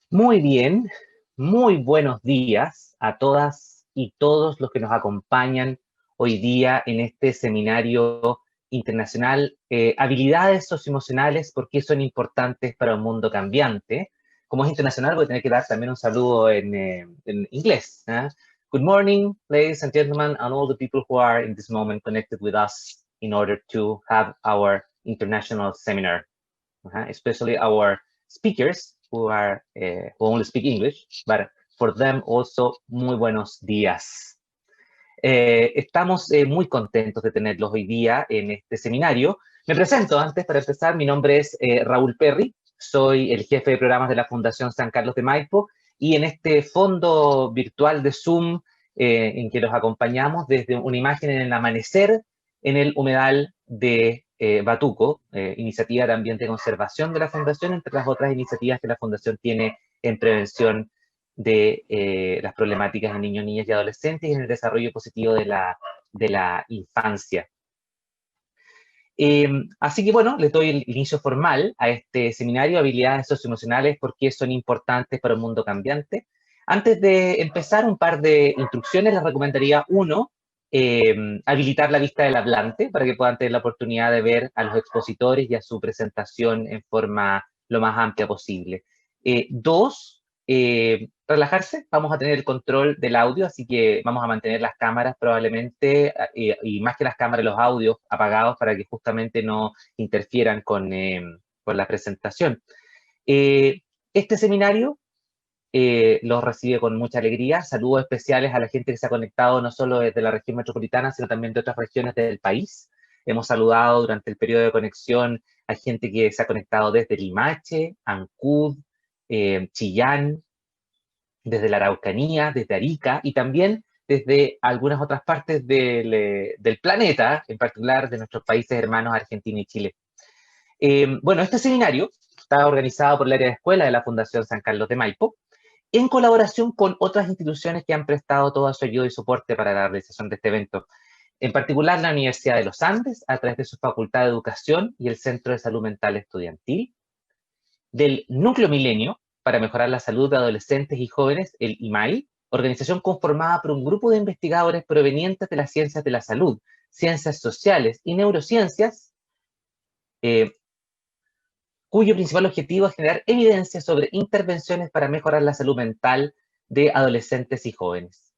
Muy bien, muy buenos días a todas y todos los que nos acompañan hoy día en este seminario internacional, habilidades socioemocionales, ¿por qué son importantes para un mundo cambiante? Como es internacional, voy a tener que dar también un saludo en inglés. Good morning, ladies and gentlemen, and all the people who are in this moment connected with us in order to have our international seminar, especially our speakers who only speak English, but for them also muy buenos días. Estamos muy contentos de tenerlos hoy día en este seminario. Me presento antes para empezar. Mi nombre es Raúl Perry, soy el jefe de programas de la Fundación San Carlos de Maipo y en este fondo virtual de Zoom en que los acompañamos desde una imagen en el amanecer en el humedal de Batuco, iniciativa también de conservación de la Fundación, entre las otras iniciativas que la Fundación tiene en prevención de las problemáticas de niños, niñas y adolescentes y en el desarrollo positivo de la infancia. Así que bueno, les doy el inicio formal a este seminario, habilidades socioemocionales, por qué son importantes para un mundo cambiante. Antes de empezar, un par de instrucciones, les recomendaría uno, habilitar la vista del hablante para que puedan tener la oportunidad de ver a los expositores y a su presentación en forma lo más amplia posible. Dos, relajarse, vamos a tener el control del audio, así que vamos a mantener las cámaras probablemente, y más que las cámaras, los audios apagados para que justamente no interfieran con la presentación. Este seminario los recibe con mucha alegría. Saludos especiales a la gente que se ha conectado no solo desde la región metropolitana, sino también de otras regiones del país. Hemos saludado durante el periodo de conexión a gente que se ha conectado desde Limache, Ancud, Chillán, desde la Araucanía, desde Arica y también desde algunas otras partes del planeta, en particular de nuestros países hermanos Argentina y Chile. Bueno, este seminario está organizado por el área de escuela de la Fundación San Carlos de Maipo, en colaboración con otras instituciones que han prestado toda su ayuda y soporte para la realización de este evento. En particular, la Universidad de los Andes, a través de su Facultad de Educación y el Centro de Salud Mental Estudiantil, del Núcleo Milenio, para mejorar la salud de adolescentes y jóvenes, el IMAI, organización conformada por un grupo de investigadores provenientes de las ciencias de la salud, ciencias sociales y neurociencias, cuyo principal objetivo es generar evidencia sobre intervenciones para mejorar la salud mental de adolescentes y jóvenes.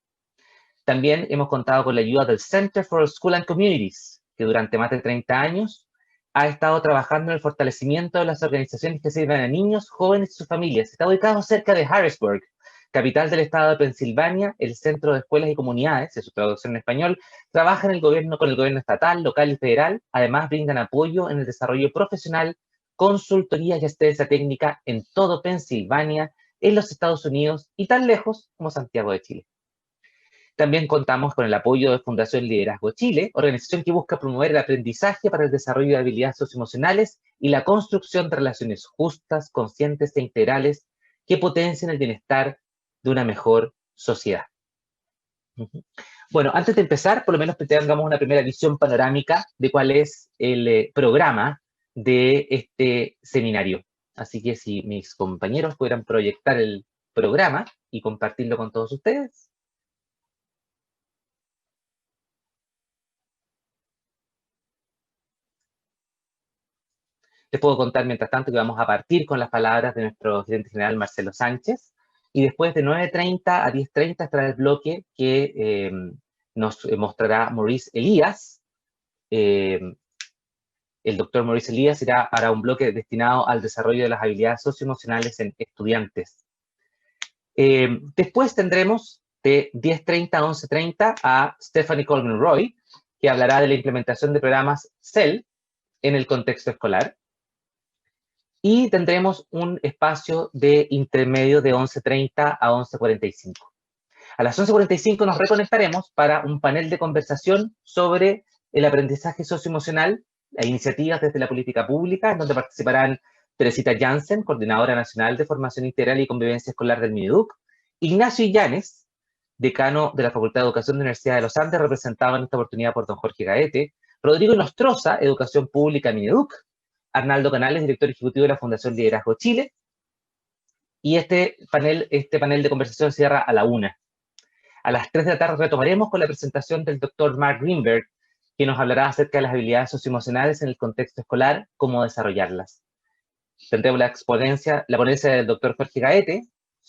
También hemos contado con la ayuda del Center for School and Communities, que durante más de 30 años ha estado trabajando en el fortalecimiento de las organizaciones que sirven a niños, jóvenes y sus familias. Está ubicado cerca de Harrisburg, capital del estado de Pensilvania. El Centro de Escuelas y Comunidades, en su traducción en español, trabaja con el gobierno estatal, local y federal. Además, brindan apoyo en el desarrollo profesional, consultoría y asistencia técnica en todo Pensilvania, en los Estados Unidos y tan lejos como Santiago de Chile. También contamos con el apoyo de Fundación Liderazgo Chile, organización que busca promover el aprendizaje para el desarrollo de habilidades socioemocionales y la construcción de relaciones justas, conscientes e integrales que potencien el bienestar de una mejor sociedad. Bueno, antes de empezar, por lo menos tengamos una primera visión panorámica de cuál es el programa de este seminario. Así que si mis compañeros pudieran proyectar el programa y compartirlo con todos ustedes. Les puedo contar, mientras tanto, que vamos a partir con las palabras de nuestro gerente general, Marcelo Sánchez, y después de 9:30 a 10:30 estará el bloque que nos mostrará Maurice Elias. El doctor Maurice Elias hará un bloque destinado al desarrollo de las habilidades socioemocionales en estudiantes. Después tendremos de 10:30 a 11:30 a Stephanie Colvin-Roy, que hablará de la implementación de programas CEL en el contexto escolar. Y tendremos un espacio de intermedio de 11:30 a 11:45. A las 11:45 nos reconectaremos para un panel de conversación sobre el aprendizaje socioemocional, las iniciativas desde la política pública, en donde participarán Teresita Janssens, Coordinadora Nacional de Formación Integral y Convivencia Escolar del MINEDUC, Ignacio Illanes, decano de la Facultad de Educación de la Universidad de los Andes, representado en esta oportunidad por don Jorge Gaete, Rodrigo Nostroza, Educación Pública MINEDUC, Arnaldo Canales, director ejecutivo de la Fundación Liderazgo Chile, Y este panel de conversación cierra a la 1. A las 3 de la tarde retomaremos con la presentación del doctor Mark Greenberg, que nos hablará acerca de las habilidades socioemocionales en el contexto escolar, cómo desarrollarlas. Tendremos la ponencia del doctor Jorge Gaete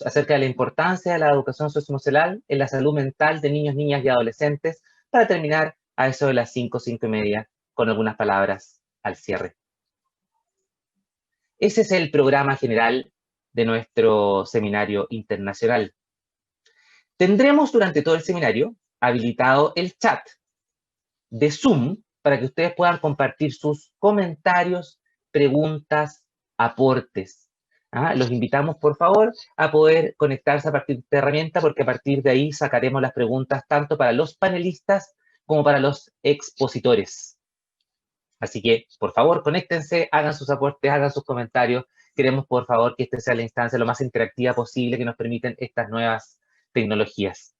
acerca de la importancia de la educación socioemocional en la salud mental de niños, niñas y adolescentes, para terminar a eso de las 5, 5 y media, con algunas palabras al cierre. Ese es el programa general de nuestro seminario internacional. Tendremos durante todo el seminario habilitado el chat de Zoom para que ustedes puedan compartir sus comentarios, preguntas, aportes. Los invitamos, por favor, a poder conectarse a partir de esta herramienta, porque a partir de ahí sacaremos las preguntas tanto para los panelistas como para los expositores. Así que, por favor, conéctense, hagan sus aportes, hagan sus comentarios. Queremos, por favor, que esta sea la instancia lo más interactiva posible que nos permiten estas nuevas tecnologías.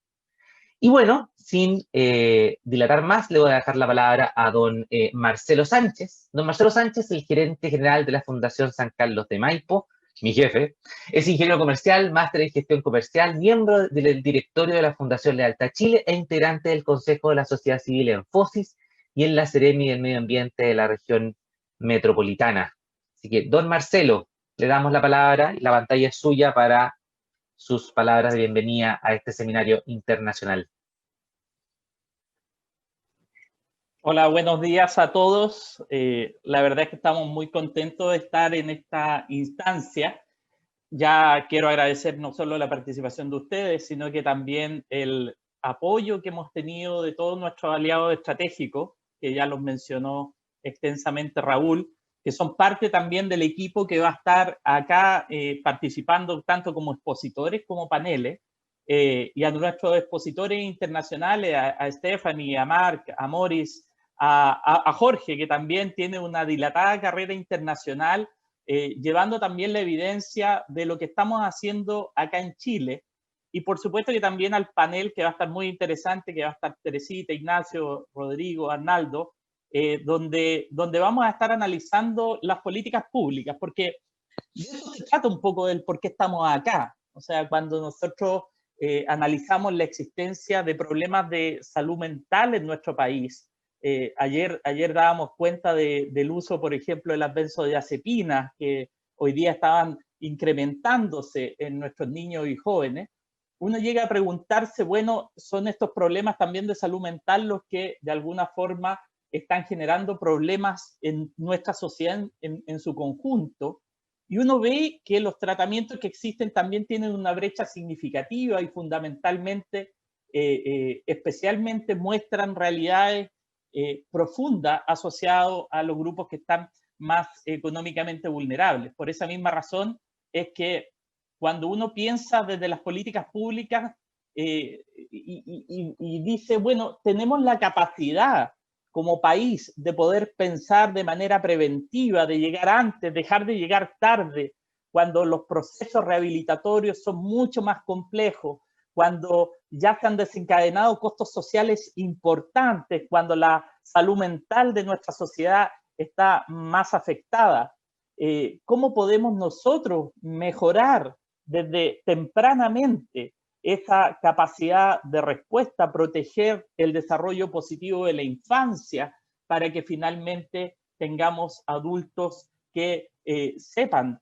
Y bueno, sin dilatar más, le voy a dejar la palabra a don Marcelo Sánchez. Don Marcelo Sánchez, el gerente general de la Fundación San Carlos de Maipo, mi jefe, es ingeniero comercial, máster en gestión comercial, miembro del directorio de la Fundación Lealtad Chile e integrante del Consejo de la Sociedad Civil en FOSIS y en la Seremi del Medio Ambiente de la región metropolitana. Así que, don Marcelo, le damos la palabra y la pantalla es suya para sus palabras de bienvenida a este seminario internacional. Hola, buenos días a todos. La verdad es que estamos muy contentos de estar en esta instancia. Ya quiero agradecer no solo la participación de ustedes, sino que también el apoyo que hemos tenido de todos nuestros aliados estratégicos, que ya los mencionó extensamente Raúl, que son parte también del equipo que va a estar acá participando tanto como expositores como paneles, y a nuestros expositores internacionales, a Stephanie, a Mark, a Maurice, a Jorge, que también tiene una dilatada carrera internacional, llevando también la evidencia de lo que estamos haciendo acá en Chile. Y por supuesto que también al panel, que va a estar muy interesante, que va a estar Teresita, Ignacio, Rodrigo, Arnaldo, donde vamos a estar analizando las políticas públicas, porque de eso se trata un poco del por qué estamos acá. O sea, cuando nosotros analizamos la existencia de problemas de salud mental en nuestro país, ayer dábamos cuenta del uso, por ejemplo, de las benzodiazepinas, que hoy día estaban incrementándose en nuestros niños y jóvenes. Uno llega a preguntarse, bueno, ¿son estos problemas también de salud mental los que de alguna forma están generando problemas en nuestra sociedad en su conjunto? Y uno ve que los tratamientos que existen también tienen una brecha significativa y fundamentalmente, especialmente muestran realidades profundas asociadas a los grupos que están más económicamente vulnerables. Por esa misma razón es que cuando uno piensa desde las políticas públicas y dice, bueno, tenemos la capacidad como país de poder pensar de manera preventiva, de llegar antes, dejar de llegar tarde, cuando los procesos rehabilitatorios son mucho más complejos, cuando ya se han desencadenado costos sociales importantes, cuando la salud mental de nuestra sociedad está más afectada. ¿Cómo podemos nosotros mejorar desde tempranamente esa capacidad de respuesta, proteger el desarrollo positivo de la infancia para que finalmente tengamos adultos que sepan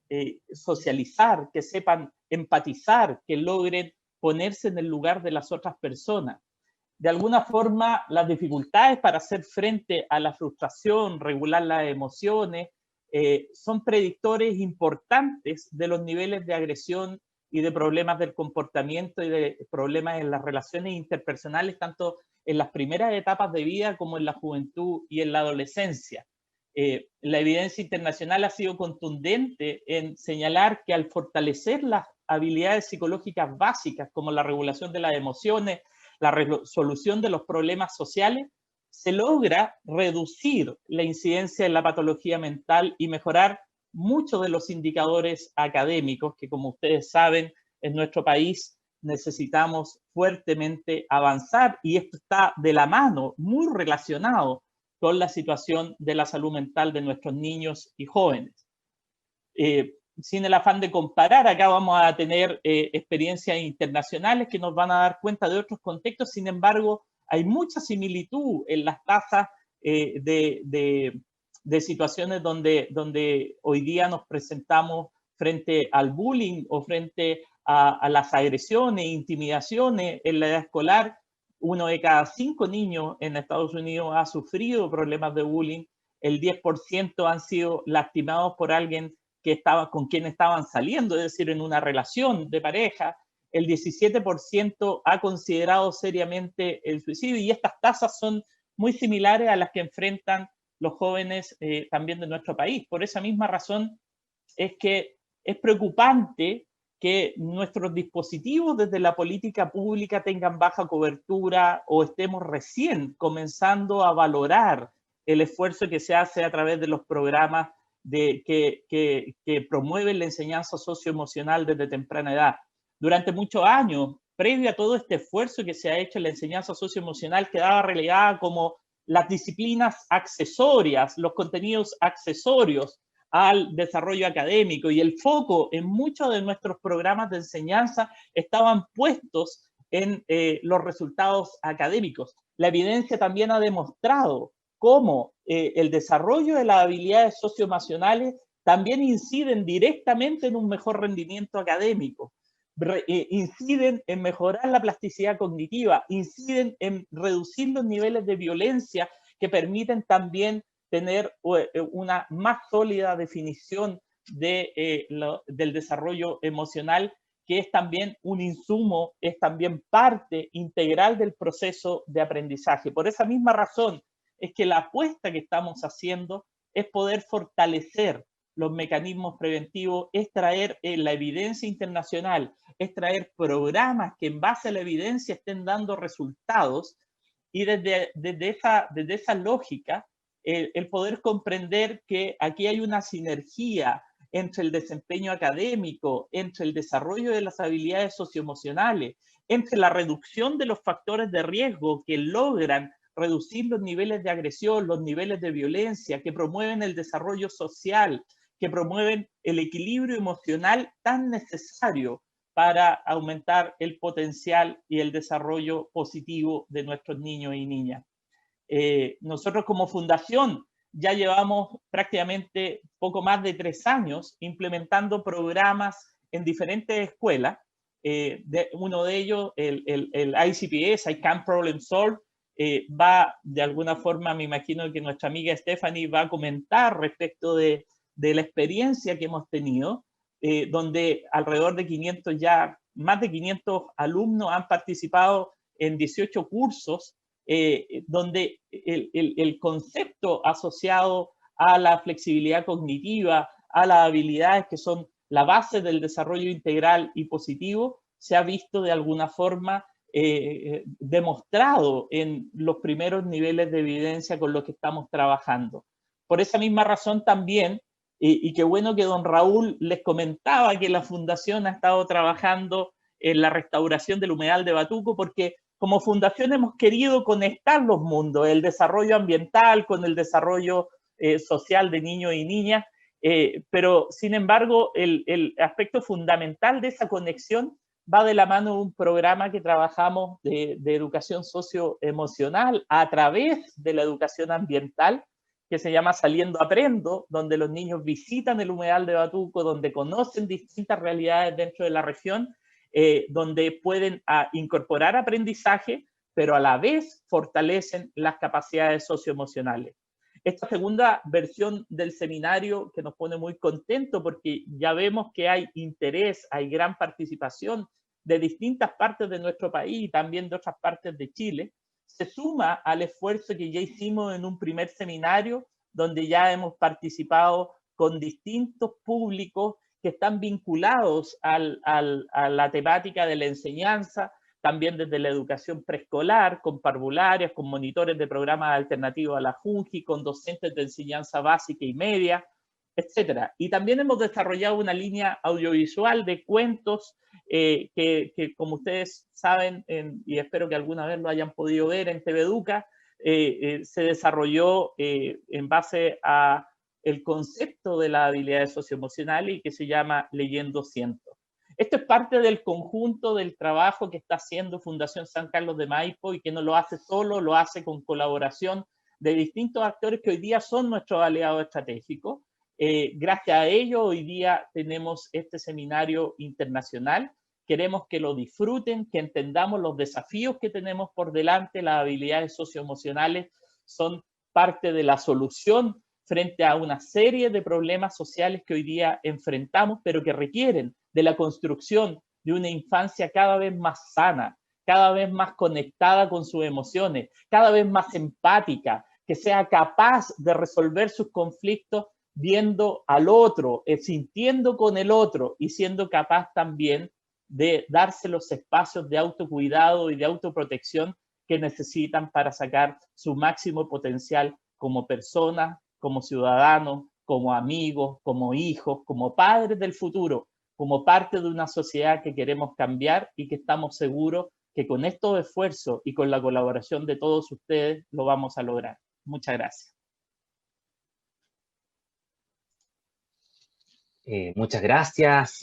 socializar, que sepan empatizar, que logren ponerse en el lugar de las otras personas? De alguna forma, las dificultades para hacer frente a la frustración, regular las emociones, son predictores importantes de los niveles de agresión y de problemas del comportamiento y de problemas en las relaciones interpersonales, tanto en las primeras etapas de vida como en la juventud y en la adolescencia. La evidencia internacional ha sido contundente en señalar que al fortalecer las habilidades psicológicas básicas como la regulación de las emociones, la resolución de los problemas sociales, se logra reducir la incidencia de la patología mental y mejorar muchos de los indicadores académicos que, como ustedes saben, en nuestro país necesitamos fuertemente avanzar, y esto está de la mano, muy relacionado con la situación de la salud mental de nuestros niños y jóvenes. sin el afán de comparar, acá vamos a tener experiencias internacionales que nos van a dar cuenta de otros contextos. Sin embargo, hay mucha similitud en las tasas de situaciones donde hoy día nos presentamos frente al bullying o frente a las agresiones, intimidaciones en la edad escolar. 1 de cada 5 niños en Estados Unidos ha sufrido problemas de bullying. El 10% han sido lastimados por alguien con quien estaban saliendo, es decir, en una relación de pareja. El 17% ha considerado seriamente el suicidio, y estas tasas son muy similares a las que enfrentan los jóvenes también de nuestro país. Por esa misma razón es que es preocupante que nuestros dispositivos desde la política pública tengan baja cobertura o estemos recién comenzando a valorar el esfuerzo que se hace a través de los programas que promueven la enseñanza socioemocional desde temprana edad. Durante muchos años, previo a todo este esfuerzo que se ha hecho en la enseñanza socioemocional, quedaba relegada como las disciplinas accesorias, los contenidos accesorios al desarrollo académico, y el foco en muchos de nuestros programas de enseñanza estaban puestos en los resultados académicos. La evidencia también ha demostrado cómo el desarrollo de las habilidades socioemocionales también inciden directamente en un mejor rendimiento académico, inciden en mejorar la plasticidad cognitiva, inciden en reducir los niveles de violencia que permiten también tener una más sólida definición del desarrollo emocional, que es también un insumo, es también parte integral del proceso de aprendizaje. Por esa misma razón es que la apuesta que estamos haciendo es poder fortalecer los mecanismos preventivos, es traer la evidencia internacional, es traer programas que en base a la evidencia estén dando resultados, y desde esa lógica, el poder comprender que aquí hay una sinergia entre el desempeño académico, entre el desarrollo de las habilidades socioemocionales, entre la reducción de los factores de riesgo que logran reducir los niveles de agresión, los niveles de violencia, que promueven el desarrollo social, que promueven el equilibrio emocional tan necesario para aumentar el potencial y el desarrollo positivo de nuestros niños y niñas. Nosotros como fundación ya llevamos prácticamente poco más de 3 años implementando programas en diferentes escuelas. Uno de ellos, el ICPS, I Can Problem Solve, va de alguna forma, me imagino que nuestra amiga Stephanie va a comentar respecto de la experiencia que hemos tenido, donde alrededor de 500 más de 500 alumnos han participado en 18 cursos, donde el concepto asociado a la flexibilidad cognitiva, a las habilidades que son la base del desarrollo integral y positivo, se ha visto de alguna forma demostrado en los primeros niveles de evidencia con los que estamos trabajando. Por esa misma razón también, y qué bueno que don Raúl les comentaba que la Fundación ha estado trabajando en la restauración del humedal de Batuco, porque como fundación hemos querido conectar los mundos, el desarrollo ambiental con el desarrollo social de niños y niñas, pero sin embargo el aspecto fundamental de esa conexión va de la mano de un programa que trabajamos de educación socioemocional a través de la educación ambiental, que se llama Saliendo Aprendo, donde los niños visitan el humedal de Batuco, donde conocen distintas realidades dentro de la región, donde pueden incorporar aprendizaje, pero a la vez fortalecen las capacidades socioemocionales. Esta segunda versión del seminario, que nos pone muy contentos porque ya vemos que hay interés, hay gran participación de distintas partes de nuestro país y también de otras partes de Chile, se suma al esfuerzo que ya hicimos en un primer seminario, donde ya hemos participado con distintos públicos que están vinculados a la temática de la enseñanza, también desde la educación preescolar, con parvularias, con monitores de programas alternativos a la JUNJI, con docentes de enseñanza básica y media, etc. Y también hemos desarrollado una línea audiovisual de cuentos que como ustedes saben, y espero que alguna vez lo hayan podido ver en TV Educa, se desarrolló en base a el concepto de las habilidades socioemocionales y que se llama Leyendo Ciento. Esto es parte del conjunto del trabajo que está haciendo Fundación San Carlos de Maipo y que no lo hace solo, lo hace con colaboración de distintos actores que hoy día son nuestros aliados estratégicos. Gracias a ello, hoy día tenemos este seminario internacional. Queremos que lo disfruten, que entendamos los desafíos que tenemos por delante. Las habilidades socioemocionales son parte de la solución frente a una serie de problemas sociales que hoy día enfrentamos, pero que requieren de la construcción de una infancia cada vez más sana, cada vez más conectada con sus emociones, cada vez más empática, que sea capaz de resolver sus conflictos viendo al otro, sintiendo con el otro y siendo capaz también de darse los espacios de autocuidado y de autoprotección que necesitan para sacar su máximo potencial como personas, como ciudadanos, como amigos, como hijos, como padres del futuro, como parte de una sociedad que queremos cambiar y que estamos seguros que con estos esfuerzos y con la colaboración de todos ustedes lo vamos a lograr. Muchas gracias. Muchas gracias,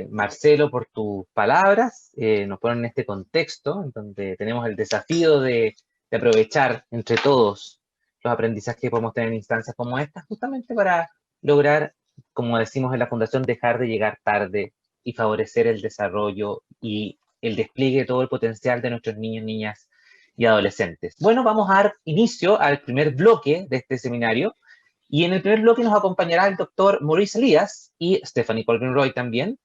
Marcelo, por tus palabras. Nos ponen en este contexto en donde tenemos el desafío de aprovechar entre todos los aprendizajes que podemos tener en instancias como estas, justamente para lograr, como decimos en la Fundación, dejar de llegar tarde y favorecer el desarrollo y el despliegue de todo el potencial de nuestros niños, niñas y adolescentes. Bueno, vamos a dar inicio al primer bloque de este seminario. Y en el primer bloque nos acompañará el doctor Maurice Elias y Stephanie Colvin-Roy también.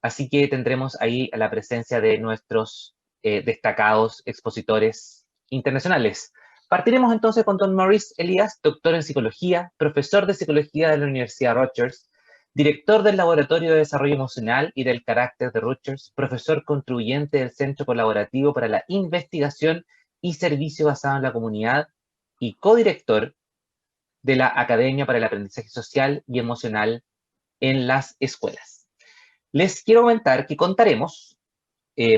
Así que tendremos ahí la presencia de nuestros destacados expositores internacionales. Partiremos entonces con don Maurice Elias, doctor en psicología, profesor de psicología de la Universidad Rutgers, director del Laboratorio de Desarrollo Emocional y del Carácter de Rutgers, profesor contribuyente del Centro Colaborativo para la Investigación y Servicio Basado en la Comunidad y codirector de la Academia para el Aprendizaje Social y Emocional en las Escuelas. Les quiero comentar que contaremos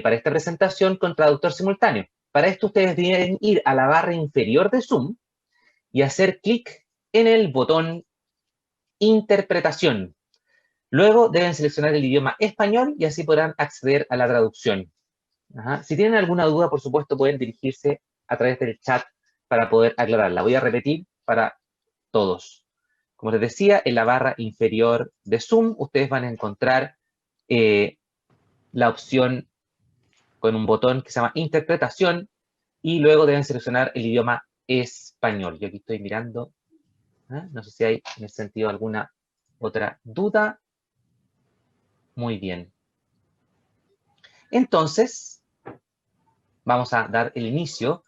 para esta presentación con traductor simultáneo. Para esto ustedes deben ir a la barra inferior de Zoom y hacer clic en el botón Interpretación. Luego deben seleccionar el idioma español y así podrán acceder a la traducción. Si tienen alguna duda, por supuesto, pueden dirigirse a través del chat para poder aclararla. Voy a repetir para todos. Como les decía, en la barra inferior de Zoom, ustedes van a encontrar la opción con un botón que se llama Interpretación y luego deben seleccionar el idioma español. Yo aquí estoy mirando, no sé si hay en ese sentido alguna otra duda. Muy bien. Entonces, vamos a dar el inicio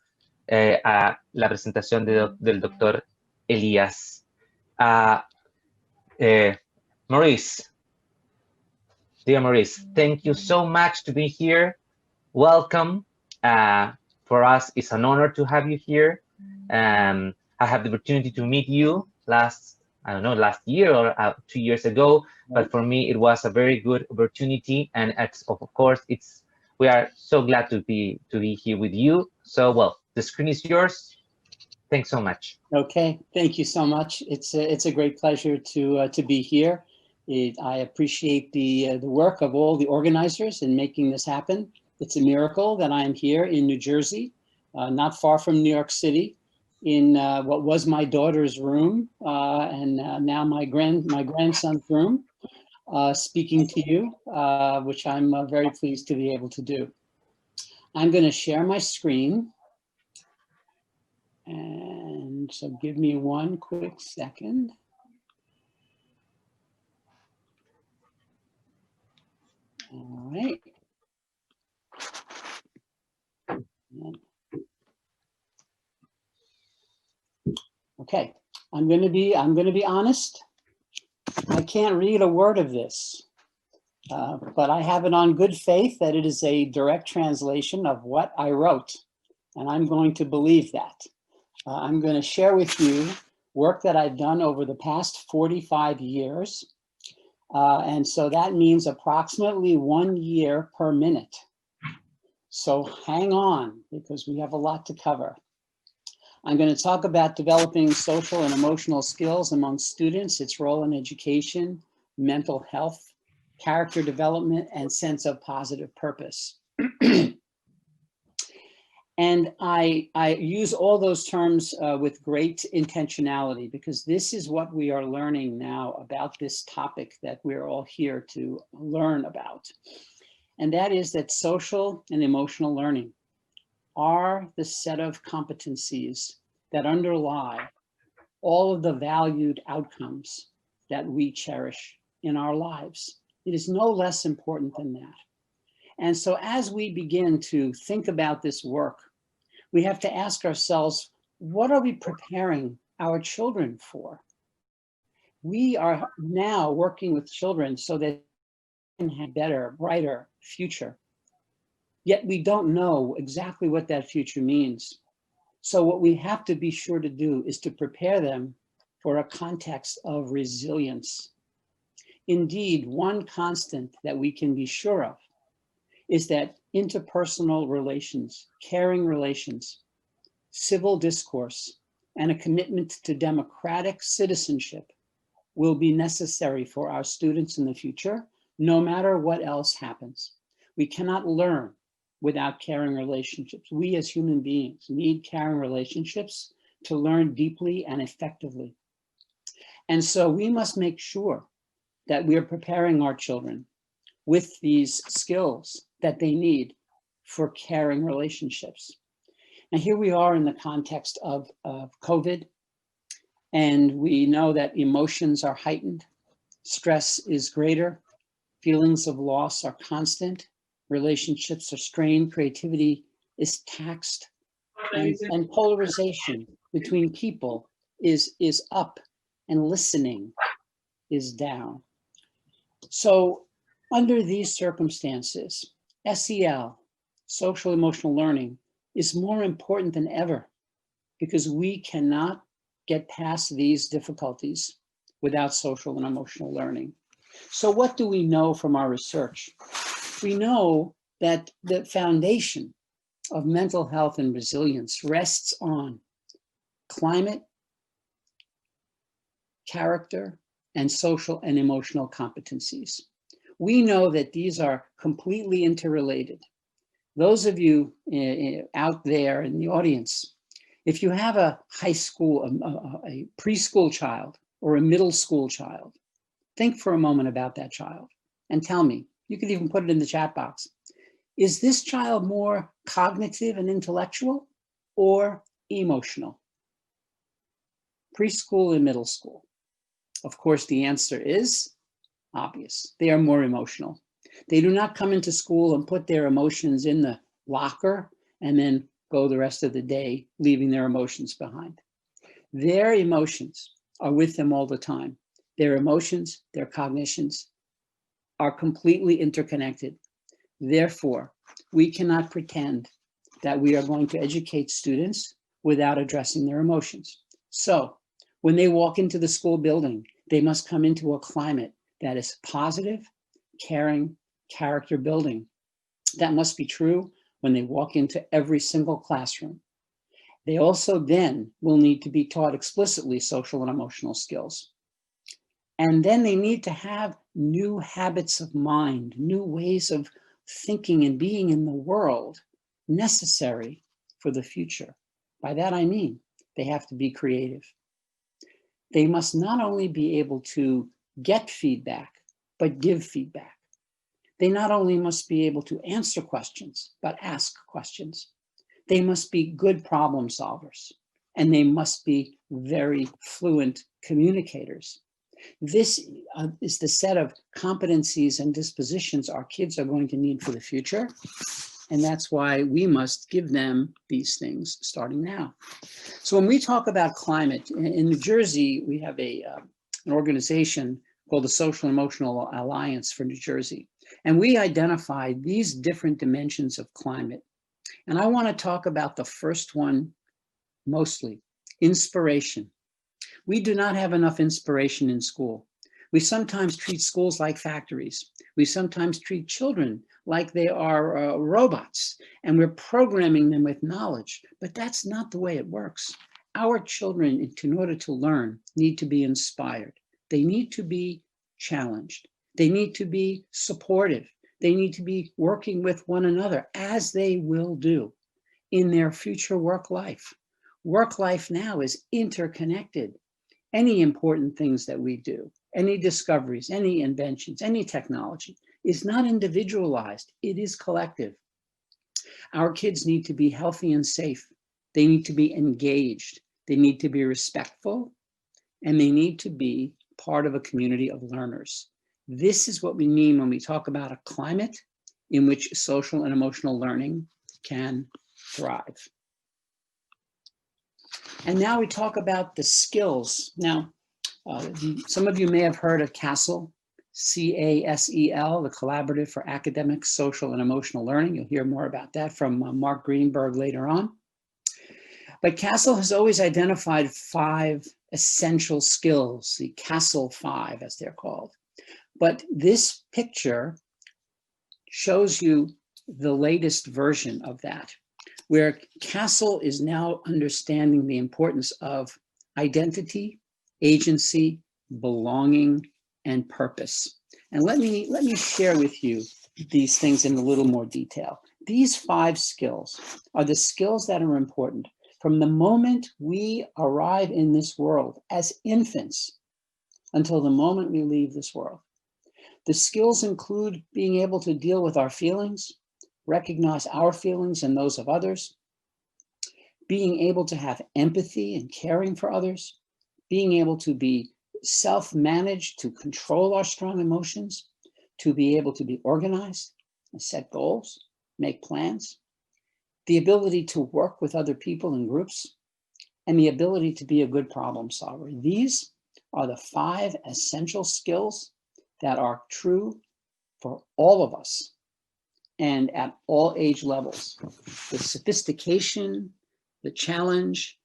a la presentación del doctor Elias. Maurice, dear Maurice, thank you so much to be here. Welcome. For us, it's an honor to have you here. I have the opportunity to meet you last year or 2 years ago, but for me, it was a very good opportunity. And of course, we are so glad to be here with you. So, well, the screen is yours. Thanks so much. Okay, thank you so much. It's a great pleasure to be here. I appreciate the work of all the organizers in making this happen. It's a miracle that I am here in New Jersey, not far from New York City, in what was my daughter's room and now my grandson's room, speaking to you, which I'm very pleased to be able to do. I'm going to share my screen. And so give me one quick second. All right. Okay, I'm going to be honest. I can't read a word of this, but I have it on good faith that it is a direct translation of what I wrote, and I'm going to believe that. I'm going to share with you work that I've done over the past 45 years. And so that means approximately 1 year per minute. So hang on, because we have a lot to cover. I'm going to talk about developing social and emotional skills among students, its role in education, mental health, character development, and sense of positive purpose. And I use all those terms with great intentionality, because this is what we are learning now about this topic that we're all here to learn about. And that is that social and emotional learning are the set of competencies that underlie all of the valued outcomes that we cherish in our lives. It is no less important than that. And so as we begin to think about this work, we have to ask ourselves, what are we preparing our children for? We are now working with children so that they can have a better, brighter future. Yet we don't know exactly what that future means. So what we have to be sure to do is to prepare them for a context of resilience. Indeed, one constant that we can be sure of is that interpersonal relations, caring relations, civil discourse, and a commitment to democratic citizenship will be necessary for our students in the future, no matter what else happens. We cannot learn without caring relationships. We as human beings need caring relationships to learn deeply and effectively. And so we must make sure that we are preparing our children with these skills that they need for caring relationships. And here we are in the context of COVID, and we know that emotions are heightened, stress is greater, feelings of loss are constant, relationships are strained, creativity is taxed, and polarization between people is up, and listening is down. So under these circumstances, SEL, social emotional learning, is more important than ever, because we cannot get past these difficulties without social and emotional learning. So what do we know from our research? We know that the foundation of mental health and resilience rests on climate, character, and social and emotional competencies. We know that these are completely interrelated. Those of you out there in the audience, if you have a high school, a preschool child or a middle school child, think for a moment about that child and tell me, you could even put it in the chat box. Is this child more cognitive and intellectual or emotional? Preschool and middle school. Of course, the answer is obvious. They are more emotional. They do not come into school and put their emotions in the locker and then go the rest of the day leaving their emotions behind. Their emotions are with them all the time. Their emotions, their cognitions are completely interconnected. Therefore, we cannot pretend that we are going to educate students without addressing their emotions. So when they walk into the school building, they must come into a climate that is positive, caring, character building. That must be true when they walk into every single classroom. They also then will need to be taught explicitly social and emotional skills. And then they need to have new habits of mind, new ways of thinking and being in the world necessary for the future. By that I mean, they have to be creative. They must not only be able to get feedback, but give feedback. They not only must be able to answer questions, but ask questions. They must be good problem solvers, and they must be very fluent communicators. This is the set of competencies and dispositions our kids are going to need for the future. And that's why we must give them these things starting now. So when we talk about climate, in New Jersey, we have an organization called the Social and Emotional Alliance for New Jersey. And we identified these different dimensions of climate. And I want to talk about the first one mostly, inspiration. We do not have enough inspiration in school. We sometimes treat schools like factories. We sometimes treat children like they are robots, and we're programming them with knowledge, but that's not the way it works. our children, in order to learn, need to be inspired. They need to be challenged. They need to be supportive. They need to be working with one another, as they will do in their future work life. Work life now is interconnected. Any important things that we do, any discoveries, any inventions, any technology is not individualized, it is collective. Our kids need to be healthy and safe. They need to be engaged. They need to be respectful, and they need to be part of a community of learners. This is what we mean when we talk about a climate in which social and emotional learning can thrive. And now we talk about the skills. Now, some of you may have heard of CASEL, C-A-S-E-L, the Collaborative for Academic, Social, and Emotional Learning. You'll hear more about that from Mark Greenberg later on. But CASEL has always identified 5 essential skills, the CASEL 5, as they're called. But this picture shows you the latest version of that, where CASEL is now understanding the importance of identity, agency, belonging, and purpose. And let me share with you these things in a little more detail. These 5 skills are the skills that are important from the moment we arrive in this world as infants until the moment we leave this world. The skills include being able to deal with our feelings, recognize our feelings and those of others, being able to have empathy and caring for others, being able to be self-managed, to control our strong emotions, to be able to be organized and set goals, make plans, the ability to work with other people in groups, and the ability to be a good problem solver. These are the 5 essential skills that are true for all of us and at all age levels. The sophistication, the challenge,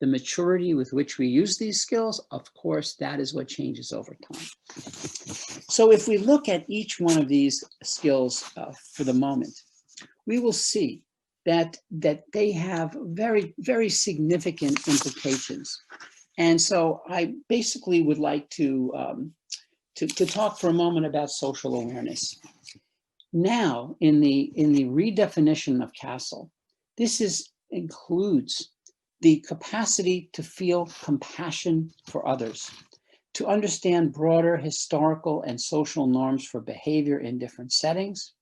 the maturity with which we use these skills, of course, that is what changes over time. So if we look at each one of these skills for the moment, we will see that they have very, very significant implications. And so I basically would like to talk for a moment about social awareness. Now, in the redefinition of CASEL, this includes the capacity to feel compassion for others, to understand broader historical and social norms for behavior in different settings,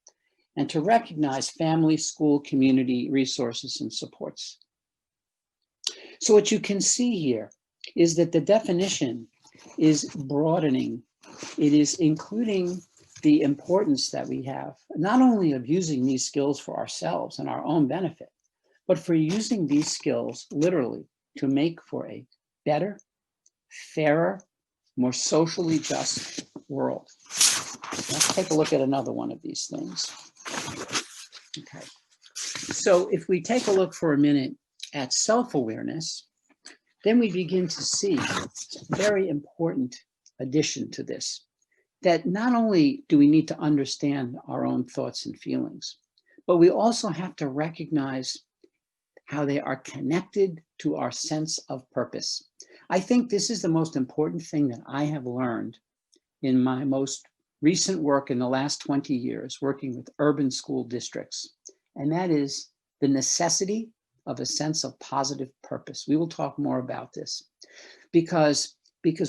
and to recognize family, school, community resources and supports. So what you can see here is that the definition is broadening. It is including the importance that we have, not only of using these skills for ourselves and our own benefit, but for using these skills literally to make for a better, fairer, more socially just world. Let's take a look at another one of these things. Okay, so if we take a look for a minute at self-awareness, then we begin to see a very important addition to this, that not only do we need to understand our own thoughts and feelings, but we also have to recognize how they are connected to our sense of purpose. I think this is the most important thing that I have learned in my most recent work in the last 20 years, working with urban school districts, and that is the necessity of a sense of positive purpose. We will talk more about this because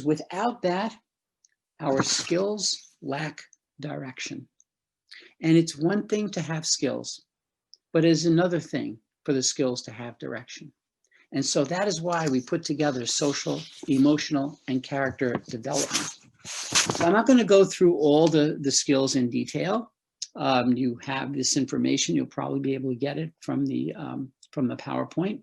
without that, our skills lack direction. And it's one thing to have skills, but it's another thing for the skills to have direction. And so that is why we put together social, emotional, and character development. So I'm not going to go through all the skills in detail. You have this information. You'll probably be able to get it from the PowerPoint.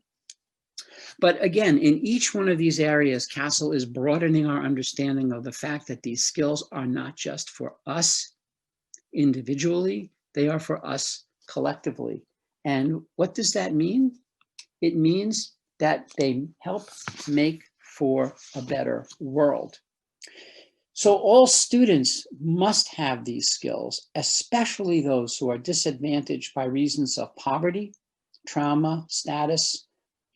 But again, in each one of these areas, CASEL is broadening our understanding of the fact that these skills are not just for us individually, they are for us collectively. And what does that mean? It means that they help make for a better world. So all students must have these skills, especially those who are disadvantaged by reasons of poverty, trauma, status,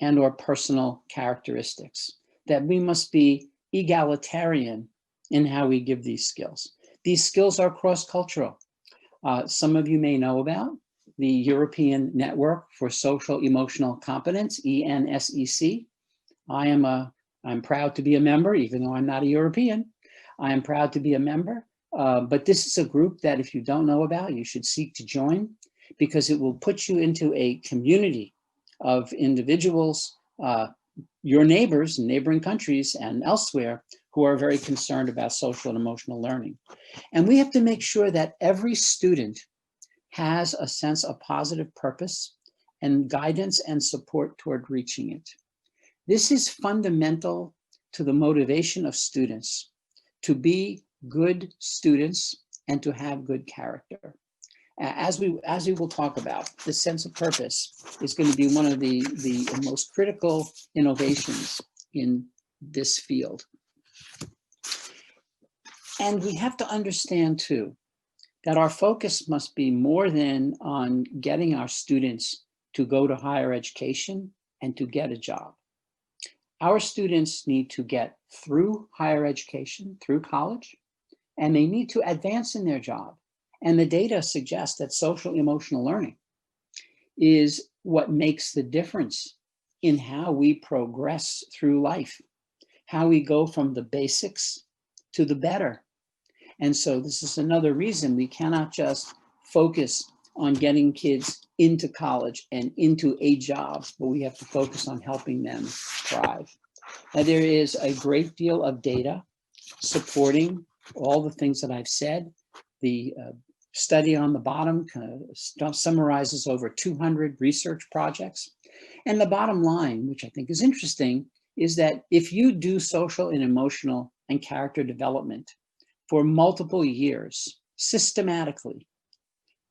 and or personal characteristics, that we must be egalitarian in how we give these skills. These skills are cross-cultural. Some of you may know about the European Network for Social Emotional Competence, ENSEC. I'm proud to be a member, even though I'm not a European. I am proud to be a member, but this is a group that if you don't know about, you should seek to join, because it will put you into a community of individuals, your neighbors in neighboring countries and elsewhere, who are very concerned about social and emotional learning. And we have to make sure that every student has a sense of positive purpose and guidance and support toward reaching it. This is fundamental to the motivation of students to be good students and to have good character. As we will talk about, the sense of purpose is going to be one of the most critical innovations in this field. And we have to understand too, that our focus must be more than on getting our students to go to higher education and to get a job. Our students need to get through higher education, through college, and they need to advance in their job. And the data suggests that social emotional learning is what makes the difference in how we progress through life, how we go from the basics to the better. And so this is another reason we cannot just focus on getting kids into college and into a job, but we have to focus on helping them thrive. Now, there is a great deal of data supporting all the things that I've said. The study on the bottom summarizes over 200 research projects. And the bottom line, which I think is interesting, is that if you do social and emotional and character development for multiple years, systematically,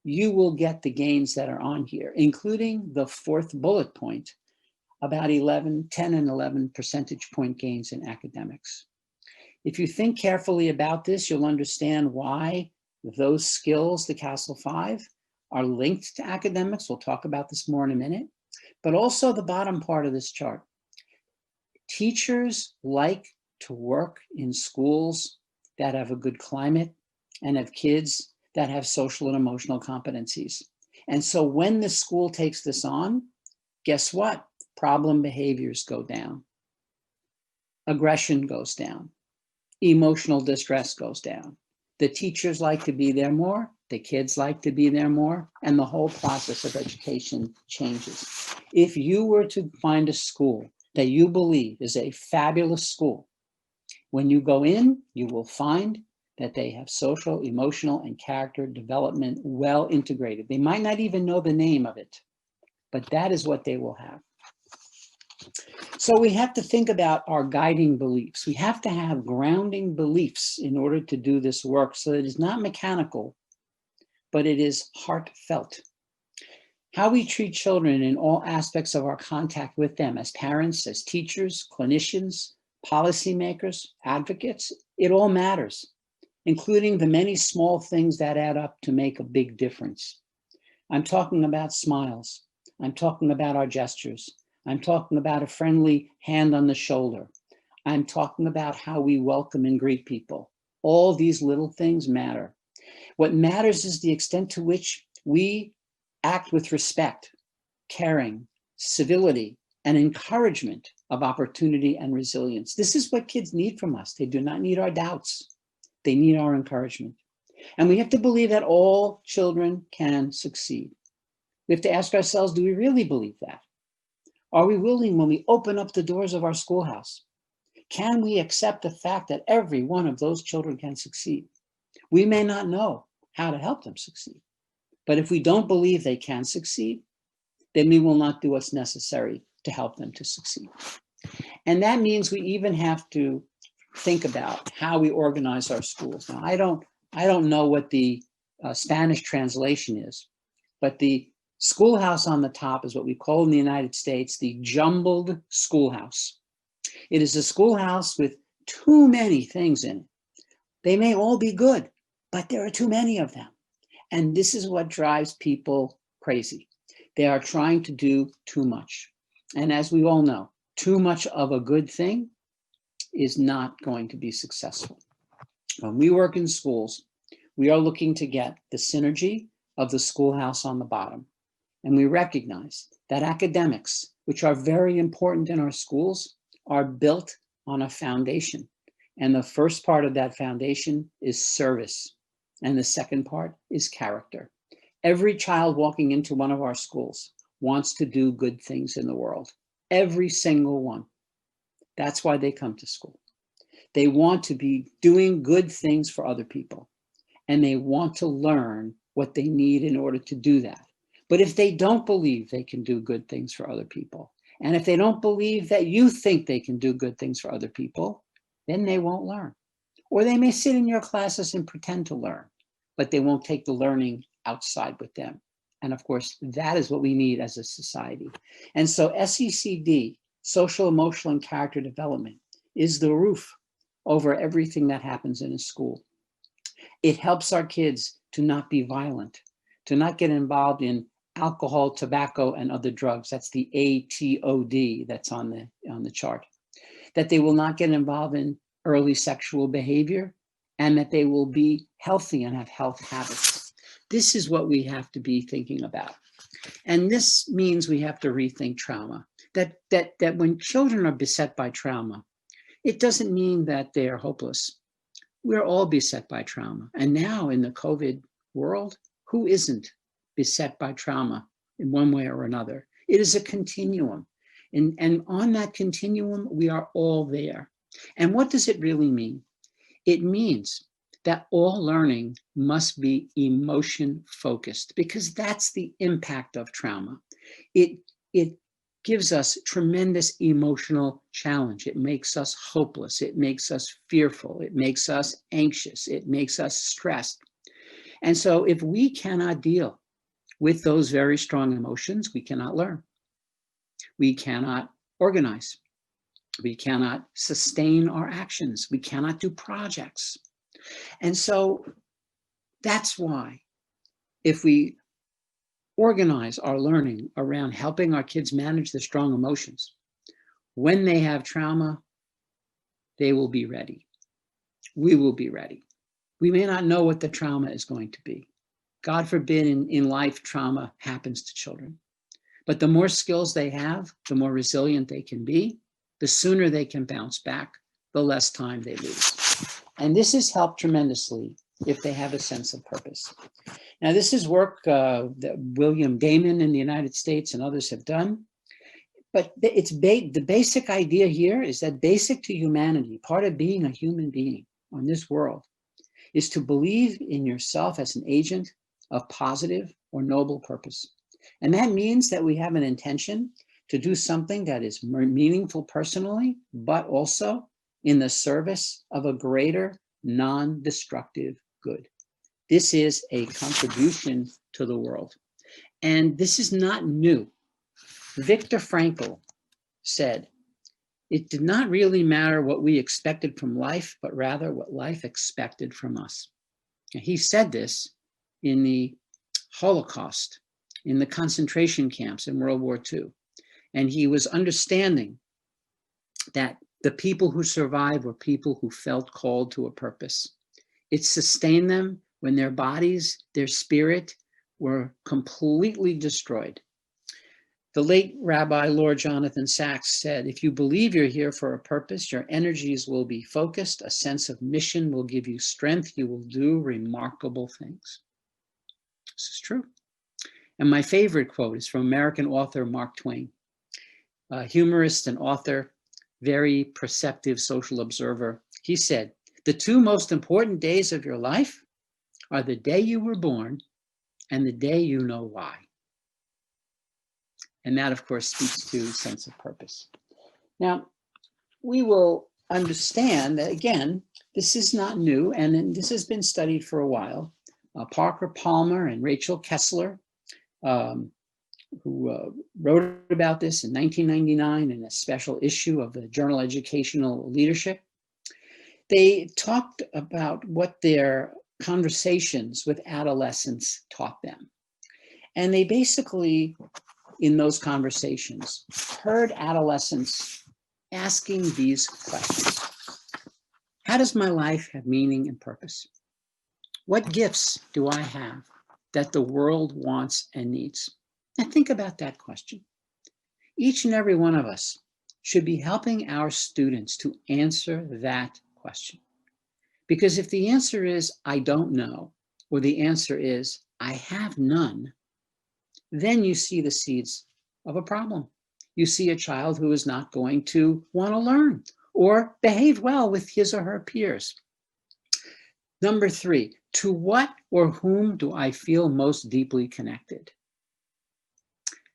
you will get the gains that are on here, including the fourth bullet point, about 10 and 11 percentage point gains in academics. If you think carefully about this, you'll understand why those skills, the Castle 5, are linked to academics. We'll talk about this more in a minute, but also the bottom part of this chart. Teachers like to work in schools that have a good climate and have kids that have social and emotional competencies. And so when the school takes this on, guess what? Problem behaviors go down. Aggression goes down. Emotional distress goes down. The teachers like to be there more, the kids like to be there more, and the whole process of education changes. If you were to find a school that you believe is a fabulous school, when you go in, you will find that they have social, emotional, and character development well integrated. They might not even know the name of it, but that is what they will have. So we have to think about our guiding beliefs. We have to have grounding beliefs in order to do this work, so that it is not mechanical, but it is heartfelt. How we treat children in all aspects of our contact with them, as parents, as teachers, clinicians, policymakers, advocates, it all matters, including the many small things that add up to make a big difference. I'm talking about smiles. I'm talking about our gestures. I'm talking about a friendly hand on the shoulder. I'm talking about how we welcome and greet people. All these little things matter. What matters is the extent to which we act with respect, caring, civility, and encouragement of opportunity and resilience. This is what kids need from us. They do not need our doubts. They need our encouragement. And we have to believe that all children can succeed. We have to ask ourselves, do we really believe that? Are we willing, when we open up the doors of our schoolhouse, can we accept the fact that every one of those children can succeed? We may not know how to help them succeed, but if we don't believe they can succeed, then we will not do what's necessary to help them to succeed. And that means we even have to think about how we organize our schools. Now, I don't know what the Spanish translation is, but the schoolhouse on the top is what we call in the United States the jumbled schoolhouse. It is a schoolhouse with too many things in it. They may all be good, but there are too many of them. And this is what drives people crazy. They are trying to do too much. And as we all know, too much of a good thing is not going to be successful. When we work in schools, we are looking to get the synergy of the schoolhouse on the bottom. And we recognize that academics, which are very important in our schools, are built on a foundation. And the first part of that foundation is service. And the second part is character. Every child walking into one of our schools wants to do good things in the world. Every single one. That's why they come to school. They want to be doing good things for other people. And they want to learn what they need in order to do that. But if they don't believe they can do good things for other people, and if they don't believe that you think they can do good things for other people, then they won't learn. Or they may sit in your classes and pretend to learn, but they won't take the learning outside with them. And of course, that is what we need as a society. And so SECD, social, emotional, and character development, is the roof over everything that happens in a school. It helps our kids to not be violent, to not get involved in alcohol, tobacco, and other drugs. That's the ATOD that's on the chart. That they will not get involved in early sexual behavior, and that they will be healthy and have health habits. This is what we have to be thinking about. And this means we have to rethink trauma. That when children are beset by trauma, it doesn't mean that they are hopeless. We're all beset by trauma. And now in the COVID world, who isn't beset by trauma in one way or another? It is a continuum. And on that continuum, we are all there. And what does it really mean? It means that all learning must be emotion focused, because that's the impact of trauma. It gives us tremendous emotional challenge. It makes us hopeless. It makes us fearful. It makes us anxious. It makes us stressed. And so if we cannot deal with those very strong emotions, we cannot learn. We cannot organize. We cannot sustain our actions. We cannot do projects. And so that's why if we organize our learning around helping our kids manage the strong emotions, when they have trauma, they will be ready. We will be ready. We may not know what the trauma is going to be. God forbid in life, trauma happens to children. But the more skills they have, the more resilient they can be, the sooner they can bounce back, the less time they lose. And this has helped tremendously if they have a sense of purpose. Now, this is work that William Damon in the United States and others have done. But it's the basic idea here is that basic to humanity, part of being a human being on this world, is to believe in yourself as an agent of positive or noble purpose. And that means that we have an intention to do something that is meaningful personally, but also in the service of a greater non-destructive good. This is a contribution to the world. And this is not new. Viktor Frankl said, "It did not really matter what we expected from life, but rather what life expected from us." And he said this in the Holocaust, in the concentration camps in World War II. And he was understanding that the people who survived were people who felt called to a purpose. It sustained them when their bodies, their spirit were completely destroyed. The late Rabbi Lord Jonathan Sacks said, "If you believe you're here for a purpose, your energies will be focused. A sense of mission will give you strength. You will do remarkable things." This is true. And my favorite quote is from American author Mark Twain, a humorist and author, very perceptive social observer. He said, "The two most important days of your life are the day you were born and the day you know why." And that, of course, speaks to sense of purpose. Now, we will understand that, again, this is not new, and this has been studied for a while. Parker Palmer and Rachel Kessler, who wrote about this in 1999 in a special issue of the journal Educational Leadership, they talked about what their conversations with adolescents taught them. And they basically in those conversations, heard adolescents asking these questions. How does my life have meaning and purpose? What gifts do I have that the world wants and needs? Now think about that question. Each and every one of us should be helping our students to answer that question. Because if the answer is, I don't know, or the answer is, I have none, then you see the seeds of a problem. You see a child who is not going to want to learn or behave well with his or her peers. Number 3, to what or whom do I feel most deeply connected?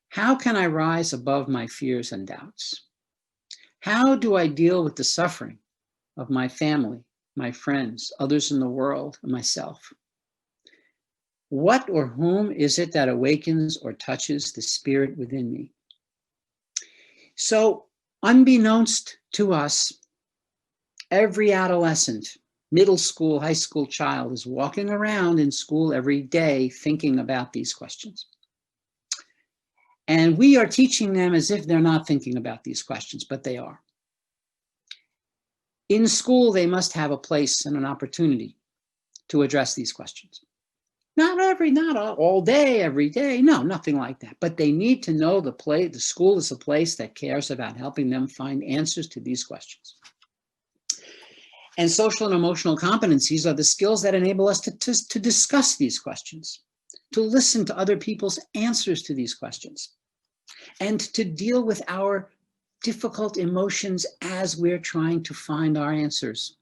How can I rise above my fears and doubts? How do I deal with the suffering of my family, my friends, others in the world, and myself? What or whom is it that awakens or touches the spirit within me? So, unbeknownst to us, every adolescent, middle school, high school child is walking around in school every day thinking about these questions. And we are teaching them as if they're not thinking about these questions, but they are. In school, they must have a place and an opportunity to address these questions. Not all day, every day. No, nothing like that. But they need to know the school is a place that cares about helping them find answers to these questions. And social and emotional competencies are the skills that enable us to discuss these questions, to listen to other people's answers to these questions, and to deal with our difficult emotions as we're trying to find our answers.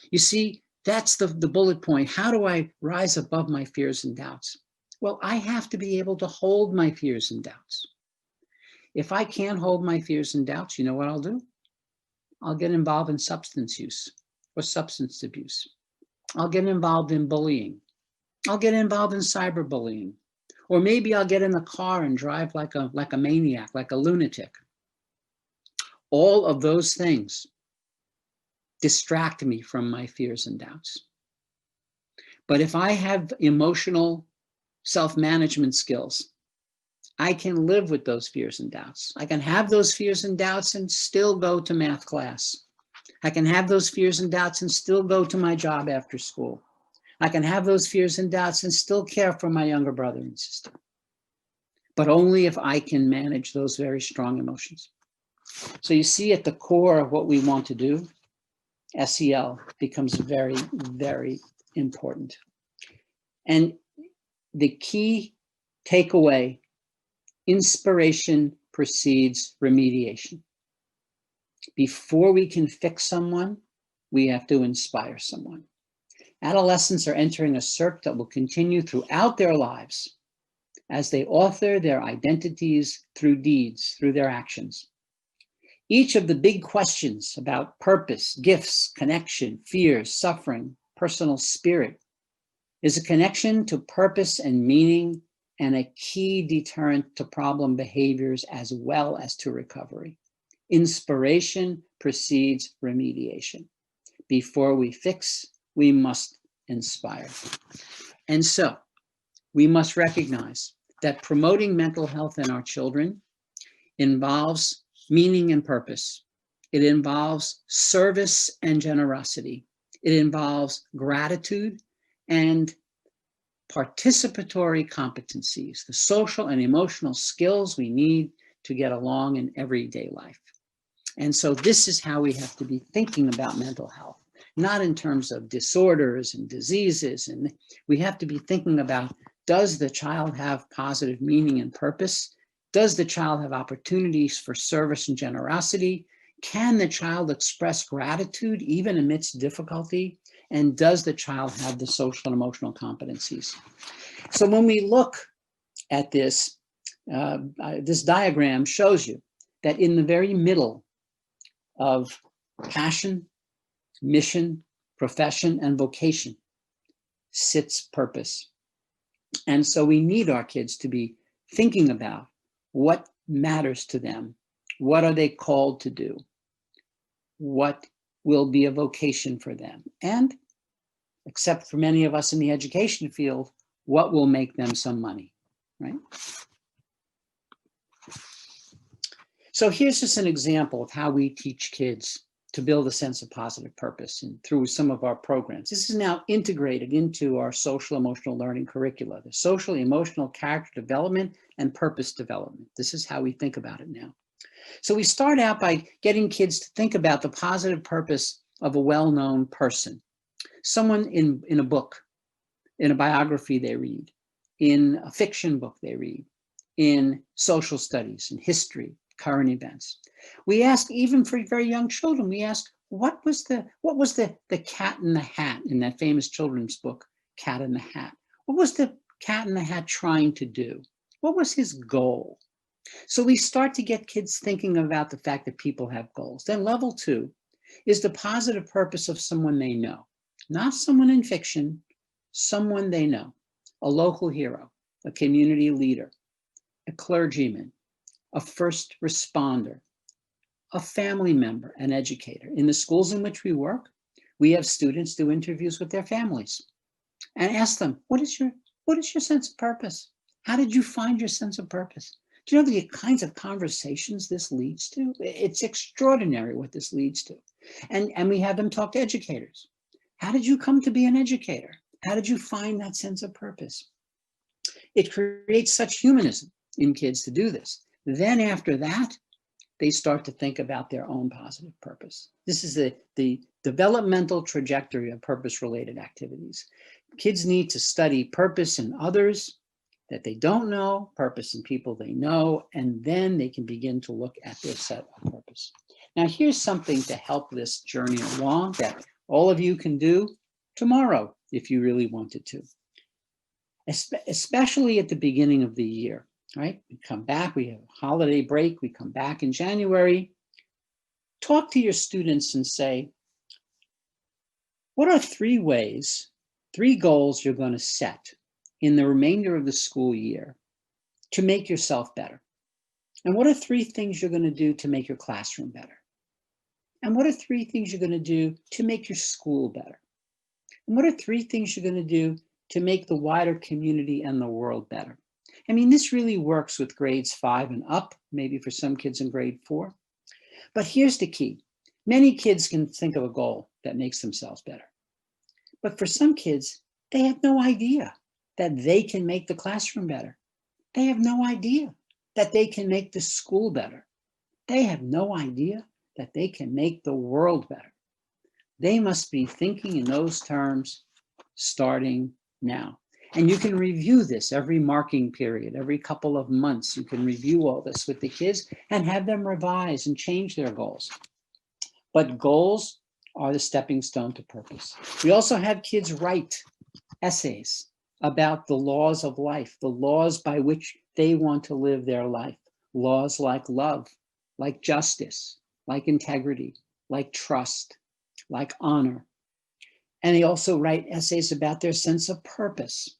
You see, that's the bullet point. How do I rise above my fears and doubts? Well, I have to be able to hold my fears and doubts. If I can't hold my fears and doubts, you know what I'll do? I'll get involved in substance use or substance abuse. I'll get involved in bullying. I'll get involved in cyberbullying. Or maybe I'll get in the car and drive like a maniac, like a lunatic. All of those things distract me from my fears and doubts. But if I have emotional self-management skills, I can live with those fears and doubts. I can have those fears and doubts and still go to math class. I can have those fears and doubts and still go to my job after school. I can have those fears and doubts and still care for my younger brother and sister. But only if I can manage those very strong emotions. So you see, at the core of what we want to do, SEL becomes very, very important. And the key takeaway, inspiration precedes remediation. Before we can fix someone, we have to inspire someone. Adolescents are entering a circle that will continue throughout their lives as they author their identities through deeds, through their actions. Each of the big questions about purpose, gifts, connection, fears, suffering, personal spirit is a connection to purpose and meaning and a key deterrent to problem behaviors as well as to recovery. Inspiration precedes remediation. Before we fix, we must inspire. And so we must recognize that promoting mental health in our children involves meaning and purpose. It involves service and generosity. It involves gratitude and participatory competencies, the social and emotional skills we need to get along in everyday life. And so this is how we have to be thinking about mental health, not in terms of disorders and diseases. And we have to be thinking about, does the child have positive meaning and purpose? Does the child have opportunities for service and generosity? Can the child express gratitude even amidst difficulty? And does the child have the social and emotional competencies? So when we look at this, this diagram shows you that in the very middle of passion, mission, profession, and vocation sits purpose. And so we need our kids to be thinking about what matters to them. What are they called to do? What will be a vocation for them? And, except for many of us in the education field, what will make them some money, right? So here's just an example of how we teach kids to build a sense of positive purpose and through some of our programs. This is now integrated into our social emotional learning curricula, the social emotional character development and purpose development. This is how we think about it now. So we start out by getting kids to think about the positive purpose of a well-known person, someone in a book, in a biography they read, in a fiction book they read, in social studies, in history, current events. We ask, even for very young children, we ask, what was the cat in the hat in that famous children's book, Cat in the Hat? What was the cat in the hat trying to do? What was his goal? So we start to get kids thinking about the fact that people have goals. Then level 2 is the positive purpose of someone they know, not someone in fiction, someone they know, a local hero, a community leader, a clergyman, a first responder, a family member, an educator. In the schools in which we work, we have students do interviews with their families and ask them, what is your sense of purpose? How did you find your sense of purpose? Do you know the kinds of conversations this leads to? It's extraordinary what this leads to. And we have them talk to educators. How did you come to be an educator? How did you find that sense of purpose? It creates such humanism in kids to do this. Then after that, they start to think about their own positive purpose. This is the developmental trajectory of purpose-related activities. Kids need to study purpose in others that they don't know, purpose in people they know, and then they can begin to look at their set of purpose. Now, here's something to help this journey along that all of you can do tomorrow if you really wanted to, especially at the beginning of the year. Right? We come back, we have a holiday break, we come back in January. Talk to your students and say, what are 3 goals you're going to set in the remainder of the school year to make yourself better? And what are 3 things you're going to do to make your classroom better? And what are 3 things you're going to do to make your school better? And what are 3 things you're going to do to make the wider community and the world better? I mean, this really works with grades 5 and up, maybe for some kids in grade 4. But here's the key. Many kids can think of a goal that makes themselves better. But for some kids, they have no idea that they can make the classroom better. They have no idea that they can make the school better. They have no idea that they can make the world better. They must be thinking in those terms starting now. And you can review this every marking period, every couple of months. You can review all this with the kids and have them revise and change their goals. But goals are the stepping stone to purpose. We also have kids write essays about the laws of life, the laws by which they want to live their life. Laws like love, like justice, like integrity, like trust, like honor. And they also write essays about their sense of purpose.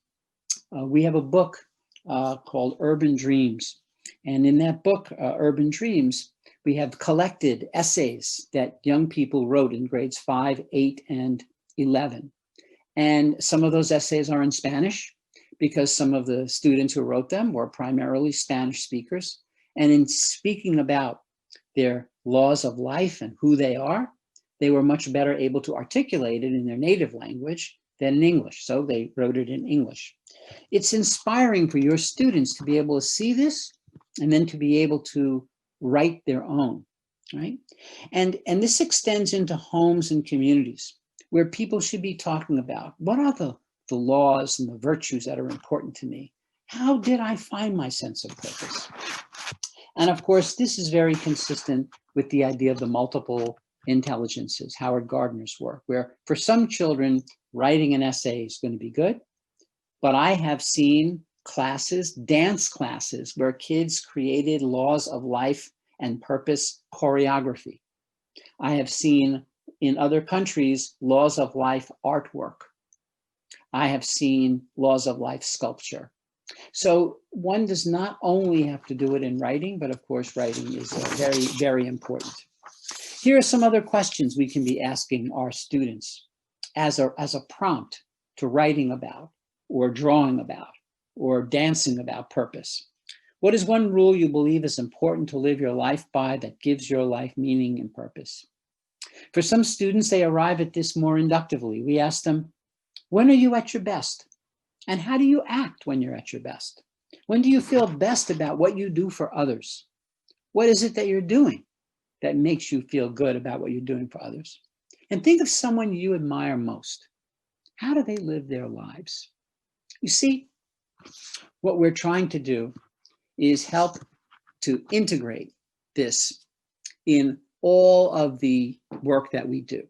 We have a book called Urban Dreams. And in that book, Urban Dreams, we have collected essays that young people wrote in grades 5, 8, and 11. And some of those essays are in Spanish because some of the students who wrote them were primarily Spanish speakers. And in speaking about their laws of life and who they were much better able to articulate it in their native language than in English. So they wrote it in English. It's inspiring for your students to be able to see this and then to be able to write their own, right? And this extends into homes and communities where people should be talking about what are the laws and the virtues that are important to me? How did I find my sense of purpose? And of course, this is very consistent with the idea of the multiple intelligences, Howard Gardner's work, where for some children, writing an essay is going to be good. But I have seen classes, dance classes, where kids created laws of life and purpose choreography. I have seen in other countries, laws of life artwork. I have seen laws of life sculpture. So one does not only have to do it in writing, but of course, writing is very, very important. Here are some other questions we can be asking our students as a prompt to writing about, or drawing about, or dancing about purpose. What is one rule you believe is important to live your life by that gives your life meaning and purpose? For some students, they arrive at this more inductively. We ask them, when are you at your best? And how do you act when you're at your best? When do you feel best about what you do for others? What is it that you're doing that makes you feel good about what you're doing for others? And think of someone you admire most. How do they live their lives? You see, what we're trying to do is help to integrate this in all of the work that we do.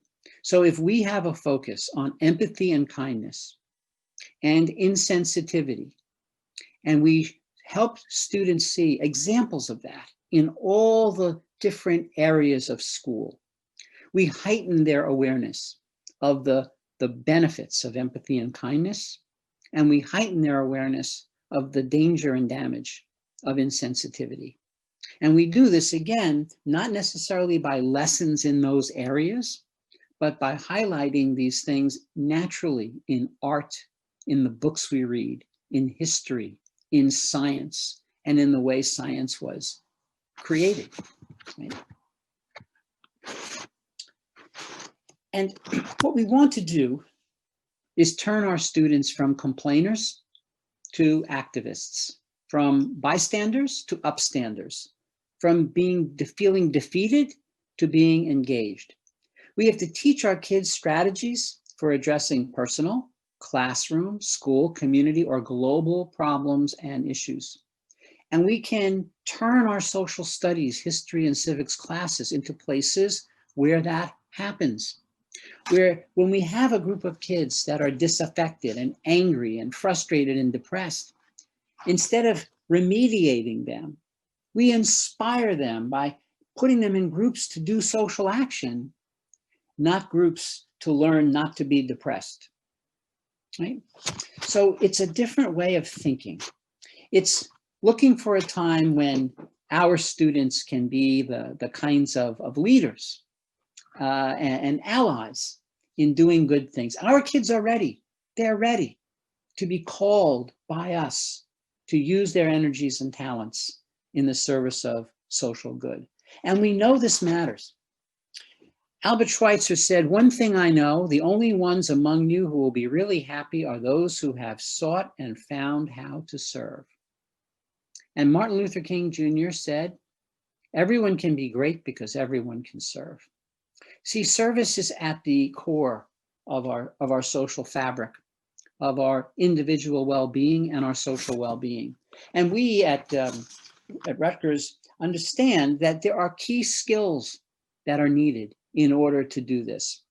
So if we have a focus on empathy and kindness and insensitivity, and we help students see examples of that in all the different areas of school, we heighten their awareness of the benefits of empathy and kindness, and we heighten their awareness of the danger and damage of insensitivity. And we do this, again, not necessarily by lessons in those areas, but by highlighting these things naturally in art, in the books we read, in history, in science, and in the way science was created. Right? And what we want to do is turn our students from complainers to activists, from bystanders to upstanders, from feeling defeated to being engaged. We have to teach our kids strategies for addressing personal, classroom, school, community, or global problems and issues. And we can turn our social studies, history, and civics classes into places where that happens. Where when we have a group of kids that are disaffected and angry and frustrated and depressed, instead of remediating them, we inspire them by putting them in groups to do social action, not groups to learn not to be depressed. Right? So it's a different way of thinking. It's looking for a time when our students can be the kinds of leaders and allies in doing good things. Our kids are ready. They're ready to be called by us to use their energies and talents in the service of social good. And we know this matters. Albert Schweitzer said, "One thing I know, the only ones among you who will be really happy are those who have sought and found how to serve." And Martin Luther King Jr. said, "Everyone can be great because everyone can serve." See, service is at the core of our social fabric, of our individual well-being and our social well-being. And we at Rutgers understand that there are key skills that are needed in order to do this.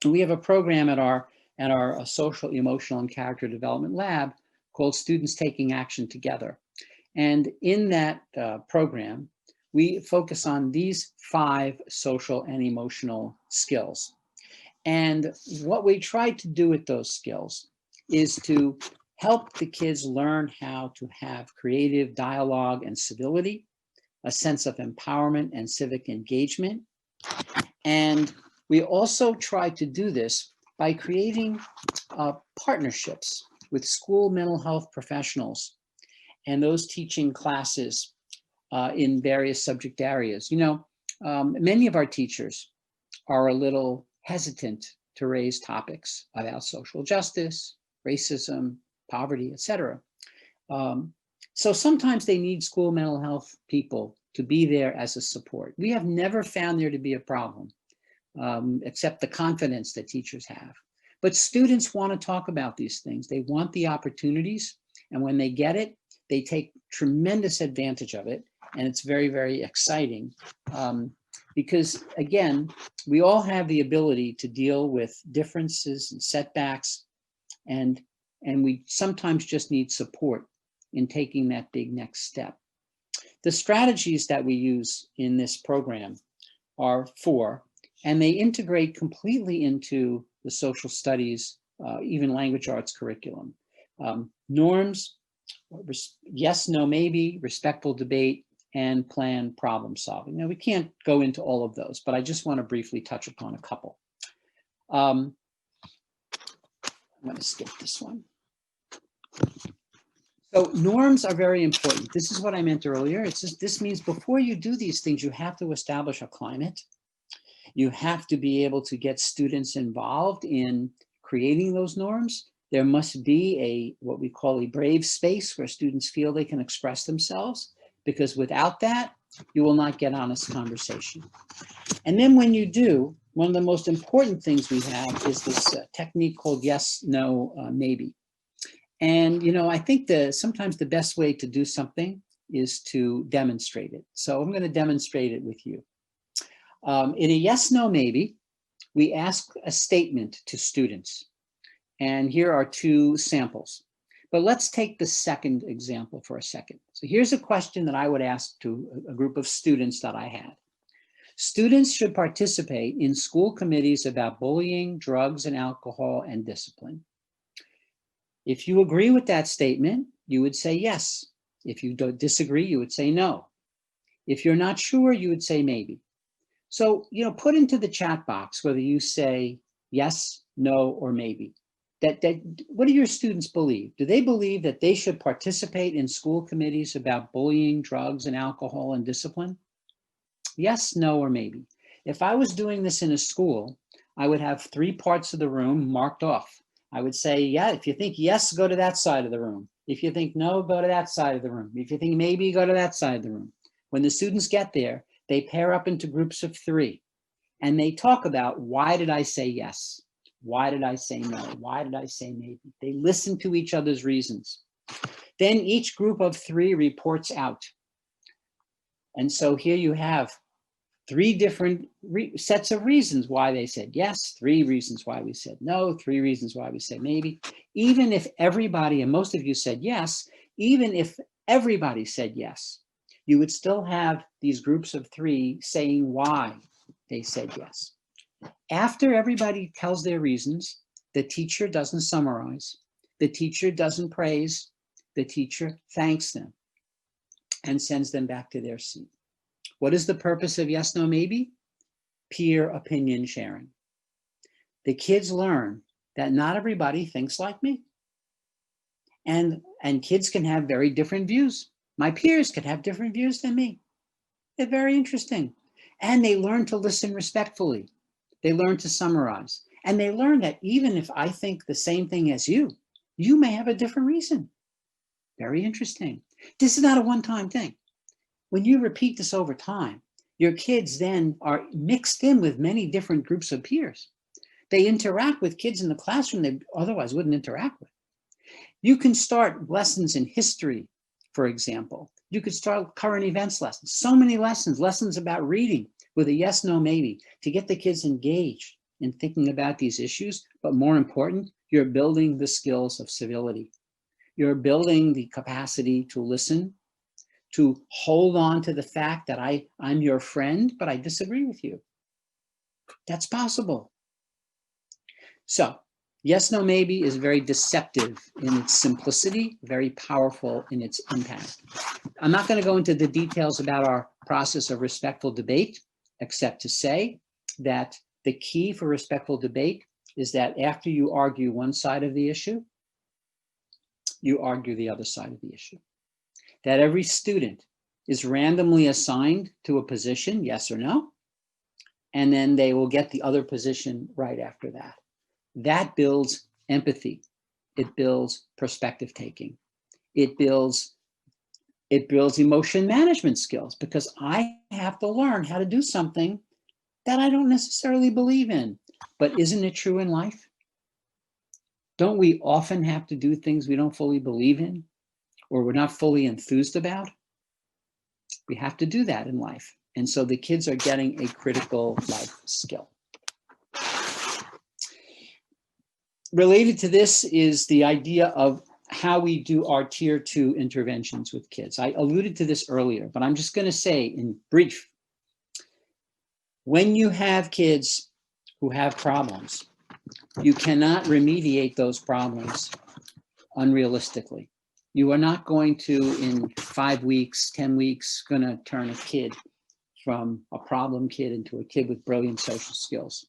And we have a program at our social, emotional, and character development lab called Students Taking Action Together. And in that program, we focus on these 5 social and emotional skills. And what we try to do with those skills is to help the kids learn how to have creative dialogue and civility, a sense of empowerment and civic engagement. And we also try to do this by creating partnerships with school mental health professionals and those teaching classes in various subject areas. You know, many of our teachers are a little hesitant to raise topics about social justice, racism, poverty, etc. So sometimes they need school mental health people to be there as a support. We have never found there to be a problem, except the confidence that teachers have. But students want to talk about these things. They want the opportunities, and when they get it, they take tremendous advantage of it, and it's very, very exciting. Because again, we all have the ability to deal with differences and setbacks, and we sometimes just need support in taking that big next step. The strategies that we use in this program are 4, and they integrate completely into the social studies, even language arts curriculum. Norms, yes, no, maybe, respectful debate, and planned problem solving. Now, we can't go into all of those, but I just want to briefly touch upon a couple. I'm going to skip this one. So norms are very important. This is what I meant earlier. It's just, this means before you do these things, you have to establish a climate. You have to be able to get students involved in creating those norms. There must be what we call a brave space where students feel they can express themselves, because without that, you will not get honest conversation. And then when you do, one of the most important things we have is this technique called yes, no, maybe. And, you know, I think sometimes the best way to do something is to demonstrate it. So I'm going to demonstrate it with you. In a yes, no, maybe, we ask a statement to students. And here are two samples. But let's take the second example for a second. So here's a question that I would ask to a group of students that I had. Students should participate in school committees about bullying, drugs and alcohol, and discipline. If you agree with that statement, you would say yes. If you don't disagree, you would say no. If you're not sure, you would say maybe. So, you know, put into the chat box whether you say yes, no, or maybe. What do your students believe? Do they believe that they should participate in school committees about bullying, drugs, and alcohol and discipline? Yes, no, or maybe. If I was doing this in a school, I would have 3 parts of the room marked off. I would say, yeah, if you think yes, go to that side of the room. If you think no, go to that side of the room. If you think maybe, go to that side of the room. When the students get there, they pair up into groups of 3 and they talk about, why did I say yes? Why did I say no? Why did I say maybe? They listen to each other's reasons. Then each group of 3 reports out. And so here you have 3 different sets of reasons why they said yes, 3 reasons why we said no, 3 reasons why we said maybe. Even if everybody, and most of you said yes, even if everybody said yes, you would still have these groups of 3 saying why they said yes. After everybody tells their reasons, the teacher doesn't summarize, the teacher doesn't praise, the teacher thanks them and sends them back to their seat. What is the purpose of yes, no, maybe? Peer opinion sharing. The kids learn that not everybody thinks like me. And kids can have very different views. My peers could have different views than me. They're very interesting. And they learn to listen respectfully. They learn to summarize. And they learn that even if I think the same thing as you, you may have a different reason. Very interesting. This is not a one-time thing. When you repeat this over time, your kids then are mixed in with many different groups of peers. They interact with kids in the classroom they otherwise wouldn't interact with. You can start lessons in history, for example. You could start current events lessons. So many lessons about reading with a yes, no, maybe, to get the kids engaged in thinking about these issues. But more important, you're building the skills of civility. You're building the capacity to listen, to hold on to the fact that I'm your friend, but I disagree with you. That's possible. So yes, no, maybe is very deceptive in its simplicity, very powerful in its impact. I'm not going to go into the details about our process of respectful debate, except to say that the key for respectful debate is that after you argue one side of the issue, you argue the other side of the issue. That every student is randomly assigned to a position, yes or no, and then they will get the other position right after that. That builds empathy. It builds perspective taking. It builds emotion management skills, because I have to learn how to do something that I don't necessarily believe in. But isn't it true in life? Don't we often have to do things we don't fully believe in or we're not fully enthused about? We have to do that in life. And so the kids are getting a critical life skill. Related to this is the idea of how we do our tier 2 interventions with kids. I alluded to this earlier, but I'm just going to say in brief, when you have kids who have problems, you cannot remediate those problems unrealistically. You are not going to, in 5 weeks, 10 weeks, going to turn a kid from a problem kid into a kid with brilliant social skills.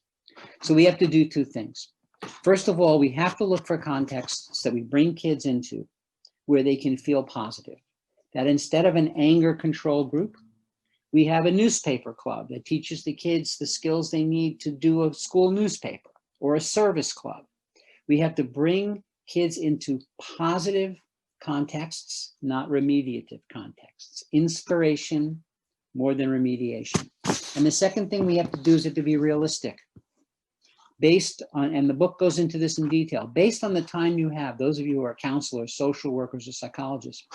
So we have to do 2 things. First of all, we have to look for contexts that we bring kids into where they can feel positive. That instead of an anger control group, we have a newspaper club that teaches the kids the skills they need to do a school newspaper, or a service club. We have to bring kids into positive contexts, not remediative contexts. Inspiration more than remediation. And the second thing we have to do is to be realistic. Based on, and the book goes into this in detail, based on the time you have, those of you who are counselors, social workers, or psychologists,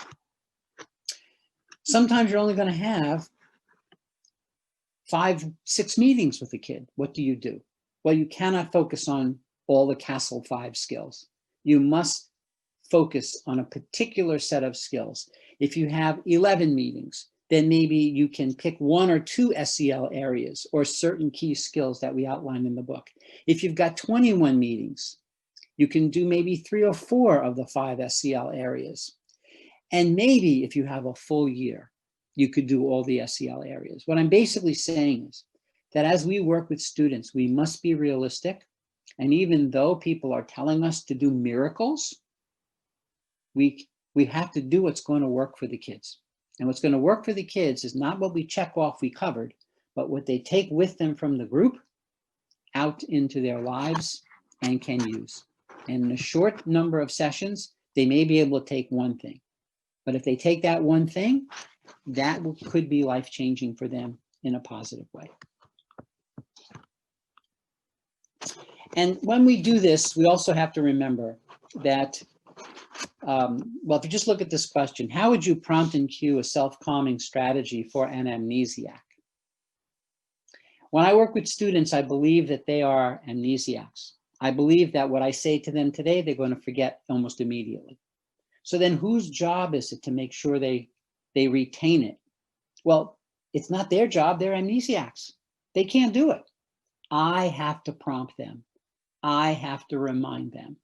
sometimes you're only going to have 5, 6 meetings with a kid. What do? Well, you cannot focus on all the Castle 5 skills. You must focus on a particular set of skills. If you have 11 meetings, then maybe you can pick 1 or 2 SEL areas or certain key skills that we outlined in the book. If you've got 21 meetings, you can do maybe 3 or 4 of the 5 SEL areas. And maybe if you have a full year, you could do all the SEL areas. What I'm basically saying is that as we work with students, we must be realistic. And even though people are telling us to do miracles, we have to do what's going to work for the kids. And what's going to work for the kids is not what we check off we covered, but what they take with them from the group out into their lives and can use. And in a short number of sessions, they may be able to take one thing. But if they take that one thing, that could be life-changing for them in a positive way. And when we do this, we also have to remember that, well, if you just look at this question, how would you prompt and cue a self-calming strategy for an amnesiac? When I work with students, I believe that they are amnesiacs. I believe that what I say to them today, they're going to forget almost immediately. So then whose job is it to make sure they retain it? Well, it's not their job, they're amnesiacs. They can't do it. I have to prompt them. I have to remind them.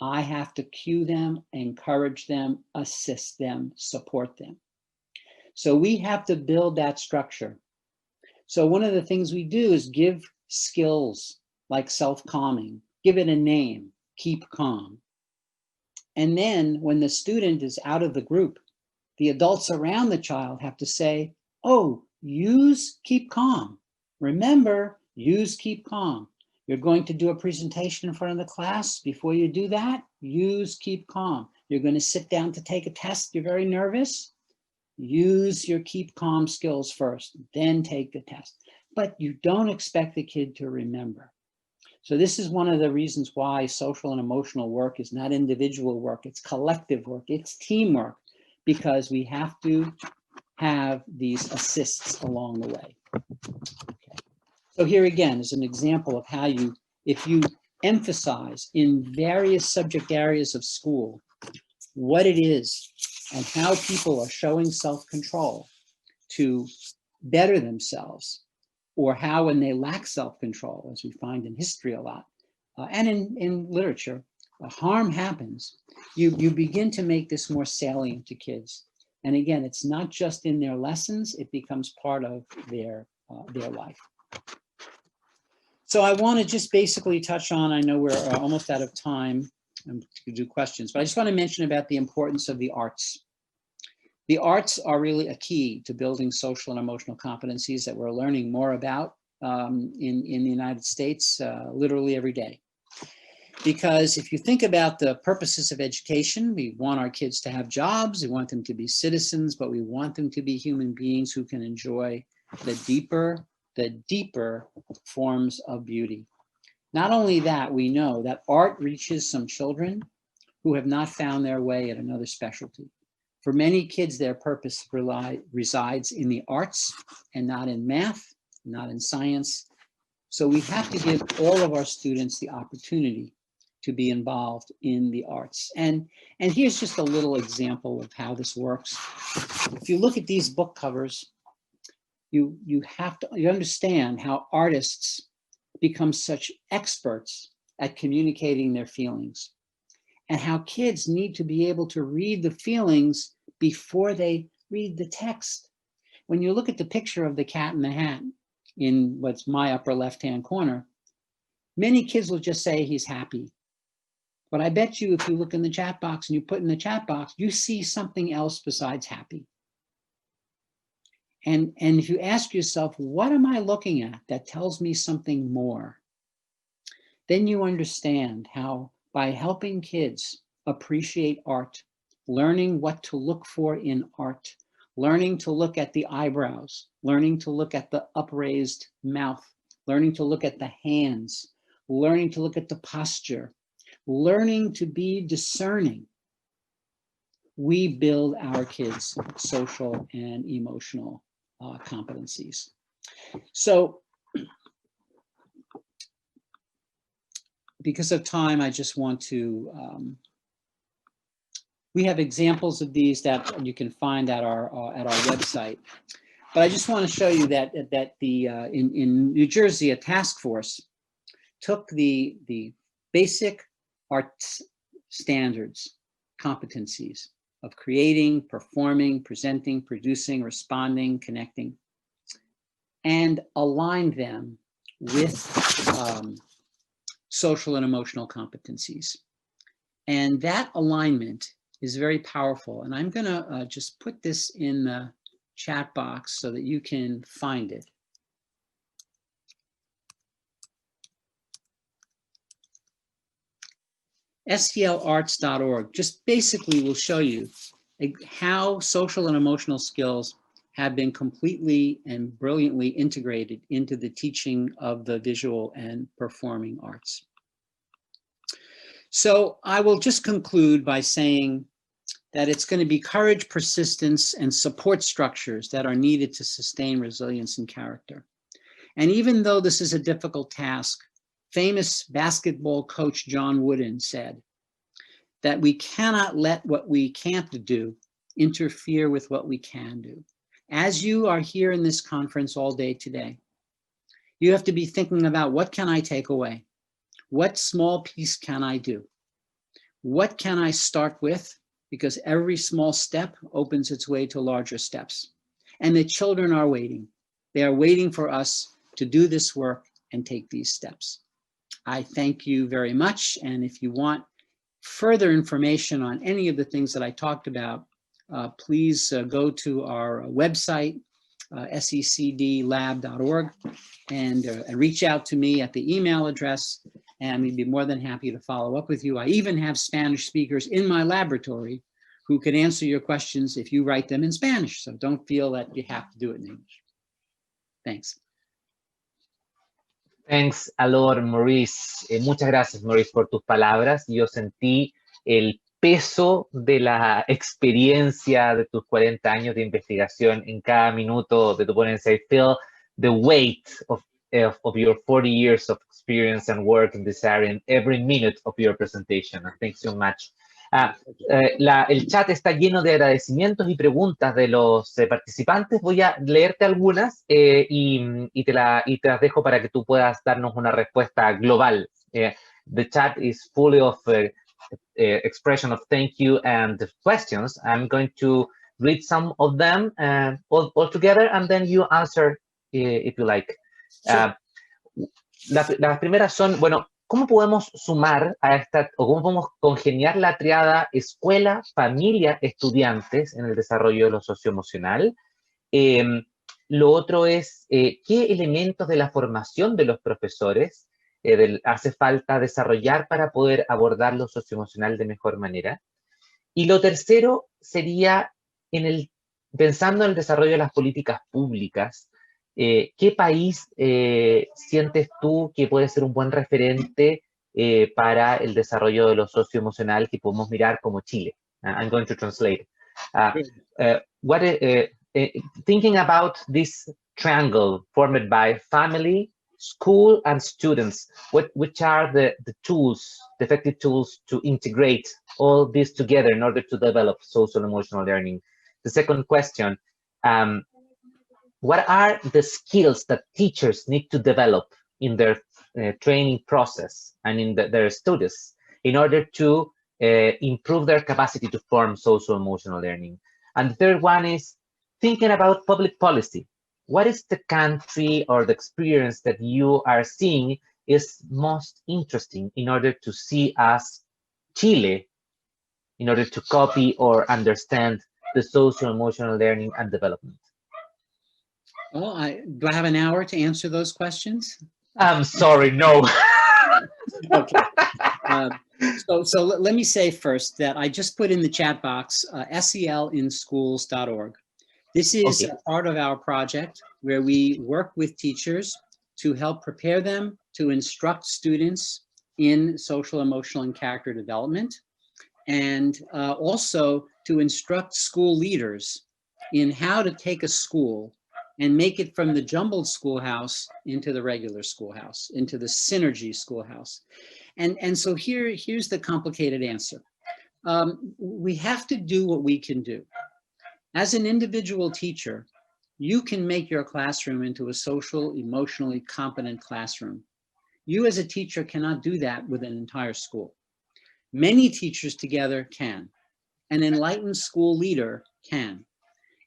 I have to cue them, encourage them, assist them, support them. So we have to build that structure. So one of the things we do is give skills like self-calming, give it a name, keep calm. And then when the student is out of the group, the adults around the child have to say, oh, use keep calm. Remember, use keep calm. You're going to do a presentation in front of the class. Before you do that, use keep calm. You're going to sit down to take a test. You're very nervous. Use your keep calm skills first, then take the test. But you don't expect the kid to remember. So this is one of the reasons why social and emotional work is not individual work. It's collective work. It's teamwork, because we have to have these assists along the way. Okay. So here again is an example of how you, if you emphasize in various subject areas of school what it is and how people are showing self-control to better themselves, or how when they lack self-control, as we find in history a lot, and in literature, harm happens, you begin to make this more salient to kids. And again, it's not just in their lessons, it becomes part of their life. So I want to just basically touch on, I know we're almost out of time to do questions, but I just want to mention about the importance of the arts. The arts are really a key to building social and emotional competencies that we're learning more about in the United States literally every day. Because if you think about the purposes of education, we want our kids to have jobs, we want them to be citizens, but we want them to be human beings who can enjoy the deeper forms of beauty. Not only that, we know that art reaches some children who have not found their way at another specialty. For many kids, their purpose resides in the arts and not in math, not in science. So we have to give all of our students the opportunity to be involved in the arts. And here's just a little example of how this works. If you look at these book covers, you understand how artists become such experts at communicating their feelings, and how kids need to be able to read the feelings before they read the text. When you look at the picture of the cat in the hat in what's my upper left-hand corner, many kids will just say he's happy. But I bet you if you look in the chat box and you put in the chat box, you see something else besides happy. And if you ask yourself, what am I looking at that tells me something more? Then you understand how by helping kids appreciate art, learning what to look for in art, learning to look at the eyebrows, learning to look at the upraised mouth, learning to look at the hands, learning to look at the posture, learning to be discerning, we build our kids' social and emotional competencies. So because of time, I just want to, we have examples of these that you can find at our website. But I just want to show you that in New Jersey, a task force took the basic arts standards, competencies of creating, performing, presenting, producing, responding, connecting, and aligned them with social and emotional competencies. And that alignment is very powerful. And I'm gonna just put this in the chat box so that you can find it. stlarts.org just basically will show you how social and emotional skills have been completely and brilliantly integrated into the teaching of the visual and performing arts. So I will just conclude by saying that it's going to be courage, persistence, and support structures that are needed to sustain resilience and character. And even though this is a difficult task, famous basketball coach John Wooden said that we cannot let what we can't do interfere with what we can do. As you are here in this conference all day today, you have to be thinking about, what can I take away? What small piece can I do? What can I start with? Because every small step opens its way to larger steps. And the children are waiting. They are waiting for us to do this work and take these steps. I thank you very much. And if you want further information on any of the things that I talked about, please go to our website, secdlab.org, and reach out to me at the email address, and we'd be more than happy to follow up with you. I even have Spanish speakers in my laboratory who can answer your questions if you write them in Spanish, so don't feel that you have to do it in English. Thanks. Thanks a lot, Maurice. Muchas gracias, Maurice, por tus palabras. Yo sentí el peso de la experiencia de tus 40 años de investigación en cada minuto de tu ponencia. I feel the weight of your 40 years of experience and work in this area in every minute of your presentation. Thanks so much. El chat está lleno de agradecimientos y preguntas de los participantes. Voy a leerte algunas y te las dejo para que tú puedas darnos una respuesta global. The chat is full of expression of thank you and questions. I'm going to read some of them all together, and then you answer if you like. Sure. Las primeras son, bueno, ¿cómo podemos sumar a esta, o cómo podemos congeniar la triada escuela, familia, estudiantes en el desarrollo de lo socioemocional? Lo otro es, ¿qué elementos de la formación de los profesores hace falta desarrollar para poder abordar lo socioemocional de mejor manera? Y lo tercero sería, pensando en el desarrollo de las políticas públicas, ¿qué país sientes tú que puede ser un buen referente para el desarrollo de lo socioemocional que podemos mirar como Chile? I'm going to translate. Thinking about this triangle formed by family, school, and students, which are the tools, the effective tools to integrate all this together in order to develop social emotional learning? The second question, what are the skills that teachers need to develop in their training process and in their students in order to improve their capacity to form social emotional learning? And the third one is thinking about public policy. What is the country or the experience that you are seeing is most interesting in order to see us Chile in order to copy or understand the social emotional learning and development? Well, do I have an hour to answer those questions? I'm sorry, no. Okay. So let me say first that I just put in the chat box selinschools.org. This is Okay. a part of our project where we work with teachers to help prepare them to instruct students in social, emotional, and character development, and also to instruct school leaders in how to take a school and make it from the jumbled schoolhouse into the regular schoolhouse, into the synergy schoolhouse. And so here's the complicated answer. We have to do what we can do. As an individual teacher, you can make your classroom into a social, emotionally competent classroom. You as a teacher cannot do that with an entire school. Many teachers together can. An enlightened school leader can.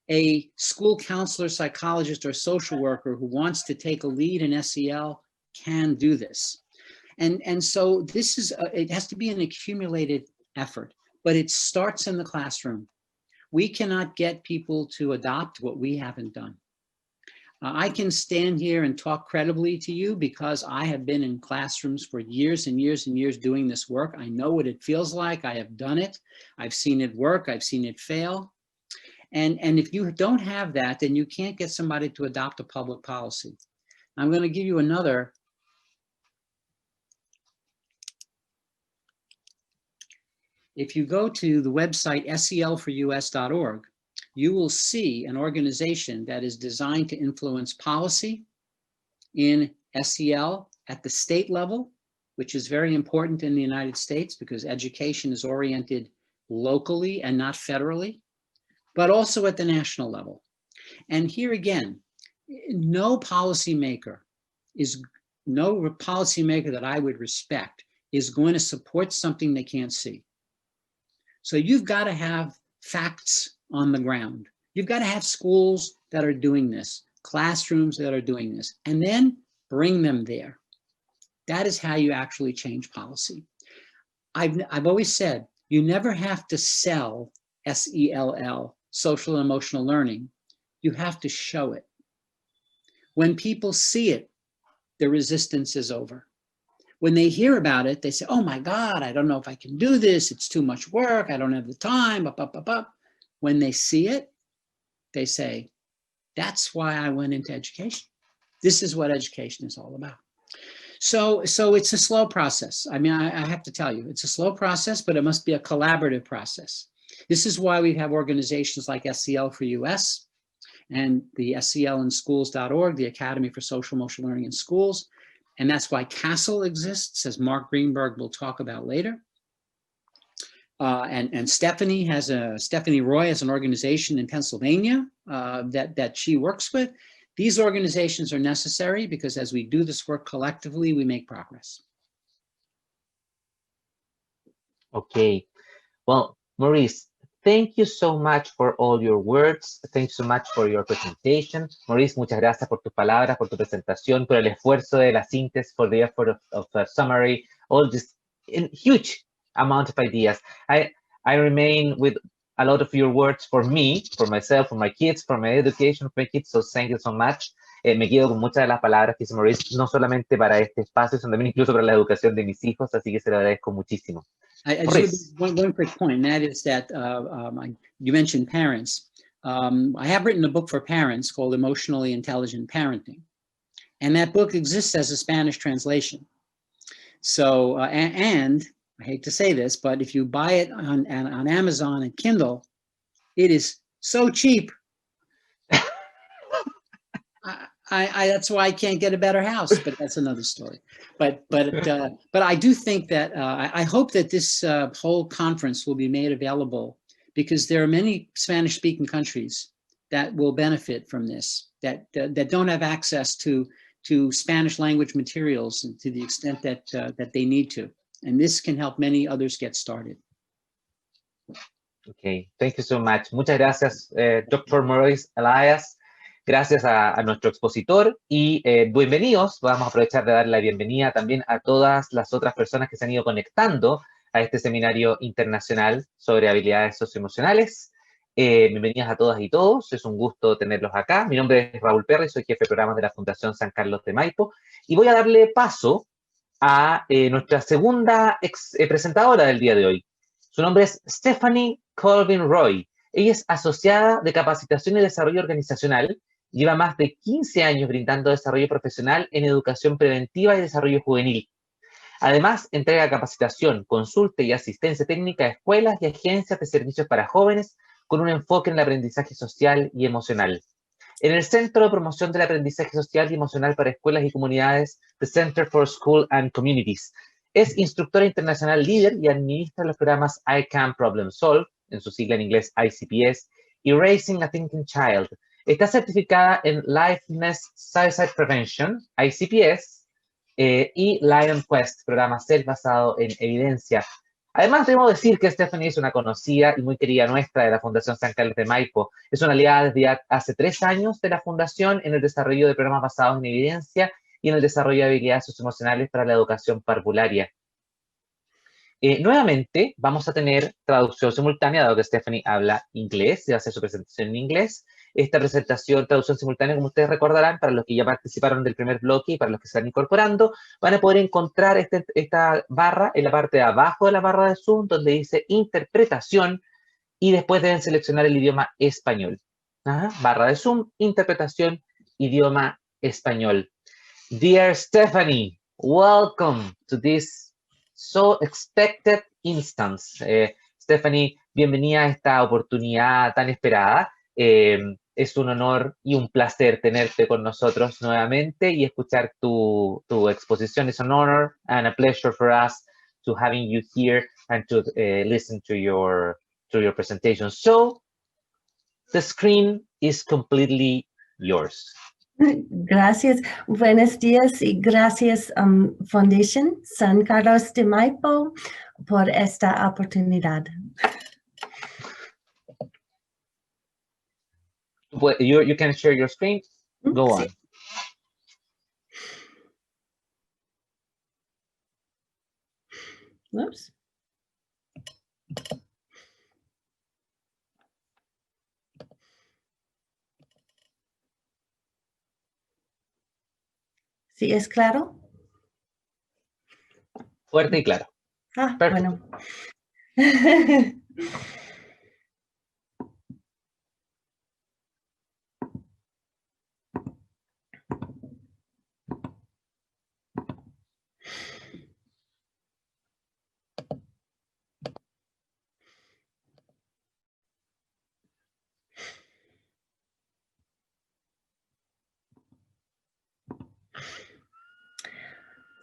A school counselor, psychologist, or social worker who wants to take a lead in SEL can do this. And so this is, it has to be an accumulated effort, but it starts in the classroom. We cannot get people to adopt what we haven't done. I can stand here and talk credibly to you because I have been in classrooms for years and years and years doing this work. I know what it feels like. I have done it. I've seen it work. I've seen it fail. And if you don't have that, then you can't get somebody to adopt a public policy. I'm going to give you another. If you go to the website selforus.org, you will see an organization that is designed to influence policy in SEL at the state level, which is very important in the United States because education is oriented locally and not federally, but also at the national level. And here again, no policymaker that I would respect is going to support something they can't see. So you've got to have facts on the ground. You've got to have schools that are doing this, classrooms that are doing this, and then bring them there. That is how you actually change policy. I've always said, you never have to sell SELL, social and emotional learning. You have to show it. When people see it, the resistance is over. When they hear about it, they say, oh my God, I don't know if I can do this. It's too much work. I don't have the time. When they see it, they say, that's why I went into education. This is what education is all about. So it's a slow process. I mean, I have to tell you, it's a slow process, but it must be a collaborative process. This is why we have organizations like SEL for US and the selinschools.org, the Academy for Social Emotional Learning in Schools. And that's why CASEL exists, as Mark Greenberg will talk about later. And Stephanie Roy has an organization in Pennsylvania that she works with. These organizations are necessary because as we do this work collectively, we make progress. Okay. Well, Maurice, thank you so much for all your words. Thank you so much for your presentation. Maurice, muchas gracias por tus palabras, por tu presentación, por el esfuerzo de la síntesis, for the effort of the summary, all this huge amount of ideas. I remain with a lot of your words for me, for myself, for my kids, for my education of my kids, so thank you so much. Me quedo con muchas de las palabras que hizo Maurice, no solamente para este espacio, sino también incluso para la educación de mis hijos, así que se lo agradezco muchísimo. One quick point, and that is that you mentioned parents. I have written a book for parents called Emotionally Intelligent Parenting. And that book exists as a Spanish translation. So, and I hate to say this, but if you buy it on Amazon and Kindle, it is so cheap. That's why I can't get a better house, but that's another story. But I do think that I hope that this whole conference will be made available because there are many Spanish-speaking countries that will benefit from this, that don't have access to Spanish language materials to the extent that they need to, and this can help many others get started. Okay, thank you so much. Muchas gracias, Dr. Maurice Elias. Gracias a nuestro expositor y bienvenidos. Vamos a aprovechar de dar la bienvenida también a todas las otras personas que se han ido conectando a este seminario internacional sobre habilidades socioemocionales. Bienvenidas a todas y todos, es un gusto tenerlos acá. Mi nombre es Raúl Perry, soy jefe de programas de la Fundación San Carlos de Maipo, y voy a darle paso a nuestra segunda presentadora del día de hoy. Su nombre es Stephanie Colvin-Roy. Ella es asociada de capacitación y desarrollo organizacional. Lleva más de 15 años brindando desarrollo profesional en educación preventiva y desarrollo juvenil. Además, entrega capacitación, consulta y asistencia técnica a escuelas y agencias de servicios para jóvenes con un enfoque en el aprendizaje social y emocional. En el Centro de Promoción del Aprendizaje Social y Emocional para Escuelas y Comunidades, the Center for School and Communities. Es instructora internacional líder y administra los programas ICANN Problem Solve, en su sigla en inglés ICPS, y Raising a Thinking Child. Está certificada en Liveness Suicide Prevention, ICPS, y Lion Quest, programa SELF basado en evidencia. Además, debo decir que Stephanie es una conocida y muy querida nuestra de la Fundación San Carlos de Maipo. Es una aliada desde hace 3 años de la Fundación en el desarrollo de programas basados en evidencia y en el desarrollo de habilidades socioemocionales para la educación parvularia. Nuevamente, vamos a tener traducción simultánea, dado que Stephanie habla inglés, y va a hacer su presentación en inglés. Esta presentación, traducción simultánea, como ustedes recordarán, para los que ya participaron del primer bloque y para los que se están incorporando, van a poder encontrar esta barra en la parte de abajo de la barra de Zoom, donde dice interpretación, y después deben seleccionar el idioma español. Barra de Zoom, interpretación, idioma español. Dear Stephanie, welcome to this so expected instance. Stephanie, bienvenida a esta oportunidad tan esperada. Es un honor y un placer tenerte con nosotros nuevamente y escuchar tu exposición. It's an honor and a pleasure for us to having you here and to listen to your presentation. So, the screen is completely yours. Gracias, buenos días y gracias Fundación San Carlos de Maipo por esta oportunidad. You can share your screen. Go on. Oops. ¿Sí es claro? Fuerte y claro. Bueno.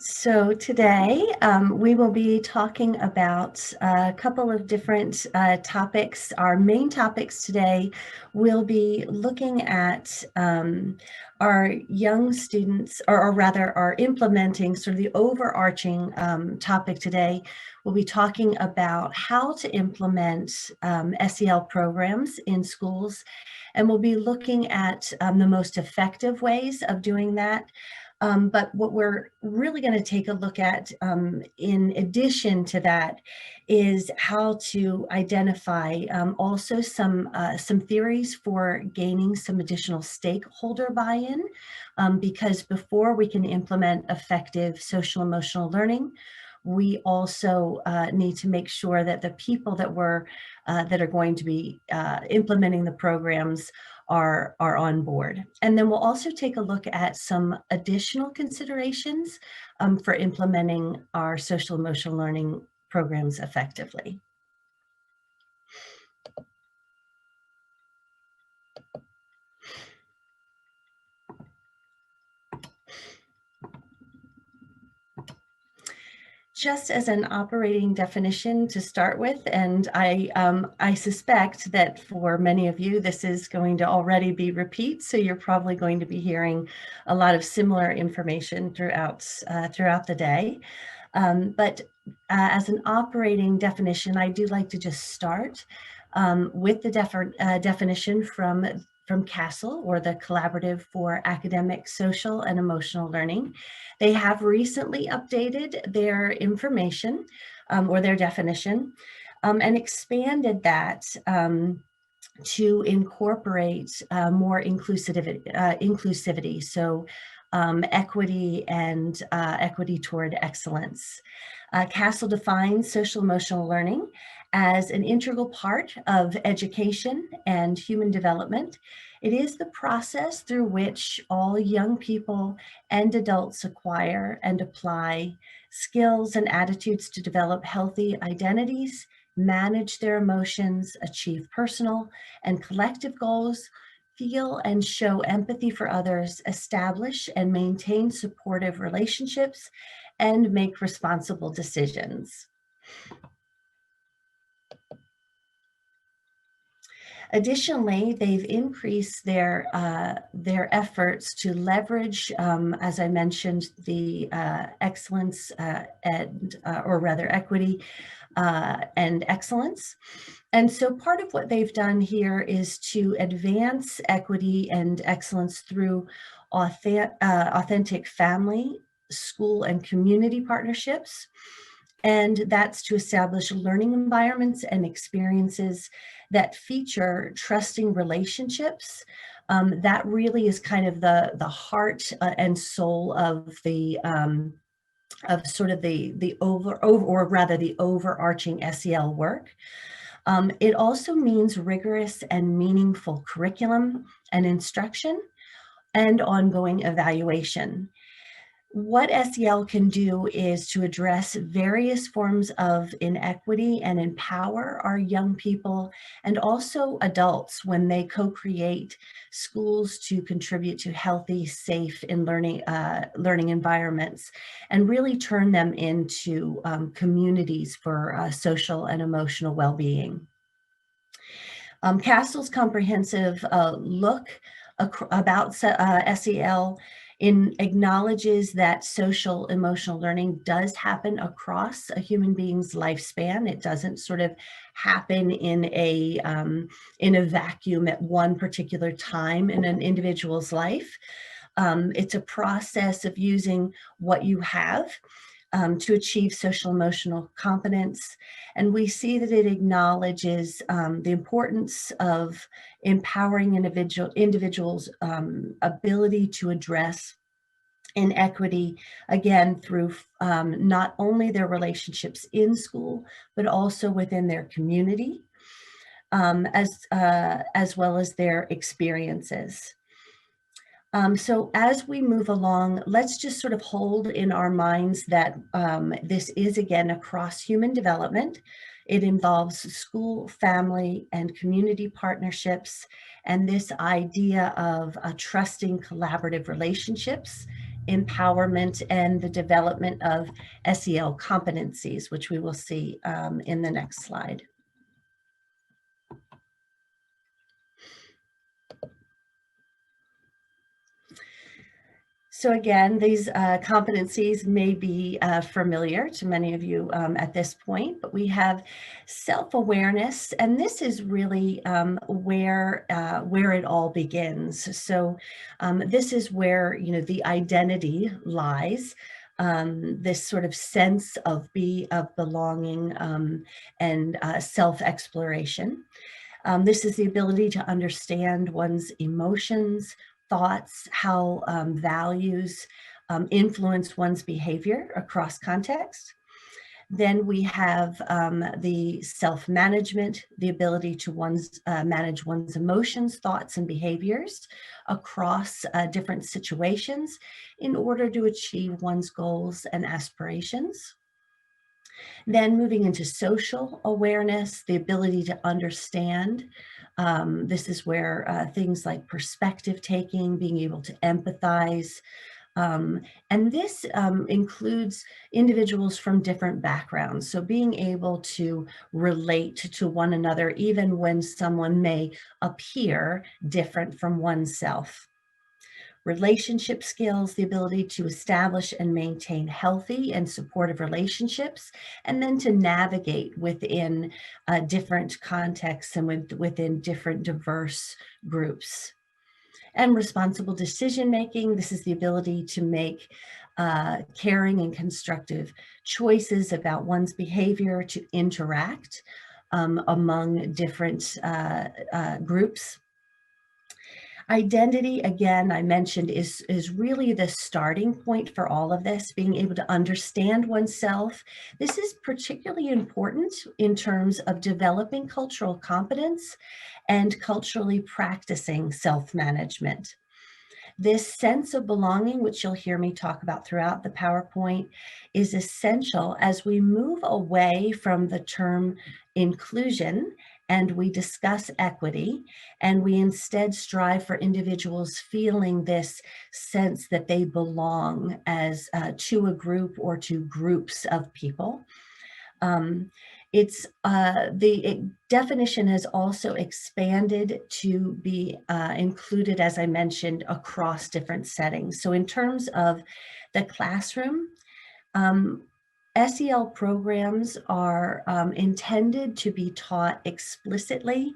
So today we will be talking about a couple of different topics. Our main topics today will be looking at our young students, or rather are implementing sort of the overarching topic today. We'll be talking about how to implement SEL programs in schools, and we'll be looking at the most effective ways of doing that. But what we're really going to take a look at in addition to that is how to identify also some theories for gaining some additional stakeholder buy-in, because before we can implement effective social emotional learning, we also need to make sure that the people that are going to be implementing the programs are on board. And then we'll also take a look at some additional considerations for implementing our social emotional learning programs effectively. Just as an operating definition to start with, and I suspect that for many of you, this is going to already be repeat, so you're probably going to be hearing a lot of similar information throughout the day. But as an operating definition, I do like to just start with the definition from from CASEL, or the Collaborative for Academic, Social, and Emotional Learning. They have recently updated their information or their definition and expanded that to incorporate more inclusivity, so equity and equity toward excellence. CASEL defines social emotional learning as an integral part of education and human development. It is the process through which all young people and adults acquire and apply skills and attitudes to develop healthy identities, manage their emotions, achieve personal and collective goals, feel and show empathy for others, establish and maintain supportive relationships, and make responsible decisions. Additionally, they've increased their efforts to leverage, as I mentioned, the excellence or rather equity and excellence. And so part of what they've done here is to advance equity and excellence through authentic family, school, and community partnerships. And that's to establish learning environments and experiences that feature trusting relationships. That really is kind of the heart and soul of the sort of the overarching SEL work. It also means rigorous and meaningful curriculum and instruction and ongoing evaluation. What SEL can do is to address various forms of inequity and empower our young people and also adults when they co-create schools to contribute to healthy, safe, and learning environments, and really turn them into communities for social and emotional well-being. CASEL's comprehensive look about SEL acknowledges that social emotional learning does happen across a human being's lifespan. It doesn't sort of happen in a vacuum at one particular time in an individual's life. It's a process of using what you have to achieve social emotional competence. And we see that it acknowledges the importance of empowering individuals' ability to address inequity, again, through not only their relationships in school, but also within their community, as well as their experiences. So as we move along, let's just sort of hold in our minds that this is, again, across human development. It involves school, family, and community partnerships, and this idea of trusting collaborative relationships, empowerment, and the development of SEL competencies, which we will see in the next slide. So again, these competencies may be familiar to many of you at this point, but we have self-awareness, and this is really where it all begins. So this is where, the identity lies. This sort of sense of belonging and self-exploration. This is the ability to understand one's emotions, thoughts, how values influence one's behavior across context. Then we have the self-management, the ability to manage one's emotions, thoughts, and behaviors across different situations in order to achieve one's goals and aspirations. Then moving into social awareness, the ability to understand. This is where things like perspective taking, being able to empathize, and this includes individuals from different backgrounds. So being able to relate to one another, even when someone may appear different from oneself. Relationship skills, the ability to establish and maintain healthy and supportive relationships, and then to navigate within different contexts and within different diverse groups And responsible decision-making, this is the ability to make caring and constructive choices about one's behavior, to interact among different groups. Identity, again, I mentioned, is really the starting point for all of this, being able to understand oneself. This is particularly important in terms of developing cultural competence and culturally practicing self-management. This sense of belonging, which you'll hear me talk about throughout the PowerPoint, is essential as we move away from the term inclusion and we discuss equity, and we instead strive for individuals feeling this sense that they belong as to a group or to groups of people. The definition has also expanded to be included, as I mentioned, across different settings. So in terms of the classroom, SEL programs are intended to be taught explicitly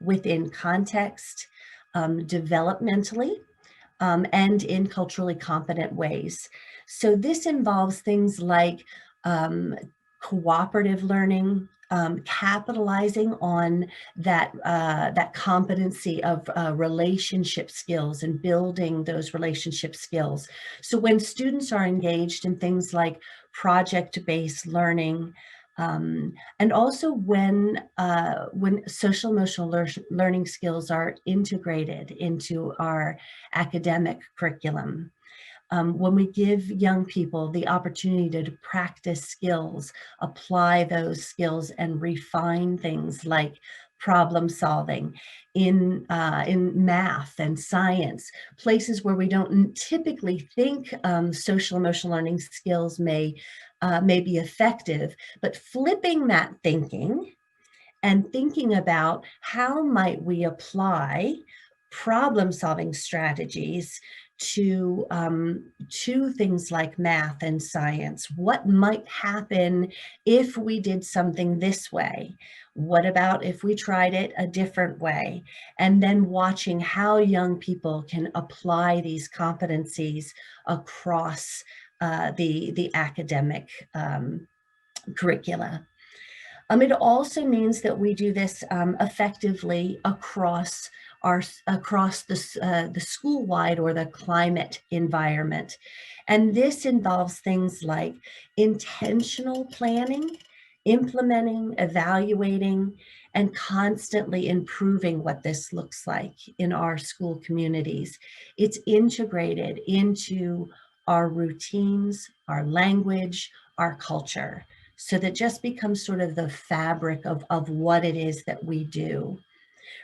within context, developmentally, and in culturally competent ways. So this involves things like cooperative learning, capitalizing on that competency of relationship skills and building those relationship skills. So when students are engaged in things like project-based learning, and also when social emotional learning skills are integrated into our academic curriculum. When we give young people the opportunity to practice skills, apply those skills, and refine things like problem solving in math and science, places where we don't typically think social emotional learning skills may be effective, but flipping that thinking and thinking about how might we apply problem solving strategies to things like math and science. What might happen if we did something this way? What about if we tried it a different way? And then watching how young people can apply these competencies across the academic curricula. It also means that we do this effectively across the school-wide or the climate environment. And this involves things like intentional planning, implementing, evaluating, and constantly improving what this looks like in our school communities. It's integrated into our routines, our language, our culture, so that just becomes sort of the fabric of what it is that we do.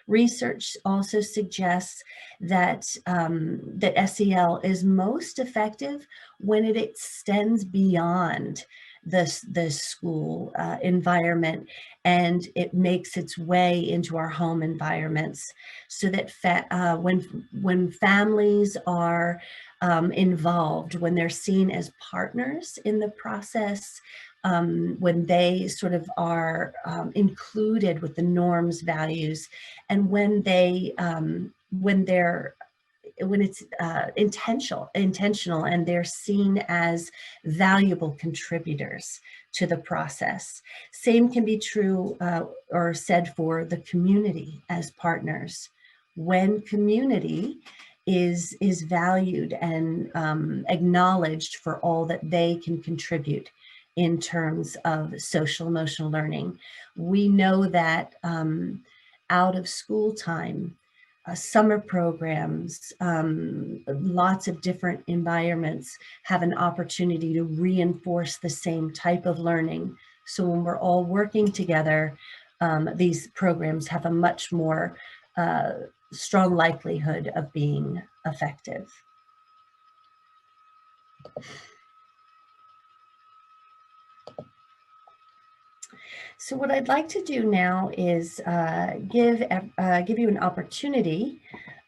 Research also suggests that, that SEL is most effective when it extends beyond the school environment, and it makes its way into our home environments, so that when families are involved, when they're seen as partners in the process, when they sort of are included with the norms, values, and when it's intentional and they're seen as valuable contributors to the process. Same can be true or said for the community as partners. When community is valued and acknowledged for all that they can contribute in terms of social emotional learning. We know that out of school time, summer programs, lots of different environments have an opportunity to reinforce the same type of learning. So when we're all working together, these programs have a much more strong likelihood of being effective. So what I'd like to do now is give you an opportunity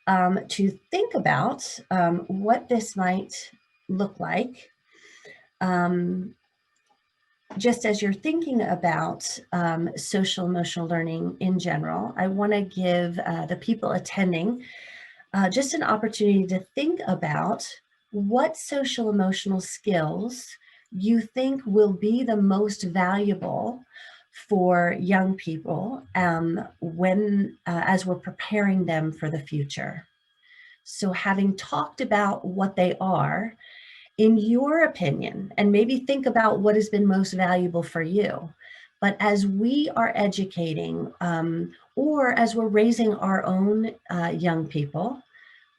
to think about what this might look like. Just as you're thinking about social emotional learning in general, I want to give the people attending just an opportunity to think about what social emotional skills you think will be the most valuable for young people as we're preparing them for the future. So having talked about what they are, in your opinion, and maybe think about what has been most valuable for you, but as we are educating or as we're raising our own young people,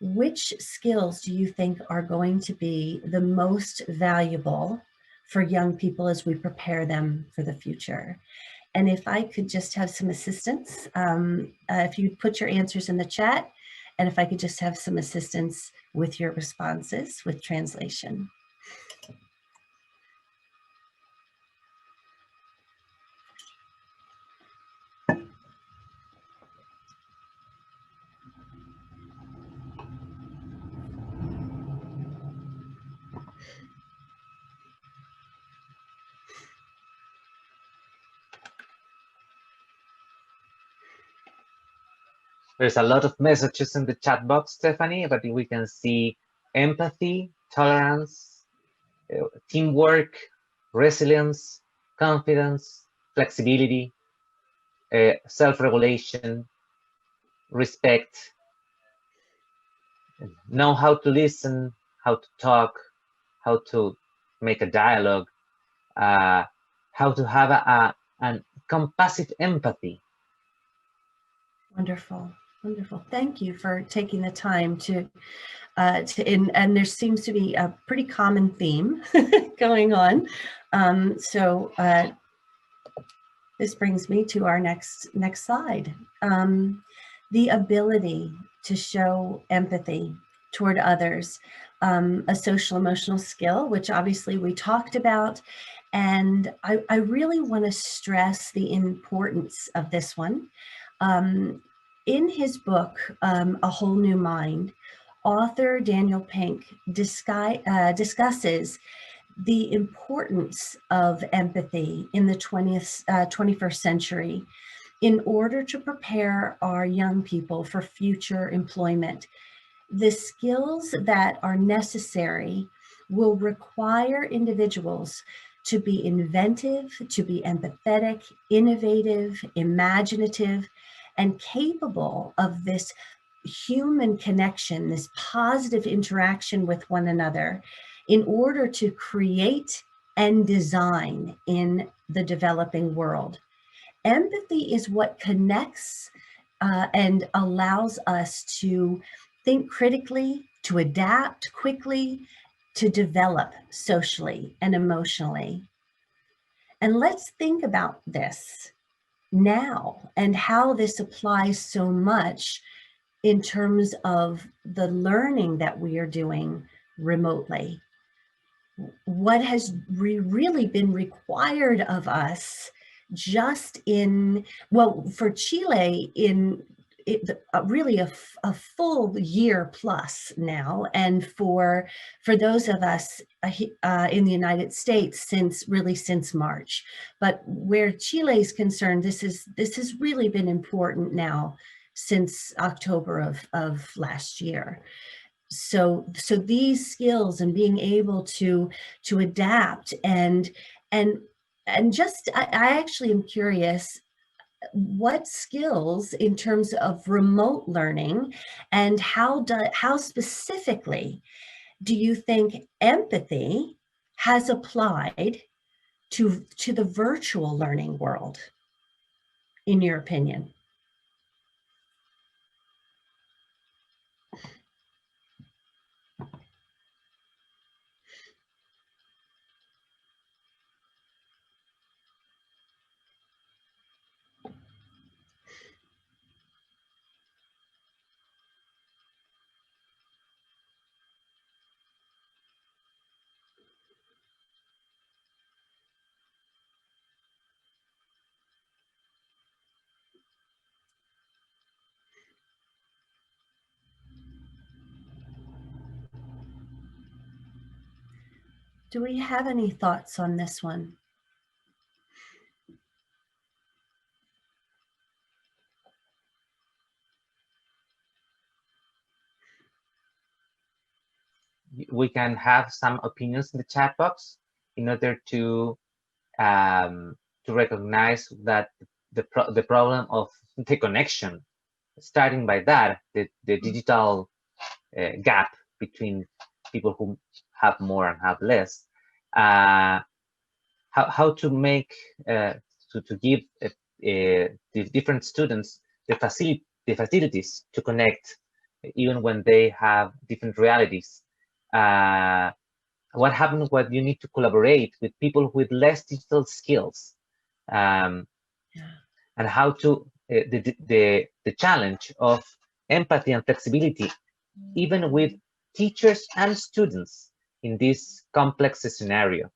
which skills do you think are going to be the most valuable for young people as we prepare them for the future? And if I could just have some assistance, if you put your answers in the chat, and if I could just have some assistance with your responses with translation. There's a lot of messages in the chat box, Stephanie, but we can see empathy, tolerance, teamwork, resilience, confidence, flexibility, self-regulation, respect, know how to listen, how to talk, how to make a dialogue, how to have an compassive empathy. Wonderful, wonderful. Thank you for taking the time and there seems to be a pretty common theme going on. This brings me to our next slide. The ability to show empathy toward others, a social emotional skill, which obviously we talked about. And I really want to stress the importance of this one. In his book, A Whole New Mind, author Daniel Pink discusses the importance of empathy in the 21st century in order to prepare our young people for future employment. The skills that are necessary will require individuals to be inventive, to be empathetic, innovative, imaginative, and capable of this human connection, this positive interaction with one another in order to create and design in the developing world. Empathy is what connects and allows us to think critically, to adapt quickly, to develop socially and emotionally. And let's think about this now and how this applies so much in terms of the learning that we are doing remotely. What has really been required of us just for Chile really a full year plus now, and for those of us in the United States since March. But where Chile is concerned, this has really been important now since October of last year. So these skills and being able to adapt and just I actually am curious, what skills in terms of remote learning and how specifically do you think empathy has applied to the virtual learning world, in your opinion? Do we have any thoughts on this one? we can have some opinions in the chat box in order to recognize that the problem of the connection, starting by that, the digital gap between people who have more and have less, how to make to give the different students the facilities to connect, even when they have different realities. What happens when you need to collaborate with people with less digital skills, and how to the challenge of empathy and flexibility, even with teachers and students in this complex scenario.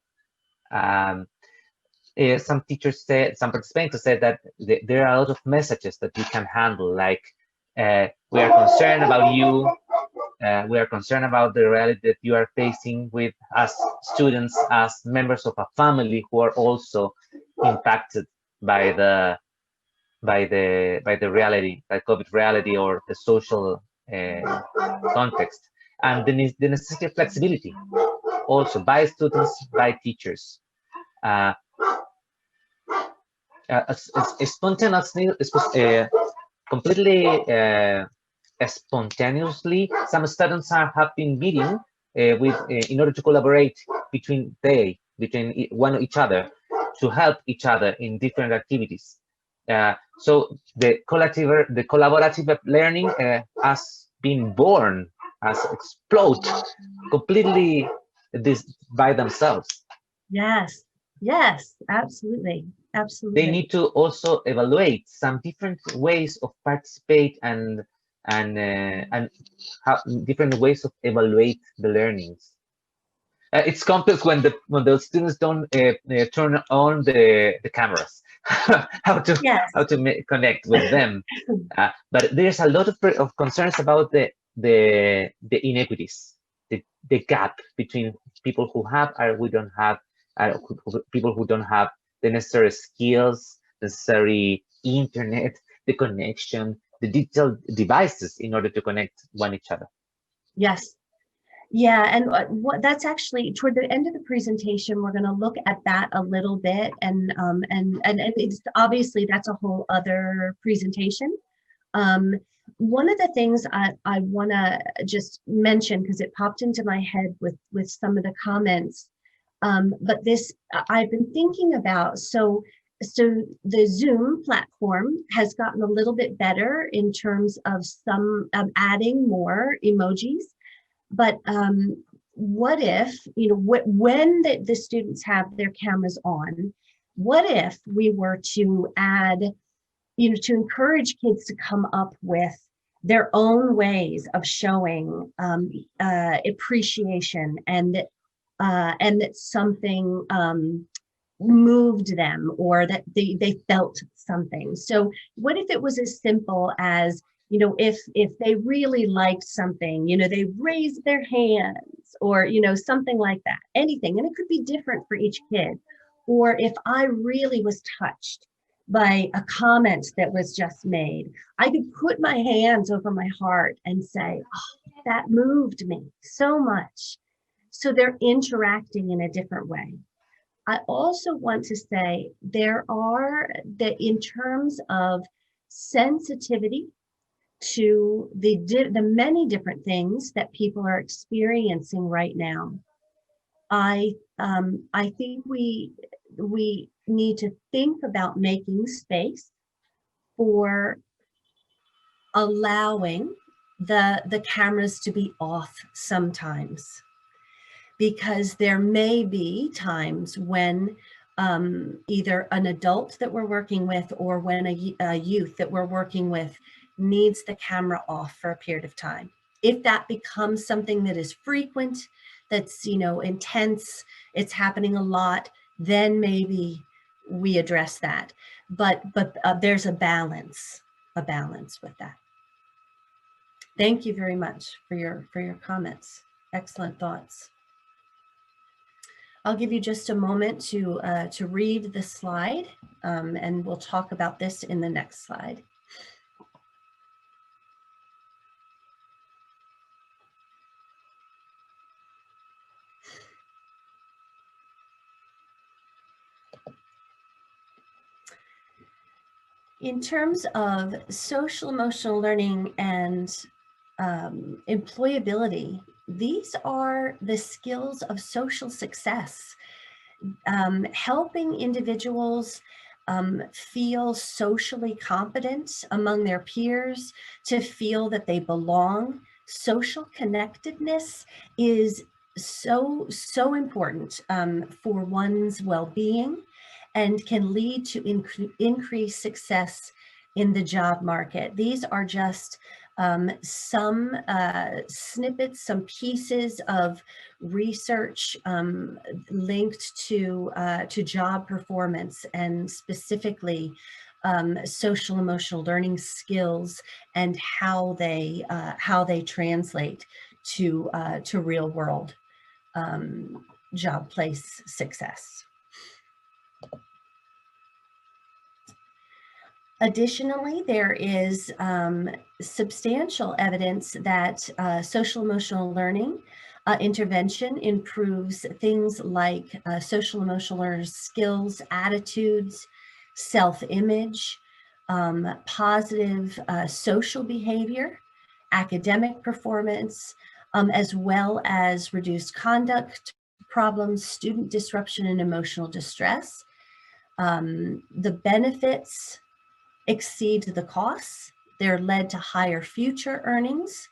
Some teachers said, some participants said that there are a lot of messages that you can handle, like we are concerned about you, we are concerned about the reality that you are facing with as students, as members of a family who are also impacted by the reality, by COVID reality or the social context, and the necessity of flexibility also by students, by teachers. Spontaneously, completely spontaneously, some students have been meeting in order to collaborate between each other, to help each other in different activities. So the collaborative learning has been born, has exploded completely by themselves. Yes, yes, absolutely, absolutely. They need to also evaluate some different ways of participate and how different ways of evaluate the learnings. It's complex when the students don't turn on the cameras. how to connect with them, but there's a lot of concerns about the inequities, the gap between people who have and we don't have, people who don't have the necessary skills, necessary internet, the connection, the digital devices in order to connect each other. Yes. Yeah, and that's actually toward the end of the presentation, we're going to look at that a little bit, and it's obviously that's a whole other presentation. One of the things I want to just mention, because it popped into my head with some of the comments, but this I've been thinking about. So the Zoom platform has gotten a little bit better in terms of some adding more emojis. But what if, when the students have their cameras on, what if we were to add, to encourage kids to come up with their own ways of showing appreciation, and that something moved them, or that they felt something. So what if it was as simple as, if they really liked something, they raised their hands, or, something like that, anything. And it could be different for each kid. Or if I really was touched by a comment that was just made, I could put my hands over my heart and say, oh, that moved me so much. So they're interacting in a different way. I also want to say in terms of sensitivity to the many different things that people are experiencing right now, I think we need to think about making space for allowing the cameras to be off sometimes, because there may be times when either an adult that we're working with, or when a youth that we're working with needs the camera off for a period of time. If that becomes something that is frequent, that's intense, it's happening a lot, then maybe we address that. But there's a balance with that. Thank you very much for your comments. Excellent thoughts. I'll give you just a moment to read the slide, and we'll talk about this in the next slide. In terms of social emotional learning and employability, these are the skills of social success, helping individuals feel socially competent among their peers, to feel that they belong. Social connectedness is so important for one's well-being, and can lead to increased success in the job market. These are just some snippets, some pieces of research linked to job performance, and specifically social emotional learning skills, and how they translate to real world job place success. Additionally, there is substantial evidence that social emotional learning intervention improves things like social emotional learners' skills, attitudes, self-image, positive social behavior, academic performance, as well as reduced conduct problems, student disruption, and emotional distress. The benefits exceed the costs. They're led to higher future earnings.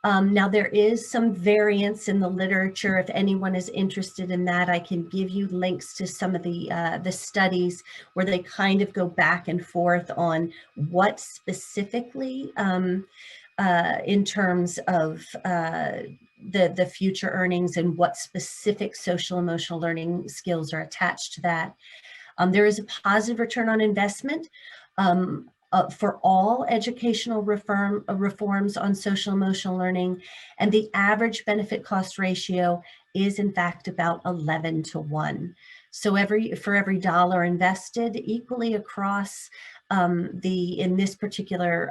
Now, there is some variance in the literature. If anyone is interested in that, I can give you links to some of the studies where they kind of go back and forth on what specifically, in terms of the future earnings, and what specific social emotional learning skills are attached to that. There is a positive return on investment for all educational reforms on social emotional learning, and the average benefit cost ratio is in fact about 11 to 1. So for every dollar invested equally across in this particular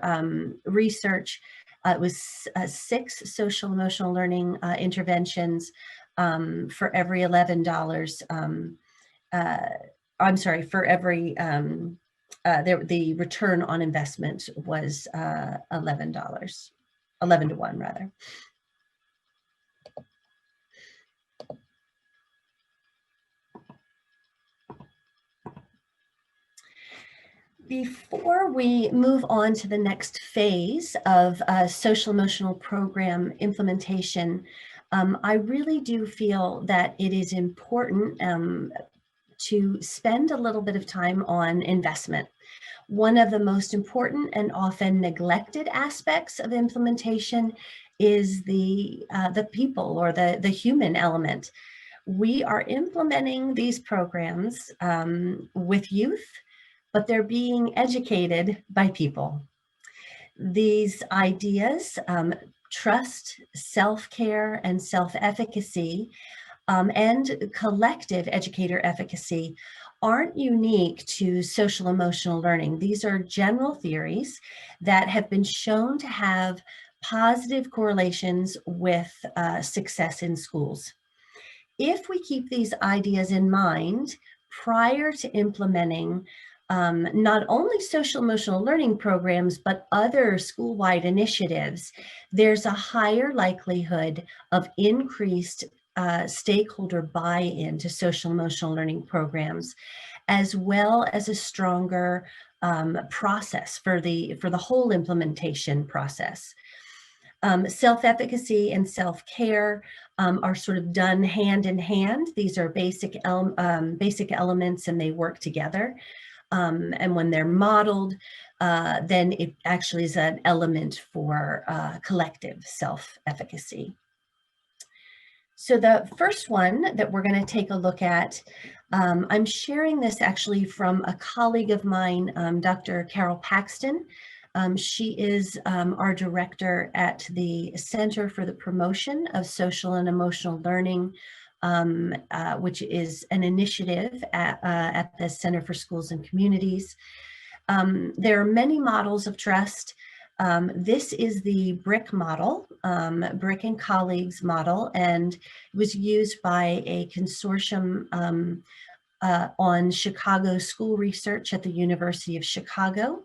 research, it was 6 social emotional learning interventions for every $11. I'm sorry, for every the return on investment was $11, 11 to 1 rather. Before we move on to the next phase of social emotional program implementation, I really do feel that it is important to spend a little bit of time on investment. One of the most important and often neglected aspects of implementation is the people, or the human element. We are implementing these programs with youth, but they're being educated by people. These ideas, trust, self-care, and self-efficacy, and collective educator efficacy aren't unique to social emotional learning. These are general theories that have been shown to have positive correlations with success in schools. If we keep these ideas in mind prior to implementing not only social emotional learning programs, but other school-wide initiatives, there's a higher likelihood of increased stakeholder buy-in to social emotional learning programs, as well as a stronger process for the whole implementation process. Self-efficacy and self-care are sort of done hand in hand. These are basic elements, and they work together. And when they're modeled, then it actually is an element for collective self-efficacy. So the first one that we're going to take a look at, I'm sharing this actually from a colleague of mine, Dr. Carol Paxton. She is our director at the Center for the Promotion of Social and Emotional Learning, which is an initiative at the Center for Schools and Communities. There are many models of trust. This is the BRIC model, BRIC and Colleagues model, and it was used by a consortium on Chicago school research at the University of Chicago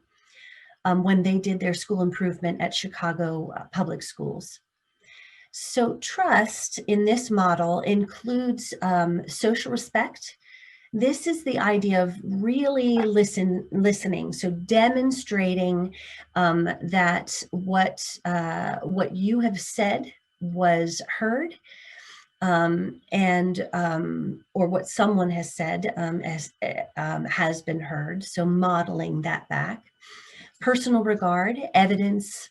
when they did their school improvement at Chicago public schools. So trust in this model includes social respect. This is the idea of really listening, so demonstrating that what you have said was heard, or what someone has said has been heard. So modeling that back. Personal regard, evidence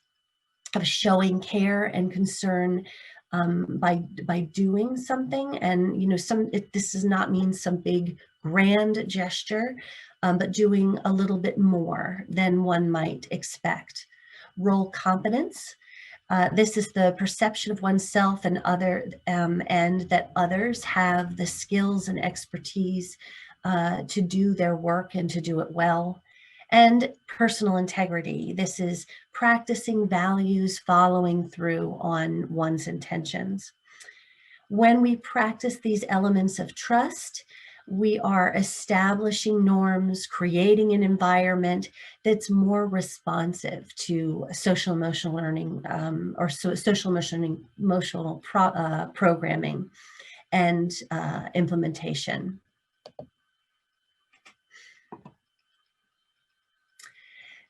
of showing care and concern by doing something. And, you know, this does not mean some big grand gesture, but doing a little bit more than one might expect. Role competence. This is the perception of oneself and that others have the skills and expertise to do their work and to do it well. And personal integrity. This is practicing values, following through on one's intentions. When we practice these elements of trust, we are establishing norms, creating an environment that's more responsive to social emotional learning or social emotional programming and implementation.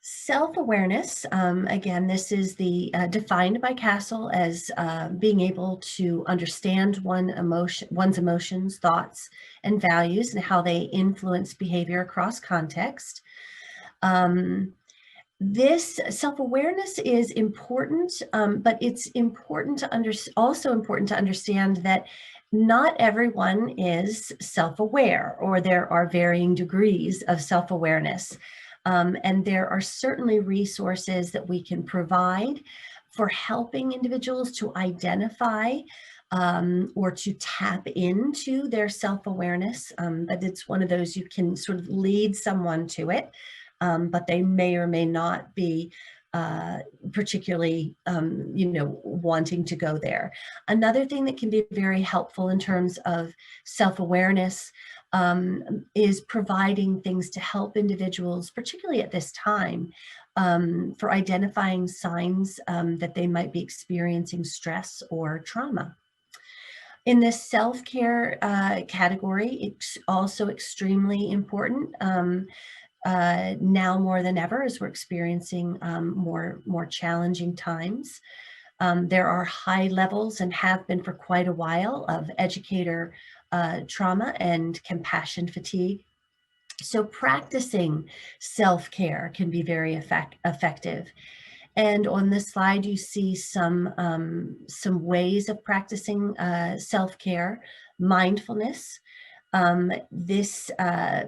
Self-awareness, again, this is defined by Castle as being able to understand one's emotions, thoughts, and values, and how they influence behavior across context. This self-awareness is important, but it's important to also important to understand that not everyone is self-aware, or there are varying degrees of self-awareness. And there are certainly resources that we can provide for helping individuals to identify or to tap into their self-awareness. But it's one of those, you can sort of lead someone to it, but they may or may not be particularly, wanting to go there. Another thing that can be very helpful in terms of self-awareness is providing things to help individuals, particularly at this time, for identifying signs that they might be experiencing stress or trauma. In this self-care category, it's also extremely important now more than ever, as we're experiencing more challenging times. There are high levels, and have been for quite a while, of educator trauma and compassion fatigue. So practicing self-care can be very effective. And on this slide, you see some ways of practicing self-care. Mindfulness.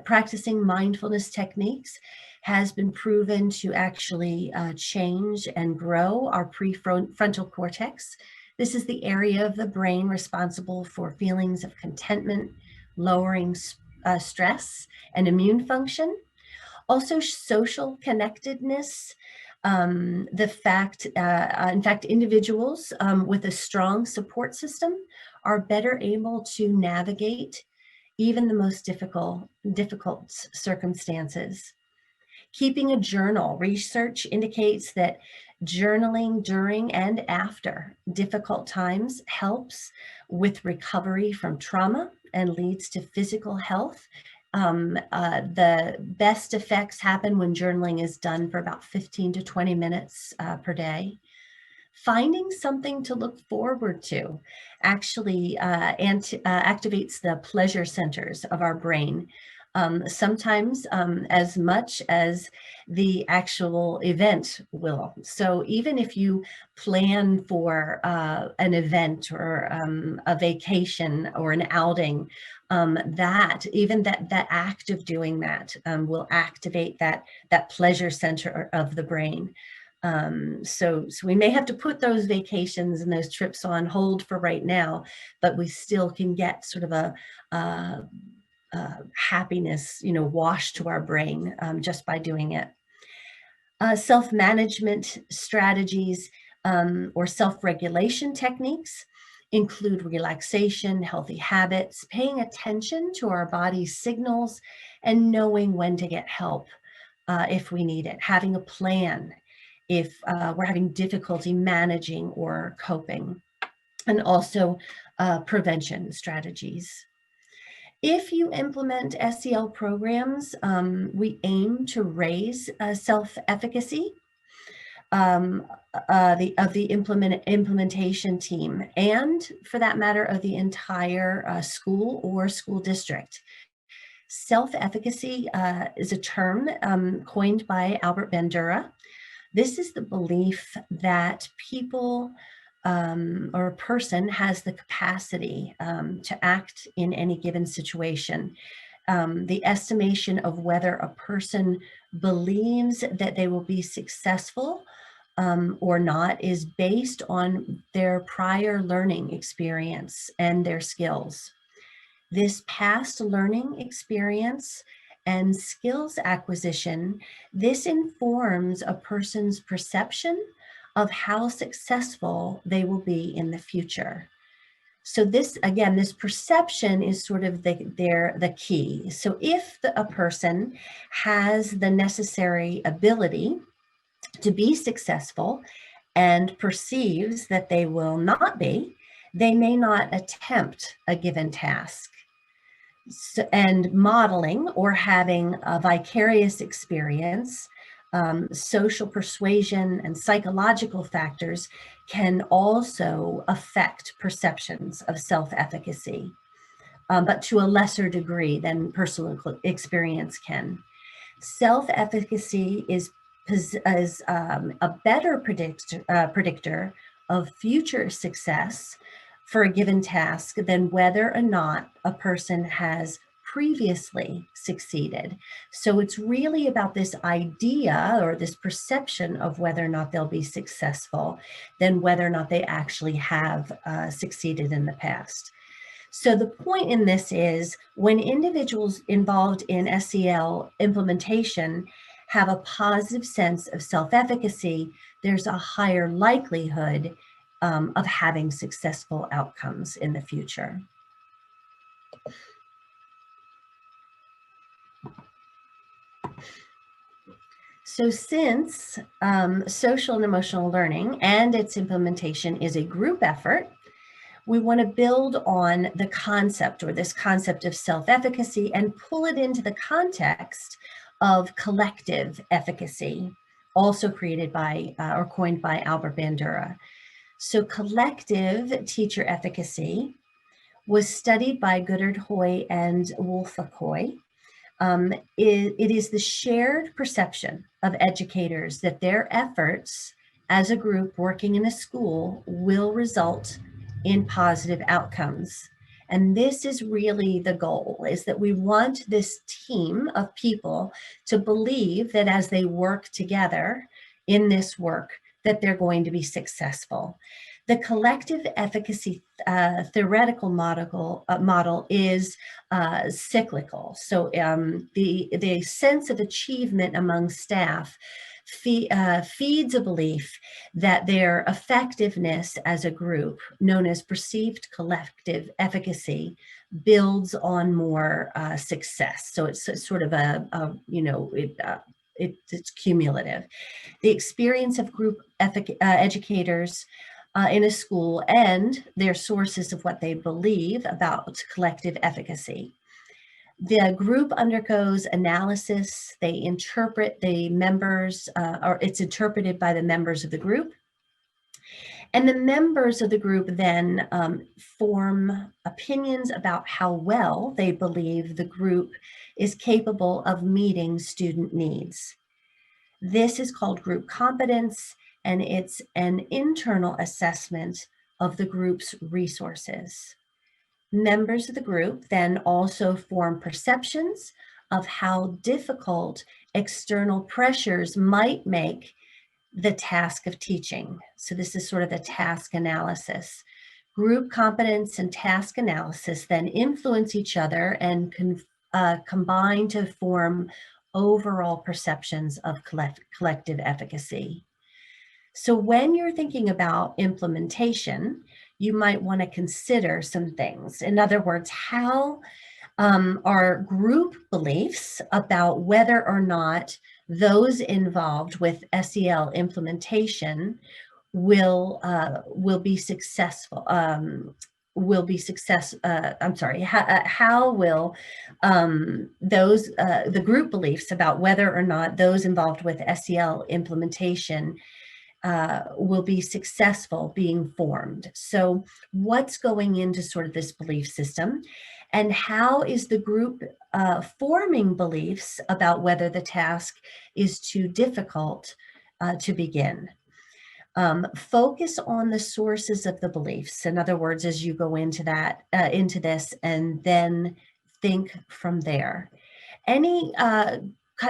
Practicing mindfulness techniques has been proven to actually change and grow our prefrontal cortex. This is the area of the brain responsible for feelings of contentment, lowering stress, and immune function. Also, social connectedness. In fact, individuals with a strong support system are better able to navigate even the most difficult circumstances. Keeping a journal. Research indicates that journaling during and after difficult times helps with recovery from trauma and leads to physical health. The best effects happen when journaling is done for about 15 to 20 minutes per day. Finding something to look forward to actually activates the pleasure centers of our brain, sometimes as much as the actual event will. So even if you plan for an event or a vacation or an outing, that act of doing that will activate that pleasure center of the brain. So we may have to put those vacations and those trips on hold for right now, but we still can get sort of a happiness, washed to our brain just by doing it. Self-management strategies or self-regulation techniques include relaxation, healthy habits, paying attention to our body's signals, and knowing when to get help if we need it, having a plan if we're having difficulty managing or coping, and also prevention strategies. If you implement SEL programs, we aim to raise self-efficacy of the implementation team, and for that matter, of the entire school or school district. Self-efficacy is a term coined by Albert Bandura. This is the belief that people or a person has the capacity to act in any given situation. The estimation of whether a person believes that they will be successful or not is based on their prior learning experience and their skills. This past learning experience and skills acquisition, this informs a person's perception of how successful they will be in the future. So this, again, this perception is sort of the key. So if a person has the necessary ability to be successful and perceives that they will not be, they may not attempt a given task. So, and modeling or having a vicarious experience, social persuasion and psychological factors can also affect perceptions of self-efficacy, but to a lesser degree than personal experience can. Self-efficacy is a better predictor of future success for a given task than whether or not a person has previously succeeded. So it's really about this idea or this perception of whether or not they'll be successful than whether or not they actually have succeeded in the past. So the point in this is when individuals involved in SEL implementation have a positive sense of self-efficacy, there's a higher likelihood of having successful outcomes in the future. So since social and emotional learning and its implementation is a group effort, we want to build on the concept or this concept of self-efficacy and pull it into the context of collective efficacy, also created by or coined by Albert Bandura. So collective teacher efficacy was studied by Greenberg and Wolf-Acoy. It is the shared perception of educators that their efforts as a group working in a school will result in positive outcomes. And this is really the goal, is that we want this team of people to believe that as they work together in this work, that they're going to be successful. The collective efficacy theoretical model is cyclical. So the sense of achievement among staff feeds a belief that their effectiveness as a group, known as perceived collective efficacy, builds on more success. So it's sort of it's cumulative. The experience of group educators in a school and their sources of what they believe about collective efficacy. The group undergoes analysis, they interpret the members, or it's interpreted by the members of the group. And the members of the group then form opinions about how well they believe the group is capable of meeting student needs. This is called group competence, and it's an internal assessment of the group's resources. Members of the group then also form perceptions of how difficult external pressures might make the task of teaching. So this is sort of the task analysis. Group competence and task analysis then influence each other and combine to form overall perceptions of collective efficacy. So when you're thinking about implementation, you might want to consider some things. In other words, how are group beliefs about whether or not those involved with SEL implementation will be successful. How will the group beliefs about whether or not those involved with SEL implementation will be successful being formed. So what's going into sort of this belief system, and how is the group forming beliefs about whether the task is too difficult to begin? Focus on the sources of the beliefs. In other words, as you go into that, into this, and then think from there. Any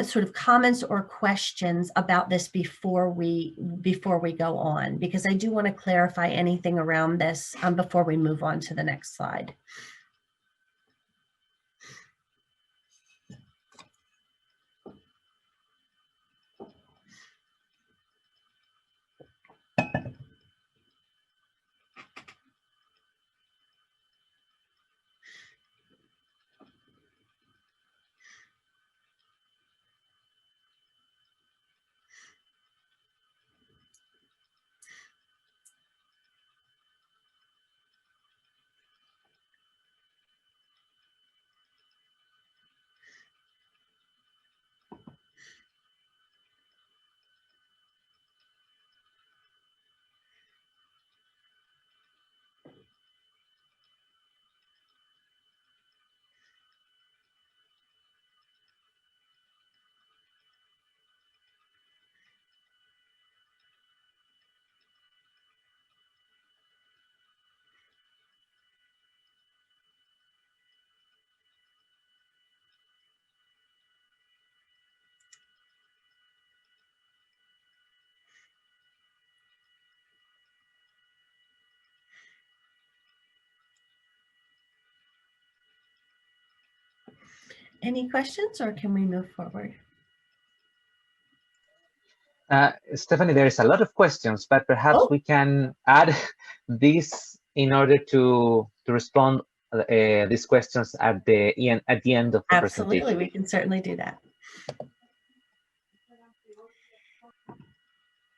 sort of comments or questions about this before we go on? Because I do want to clarify anything around this before we move on to the next slide. Any questions, or can we move forward? Stephanie, there's a lot of questions, but perhaps we can add these in order to respond these questions at the end of the presentation. Absolutely, we can certainly do that.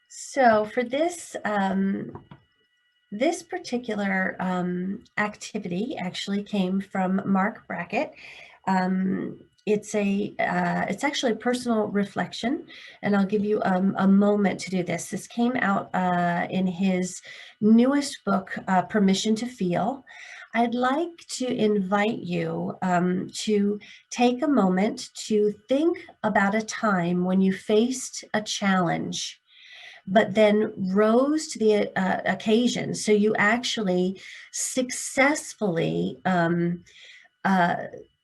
So for this this particular activity actually came from Mark Brackett. It's actually a personal reflection, and I'll give you a moment to do this. This came out in his newest book, Permission to Feel. I'd like to invite you to take a moment to think about a time when you faced a challenge, but then rose to the occasion. So you actually successfully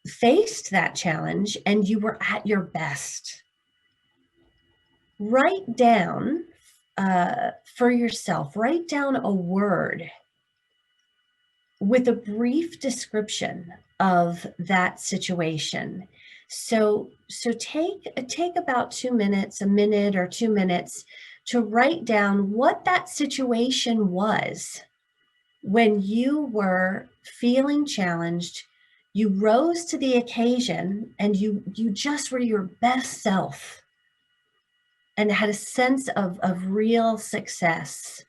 faced that challenge and you were at your best. Write down for yourself, write down a word with a brief description of that situation. So take about 2 minutes, a minute or 2 minutes, to write down what that situation was when you were feeling challenged. You rose to the occasion and you just were your best self and had a sense of real success.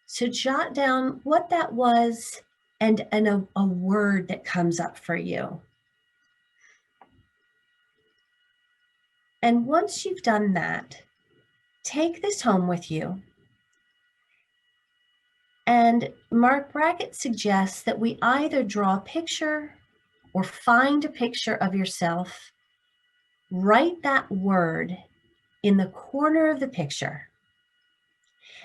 So jot down what that was and a word that comes up for you. And once you've done that, take this home with you. And Mark Brackett suggests that we either draw a picture or find a picture of yourself, write that word in the corner of the picture,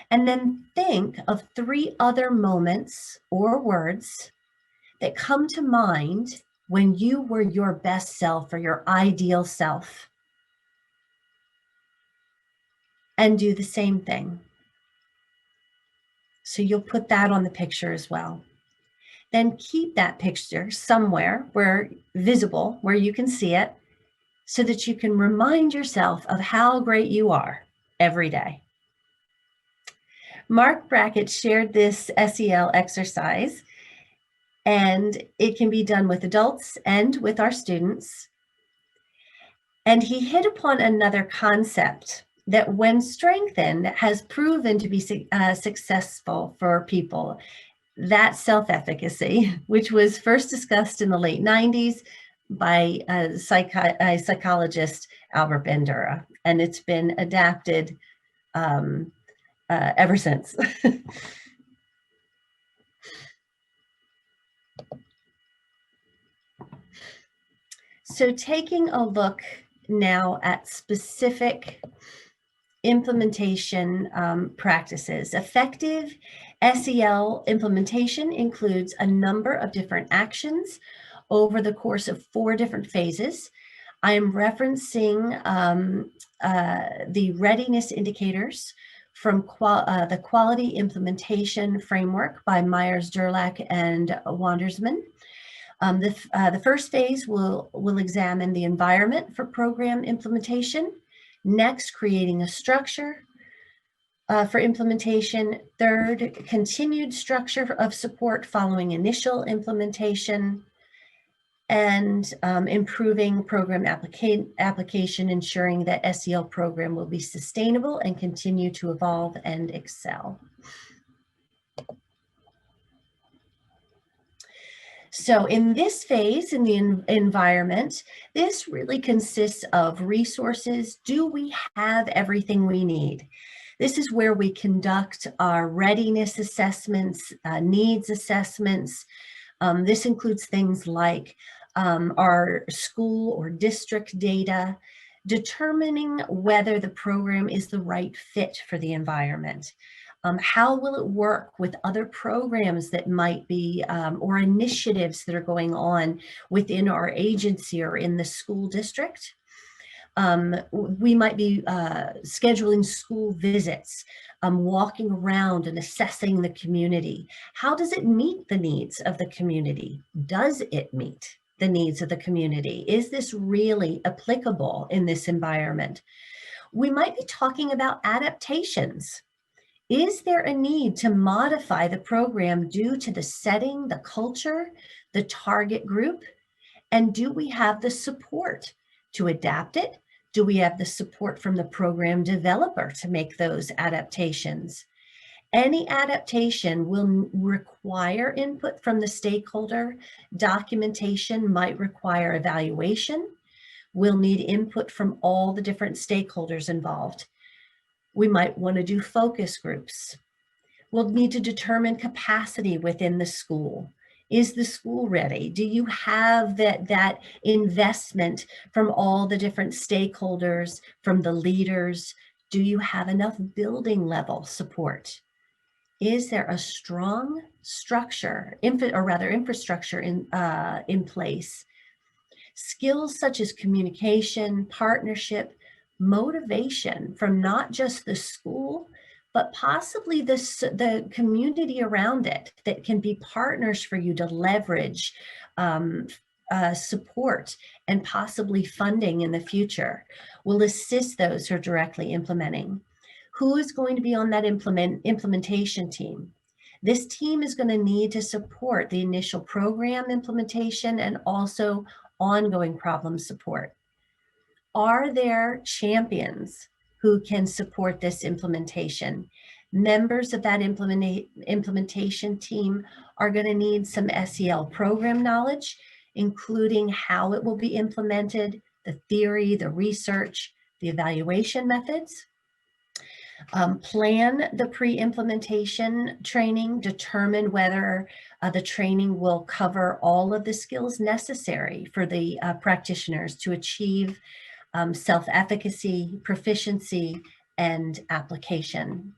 and then think of 3 other moments or words that come to mind when you were your best self or your ideal self. And do the same thing. So you'll put that on the picture as well. Then keep that picture somewhere where visible, where you can see it, so that you can remind yourself of how great you are every day. Mark Brackett shared this SEL exercise, and it can be done with adults and with our students. And he hit upon another concept that, when strengthened, has proven to be successful for people. That self-efficacy, which was first discussed in the late 90s by psychologist Albert Bandura, and it's been adapted ever since. So taking a look now at specific implementation practices. Effective SEL implementation includes a number of different actions over the course of 4 different phases. I am referencing the readiness indicators from the Quality Implementation Framework by Myers, Durlak, and Wandersman. The first phase will examine the environment for program implementation. Next, creating a structure for implementation. Third, continued structure of support following initial implementation. And improving program application, ensuring that SEL program will be sustainable and continue to evolve and excel. So in this phase, in the environment, this really consists of resources. Do we have everything we need? This is where we conduct our readiness assessments, needs assessments. This includes things like our school or district data, determining whether the program is the right fit for the environment. How will it work with other programs that might be, or initiatives that are going on within our agency or in the school district? We might be scheduling school visits, walking around and assessing the community. How does it meet the needs of the community? Does it meet the needs of the community? Is this really applicable in this environment? We might be talking about adaptations. Is there a need to modify the program due to the setting, the culture, the target group? And do we have the support to adapt it? Do we have the support from the program developer to make those adaptations? Any adaptation will require input from the stakeholder. Documentation might require evaluation. We'll need input from all the different stakeholders involved. We might want to do focus groups. We'll need to determine capacity within the school. Is the school ready? Do you have that investment from all the different stakeholders, from the leaders? Do you have enough building level support? Is there a strong structure, infrastructure in place? Skills such as communication, partnership, motivation from not just the school, but possibly the community around it that can be partners for you to leverage support and possibly funding in the future, will assist those who are directly implementing. Who is going to be on that implementation team? This team is going to need to support the initial program implementation and also ongoing problem support. Are there champions who can support this implementation? Members of that implementation team are going to need some SEL program knowledge, including how it will be implemented, the theory, the research, the evaluation methods. Plan the pre-implementation training, determine whether the training will cover all of the skills necessary for the practitioners to achieve self-efficacy, proficiency, and application.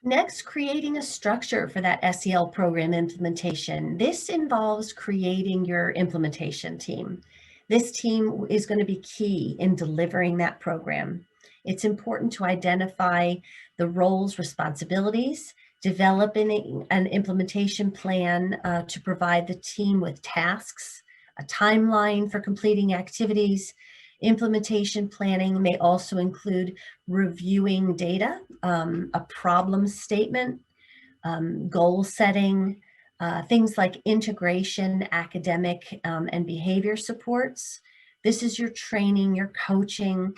Next, creating a structure for that SEL program implementation. This involves creating your implementation team. This team is going to be key in delivering that program. It's important to identify the roles, responsibilities, developing an implementation plan to provide the team with tasks, a timeline for completing activities, Implementation planning may also include reviewing data, a problem statement, goal setting, things like integration, academic, and behavior supports. This is your training, your coaching,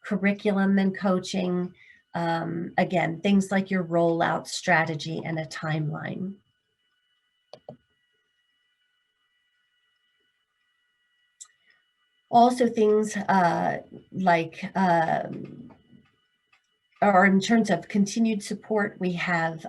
curriculum and coaching. Again, things like your rollout strategy and a timeline. Also things like, or in terms of continued support, we have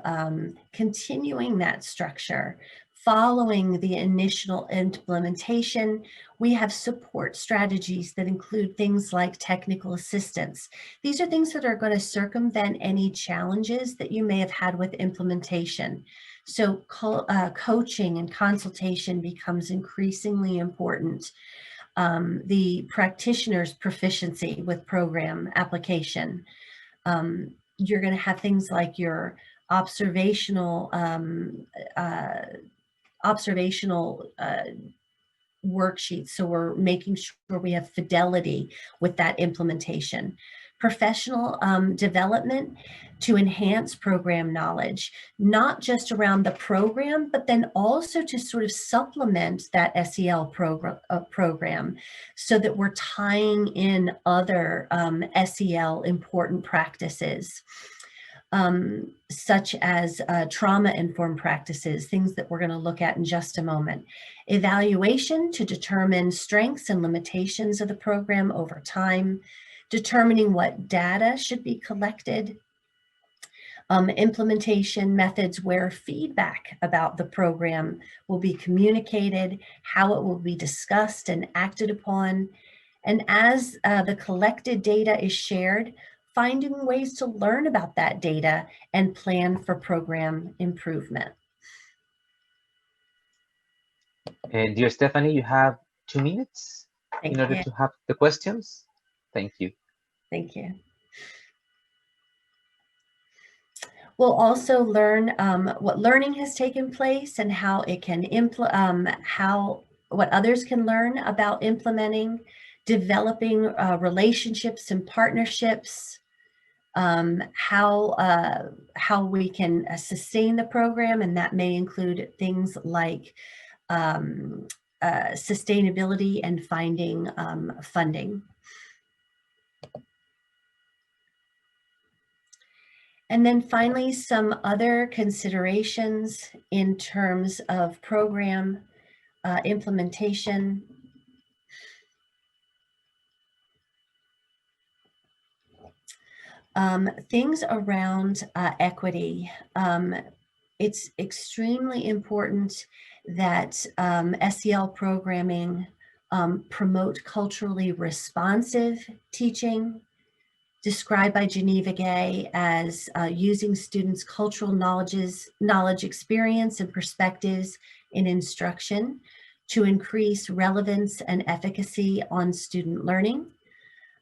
continuing that structure. Following the initial implementation, we have support strategies that include things like technical assistance. These are things that are going to circumvent any challenges that you may have had with implementation. So coaching and consultation becomes increasingly important. The practitioner's proficiency with program application. You're going to have things like your observational worksheets. So we're making sure we have fidelity with that implementation. Professional development to enhance program knowledge, not just around the program, but then also to sort of supplement that SEL program so that we're tying in other SEL important practices. Such as trauma-informed practices, things that we're going to look at in just a moment. Evaluation to determine strengths and limitations of the program over time, determining what data should be collected, implementation methods where feedback about the program will be communicated, how it will be discussed and acted upon, and as the collected data is shared, finding ways to learn about that data and plan for program improvement. Dear Stephanie, you have 2 minutes in order to have the questions. Thank you. Thank you. We'll also learn what learning has taken place and how it can what others can learn about implementing, developing relationships and partnerships, how we can sustain the program, and that may include things like sustainability and finding funding. And then finally, some other considerations in terms of program implementation. Things around equity. It's extremely important that SEL programming promote culturally responsive teaching, described by Geneva Gay as using students' cultural knowledge, experience, and perspectives in instruction to increase relevance and efficacy on student learning,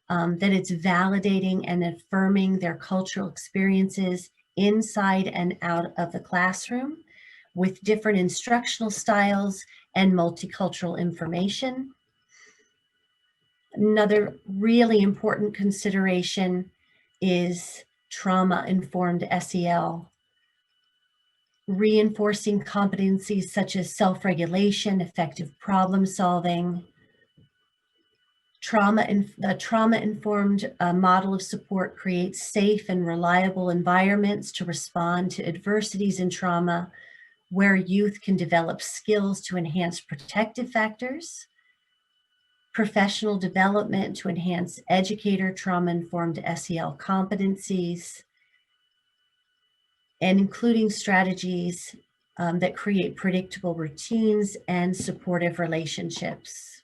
that it's validating and affirming their cultural experiences inside and out of the classroom with different instructional styles and multicultural information. Another really important consideration is trauma-informed SEL, reinforcing competencies such as self-regulation, effective problem-solving. The trauma-informed model of support creates safe and reliable environments to respond to adversities and trauma, where youth can develop skills to enhance protective factors, professional development to enhance educator trauma-informed SEL competencies, and including strategies that create predictable routines and supportive relationships.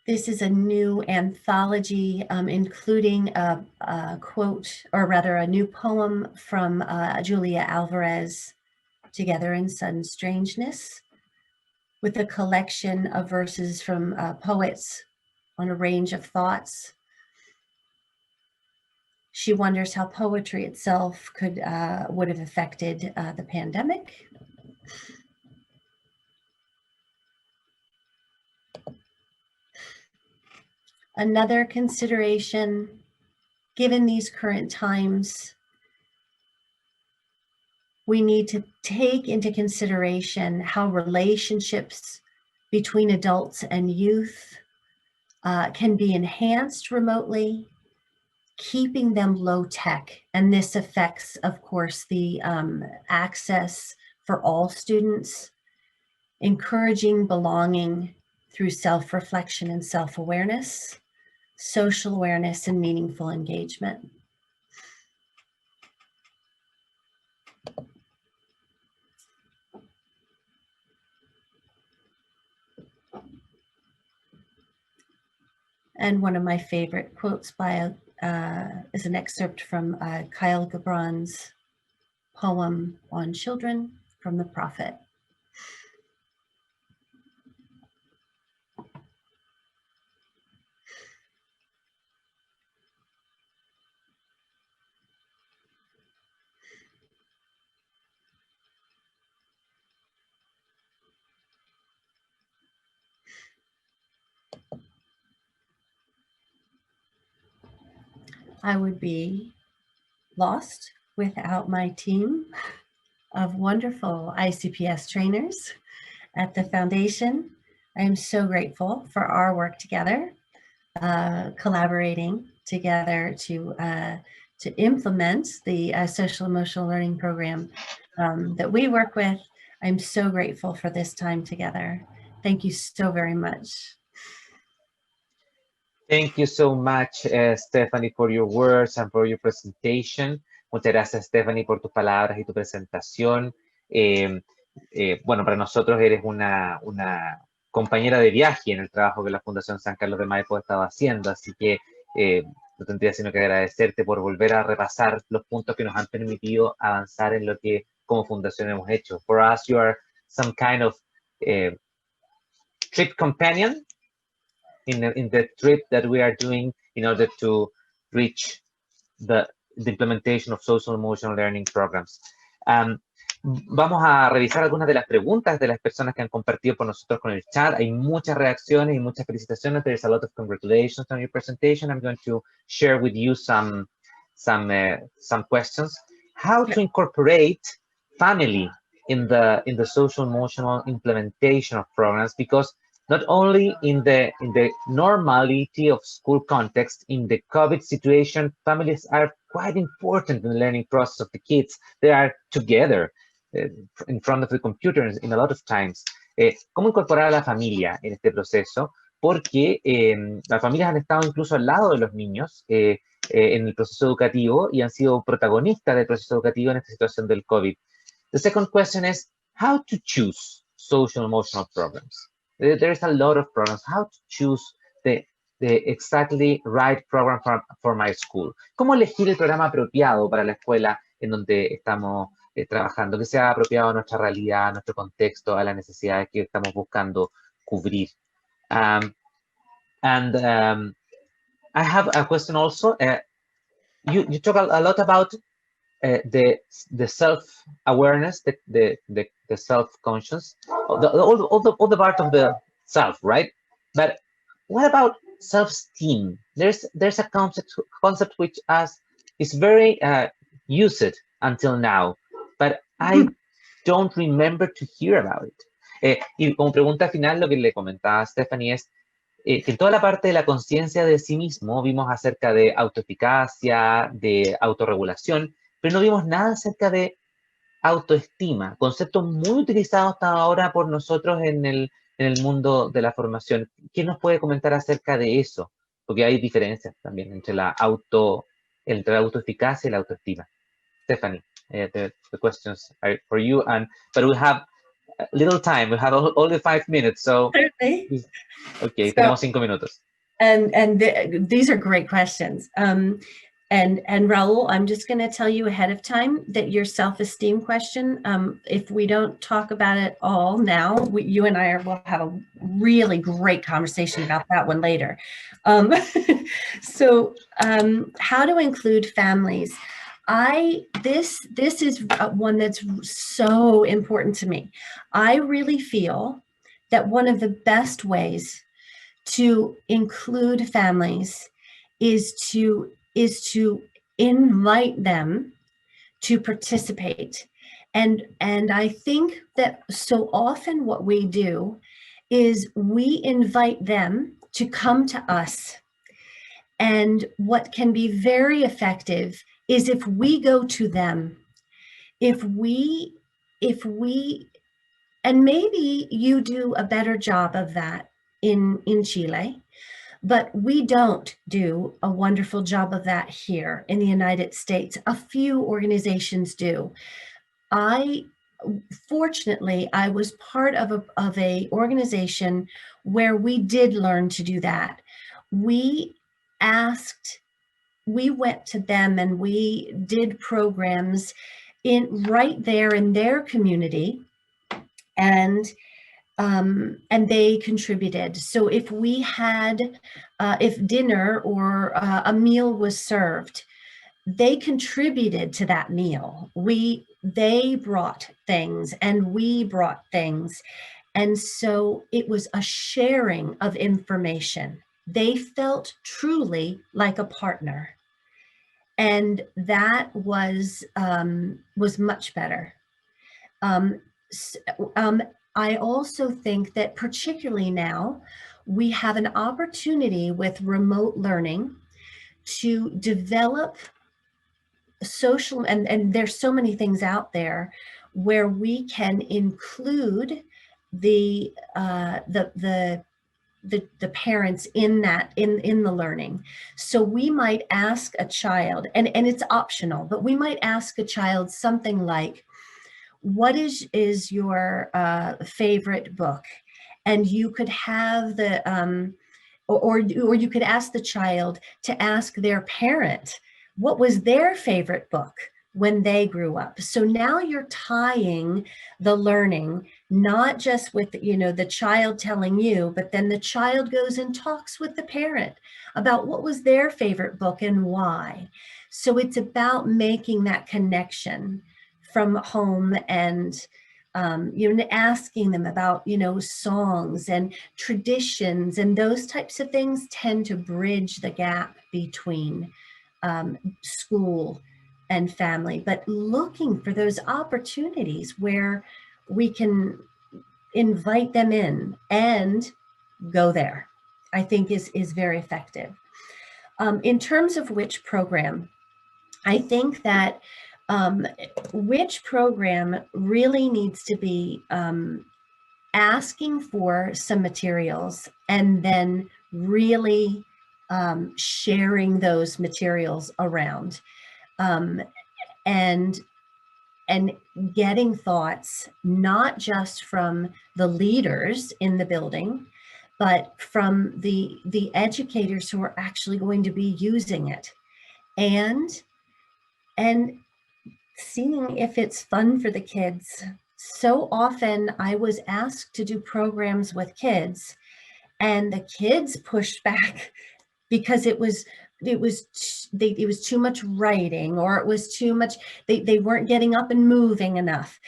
This is a new anthology, including a quote, or rather a new poem from Julia Alvarez, Together in Sudden Strangeness, with a collection of verses from poets on a range of thoughts. She wonders how poetry itself would have affected the pandemic. Another consideration, given these current times, we need to take into consideration how relationships between adults and youth can be enhanced remotely, keeping them low tech. And this affects, of course, the access for all students, encouraging belonging through self-reflection and self-awareness, social awareness, and meaningful engagement. And one of my favorite quotes by is an excerpt from Kyle Gibran's poem on children from the Prophet. I would be lost without my team of wonderful ICPS trainers at the Foundation. I am so grateful for our work together, collaborating together to implement the social emotional learning program that we work with. I'm so grateful for this time together. Thank you so very much. Thank you so much, Stephanie, for your words and for your presentation. Muchas gracias, Stephanie, por tus palabras y tu presentación. Bueno, para nosotros eres una compañera de viaje en el trabajo que la Fundación San Carlos de Maipo ha estado haciendo, así que no tendría sino que agradecerte por volver a repasar los puntos que nos han permitido avanzar en lo que como Fundación hemos hecho. For us, you are some kind of trip companion in the trip that we are doing in order to reach the implementation of social emotional learning programs. Vamos a revisar algunas de las preguntas de las personas que han compartido por nosotros con el chat. Hay muchas reacciones y muchas felicitaciones. There's a lot of congratulations on your presentation. I'm going to share with you some questions. How to incorporate family in the social emotional implementation of programs, because not only in the normality of school context, in the COVID situation, families are quite important in the learning process of the kids. They are together in front of the computers in a lot of times. ¿Cómo incorporar a la familia en este proceso? Porque las familias han estado incluso al lado de los niños en el proceso educativo y han sido protagonistas del proceso educativo en esta situación del COVID. The second question is how to choose social emotional programs. There's a lot of programs. How to choose the exactly right program for my school. ¿Cómo elegir el programa apropiado para la escuela en donde estamos trabajando, que sea apropiado a nuestra realidad, a nuestro contexto, a las necesidades que estamos buscando cubrir? I have a question also. You talk a lot about the self-awareness, the self-conscious, all the part of the self, right? But what about self-esteem? There's a concept which is very used until now, but I don't remember to hear about it. Y como pregunta final, lo que le comentaba a Stephanie es que en toda la parte de la conciencia de sí mismo vimos acerca de autoeficacia, de autorregulación, pero no vimos nada acerca de autoestima, concepto muy utilizado hasta ahora por nosotros en el mundo de la formación. ¿Quién nos puede comentar acerca de eso? Porque hay diferencias también entre la autoeficacia y la autoestima. Stephanie, the questions are for you, but we have little time. We have only 5 minutes, so Certainly. Okay, tenemos 5 minutos. And these are great questions. And Raul, I'm just going to tell you ahead of time that your self-esteem question, if we don't talk about it all now, you and I will have a really great conversation about that one later. So how to include families. This is one that's so important to me. I really feel that one of the best ways to include families is to invite them to participate. And I think that so often what we do is we invite them to come to us. And what can be very effective is if we go to them, if we, and maybe you do a better job of that in Chile, but we don't do a wonderful job of that here in the United States. A few organizations do. Fortunately, I was part of a organization where we did learn to do that. We went to them and we did programs right there in their community, and they contributed. So if we had, if dinner or a meal was served, they contributed to that meal. They brought things and we brought things. And so it was a sharing of information. They felt truly like a partner. And that was much better. I also think that particularly now, we have an opportunity with remote learning to develop social, and there's so many things out there where we can include the parents in that, in the learning. So we might ask a child, and it's optional, but we might ask a child something like, what is your favorite book? And you could have the, or you could ask the child to ask their parent, what was their favorite book when they grew up? So now you're tying the learning, not just with, the child telling you, but then the child goes and talks with the parent about what was their favorite book and why. So it's about making that connection from home and asking them about, songs and traditions, and those types of things tend to bridge the gap between school and family, but looking for those opportunities where we can invite them in and go there, I think is very effective. In terms of which program, I think that which program really needs to be asking for some materials and then really sharing those materials around, and getting thoughts, not just from the leaders in the building, but from the educators who are actually going to be using it, and seeing if it's fun for the kids. So often I was asked to do programs with kids, and the kids pushed back because it was too much writing, or it was too much, they weren't getting up and moving enough.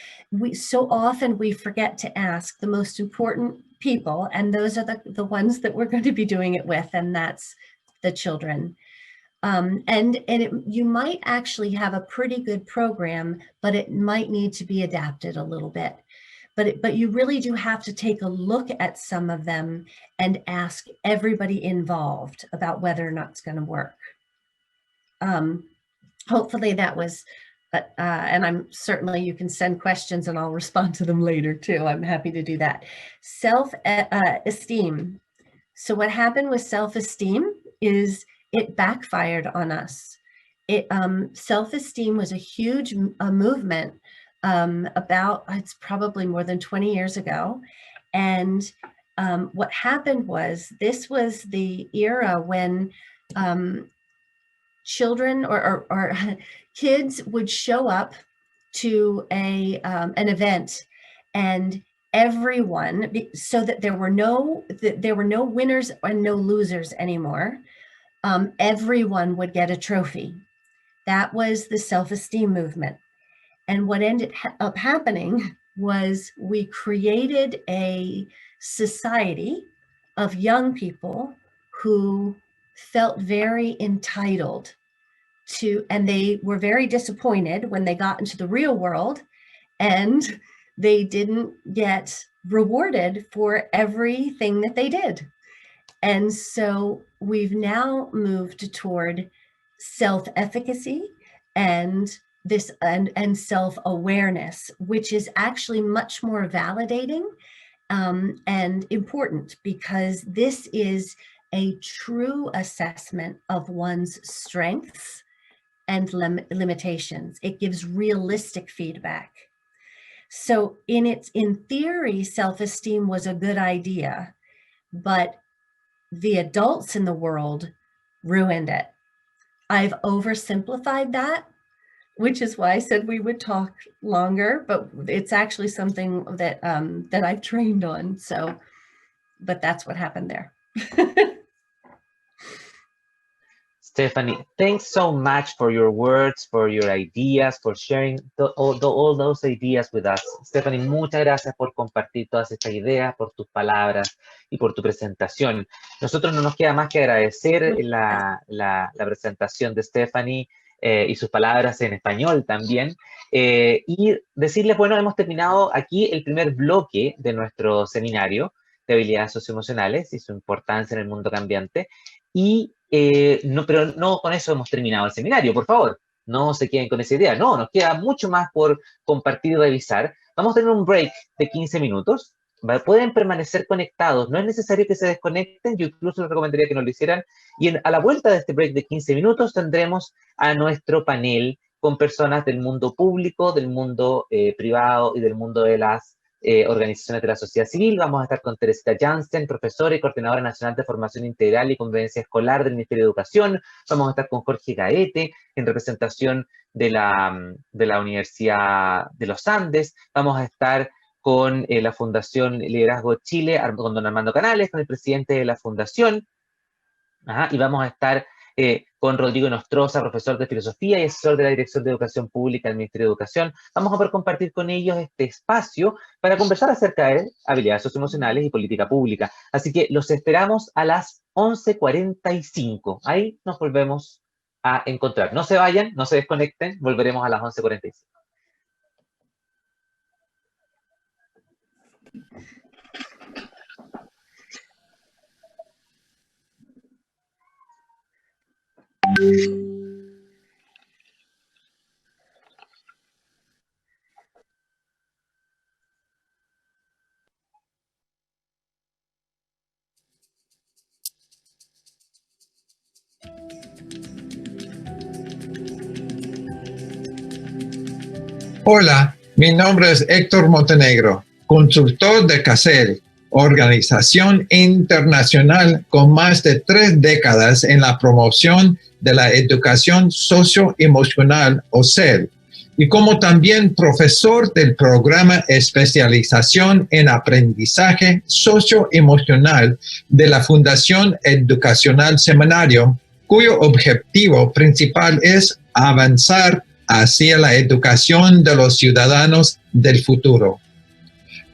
So often we forget to ask the most important people, and those are the ones that we're going to be doing it with, and that's the children. You might actually have a pretty good program, but it might need to be adapted a little bit. But you really do have to take a look at some of them and ask everybody involved about whether or not it's going to work. Hopefully that was, and I'm certainly, you can send questions and I'll respond to them later too. I'm happy to do that. Self-esteem. So what happened with self-esteem is it backfired on us. Self-esteem was a huge movement it's probably more than 20 years ago. And what happened was, this was the era when children or kids would show up to an event, and everyone, so that there were no winners and no losers anymore. Everyone would get a trophy. That was the self-esteem movement. And what ended up happening was we created a society of young people who felt very entitled to, and they were very disappointed when they got into the real world and they didn't get rewarded for everything that they did. And so we've now moved toward self-efficacy and this and self-awareness, which is actually much more validating and important, because this is a true assessment of one's strengths and limitations. It gives realistic feedback. So in theory, self-esteem was a good idea, but the adults in the world ruined it. I've oversimplified that, which is why I said we would talk longer, but it's actually something that that I've trained on. So, but that's what happened there. Stephanie, thanks so much for your words, for your ideas, for sharing all those ideas with us. Stephanie, muchas gracias por compartir todas estas ideas, por tus palabras y por tu presentación. Nosotros no nos queda más que agradecer la presentación de Stephanie y sus palabras en español también. Y decirles, bueno, hemos terminado aquí el primer bloque de nuestro seminario de habilidades socioemocionales y su importancia en el mundo cambiante. Y pero no con eso hemos terminado el seminario, por favor. No se queden con esa idea. No, nos queda mucho más por compartir y revisar. Vamos a tener un break de 15 minutos. Pueden permanecer conectados. No es necesario que se desconecten. Yo incluso les recomendaría que no lo hicieran. Y a la vuelta de este break de 15 minutos tendremos a nuestro panel con personas del mundo público, del mundo privado y del mundo de las organizaciones de la sociedad civil. Vamos a estar con Teresita Janssens, profesora y coordinadora nacional de formación integral y convivencia escolar del Ministerio de Educación. Vamos a estar con Jorge Gaete, en representación de la Universidad de los Andes. Vamos a estar con la Fundación Liderazgo Chile, con don Armando Canales, con el presidente de la Fundación. Y vamos a estar con Rodrigo Nostroza, profesor de filosofía y asesor de la Dirección de Educación Pública del Ministerio de Educación. Vamos a poder compartir con ellos este espacio para conversar acerca de habilidades socioemocionales y política pública. Así que los esperamos a las 11:45. Ahí nos volvemos a encontrar. No se vayan, no se desconecten, volveremos a las 11:45. Hola, mi nombre es Héctor Montenegro, consultor de CACEL, organización internacional con más de 3 décadas en la promoción de la educación socioemocional o SEL, y como también profesor del programa Especialización en Aprendizaje Socioemocional de la Fundación Educacional Seminario, cuyo objetivo principal es avanzar hacia la educación de los ciudadanos del futuro.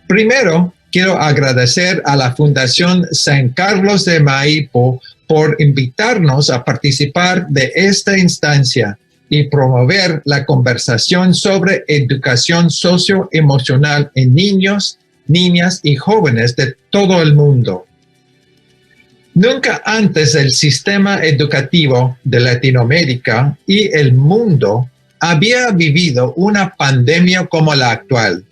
Primero, quiero agradecer a la Fundación San Carlos de Maipo por invitarnos a participar de esta instancia y promover la conversación sobre educación socioemocional en niños, niñas y jóvenes de todo el mundo. Nunca antes el sistema educativo de Latinoamérica y el mundo había vivido una pandemia como la actual.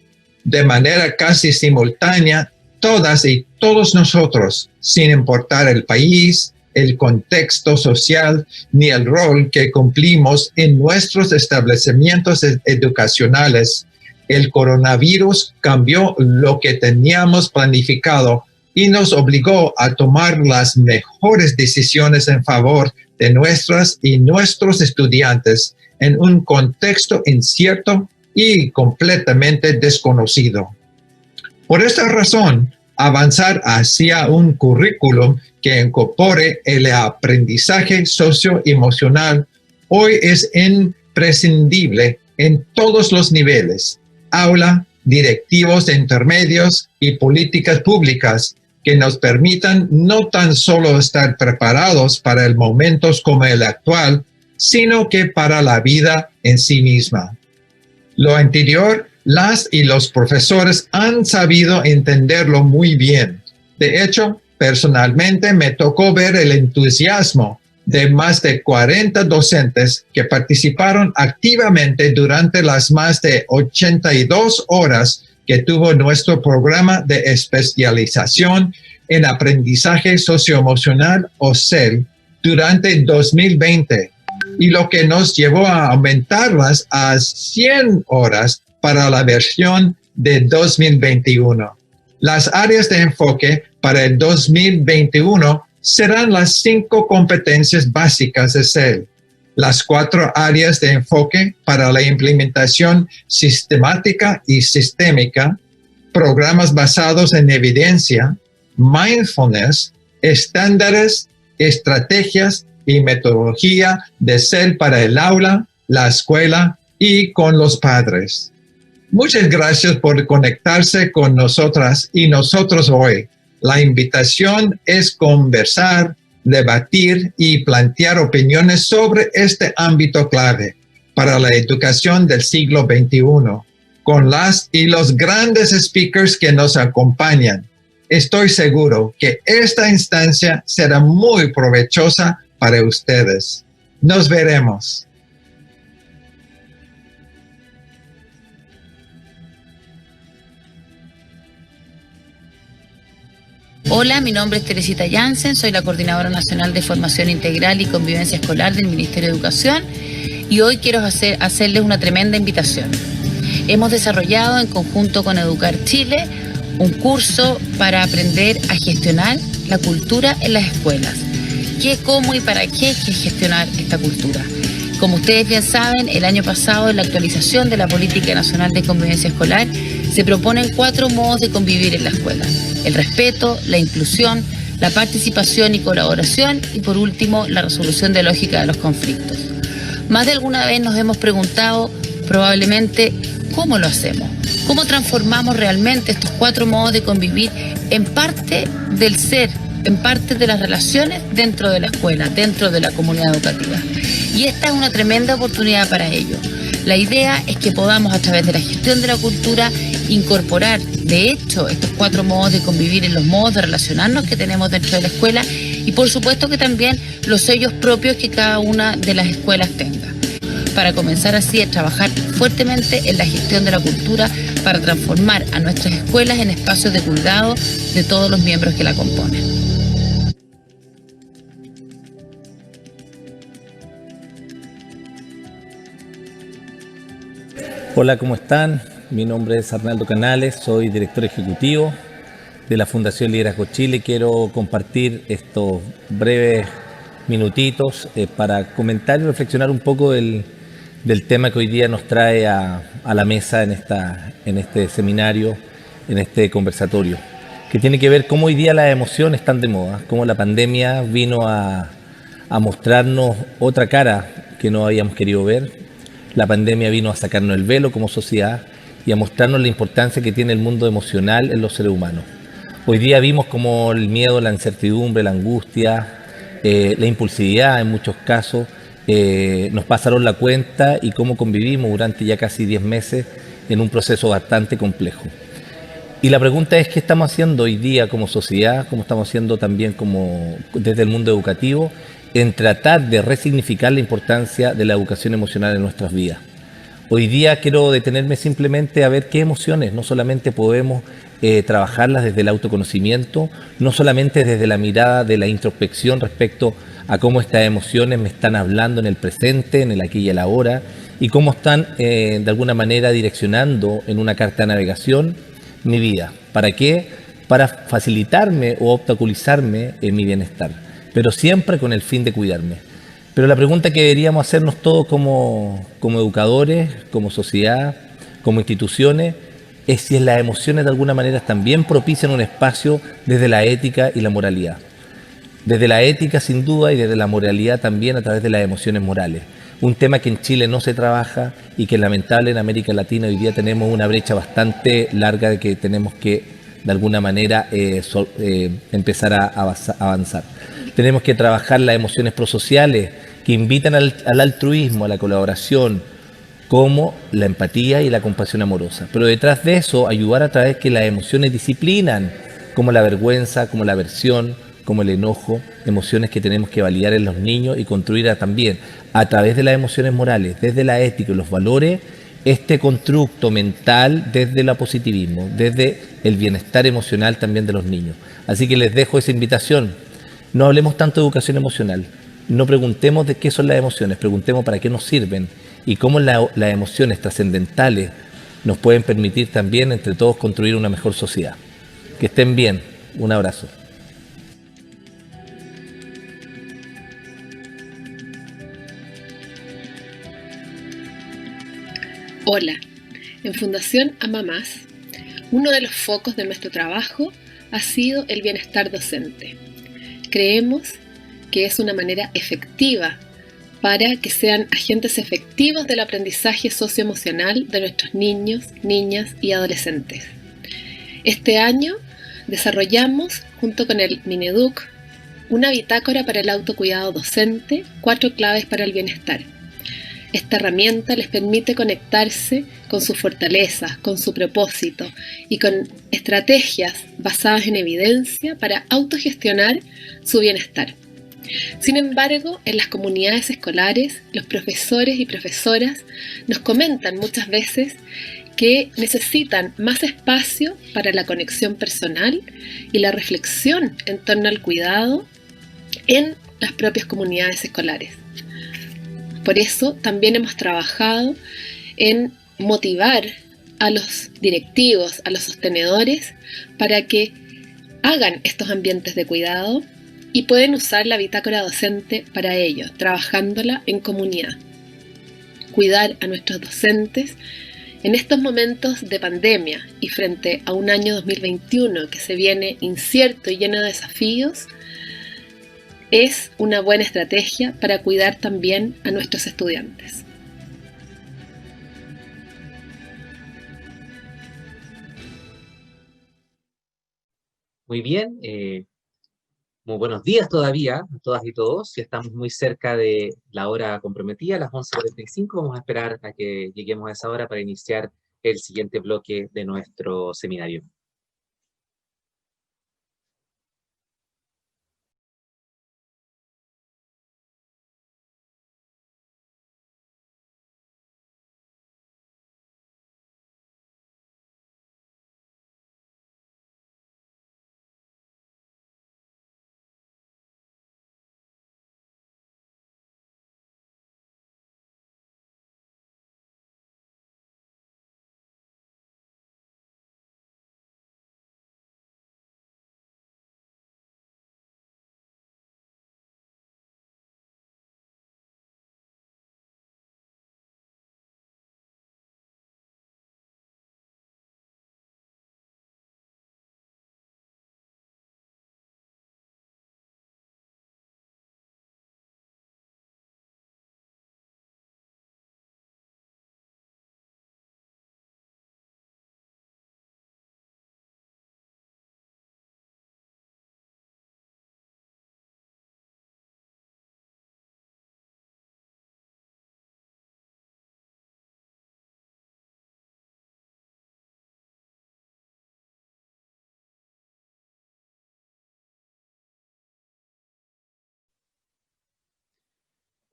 De manera casi simultánea, todas y todos nosotros, sin importar el país, el contexto social, ni el rol que cumplimos en nuestros establecimientos educacionales, el coronavirus cambió lo que teníamos planificado y nos obligó a tomar las mejores decisiones en favor de nuestras y nuestros estudiantes en un contexto incierto y completamente desconocido. Por esta razón, avanzar hacia un currículum que incorpore el aprendizaje socioemocional hoy es imprescindible en todos los niveles: aula, directivos intermedios y políticas públicas, que nos permitan no tan solo estar preparados para momentos como el actual, sino que para la vida en sí misma. Lo anterior, las y los profesores han sabido entenderlo muy bien. De hecho, personalmente me tocó ver el entusiasmo de más de 40 docentes que participaron activamente durante las más de 82 horas que tuvo nuestro programa de especialización en aprendizaje socioemocional o CEL durante 2020, y lo que nos llevó a aumentarlas a 100 horas para la versión de 2021. Las áreas de enfoque para el 2021 serán las 5 competencias básicas de CEL, las 4 áreas de enfoque para la implementación sistemática y sistémica, programas basados en evidencia, mindfulness, estándares, estrategias y metodología de CEL para el aula, la escuela y con los padres. Muchas gracias por conectarse con nosotras y nosotros hoy. La invitación es conversar, debatir y plantear opiniones sobre este ámbito clave para la educación del siglo XXI, con las y los grandes speakers que nos acompañan. Estoy seguro que esta instancia será muy provechosa para ustedes. Nos veremos. Hola, mi nombre es Teresita Janssens, soy la Coordinadora Nacional de Formación Integral y Convivencia Escolar del Ministerio de Educación y hoy quiero hacerles una tremenda invitación. Hemos desarrollado en conjunto con Educar Chile un curso para aprender a gestionar la cultura en las escuelas. ¿Qué, cómo y para qué hay que gestionar esta cultura? Como ustedes bien saben, el año pasado en la actualización de la Política Nacional de Convivencia Escolar se proponen 4 modos de convivir en la escuela: el respeto, la inclusión, la participación y colaboración y por último la resolución dialógica de los conflictos. Más de alguna vez nos hemos preguntado probablemente cómo lo hacemos, cómo transformamos realmente estos 4 modos de convivir en parte del ser, en parte de las relaciones dentro de la escuela, dentro de la comunidad educativa. Y esta es una tremenda oportunidad para ello. La idea es que podamos, a través de la gestión de la cultura, incorporar, de hecho, estos 4 modos de convivir en los modos de relacionarnos que tenemos dentro de la escuela y, por supuesto, que también los sellos propios que cada una de las escuelas tenga, para comenzar así a trabajar fuertemente en la gestión de la cultura para transformar a nuestras escuelas en espacios de cuidado de todos los miembros que la componen. Hola, ¿cómo están? Mi nombre es Arnaldo Canales, soy director ejecutivo de la Fundación Liderazgo Chile. Quiero compartir estos breves minutitos para comentar y reflexionar un poco del tema que hoy día nos trae a la mesa en este seminario, en este conversatorio, que tiene que ver cómo hoy día las emociones están de moda, cómo la pandemia vino a mostrarnos otra cara que no habíamos querido ver. La pandemia vino a sacarnos el velo como sociedad y a mostrarnos la importancia que tiene el mundo emocional en los seres humanos. Hoy día vimos como el miedo, la incertidumbre, la angustia, la impulsividad en muchos casos nos pasaron la cuenta y cómo convivimos durante ya casi 10 meses en un proceso bastante complejo. Y la pregunta es, ¿qué estamos haciendo hoy día como sociedad? ¿Cómo estamos haciendo también como desde el mundo educativo en tratar de resignificar la importancia de la educación emocional en nuestras vidas? Hoy día quiero detenerme simplemente a ver qué emociones no solamente podemos trabajarlas desde el autoconocimiento, no solamente desde la mirada de la introspección respecto a cómo estas emociones me están hablando en el presente, en el aquí y el ahora, y cómo están de alguna manera direccionando en una carta de navegación mi vida. ¿Para qué? Para facilitarme o obstaculizarme en mi bienestar, pero siempre con el fin de cuidarme. Pero la pregunta que deberíamos hacernos todos como educadores, como sociedad, como instituciones, es si las emociones de alguna manera también propician un espacio desde la ética y la moralidad. Desde la ética sin duda y desde la moralidad también a través de las emociones morales. Un tema que en Chile no se trabaja y que lamentable en América Latina hoy día tenemos una brecha bastante larga de que tenemos que de alguna manera empezar a avanzar. Tenemos que trabajar las emociones prosociales que invitan al altruismo, a la colaboración, como la empatía y la compasión amorosa. Pero detrás de eso, ayudar a través que las emociones disciplinan, como la vergüenza, como la aversión, como el enojo, emociones que tenemos que validar en los niños y construir también a través de las emociones morales, desde la ética y los valores, este constructo mental desde el positivismo, desde el bienestar emocional también de los niños. Así que les dejo esa invitación. No hablemos tanto de educación emocional, no preguntemos de qué son las emociones, preguntemos para qué nos sirven y cómo las emociones trascendentales nos pueden permitir también entre todos construir una mejor sociedad. Que estén bien. Un abrazo. Hola, en Fundación Ama Más, uno de los focos de nuestro trabajo ha sido el bienestar docente. Creemos que es una manera efectiva para que sean agentes efectivos del aprendizaje socioemocional de nuestros niños, niñas y adolescentes. Este año desarrollamos, junto con el Mineduc, una bitácora para el autocuidado docente, 4 claves para el bienestar. Esta herramienta les permite conectarse con sus fortalezas, con su propósito y con estrategias basadas en evidencia para autogestionar su bienestar. Sin embargo, en las comunidades escolares, los profesores y profesoras nos comentan muchas veces que necesitan más espacio para la conexión personal y la reflexión en torno al cuidado en las propias comunidades escolares. Por eso también hemos trabajado en motivar a los directivos, a los sostenedores, para que hagan estos ambientes de cuidado y pueden usar la bitácora docente para ello, trabajándola en comunidad. Cuidar a nuestros docentes en estos momentos de pandemia y frente a un año 2021 que se viene incierto y lleno de desafíos, es una buena estrategia para cuidar también a nuestros estudiantes. Muy bien, muy buenos días todavía a todas y todos. Ya estamos muy cerca de la hora comprometida, las 11:45. Vamos a esperar a que lleguemos a esa hora para iniciar el siguiente bloque de nuestro seminario.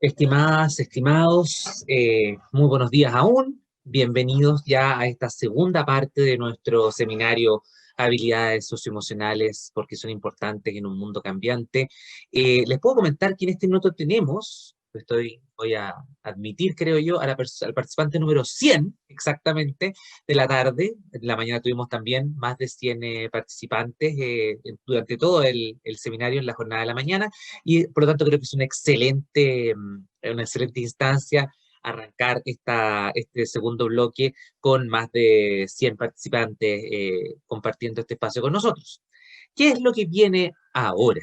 Estimadas, estimados, muy buenos días aún. Bienvenidos ya a esta segunda parte de nuestro seminario Habilidades Socioemocionales, porque son importantes en un mundo cambiante. Les puedo comentar que en este minuto tenemos, voy a admitir, creo yo, al participante número 100, exactamente, de la tarde. En la mañana tuvimos también más de 100 participantes durante todo el seminario en la jornada de la mañana, y por lo tanto creo que es una excelente instancia arrancar este segundo bloque con más de 100 participantes compartiendo este espacio con nosotros. ¿Qué es lo que viene ahora?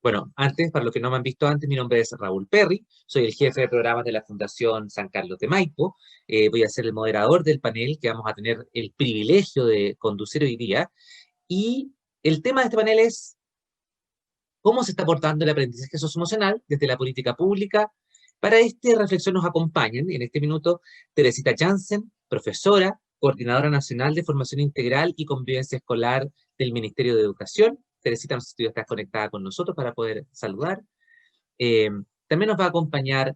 Bueno, antes, para los que no me han visto antes, mi nombre es Raúl Perry, soy el jefe de programas de la Fundación San Carlos de Maipo. Voy a ser el moderador del panel que vamos a tener el privilegio de conducir hoy día. Y el tema de este panel es cómo se está abordando el aprendizaje socioemocional desde la política pública. Para esta reflexión nos acompañan en este minuto Teresita Janssens, profesora, coordinadora nacional de formación integral y convivencia escolar del Ministerio de Educación. Teresita, no sé si tú estás conectada con nosotros para poder saludar. También nos va a acompañar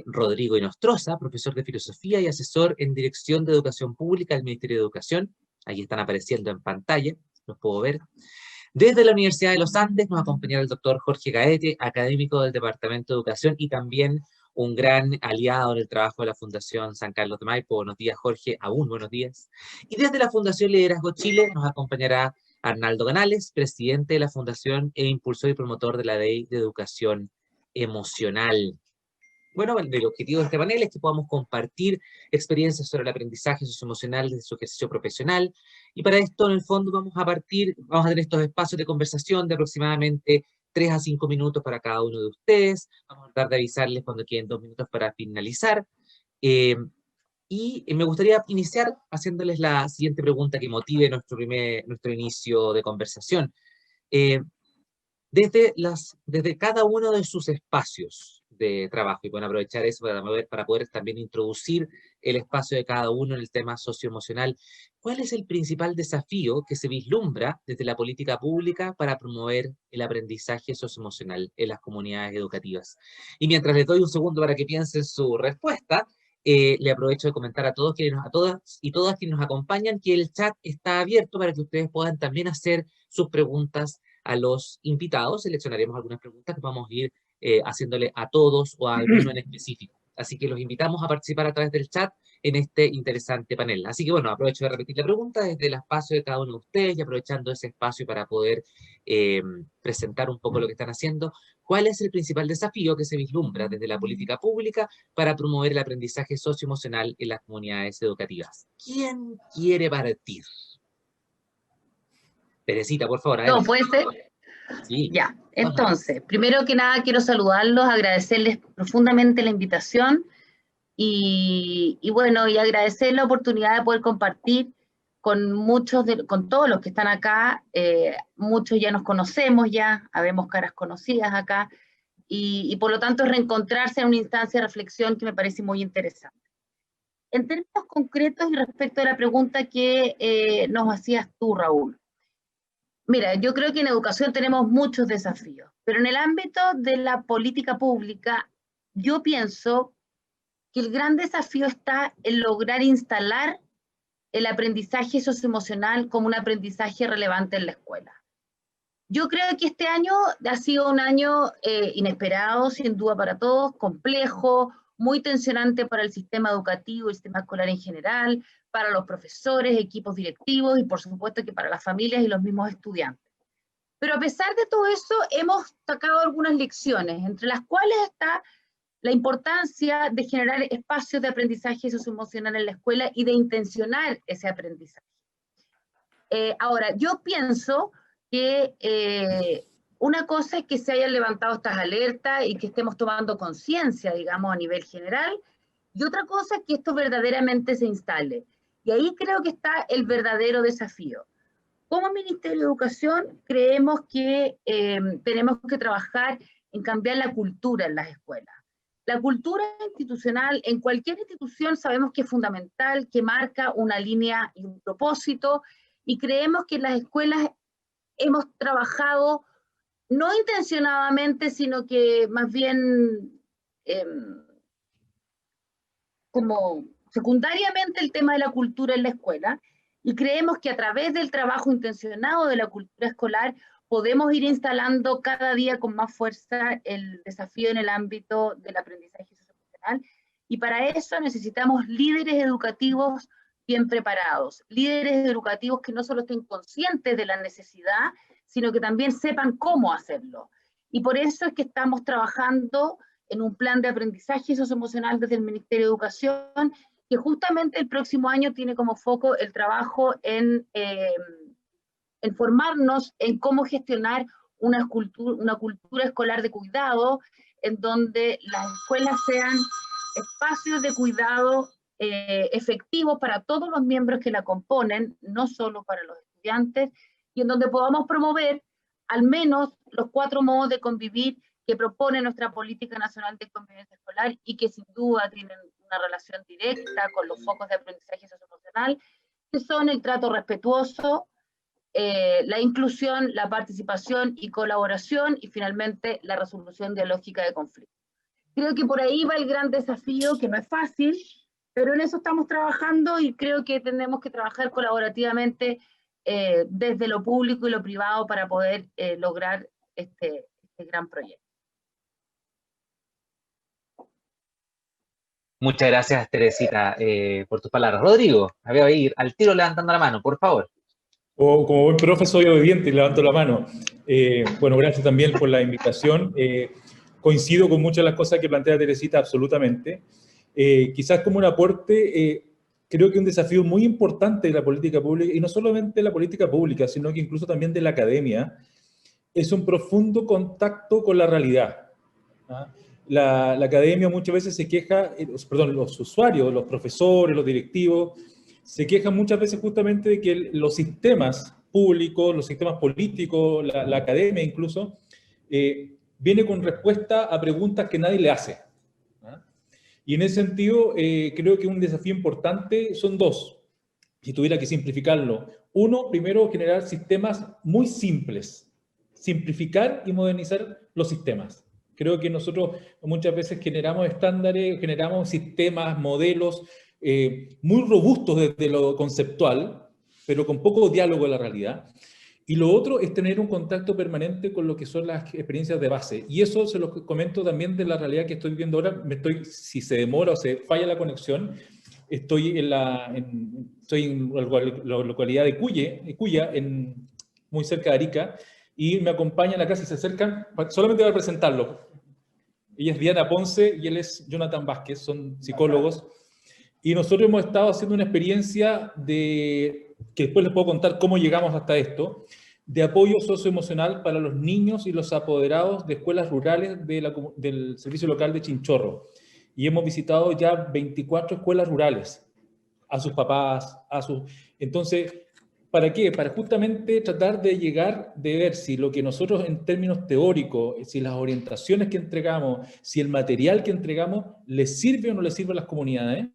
Rodrigo Inostroza, profesor de filosofía y asesor en dirección de educación pública del Ministerio de Educación. Ahí están apareciendo en pantalla, los puedo ver. Desde la Universidad de los Andes nos acompañará el doctor Jorge Gaete, académico del Departamento de Educación y también un gran aliado en el trabajo de la Fundación San Carlos de Maipo. Buenos días, Jorge, aún buenos días. Y desde la Fundación Liderazgo Chile nos acompañará Arnaldo Canales, presidente de la Fundación e impulsor y promotor de la Ley de Educación Emocional. Bueno, el objetivo de este panel es que podamos compartir experiencias sobre el aprendizaje socioemocional desde su ejercicio profesional, y para esto, en el fondo, vamos a tener estos espacios de conversación de aproximadamente 3 a 5 minutos para cada uno de ustedes. Vamos a tratar de avisarles cuando queden 2 minutos para finalizar. Y me gustaría iniciar haciéndoles la siguiente pregunta que motive nuestro inicio de conversación. Desde cada uno de sus espacios de trabajo, y pueden aprovechar eso para poder también introducir el espacio de cada uno en el tema socioemocional, ¿cuál es el principal desafío que se vislumbra desde la política pública para promover el aprendizaje socioemocional en las comunidades educativas? Y mientras les doy un segundo para que piensen su respuesta, le aprovecho de comentar a todas y todas quienes nos acompañan que el chat está abierto para que ustedes puedan también hacer sus preguntas a los invitados. Seleccionaremos algunas preguntas que vamos a ir haciéndole a todos o a alguno en específico. Así que los invitamos a participar a través del chat en este interesante panel. Así que bueno, aprovecho de repetir la pregunta desde el espacio de cada uno de ustedes y aprovechando ese espacio para poder presentar un poco lo que están haciendo. ¿Cuál es el principal desafío que se vislumbra desde la política pública para promover el aprendizaje socioemocional en las comunidades educativas? ¿Quién quiere partir? Teresita, por favor. No, puede ser. Sí. Ya, entonces, primero que nada quiero saludarlos, agradecerles profundamente la invitación y bueno, y agradecer la oportunidad de poder compartir con con todos los que están acá. Muchos ya nos conocemos, ya habemos caras conocidas acá, y por lo tanto reencontrarse en una instancia de reflexión que me parece muy interesante. En términos concretos y respecto a la pregunta que nos hacías tú, Raúl, mira, yo creo que en educación tenemos muchos desafíos, pero en el ámbito de la política pública, yo pienso que el gran desafío está en lograr instalar el aprendizaje socioemocional como un aprendizaje relevante en la escuela. Yo creo que este año ha sido un año inesperado, sin duda para todos, complejo, muy tensionante para el sistema educativo y el sistema escolar en general, para los profesores, equipos directivos y por supuesto que para las familias y los mismos estudiantes. Pero a pesar de todo eso, hemos sacado algunas lecciones, entre las cuales está la importancia de generar espacios de aprendizaje socioemocional en la escuela y de intencionar ese aprendizaje. Ahora, yo pienso que una cosa es que se hayan levantado estas alertas y que estemos tomando conciencia, digamos, a nivel general, y otra cosa es que esto verdaderamente se instale. Y ahí creo que está el verdadero desafío. Como Ministerio de Educación creemos que tenemos que trabajar en cambiar la cultura en las escuelas. La cultura institucional en cualquier institución sabemos que es fundamental, que marca una línea y un propósito, y creemos que en las escuelas hemos trabajado no intencionadamente, sino que más bien como secundariamente el tema de la cultura en la escuela, y creemos que a través del trabajo intencionado de la cultura escolar podemos ir instalando cada día con más fuerza el desafío en el ámbito del aprendizaje socioemocional, y para eso necesitamos líderes educativos bien preparados, líderes educativos que no solo estén conscientes de la necesidad, sino que también sepan cómo hacerlo. Y por eso es que estamos trabajando en un plan de aprendizaje socioemocional desde el Ministerio de Educación, que justamente el próximo año tiene como foco el trabajo en formarnos en cómo gestionar una cultura escolar de cuidado, en donde las escuelas sean espacios de cuidado efectivos para todos los miembros que la componen, no solo para los estudiantes, y en donde podamos promover al menos los 4 modos de convivir que propone nuestra Política Nacional de Convivencia Escolar y que sin duda tienen una relación directa con los focos de aprendizaje socioemocional, que son el trato respetuoso, la inclusión, la participación y colaboración, y finalmente la resolución dialógica de conflictos. Creo que por ahí va el gran desafío, que no es fácil, pero en eso estamos trabajando y creo que tenemos que trabajar colaborativamente desde lo público y lo privado para poder lograr este gran proyecto. Muchas gracias, Teresita, por tus palabras. Rodrigo, me voy a ir al tiro levantando la mano, por favor. Como buen profe soy obediente y levanto la mano. Bueno, gracias también por la invitación. Coincido con muchas de las cosas que plantea Teresita, absolutamente. Quizás como un aporte, creo que un desafío muy importante de la política pública, y no solamente de la política pública, sino que incluso también de la academia, es un profundo contacto con la realidad. ¿Ah? La academia muchas veces se queja, perdón, los usuarios, los profesores, los directivos, se quejan muchas veces justamente de que los sistemas públicos, los sistemas políticos, la academia incluso, viene con respuesta a preguntas que nadie le hace. ¿Ah? Y en ese sentido, creo que un desafío importante son 2, si tuviera que simplificarlo. Uno, primero, generar sistemas muy simples, simplificar y modernizar los sistemas. Creo que nosotros muchas veces generamos estándares, generamos sistemas, modelos muy robustos desde lo conceptual, pero con poco diálogo en la realidad. Y lo otro es tener un contacto permanente con lo que son las experiencias de base. Y eso se lo comento también de la realidad que estoy viendo ahora. Si se demora o se falla la conexión, estoy en la localidad de Cuya, muy cerca de Arica, y me acompañan acá, si se acercan, solamente voy a presentarlo. Ella es Diana Ponce y él es Jonathan Vázquez, son psicólogos. Y nosotros hemos estado haciendo una experiencia que después les puedo contar cómo llegamos hasta esto, de apoyo socioemocional para los niños y los apoderados de escuelas rurales del servicio local de Chinchorro. Y hemos visitado ya 24 escuelas rurales, a sus papás, Entonces, ¿para qué? Para justamente tratar de llegar, de ver si lo que nosotros en términos teóricos, si las orientaciones que entregamos, si el material que entregamos, les sirve o no les sirve a las comunidades.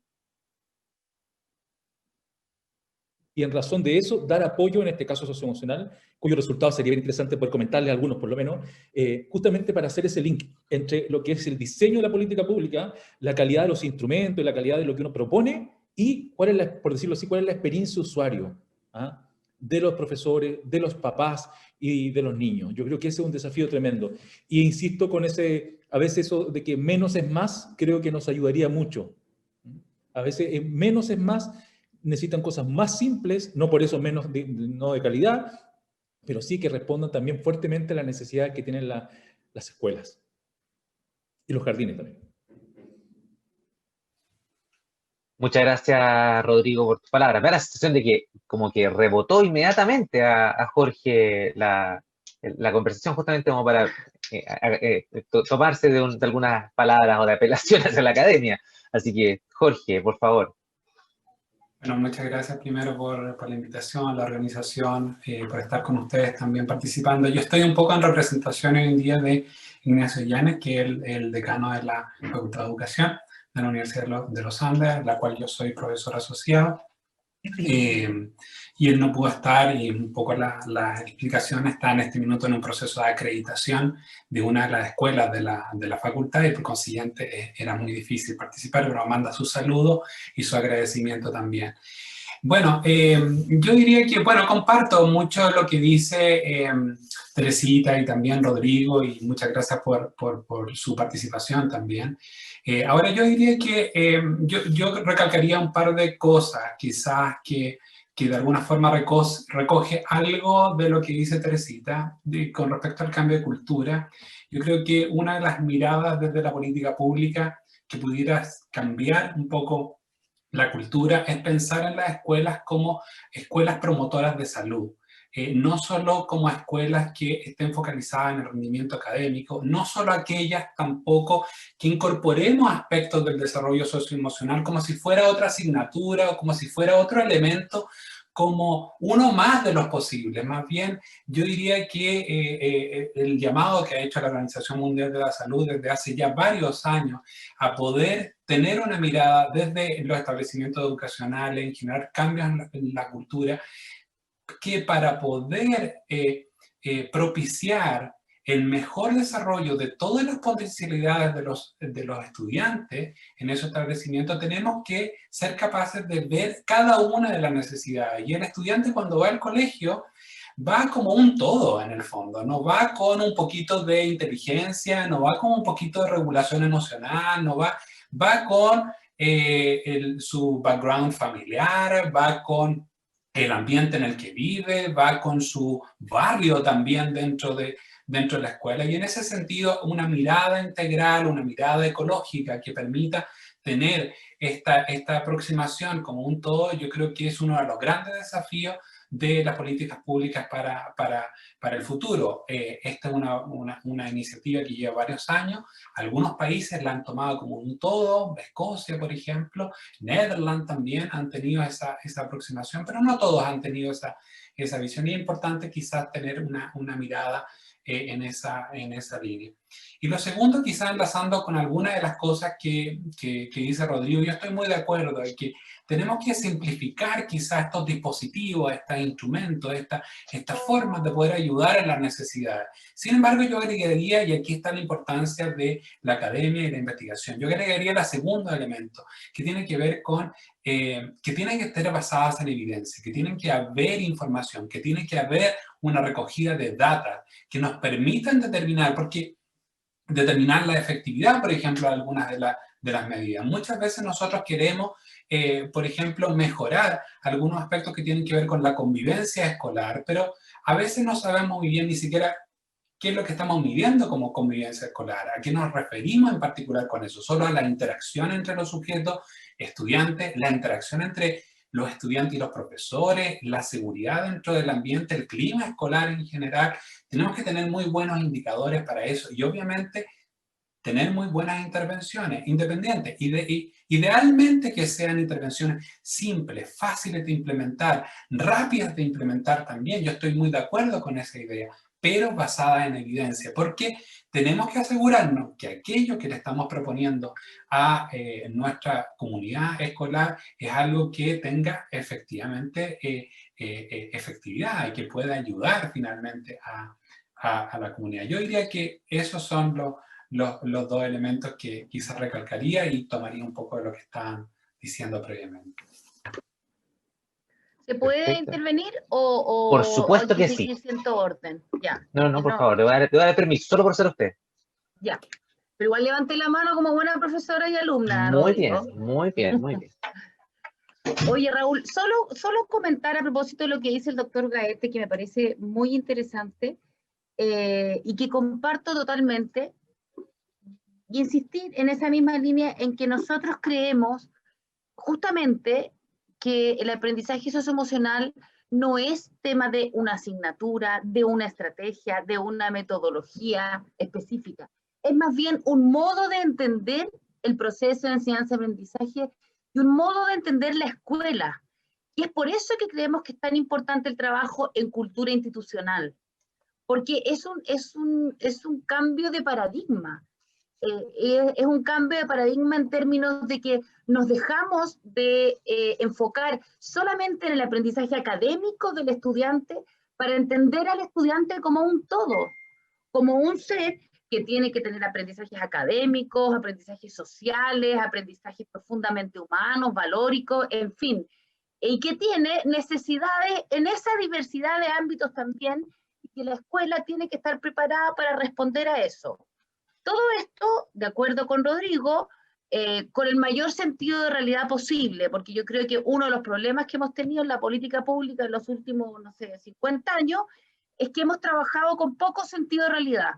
Y en razón de eso, dar apoyo, en este caso socioemocional, cuyo resultado sería bien interesante poder comentarles a algunos por lo menos, justamente para hacer ese link entre lo que es el diseño de la política pública, la calidad de los instrumentos, la calidad de lo que uno propone, y cuál es por decirlo así, cuál es la experiencia de usuario, ¿ah?, de los profesores, de los papás y de los niños. Yo creo que ese es un desafío tremendo. Y insisto con a veces eso de que menos es más, creo que nos ayudaría mucho. A veces menos es más, necesitan cosas más simples, no por eso menos no de calidad, pero sí que respondan también fuertemente a la necesidad que tienen las escuelas. Y los jardines también. Muchas gracias, Rodrigo, por tus palabras. Me da la sensación de que como que rebotó inmediatamente a Jorge la conversación, justamente como para tomarse de algunas palabras o de apelaciones a la academia. Así que, Jorge, por favor. Bueno, muchas gracias primero por la invitación, a la organización, por estar con ustedes también participando. Yo estoy un poco en representación hoy en día de Ignacio Illanes, que es el decano de la Facultad de Educación de la Universidad de los Andes, en la cual yo soy profesor asociado. Y él no pudo estar, y un poco la explicación está en este minuto en un proceso de acreditación de una de las escuelas de la facultad, y por consiguiente era muy difícil participar, pero manda su saludo y su agradecimiento también. Bueno, yo diría que, bueno, comparto mucho lo que dice Teresita y también Rodrigo, y muchas gracias por su participación también. Ahora yo diría que yo recalcaría un par de cosas, quizás que de alguna forma recoge algo de lo que dice Teresita con respecto al cambio de cultura. Yo creo que una de las miradas desde la política pública que pudiera cambiar un poco la cultura es pensar en las escuelas como escuelas promotoras de salud. no solo como escuelas que estén focalizadas en el rendimiento académico, no solo aquellas tampoco que incorporemos aspectos del desarrollo socioemocional como si fuera otra asignatura o como si fuera otro elemento, como uno más de los posibles. Más bien, yo diría que el llamado que ha hecho la Organización Mundial de la Salud desde hace ya varios años a poder tener una mirada desde los establecimientos educacionales, en generar cambios en la cultura, que para poder propiciar el mejor desarrollo de todas las potencialidades de los estudiantes en esos establecimientos, tenemos que ser capaces de ver cada una de las necesidades. Y el estudiante, cuando va al colegio, va como un todo en el fondo, no va con un poquito de inteligencia, no va con un poquito de regulación emocional, no va con su background familiar, va con el ambiente en el que vive, va con su barrio también dentro de la escuela, y en ese sentido una mirada integral, una mirada ecológica que permita tener esta aproximación como un todo, yo creo que es uno de los grandes desafíos de las políticas públicas para el futuro. Esta es una iniciativa que lleva varios años. Algunos países la han tomado como un todo, Escocia, por ejemplo, Netherlands también han tenido esa aproximación, pero no todos han tenido esa visión, y es importante quizás tener una mirada en esa línea. Y lo segundo, quizás enlazando con algunas de las cosas que dice Rodrigo, yo estoy muy de acuerdo en que tenemos que simplificar quizás estos dispositivos, estos instrumentos, estas formas de poder ayudar a las necesidades. Sin embargo, yo agregaría, y aquí está la importancia de la academia y la investigación, yo agregaría el segundo elemento, que tiene que ver con que tienen que estar basadas en evidencia, que tienen que haber información, que tiene que haber una recogida de data que nos permitan determinar la efectividad, por ejemplo, de algunas de las medidas. Muchas veces nosotros queremos, por ejemplo, mejorar algunos aspectos que tienen que ver con la convivencia escolar, pero a veces no sabemos muy bien ni siquiera qué es lo que estamos midiendo como convivencia escolar, a qué nos referimos en particular con eso, solo a la interacción entre los sujetos, estudiantes, la interacción entre los estudiantes y los profesores, la seguridad dentro del ambiente, el clima escolar en general. Tenemos que tener muy buenos indicadores para eso y obviamente tener muy buenas intervenciones independientes. Idealmente que sean intervenciones simples, fáciles de implementar, rápidas de implementar también. Yo estoy muy de acuerdo con esa idea, pero basada en evidencia, porque tenemos que asegurarnos que aquello que le estamos proponiendo a nuestra comunidad escolar es algo que tenga efectivamente efectividad y que pueda ayudar finalmente a la comunidad. Yo diría que esos son los dos elementos que quizás recalcaría y tomaría un poco de lo que estaban diciendo previamente. ¿Se puede intervenir o por supuesto que sí. Siento orden. Ya. No, por favor, le voy a dar permiso, solo por ser usted. Ya. Pero igual levante la mano como buena profesora y alumna. Muy Rodrigo. bien, muy bien, muy bien. Oye, Raúl, solo comentar a propósito de lo que dice el doctor Gaete, que me parece muy interesante y que comparto totalmente, y insistir en esa misma línea en que nosotros creemos justamente que el aprendizaje socioemocional no es tema de una asignatura, de una estrategia, de una metodología específica. Es más bien un modo de entender el proceso de enseñanza-aprendizaje y un modo de entender la escuela. Y es por eso que creemos que es tan importante el trabajo en cultura institucional, porque es un cambio de paradigma. Es un cambio de paradigma en términos de que nos dejamos de enfocar solamente en el aprendizaje académico del estudiante para entender al estudiante como un todo, como un ser que tiene que tener aprendizajes académicos, aprendizajes sociales, aprendizajes profundamente humanos, valóricos, en fin, y que tiene necesidades en esa diversidad de ámbitos también, y que la escuela tiene que estar preparada para responder a eso. Todo esto, de acuerdo con Rodrigo, con el mayor sentido de realidad posible, porque yo creo que uno de los problemas que hemos tenido en la política pública en los últimos, 50 años, es que hemos trabajado con poco sentido de realidad.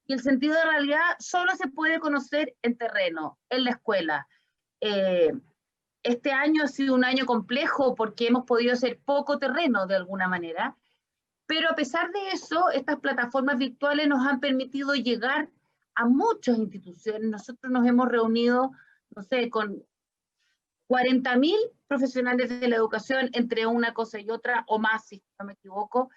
Y el sentido de realidad solo se puede conocer en terreno, en la escuela. Este año ha sido un año complejo porque hemos podido hacer poco terreno de alguna manera, Pero a pesar de eso, estas plataformas virtuales nos han permitido llegar a muchas instituciones. Nosotros nos hemos reunido, no sé, con 40.000 profesionales de la educación entre una cosa y otra, o más, si no me equivoco,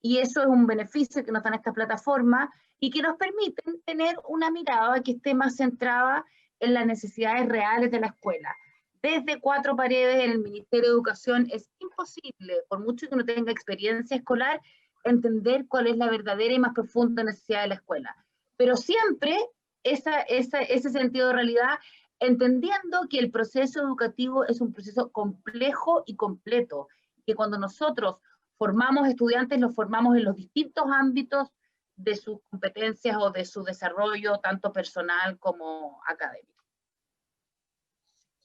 y eso es un beneficio que nos dan estas plataformas y que nos permiten tener una mirada que esté más centrada en las necesidades reales de la escuela. Desde 4 paredes en el Ministerio de Educación es imposible, por mucho que uno tenga experiencia escolar, entender cuál es la verdadera y más profunda necesidad de la escuela. Pero siempre ese sentido de realidad, entendiendo que el proceso educativo es un proceso complejo y completo, que cuando nosotros formamos estudiantes, los formamos en los distintos ámbitos de sus competencias o de su desarrollo, tanto personal como académico.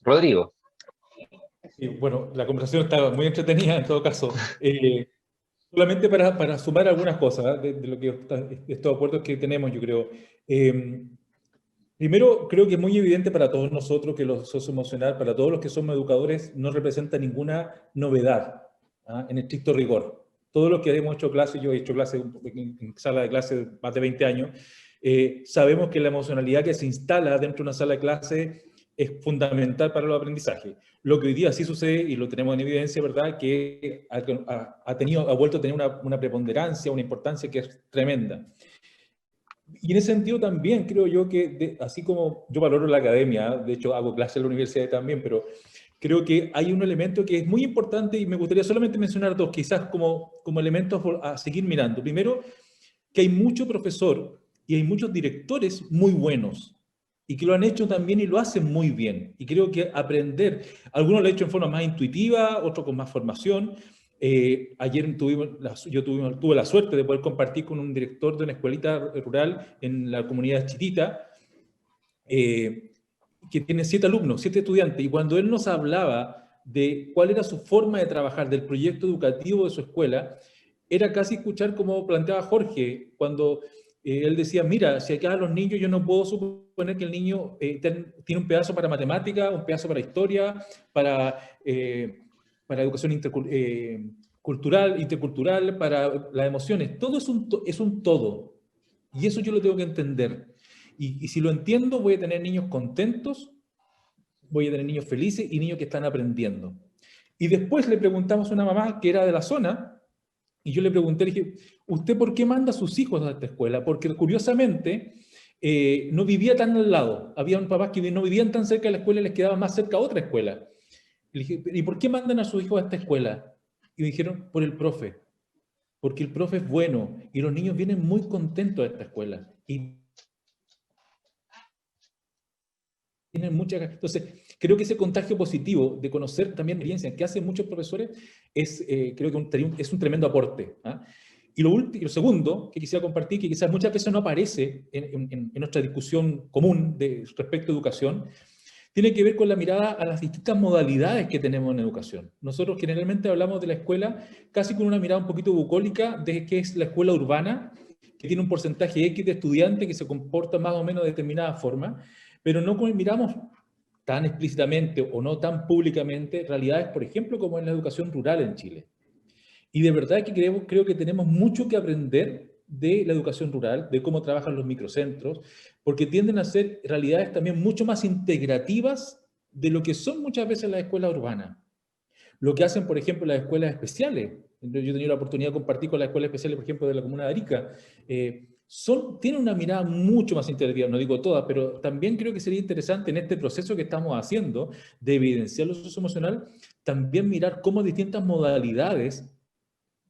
Rodrigo. Sí, bueno, la conversación está muy entretenida en todo caso. Solamente para sumar algunas cosas de lo que de estos acuerdos que tenemos, yo creo. Primero, creo que es muy evidente para todos nosotros que lo socioemocional, para todos los que somos educadores, no representa ninguna novedad, ¿ah? En estricto rigor. Todos los que hemos hecho clases, yo he hecho clases en sala de clases más de 20 años, sabemos que la emocionalidad que se instala dentro de una sala de clase es fundamental para los aprendizajes. Lo que hoy día sí sucede, y lo tenemos en evidencia, ¿verdad?, que ha vuelto a tener una preponderancia, una importancia que es tremenda. Y en ese sentido también creo yo que, así como yo valoro la academia, de hecho hago clases en la universidad también, pero creo que hay un elemento que es muy importante y me gustaría solamente mencionar dos, quizás como elementos a seguir mirando. Primero, que hay mucho profesor y hay muchos directores muy buenos y que lo han hecho también y lo hacen muy bien. Y creo que aprender, algunos lo han hecho en forma más intuitiva, otros con más formación. Ayer tuve la suerte de poder compartir con un director de una escuelita rural en la comunidad Chitita, que tiene 7 alumnos, 7 estudiantes, y cuando él nos hablaba de cuál era su forma de trabajar, del proyecto educativo de su escuela, era casi escuchar como planteaba Jorge, cuando él decía, mira, si acá los niños, yo no puedo suponer que el niño tiene un pedazo para matemática, un pedazo para historia, para educación cultural, intercultural, para las emociones. Todo es un todo. Y eso yo lo tengo que entender. Y si lo entiendo, voy a tener niños contentos, voy a tener niños felices y niños que están aprendiendo. Y después le preguntamos a una mamá que era de la zona, y yo le pregunté, le dije, ¿usted por qué manda a sus hijos a esta escuela? Porque curiosamente no vivía tan al lado. Había papás que no vivían tan cerca de la escuela y les quedaba más cerca otra escuela. Le dije, ¿y por qué mandan a sus hijos a esta escuela? Y me dijeron, por el profe. Porque el profe es bueno y los niños vienen muy contentos a esta escuela. Y tienen mucha... Entonces, creo que ese contagio positivo de conocer también experiencias que hacen muchos profesores creo que es un tremendo aporte. ¿Ah? Y lo segundo que quisiera compartir, que quizás muchas veces no aparece en nuestra discusión común respecto a educación, tiene que ver con la mirada a las distintas modalidades que tenemos en educación. Nosotros generalmente hablamos de la escuela casi con una mirada un poquito bucólica de qué es la escuela urbana, que tiene un porcentaje X de estudiantes que se comportan más o menos de determinada forma, pero no miramos tan explícitamente o no tan públicamente realidades, por ejemplo, como en la educación rural en Chile. Y de verdad que creo que tenemos mucho que aprender de la educación rural, de cómo trabajan los microcentros, porque tienden a ser realidades también mucho más integrativas de lo que son muchas veces las escuelas urbanas. Lo que hacen, por ejemplo, las escuelas especiales. Yo he tenido la oportunidad de compartir con las escuelas especiales, por ejemplo, de la comuna de Arica. Tienen una mirada mucho más integrativa, no digo todas, pero también creo que sería interesante en este proceso que estamos haciendo de evidenciar lo socioemocional, también mirar cómo distintas modalidades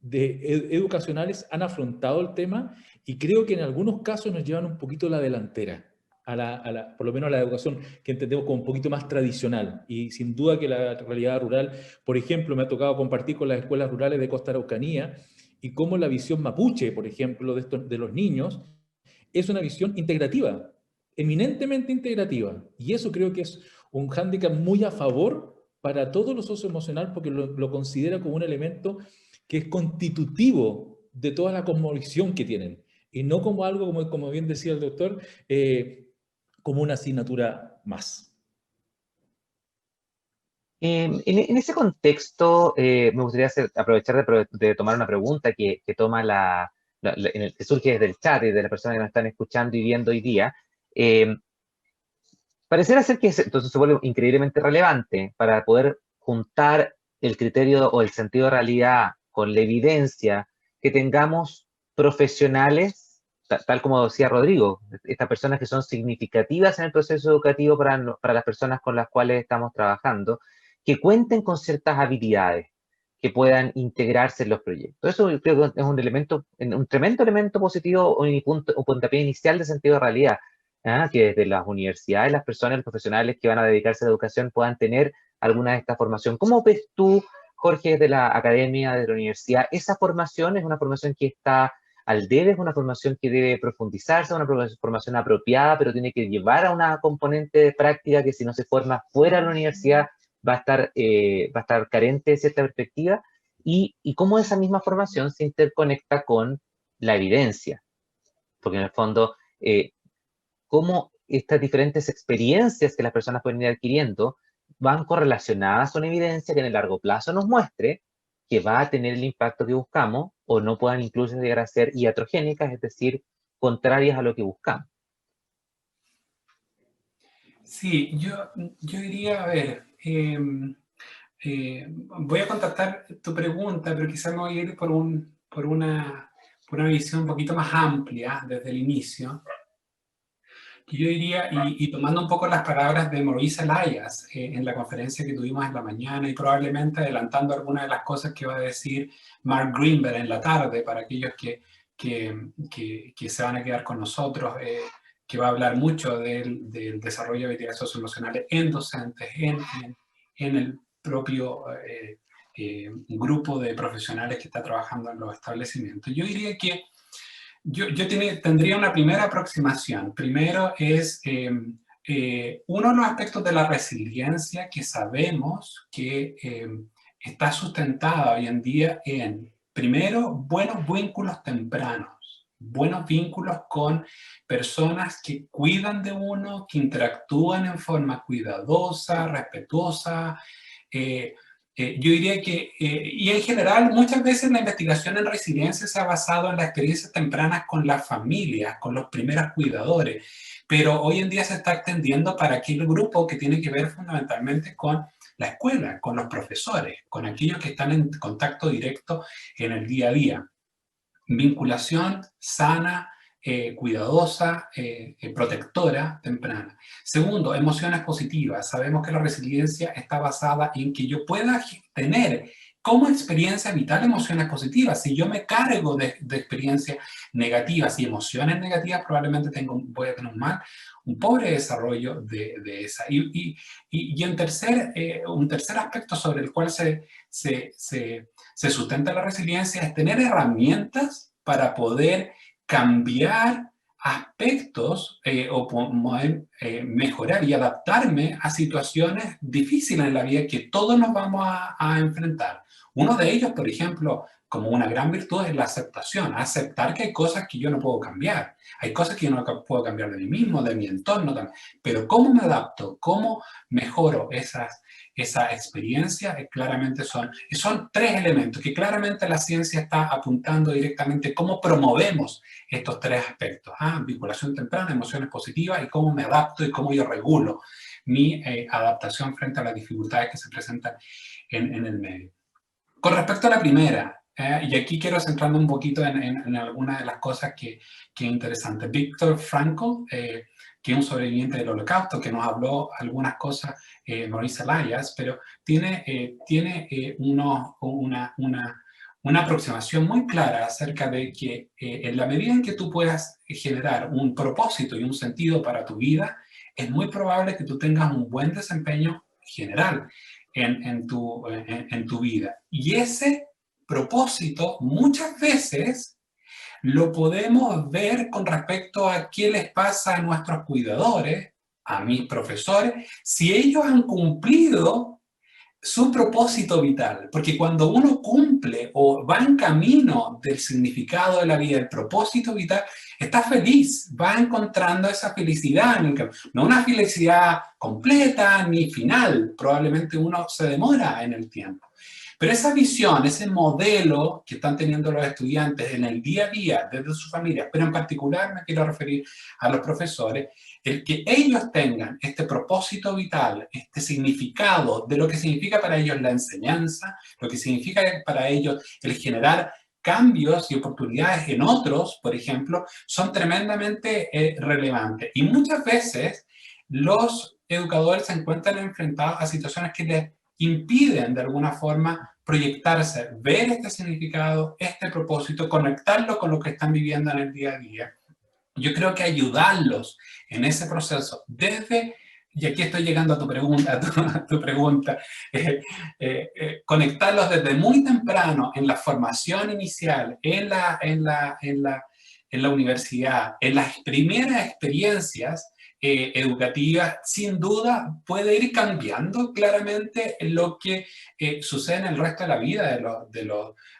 educacionales han afrontado el tema y creo que en algunos casos nos llevan un poquito a la delantera, por lo menos a la educación que entendemos como un poquito más tradicional. Y sin duda que la realidad rural, por ejemplo, me ha tocado compartir con las escuelas rurales de Costa Araucanía y cómo la visión mapuche, por ejemplo, de los niños, es una visión integrativa, eminentemente integrativa. Y eso creo que es un hándicap muy a favor para todo lo socioemocional porque lo considera como un elemento que es constitutivo de toda la cosmovisión que tienen, y no como algo, como bien decía el doctor, como una asignatura más. En ese contexto, me gustaría aprovechar de tomar una pregunta que toma que surge desde el chat y de las personas que nos están escuchando y viendo hoy día. Pareciera ser que entonces se vuelve increíblemente relevante para poder juntar el criterio o el sentido de realidad con la evidencia, que tengamos profesionales, tal como decía Rodrigo, estas personas que son significativas en el proceso educativo para las personas con las cuales estamos trabajando, que cuenten con ciertas habilidades que puedan integrarse en los proyectos. Eso creo que es un tremendo elemento positivo o un puntapié inicial de sentido de realidad. Que desde las universidades, las personas, los profesionales que van a dedicarse a la educación puedan tener alguna de esta formación. ¿Cómo ves tú, Jorge, desde la academia, de la universidad? ¿Esa formación es una formación que está al debe, es una formación que debe profundizarse, una formación apropiada, pero tiene que llevar a una componente de práctica que si no se forma fuera de la universidad va a estar carente de cierta perspectiva? ¿Y cómo esa misma formación se interconecta con la evidencia? Porque en el fondo, cómo estas diferentes experiencias que las personas pueden ir adquiriendo van correlacionadas con evidencia que en el largo plazo nos muestre que va a tener el impacto que buscamos, o no puedan incluso llegar a ser iatrogénicas, es decir, contrarias a lo que buscamos. Sí, yo diría, a ver, voy a contestar tu pregunta, pero quizás me voy a ir por una visión un poquito más amplia desde el inicio. Yo diría, y tomando un poco las palabras de Maurice Elias en la conferencia que tuvimos en la mañana, y probablemente adelantando algunas de las cosas que va a decir Mark Greenberg en la tarde, para aquellos que se van a quedar con nosotros, que va a hablar mucho del desarrollo de habilidades socioemocionales en docentes, en el propio grupo de profesionales que está trabajando en los establecimientos. Yo diría que yo tendría una primera aproximación. Primero es uno de los aspectos de la resiliencia que sabemos que está sustentada hoy en día en, primero, buenos vínculos tempranos, buenos vínculos con personas que cuidan de uno, que interactúan en forma cuidadosa, respetuosa. Yo diría que, y en general, muchas veces la investigación en resiliencia se ha basado en las experiencias tempranas con las familias, con los primeros cuidadores, pero hoy en día se está extendiendo para aquel grupo que tiene que ver fundamentalmente con la escuela, con los profesores, con aquellos que están en contacto directo en el día a día. Vinculación sana, cuidadosa, protectora, temprana. Segundo, emociones positivas. Sabemos que la resiliencia está basada en que yo pueda tener como experiencia vital emociones positivas. Si yo me cargo de experiencias negativas y emociones negativas, probablemente voy a tener un pobre desarrollo de esa. Y un tercer aspecto sobre el cual se sustenta la resiliencia es tener herramientas para poder cambiar aspectos o mejorar y adaptarme a situaciones difíciles en la vida que todos nos vamos a enfrentar. Uno de ellos, por ejemplo, como una gran virtud, es la aceptación. Aceptar que hay cosas que yo no puedo cambiar. Hay cosas que yo no puedo cambiar de mí mismo, de mi entorno también. Pero ¿cómo me adapto? ¿Cómo mejoro esa experiencia? Claramente son tres elementos que claramente la ciencia está apuntando directamente cómo promovemos estos tres aspectos. Vinculación temprana, emociones positivas y cómo me adapto y cómo yo regulo mi adaptación frente a las dificultades que se presentan en el medio. Con respecto a la primera, y aquí quiero centrarme un poquito en algunas de las cosas que es interesante. Viktor Frankl, que es un sobreviviente del Holocausto, que nos habló algunas cosas, Maurice Elias, pero tiene una aproximación muy clara acerca de que en la medida en que tú puedas generar un propósito y un sentido para tu vida, es muy probable que tú tengas un buen desempeño general en tu vida. Y ese propósito muchas veces lo podemos ver con respecto a qué les pasa a nuestros cuidadores, a mis profesores, si ellos han cumplido su propósito vital, porque cuando uno cumple o va en camino del significado de la vida, el propósito vital, está feliz, va encontrando esa felicidad, no una felicidad completa ni final, probablemente uno se demora en el tiempo. Pero esa visión, ese modelo que están teniendo los estudiantes en el día a día, desde sus familias, pero en particular me quiero referir a los profesores, el que ellos tengan este propósito vital, este significado de lo que significa para ellos la enseñanza, lo que significa para ellos el generar cambios y oportunidades en otros, por ejemplo, son tremendamente relevantes. Y muchas veces los educadores se encuentran enfrentados a situaciones que les impiden de alguna forma proyectarse, ver este significado, este propósito, conectarlo con lo que están viviendo en el día a día. Yo creo que ayudarlos en ese proceso desde, y aquí estoy llegando a tu pregunta, conectarlos desde muy temprano en la formación inicial, en la universidad, en las primeras experiencias educativas, sin duda puede ir cambiando claramente lo que sucede en el resto de la vida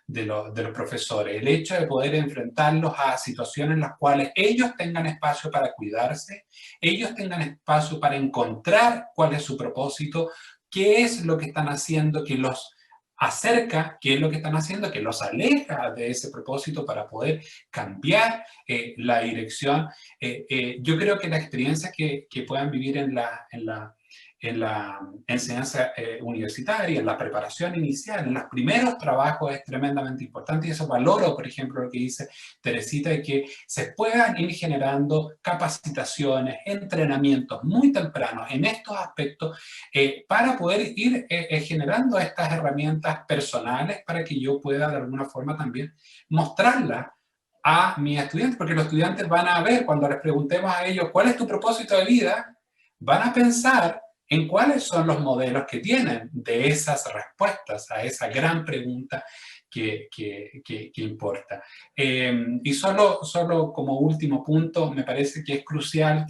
de los profesores. El hecho de poder enfrentarlos a situaciones en las cuales ellos tengan espacio para cuidarse, ellos tengan espacio para encontrar cuál es su propósito, qué es lo que están haciendo que los acerca, qué es lo que están haciendo que los aleja de ese propósito para poder cambiar la dirección. Yo creo que la experiencia que puedan vivir en la enseñanza universitaria, en la preparación inicial, en los primeros trabajos es tremendamente importante, y eso valoro, por ejemplo, lo que dice Teresita, de que se puedan ir generando capacitaciones, entrenamientos muy tempranos en estos aspectos para poder ir generando estas herramientas personales para que yo pueda de alguna forma también mostrarlas a mis estudiantes, porque los estudiantes van a ver, cuando les preguntemos a ellos cuál es tu propósito de vida, van a pensar en cuáles son los modelos que tienen de esas respuestas a esa gran pregunta que importa. Y solo como último punto, me parece que es crucial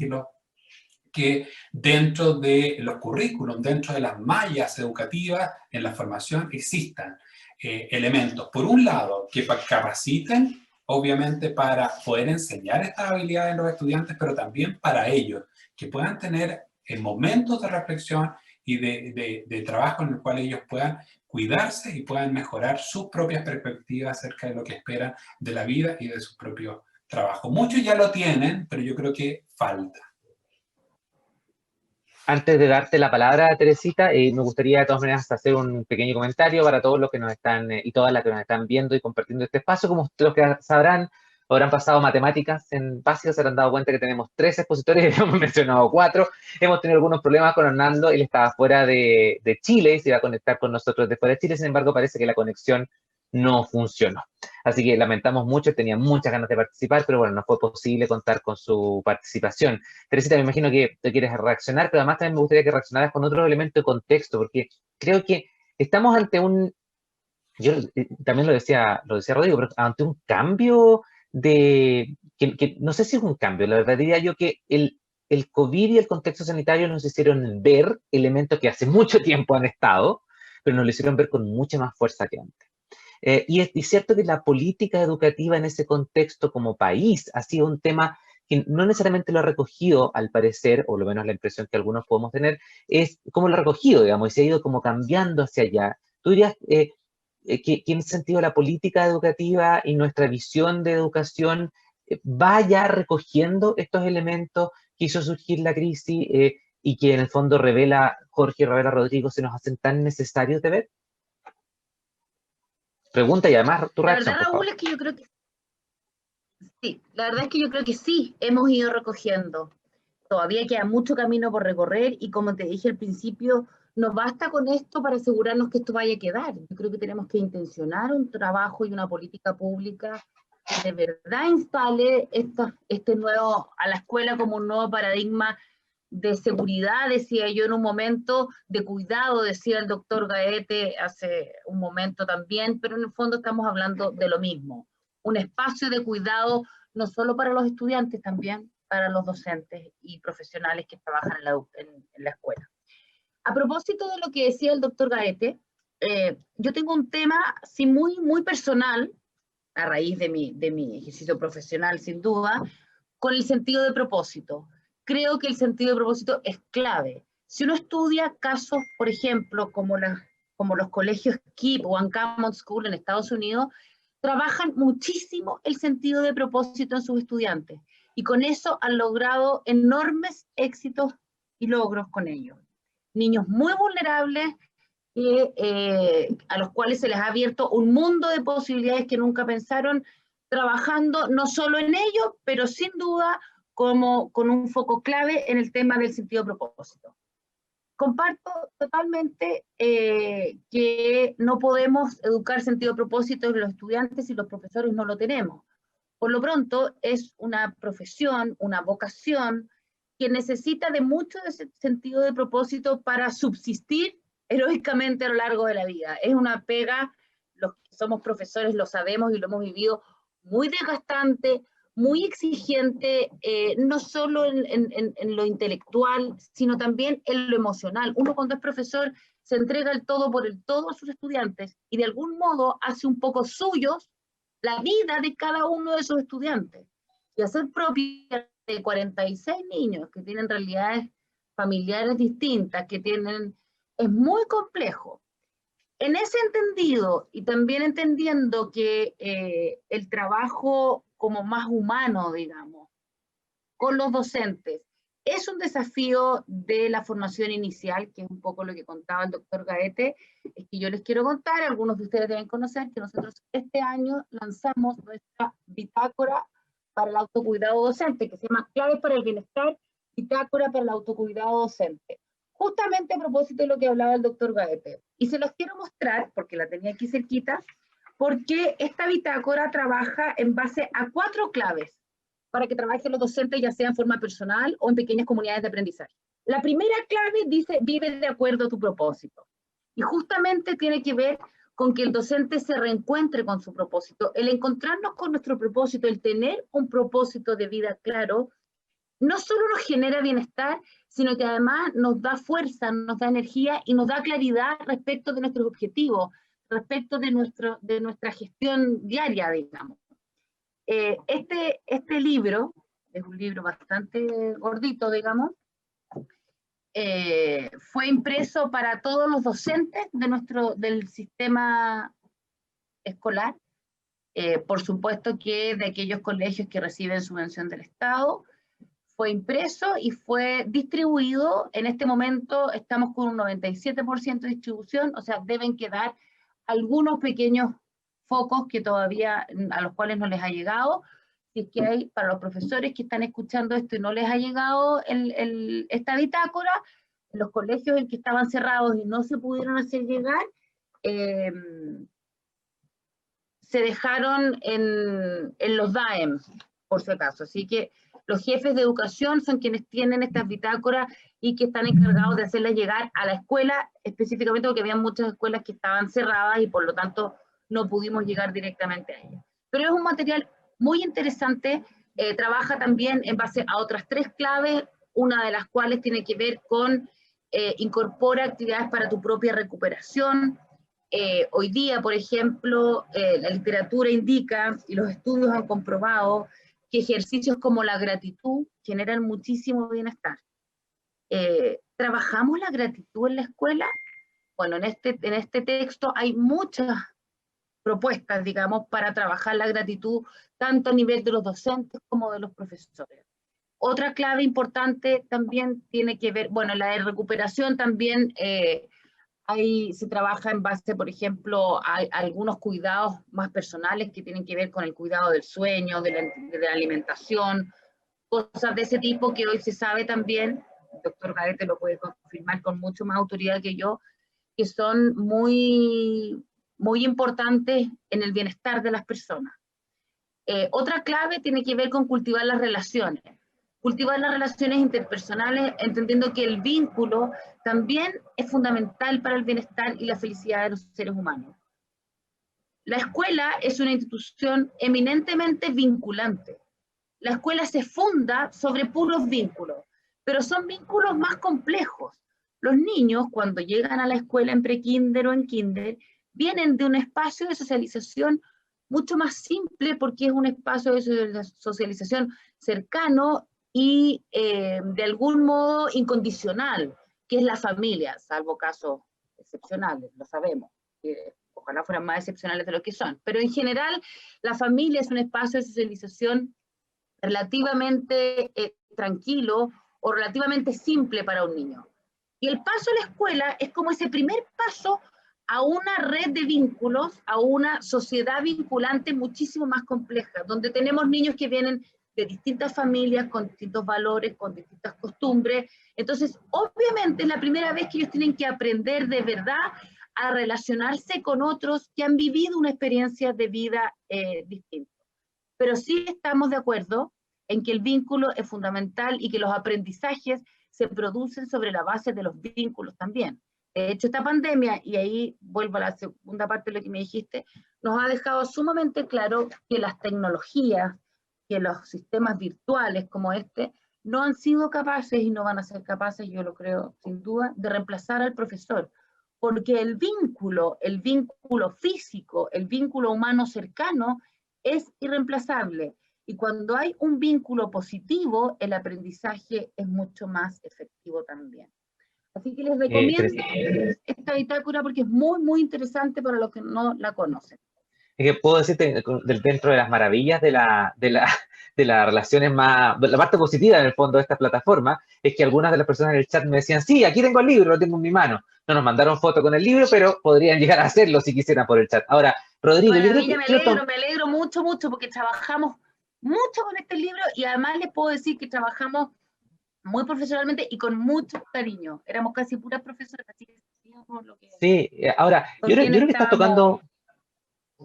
que dentro de los currículums, dentro de las mallas educativas, en la formación existan elementos, por un lado, que capaciten, obviamente, para poder enseñar estas habilidades a los estudiantes, pero también para ellos, que puedan tener momentos de reflexión y de trabajo en el cual ellos puedan cuidarse y puedan mejorar sus propias perspectivas acerca de lo que esperan de la vida y de su propio trabajo. Muchos ya lo tienen, pero yo creo que falta. Antes de darte la palabra, Teresita, me gustaría de todas maneras hacer un pequeño comentario para todos los que nos están y todas las que nos están viendo y compartiendo este espacio. Como los que sabrán, habrán pasado matemáticas en básicas, se habrán dado cuenta que tenemos 3 expositores y hemos mencionado 4. Hemos tenido algunos problemas con Hernando, él estaba fuera de Chile y se iba a conectar con nosotros de fuera de Chile, sin embargo parece que la conexión no funcionó. Así que lamentamos mucho, tenía muchas ganas de participar, pero bueno, no fue posible contar con su participación. Teresita, me imagino que te quieres reaccionar, pero además también me gustaría que reaccionaras con otro elemento de contexto, porque creo que estamos ante yo también lo decía Rodrigo, pero ante un cambio que no sé si es un cambio, la verdad diría yo que el COVID y el contexto sanitario nos hicieron ver elementos que hace mucho tiempo han estado, pero nos lo hicieron ver con mucha más fuerza que antes. Y es cierto que la política educativa en ese contexto como país ha sido un tema que no necesariamente lo ha recogido, al parecer, o lo menos la impresión que algunos podemos tener, es cómo lo ha recogido, digamos, y se ha ido como cambiando hacia allá. ¿Tú dirías que en ese sentido la política educativa y nuestra visión de educación va ya recogiendo estos elementos que hizo surgir la crisis y que en el fondo Jorge y revela Rodrigo, se nos hacen tan necesarios de ver? Pregunta y además tu reacción, la verdad, Raúl, es que yo creo que sí, la verdad es que yo creo que sí, hemos ido recogiendo. Todavía queda mucho camino por recorrer y como te dije al principio, no basta con esto para asegurarnos que esto vaya a quedar. Yo creo que tenemos que intencionar un trabajo y una política pública que de verdad instale este nuevo, a la escuela como un nuevo paradigma de seguridad, decía yo en un momento, de cuidado, decía el doctor Gaete hace un momento también, pero en el fondo estamos hablando de lo mismo. Un espacio de cuidado no solo para los estudiantes, también para los docentes y profesionales que trabajan en la escuela. A propósito de lo que decía el doctor Gaete, yo tengo un tema sí, muy personal, a raíz de mi ejercicio profesional, sin duda, con el sentido de propósito. Creo que el sentido de propósito es clave. Si uno estudia casos, por ejemplo, como los colegios KIPP o Uncommon School en Estados Unidos, trabajan muchísimo el sentido de propósito en sus estudiantes, y con eso han logrado enormes éxitos y logros con ellos. Niños muy vulnerables, a los cuales se les ha abierto un mundo de posibilidades que nunca pensaron, trabajando no solo en ello, pero sin duda como con un foco clave en el tema del sentido de propósito. Comparto totalmente que no podemos educar sentido de propósito en los estudiantes si los profesores no lo tenemos. Por lo pronto es una profesión, una vocación que necesita de mucho de ese sentido de propósito para subsistir heroicamente a lo largo de la vida. Es una pega, los que somos profesores lo sabemos y lo hemos vivido, muy desgastante, muy exigente, no solo en lo intelectual, sino también en lo emocional. Uno cuando es profesor se entrega el todo por el todo a sus estudiantes y de algún modo hace un poco suyos la vida de cada uno de sus estudiantes. Y hacer propia de 46 niños que tienen realidades familiares distintas, es muy complejo. En ese entendido, y también entendiendo que el trabajo como más humano, digamos, con los docentes, es un desafío de la formación inicial, que es un poco lo que contaba el doctor Gaete, es que yo les quiero contar, algunos de ustedes deben conocer, que nosotros este año lanzamos nuestra bitácora para el autocuidado docente, que se llama Claves para el Bienestar, bitácora para el autocuidado docente. Justamente a propósito de lo que hablaba el doctor Gaete. Y se los quiero mostrar, porque la tenía aquí cerquita, porque esta bitácora trabaja en base a 4 claves para que trabajen los docentes, ya sea en forma personal o en pequeñas comunidades de aprendizaje. La primera clave dice, vive de acuerdo a tu propósito. Y justamente tiene que ver con que el docente se reencuentre con su propósito. El encontrarnos con nuestro propósito, el tener un propósito de vida claro, no solo nos genera bienestar, sino que además nos da fuerza, nos da energía y nos da claridad respecto de nuestros objetivos, respecto de nuestra gestión diaria, digamos. Este libro, es un libro bastante gordito, digamos, fue impreso para todos los docentes del sistema escolar, por supuesto que de aquellos colegios que reciben subvención del Estado, fue impreso y fue distribuido. En este momento estamos con un 97% de distribución, o sea, deben quedar algunos pequeños focos que todavía, a los cuales no les ha llegado. Si es que hay, para los profesores que están escuchando esto y no les ha llegado esta bitácora, en los colegios en que estaban cerrados y no se pudieron hacer llegar, se dejaron en los DAEM, por si acaso. Así que los jefes de educación son quienes tienen estas bitácoras y que están encargados de hacerlas llegar a la escuela, específicamente porque había muchas escuelas que estaban cerradas y por lo tanto no pudimos llegar directamente a ellas. Pero es un material muy interesante, trabaja también en base a otras 3 claves, una de las cuales tiene que ver con incorpora actividades para tu propia recuperación. Hoy día, por ejemplo, la literatura indica, y los estudios han comprobado, que ejercicios como la gratitud generan muchísimo bienestar. ¿Trabajamos la gratitud en la escuela? Bueno, en este texto hay muchas propuestas, digamos, para trabajar la gratitud, tanto a nivel de los docentes como de los profesores. Otra clave importante también tiene que ver, bueno, la de recuperación también, ahí se trabaja en base, por ejemplo, a algunos cuidados más personales que tienen que ver con el cuidado del sueño, de la alimentación, cosas de ese tipo que hoy se sabe también, el doctor Gaete lo puede confirmar con mucho más autoridad que yo, que son muy importantes en el bienestar de las personas. Otra clave tiene que ver con cultivar las relaciones interpersonales, entendiendo que el vínculo también es fundamental para el bienestar y la felicidad de los seres humanos. La escuela es una institución eminentemente vinculante. La escuela se funda sobre puros vínculos, pero son vínculos más complejos. Los niños, cuando llegan a la escuela en prekinder o en kinder, vienen de un espacio de socialización mucho más simple, porque es un espacio de socialización cercano y de algún modo incondicional, que es la familia, salvo casos excepcionales, lo sabemos, ojalá fueran más excepcionales de lo que son, pero en general la familia es un espacio de socialización relativamente tranquilo o relativamente simple para un niño. Y el paso a la escuela es como ese primer paso a una red de vínculos, a una sociedad vinculante muchísimo más compleja, donde tenemos niños que vienen de distintas familias, con distintos valores, con distintas costumbres. Entonces, obviamente, es la primera vez que ellos tienen que aprender de verdad a relacionarse con otros que han vivido una experiencia de vida distinta. Pero sí estamos de acuerdo en que el vínculo es fundamental y que los aprendizajes se producen sobre la base de los vínculos también. De hecho, esta pandemia, y ahí vuelvo a la segunda parte de lo que me dijiste, nos ha dejado sumamente claro que las tecnologías, que los sistemas virtuales como este, no han sido capaces y no van a ser capaces, yo lo creo sin duda, de reemplazar al profesor. Porque el vínculo físico, el vínculo humano cercano, es irreemplazable. Y cuando hay un vínculo positivo, el aprendizaje es mucho más efectivo también. Así que les recomiendo esta bitácora porque es muy, muy interesante para los que no la conocen. Es que puedo decirte, dentro de las maravillas de las relaciones más, la parte positiva en el fondo de esta plataforma, es que algunas de las personas en el chat me decían, sí, aquí tengo el libro, lo tengo en mi mano. No nos mandaron foto con el libro, pero podrían llegar a hacerlo si quisieran por el chat. Ahora, Rodrigo, bueno, yo creo que... me alegro mucho, mucho, porque trabajamos mucho con este libro y además les puedo decir que trabajamos muy profesionalmente y con mucho cariño. Éramos casi puras profesoras, así que lo que... Sí, ahora, yo creo que estás tocando...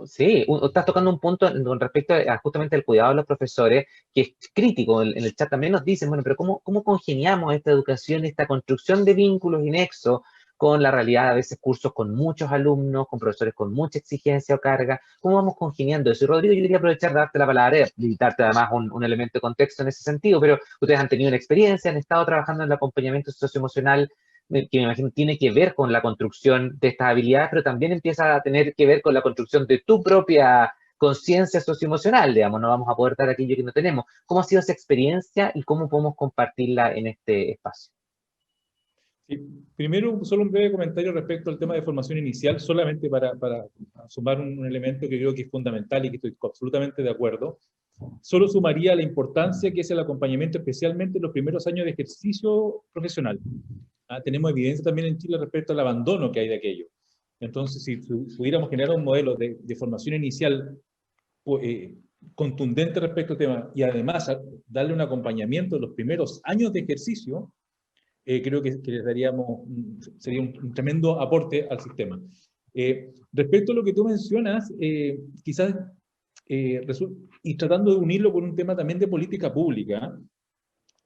Sí, estás tocando un punto con respecto a justamente el cuidado de los profesores, que es crítico. En el chat también nos dicen, bueno, pero ¿cómo congeniamos esta educación, esta construcción de vínculos y nexos con la realidad, a veces cursos con muchos alumnos, con profesores con mucha exigencia o carga? ¿Cómo vamos congeniando eso? Y Rodrigo, yo quería aprovechar de darte la palabra y darte además un elemento de contexto en ese sentido, pero ustedes han tenido una experiencia, han estado trabajando en el acompañamiento socioemocional, que me imagino tiene que ver con la construcción de estas habilidades, pero también empieza a tener que ver con la construcción de tu propia conciencia socioemocional, digamos, no vamos a poder dar aquello que no tenemos. ¿Cómo ha sido esa experiencia y cómo podemos compartirla en este espacio? Sí, primero, solo un breve comentario respecto al tema de formación inicial, solamente para sumar un elemento que creo que es fundamental y que estoy absolutamente de acuerdo. Solo sumaría la importancia que es el acompañamiento, especialmente en los primeros años de ejercicio profesional. Tenemos evidencia también en Chile respecto al abandono que hay de aquello. Entonces, si pudiéramos generar un modelo de formación inicial contundente respecto al tema y además darle un acompañamiento en los primeros años de ejercicio, creo que les daríamos, sería un tremendo aporte al sistema. Respecto a lo que tú mencionas, quizás, y tratando de unirlo con un tema también de política pública,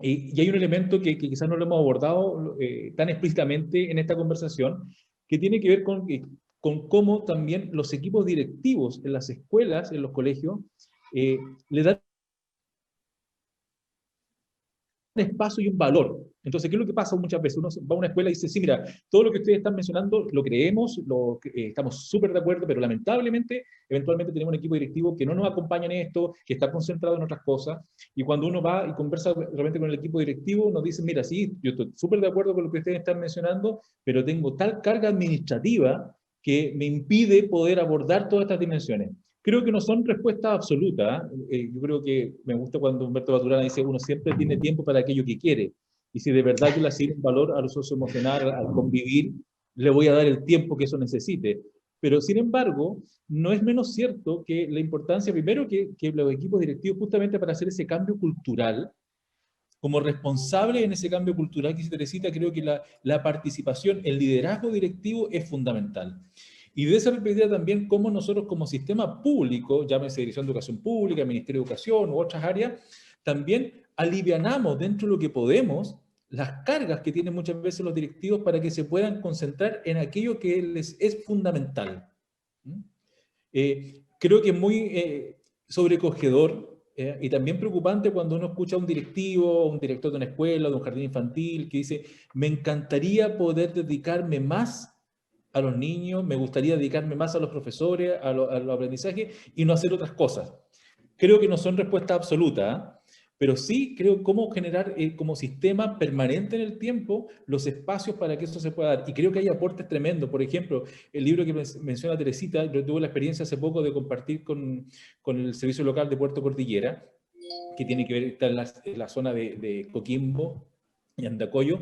y hay un elemento que quizás no lo hemos abordado tan explícitamente en esta conversación, que tiene que ver con cómo también los equipos directivos en las escuelas, en los colegios, le dan un espacio y un valor. Entonces, ¿qué es lo que pasa muchas veces? Uno va a una escuela y dice, sí, mira, todo lo que ustedes están mencionando lo creemos, estamos súper de acuerdo, pero lamentablemente, eventualmente tenemos un equipo directivo que no nos acompaña en esto, que está concentrado en otras cosas, y cuando uno va y conversa realmente con el equipo directivo, nos dicen, mira, sí, yo estoy súper de acuerdo con lo que ustedes están mencionando, pero tengo tal carga administrativa que me impide poder abordar todas estas dimensiones. Creo que no son respuestas absolutas. Yo creo que me gusta cuando Humberto Maturana dice uno siempre tiene tiempo para aquello que quiere. Y si de verdad yo le asigno un valor a lo socioemocional, al convivir, le voy a dar el tiempo que eso necesite. Pero sin embargo, no es menos cierto que la importancia, primero, que los equipos directivos, justamente para hacer ese cambio cultural, como responsable en ese cambio cultural que dice Teresita, creo que la participación, el liderazgo directivo es fundamental. Y de esa perspectiva también cómo nosotros como sistema público, llámese Dirección de Educación Pública, Ministerio de Educación u otras áreas, también alivianamos dentro de lo que podemos las cargas que tienen muchas veces los directivos para que se puedan concentrar en aquello que les es fundamental. Creo que es muy sobrecogedor Y también preocupante cuando uno escucha a un directivo, un director de una escuela, de un jardín infantil, que dice, me encantaría poder dedicarme más a los niños, me gustaría dedicarme más a los profesores, a los aprendizajes y no hacer otras cosas. Creo que no son respuestas absolutas, ¿eh? Pero sí creo cómo generar como sistema permanente en el tiempo los espacios para que eso se pueda dar. Y creo que hay aportes tremendos. Por ejemplo, el libro que menciona Teresita, yo tuve la experiencia hace poco de compartir con el servicio local de Puerto Cordillera, que tiene que ver, está en la zona de Coquimbo y Andacoyo,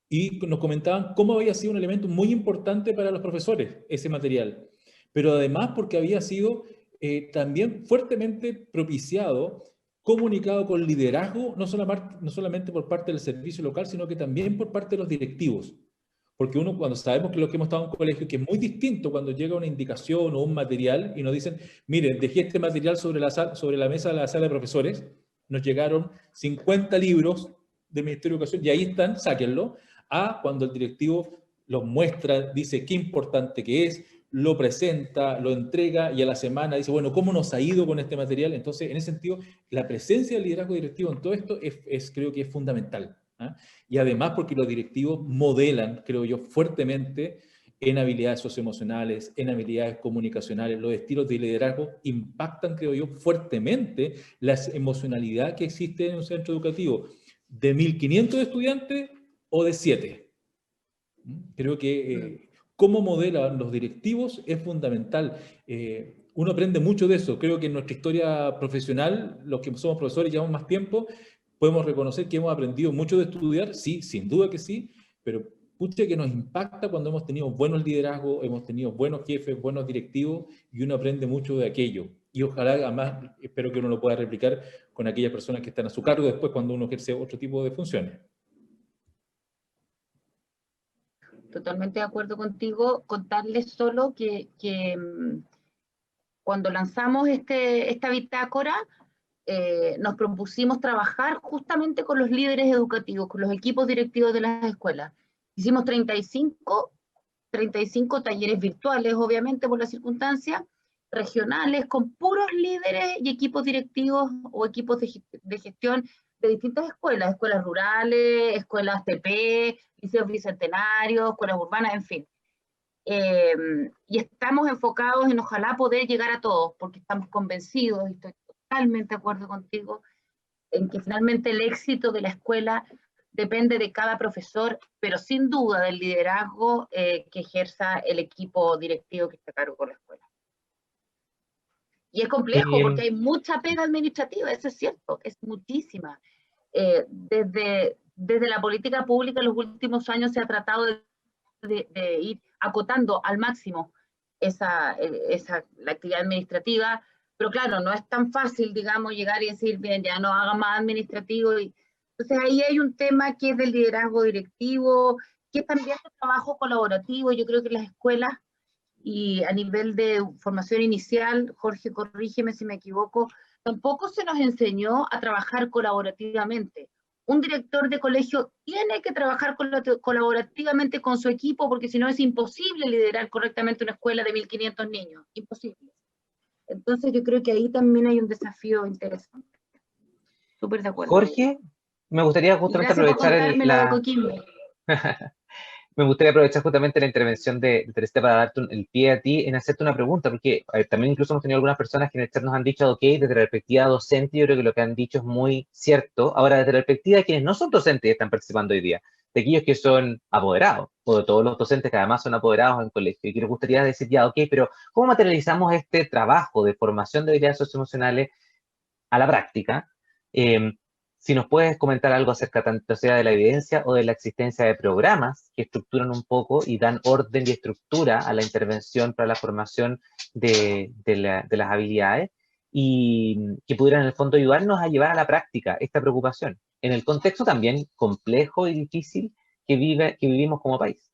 y nos comentaban cómo había sido un elemento muy importante para los profesores ese material, pero además porque había sido también fuertemente propiciado, comunicado con liderazgo, no solamente por parte del servicio local, sino que también por parte de los directivos. Porque uno, cuando sabemos que lo que hemos estado en un colegio, que es muy distinto cuando llega una indicación o un material y nos dicen, miren, dejé este material sobre la mesa de la sala de profesores, nos llegaron 50 libros del Ministerio de Educación y ahí están, sáquenlo, a cuando el directivo los muestra, dice qué importante que es, lo presenta, lo entrega y a la semana dice, bueno, ¿cómo nos ha ido con este material? Entonces, en ese sentido, la presencia del liderazgo directivo en todo esto creo que es fundamental. ¿Eh? Y además porque los directivos modelan, creo yo, fuertemente en habilidades socioemocionales, en habilidades comunicacionales, los estilos de liderazgo impactan, creo yo, fuertemente la emocionalidad que existe en un centro educativo, de 1.500 estudiantes o de 7. Creo que cómo modelan los directivos es fundamental. Uno aprende mucho de eso. Creo que en nuestra historia profesional, los que somos profesores y llevamos más tiempo, podemos reconocer que hemos aprendido mucho de estudiar, sí, sin duda que sí, pero pucha que nos impacta cuando hemos tenido buenos liderazgos, hemos tenido buenos jefes, buenos directivos, y uno aprende mucho de aquello. Y ojalá, además, espero que uno lo pueda replicar con aquellas personas que están a su cargo después cuando uno ejerce otro tipo de funciones. Totalmente de acuerdo contigo. Contarles solo que cuando lanzamos esta bitácora, nos propusimos trabajar justamente con los líderes educativos, con los equipos directivos de las escuelas. Hicimos 35 talleres virtuales, obviamente por la circunstancia, regionales, con puros líderes y equipos directivos o equipos de gestión de distintas escuelas rurales, escuelas TP, liceos bicentenarios, escuelas urbanas, en fin. Y estamos enfocados en ojalá poder llegar a todos, porque estamos convencidos, y estoy totalmente de acuerdo contigo, en que finalmente el éxito de la escuela depende de cada profesor, pero sin duda del liderazgo que ejerza el equipo directivo que está a cargo con la escuela. Y es complejo porque hay mucha pega administrativa, eso es cierto, es muchísima. Desde la política pública en los últimos años se ha tratado de ir acotando al máximo la actividad administrativa, pero claro, no es tan fácil, digamos, llegar y decir, bien, ya no haga más administrativo. Entonces ahí hay un tema que es del liderazgo directivo, que es también el trabajo colaborativo. Yo creo que las escuelas, y a nivel de formación inicial, Jorge, corrígeme si me equivoco, tampoco se nos enseñó a trabajar colaborativamente. Un director de colegio tiene que trabajar colaborativamente con su equipo, porque si no es imposible liderar correctamente una escuela de 1.500 niños, imposible. Entonces yo creo que ahí también hay un desafío interesante. Súper de acuerdo. Jorge, me gustaría justamente aprovechar me gustaría aprovechar justamente la intervención de Teresita para darte el pie a ti en hacerte una pregunta, porque también incluso hemos tenido algunas personas que en el chat nos han dicho, ok, desde la perspectiva docente, yo creo que lo que han dicho es muy cierto. Ahora, desde la perspectiva de quienes no son docentes y están participando hoy día, de aquellos que son apoderados, o de todos los docentes que además son apoderados en colegio, y que les gustaría decir, ya, ok, pero ¿cómo materializamos este trabajo de formación de habilidades socioemocionales a la práctica? Si nos puedes comentar algo acerca tanto sea de la evidencia o de la existencia de programas que estructuran un poco y dan orden y estructura a la intervención para la formación de las habilidades, y que pudieran en el fondo ayudarnos a llevar a la práctica esta preocupación en el contexto también complejo y difícil que vivimos como país.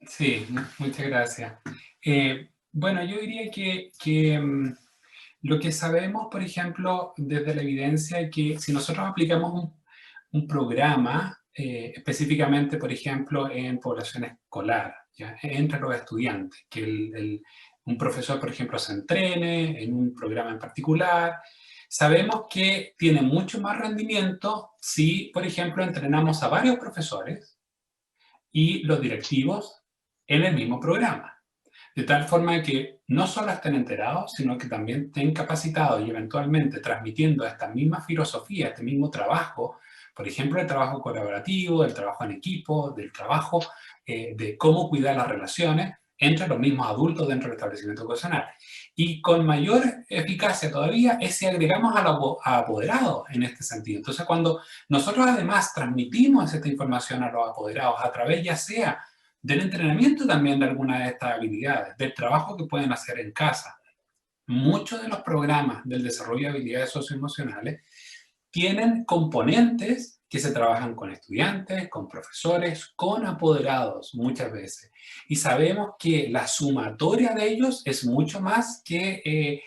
Sí, muchas gracias. Bueno, yo diría que lo que sabemos, por ejemplo, desde la evidencia, es que si nosotros aplicamos un programa, específicamente, por ejemplo, en población escolar, ¿ya? Entre los estudiantes, que un profesor, por ejemplo, se entrene en un programa en particular. Sabemos que tiene mucho más rendimiento si, por ejemplo, entrenamos a varios profesores y los directivos en el mismo programa. De tal forma que no solo estén enterados, sino que también estén capacitados y eventualmente transmitiendo esta misma filosofía, este mismo trabajo, por ejemplo, el trabajo colaborativo, el trabajo en equipo, del trabajo de cómo cuidar las relaciones entre los mismos adultos dentro del establecimiento educacional. Y con mayor eficacia todavía es si agregamos a los apoderados en este sentido. Entonces, cuando nosotros además transmitimos esta información a los apoderados a través ya sea del entrenamiento también de algunas de estas habilidades, del trabajo que pueden hacer en casa. Muchos de los programas del desarrollo de habilidades socioemocionales tienen componentes que se trabajan con estudiantes, con profesores, con apoderados muchas veces. Y sabemos que la sumatoria de ellos es mucho más que,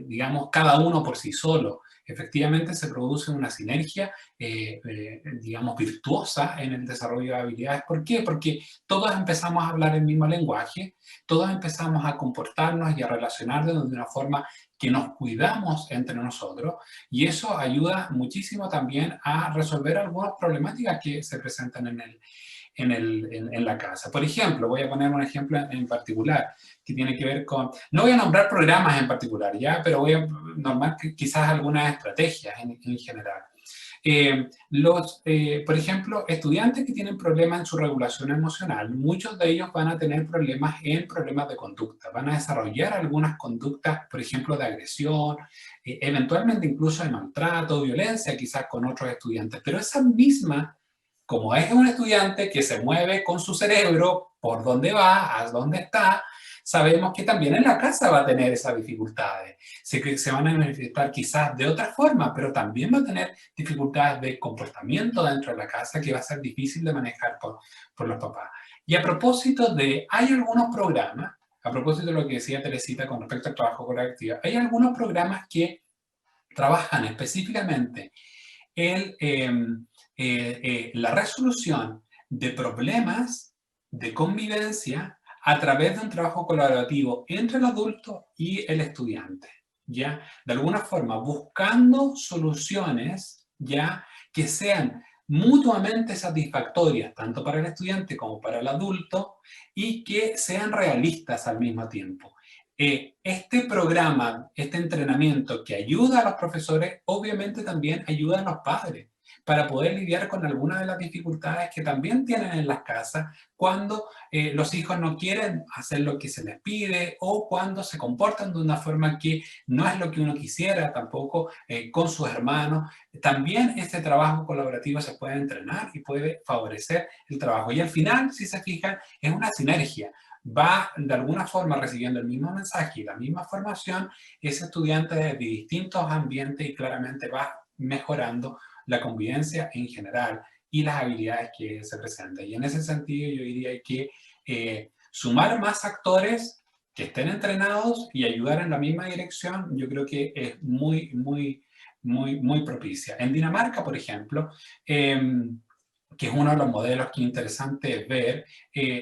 digamos, cada uno por sí solo. Efectivamente se produce una sinergia, digamos, virtuosa en el desarrollo de habilidades. ¿Por qué? Porque todos empezamos a hablar el mismo lenguaje, todos empezamos a comportarnos y a relacionarnos de una forma que nos cuidamos entre nosotros, y eso ayuda muchísimo también a resolver algunas problemáticas que se presentan en la casa. Por ejemplo, voy a poner un ejemplo en particular que tiene que ver con, no voy a nombrar programas en particular, ¿ya? Pero voy a nombrar quizás algunas estrategias en general. Por ejemplo, estudiantes que tienen problemas en su regulación emocional, muchos de ellos van a tener problemas de conducta, van a desarrollar algunas conductas, por ejemplo, de agresión, eventualmente incluso de maltrato, violencia quizás con otros estudiantes, pero esa misma, como es un estudiante que se mueve con su cerebro, por dónde va, a dónde está, sabemos que también en la casa va a tener esas dificultades. Se van a manifestar quizás de otra forma, pero también va a tener dificultades de comportamiento dentro de la casa que va a ser difícil de manejar por los papás. Y a propósito hay algunos programas, a propósito de lo que decía Teresita con respecto al trabajo colectivo, hay algunos programas que trabajan específicamente en la resolución de problemas de convivencia a través de un trabajo colaborativo entre el adulto y el estudiante, ¿ya? De alguna forma, buscando soluciones, ¿ya? Que sean mutuamente satisfactorias, tanto para el estudiante como para el adulto, y que sean realistas al mismo tiempo. Este programa, este entrenamiento que ayuda a los profesores, obviamente también ayuda a los padres para poder lidiar con algunas de las dificultades que también tienen en las casas cuando los hijos no quieren hacer lo que se les pide o cuando se comportan de una forma que no es lo que uno quisiera tampoco con sus hermanos. También este trabajo colaborativo se puede entrenar y puede favorecer el trabajo. Y al final, si se fijan, es una sinergia. Va de alguna forma recibiendo el mismo mensaje y la misma formación ese estudiante de distintos ambientes y claramente va mejorando la convivencia en general y las habilidades que se presentan. Y en ese sentido yo diría que sumar más actores que estén entrenados y ayudar en la misma dirección, yo creo que es muy propicia. En Dinamarca, por ejemplo, que es uno de los modelos que es interesante ver,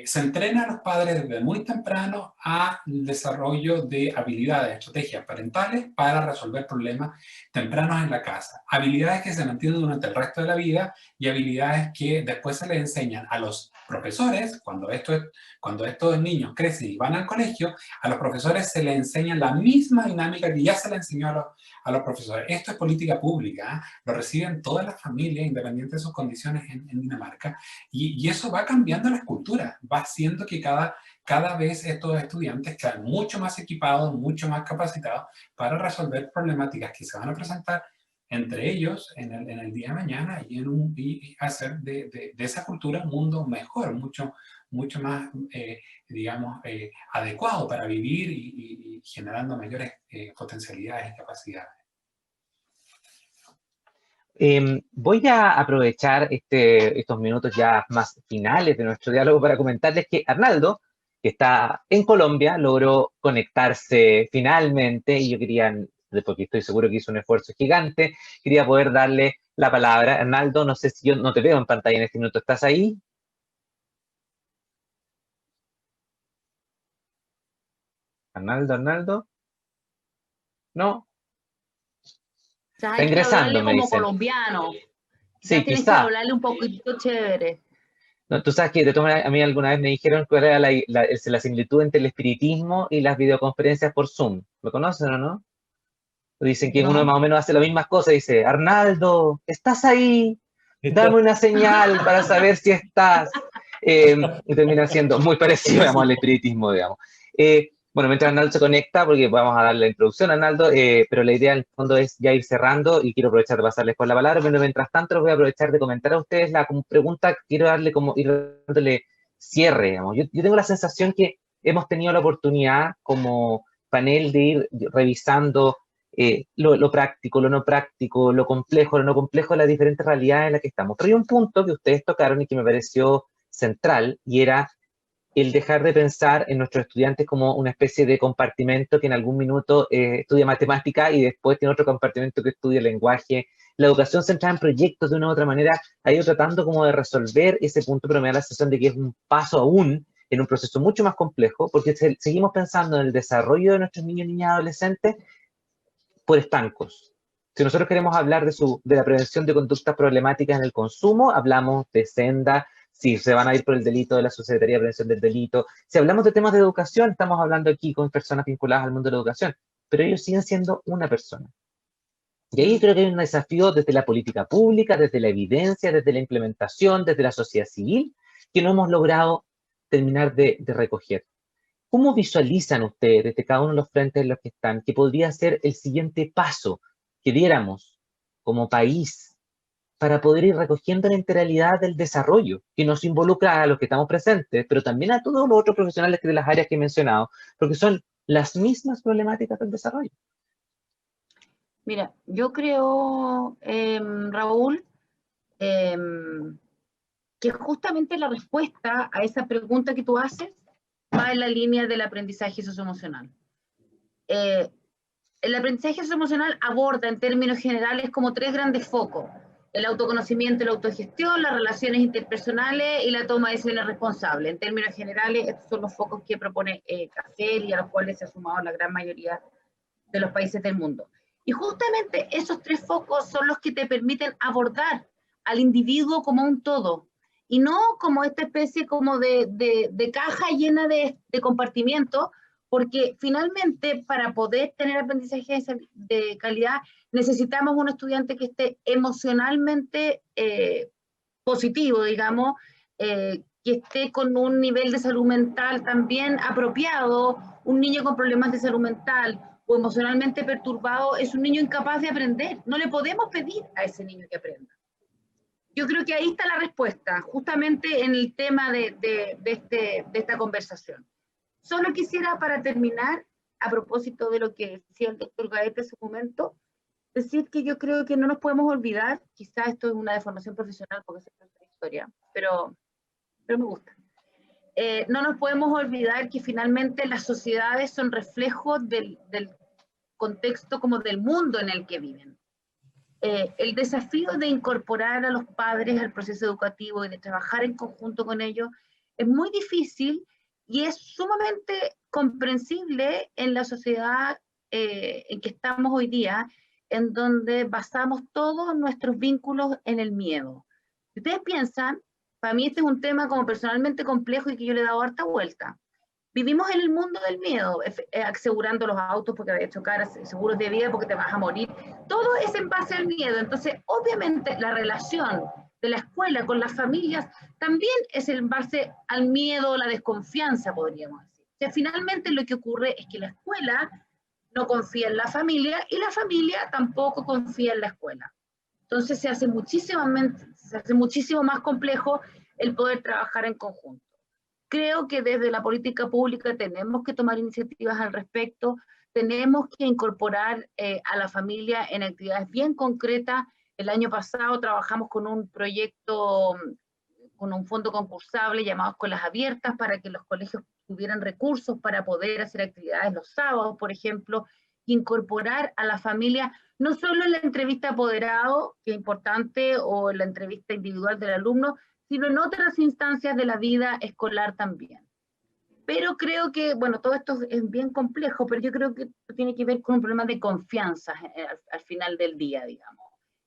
se entrena a los padres desde muy temprano al desarrollo de habilidades, estrategias parentales para resolver problemas tempranos en la casa. Habilidades que se mantienen durante el resto de la vida y habilidades que después se les enseñan a los profesores, cuando estos niños crecen y van al colegio, a los profesores se les enseña la misma dinámica que ya se les enseñó a los profesores. Esto es política pública, lo reciben todas las familias, independientemente de sus condiciones en Dinamarca, y eso va cambiando las culturas, va haciendo que cada vez estos estudiantes quedan mucho más equipados, mucho más capacitados para resolver problemáticas que se van a presentar entre ellos en el día de mañana y hacer de esa cultura un mundo mejor, mucho más, digamos, adecuado para vivir y generando mayores potencialidades y capacidades. Voy a aprovechar estos minutos ya más finales de nuestro diálogo para comentarles que Arnaldo, que está en Colombia, logró conectarse finalmente y yo quería, porque estoy seguro que hizo un esfuerzo gigante, quería poder darle la palabra. Arnaldo, no sé si yo no te veo en pantalla en este minuto, ¿estás ahí? Arnaldo. No. sea, Está hay que ingresando, hablarle me como dicen. colombiano. Sí, Tienes que quizá. hablarle un poquito chévere. No, tú sabes que de todas maneras, a mí alguna vez me dijeron cuál era la similitud entre el espiritismo y las videoconferencias por Zoom. ¿Lo conocen o no? Dicen que uno No. más o menos hace las mismas cosas. Dice, Arnaldo, ¿estás ahí? Dame una señal para saber si estás. Y termina siendo muy parecido, digamos, al espiritismo, digamos. Bueno, mientras Arnaldo se conecta, porque vamos a darle la introducción a Arnaldo, pero la idea en el fondo es ya ir cerrando y quiero aprovechar de pasarles con la palabra, pero mientras tanto les voy a aprovechar de comentar a ustedes la pregunta, quiero darle como, ir dándole cierre, digamos. Yo tengo la sensación que hemos tenido la oportunidad como panel de ir revisando lo práctico, lo no práctico, lo complejo, lo no complejo, las diferentes realidades en las que estamos. Pero hay un punto que ustedes tocaron y que me pareció central, y era el dejar de pensar en nuestros estudiantes como una especie de compartimento que en algún minuto estudia matemática y después tiene otro compartimento que estudia lenguaje. La educación centrada en proyectos de una u otra manera ha ido tratando como de resolver ese punto, pero me da la sensación de que es un paso aún en un proceso mucho más complejo, porque seguimos pensando en el desarrollo de nuestros niños, niñas y adolescentes por estancos. Si nosotros queremos hablar de la prevención de conductas problemáticas en el consumo, hablamos de senda. Si se van a ir por el delito de la Subsecretaría de Prevención del Delito. Si hablamos de temas de educación, estamos hablando aquí con personas vinculadas al mundo de la educación, pero ellos siguen siendo una persona. Y ahí creo que hay un desafío desde la política pública, desde la evidencia, desde la implementación, desde la sociedad civil, que no hemos logrado terminar de recoger. ¿Cómo visualizan ustedes, desde cada uno de los frentes en los que están, que podría ser el siguiente paso que diéramos como país para poder ir recogiendo la integralidad del desarrollo, que nos involucra a los que estamos presentes, pero también a todos los otros profesionales de las áreas que he mencionado, porque son las mismas problemáticas del desarrollo? Mira, yo creo, Raúl, que justamente la respuesta a esa pregunta que tú haces va en la línea del aprendizaje socioemocional. El aprendizaje socioemocional aborda en términos generales como tres grandes focos: el autoconocimiento y la autogestión, las relaciones interpersonales y la toma de decisiones responsables. En términos generales, estos son los focos que propone CACEL y a los cuales se ha sumado la gran mayoría de los países del mundo. Y justamente esos tres focos son los que te permiten abordar al individuo como un todo, y no como esta especie como de caja llena de compartimientos, porque finalmente para poder tener aprendizaje de calidad necesitamos un estudiante que esté emocionalmente positivo, digamos, que esté con un nivel de salud mental también apropiado. Un niño con problemas de salud mental o emocionalmente perturbado es un niño incapaz de aprender. No le podemos pedir a ese niño que aprenda. Yo creo que ahí está la respuesta, justamente en el tema de esta conversación. Solo quisiera, para terminar, a propósito de lo que decía el doctor Gaete en su momento, decir que yo creo que no nos podemos olvidar, quizás esto es una deformación profesional porque es otra historia, pero me gusta. No nos podemos olvidar que finalmente las sociedades son reflejos del contexto como del mundo en el que viven. El desafío de incorporar a los padres al proceso educativo y de trabajar en conjunto con ellos es muy difícil y es sumamente comprensible en la sociedad en que estamos hoy día, en donde basamos todos nuestros vínculos en el miedo. Si ustedes piensan, para mí este es un tema como personalmente complejo y que yo le he dado harta vuelta. Vivimos en el mundo del miedo, asegurando los autos porque vas a chocar, seguros de vida porque te vas a morir. Todo es en base al miedo. Entonces, obviamente, la relación de la escuela con las familias también es en base al miedo, la desconfianza, podríamos decir. O sea, finalmente lo que ocurre es que la escuela no confía en la familia y la familia tampoco confía en la escuela. Entonces se hace muchísimo más complejo el poder trabajar en conjunto. Creo que desde la política pública tenemos que tomar iniciativas al respecto, tenemos que incorporar a la familia en actividades bien concretas. El año pasado trabajamos con un proyecto, con un fondo concursable llamado Escuelas Abiertas, para que los colegios tuvieran recursos para poder hacer actividades los sábados, por ejemplo, incorporar a la familia, no solo en la entrevista apoderado, que es importante, o en la entrevista individual del alumno, sino en otras instancias de la vida escolar también. Pero creo que, bueno, todo esto es bien complejo, pero yo creo que tiene que ver con un problema de confianza al final del día, digamos.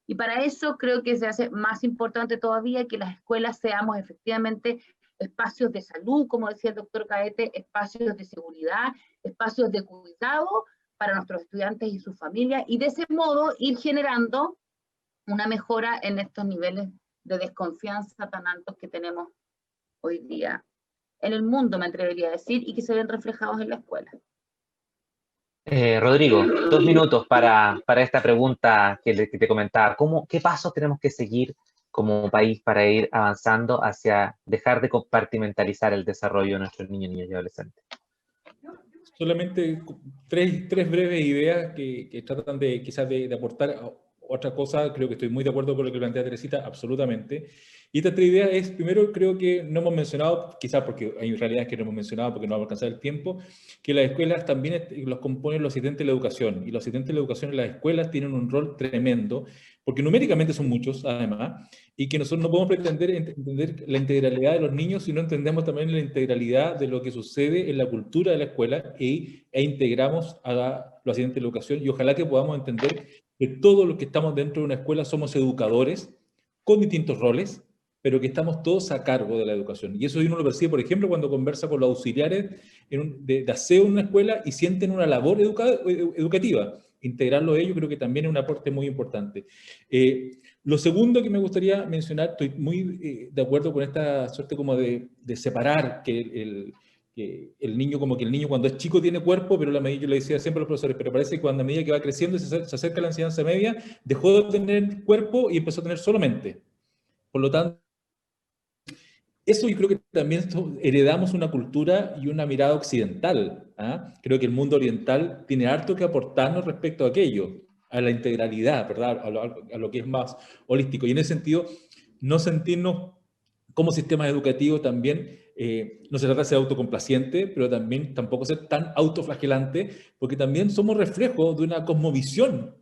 Y para eso creo que se hace más importante todavía que las escuelas seamos efectivamente espacios de salud, como decía el doctor Gaete, espacios de seguridad, espacios de cuidado para nuestros estudiantes y sus familias, y de ese modo ir generando una mejora en estos niveles de desconfianza tan altos que tenemos hoy día en el mundo, me atrevería a decir, y que se ven reflejados en la escuela. Rodrigo, 2 minutos para esta pregunta que te comentaba. ¿Qué pasos tenemos que seguir como país para ir avanzando hacia dejar de compartimentalizar el desarrollo de nuestros niños, niñas y adolescentes? Solamente tres breves ideas que tratan de quizás de aportar otra cosa. Creo que estoy muy de acuerdo con lo que plantea Teresita, absolutamente. Y esta otra idea es, primero, creo que no hemos mencionado, quizás porque hay realidades que no hemos mencionado porque no vamos a alcanzar el tiempo, que las escuelas también los componen los asistentes de la educación. Y los asistentes de la educación en las escuelas tienen un rol tremendo, porque numéricamente son muchos, además, y que nosotros no podemos pretender entender la integralidad de los niños si no entendemos también la integralidad de lo que sucede en la cultura de la escuela e integramos a los asistentes de la educación. Y ojalá que podamos entender que todos los que estamos dentro de una escuela somos educadores con distintos roles, pero que estamos todos a cargo de la educación. Y eso uno lo percibe, por ejemplo, cuando conversa con los auxiliares de aseo en una escuela y sienten una labor educativa. Integrarlo a ellos creo que también es un aporte muy importante. Lo segundo que me gustaría mencionar, estoy muy de acuerdo con esta suerte como de separar que el niño, como que el niño cuando es chico tiene cuerpo, pero yo le decía siempre a los profesores, pero parece que cuando a medida que va creciendo se acerca a la enseñanza media, dejó de tener cuerpo y empezó a tener solo mente. Por lo tanto, eso yo creo que también heredamos una cultura y una mirada occidental. ¿Ah? Creo que el mundo oriental tiene harto que aportarnos respecto a aquello, a la integralidad, ¿verdad? A lo que es más holístico. Y en ese sentido, no sentirnos como sistema educativo también, no se trata de ser autocomplaciente, pero también tampoco ser tan autoflagelante, porque también somos reflejo de una cosmovisión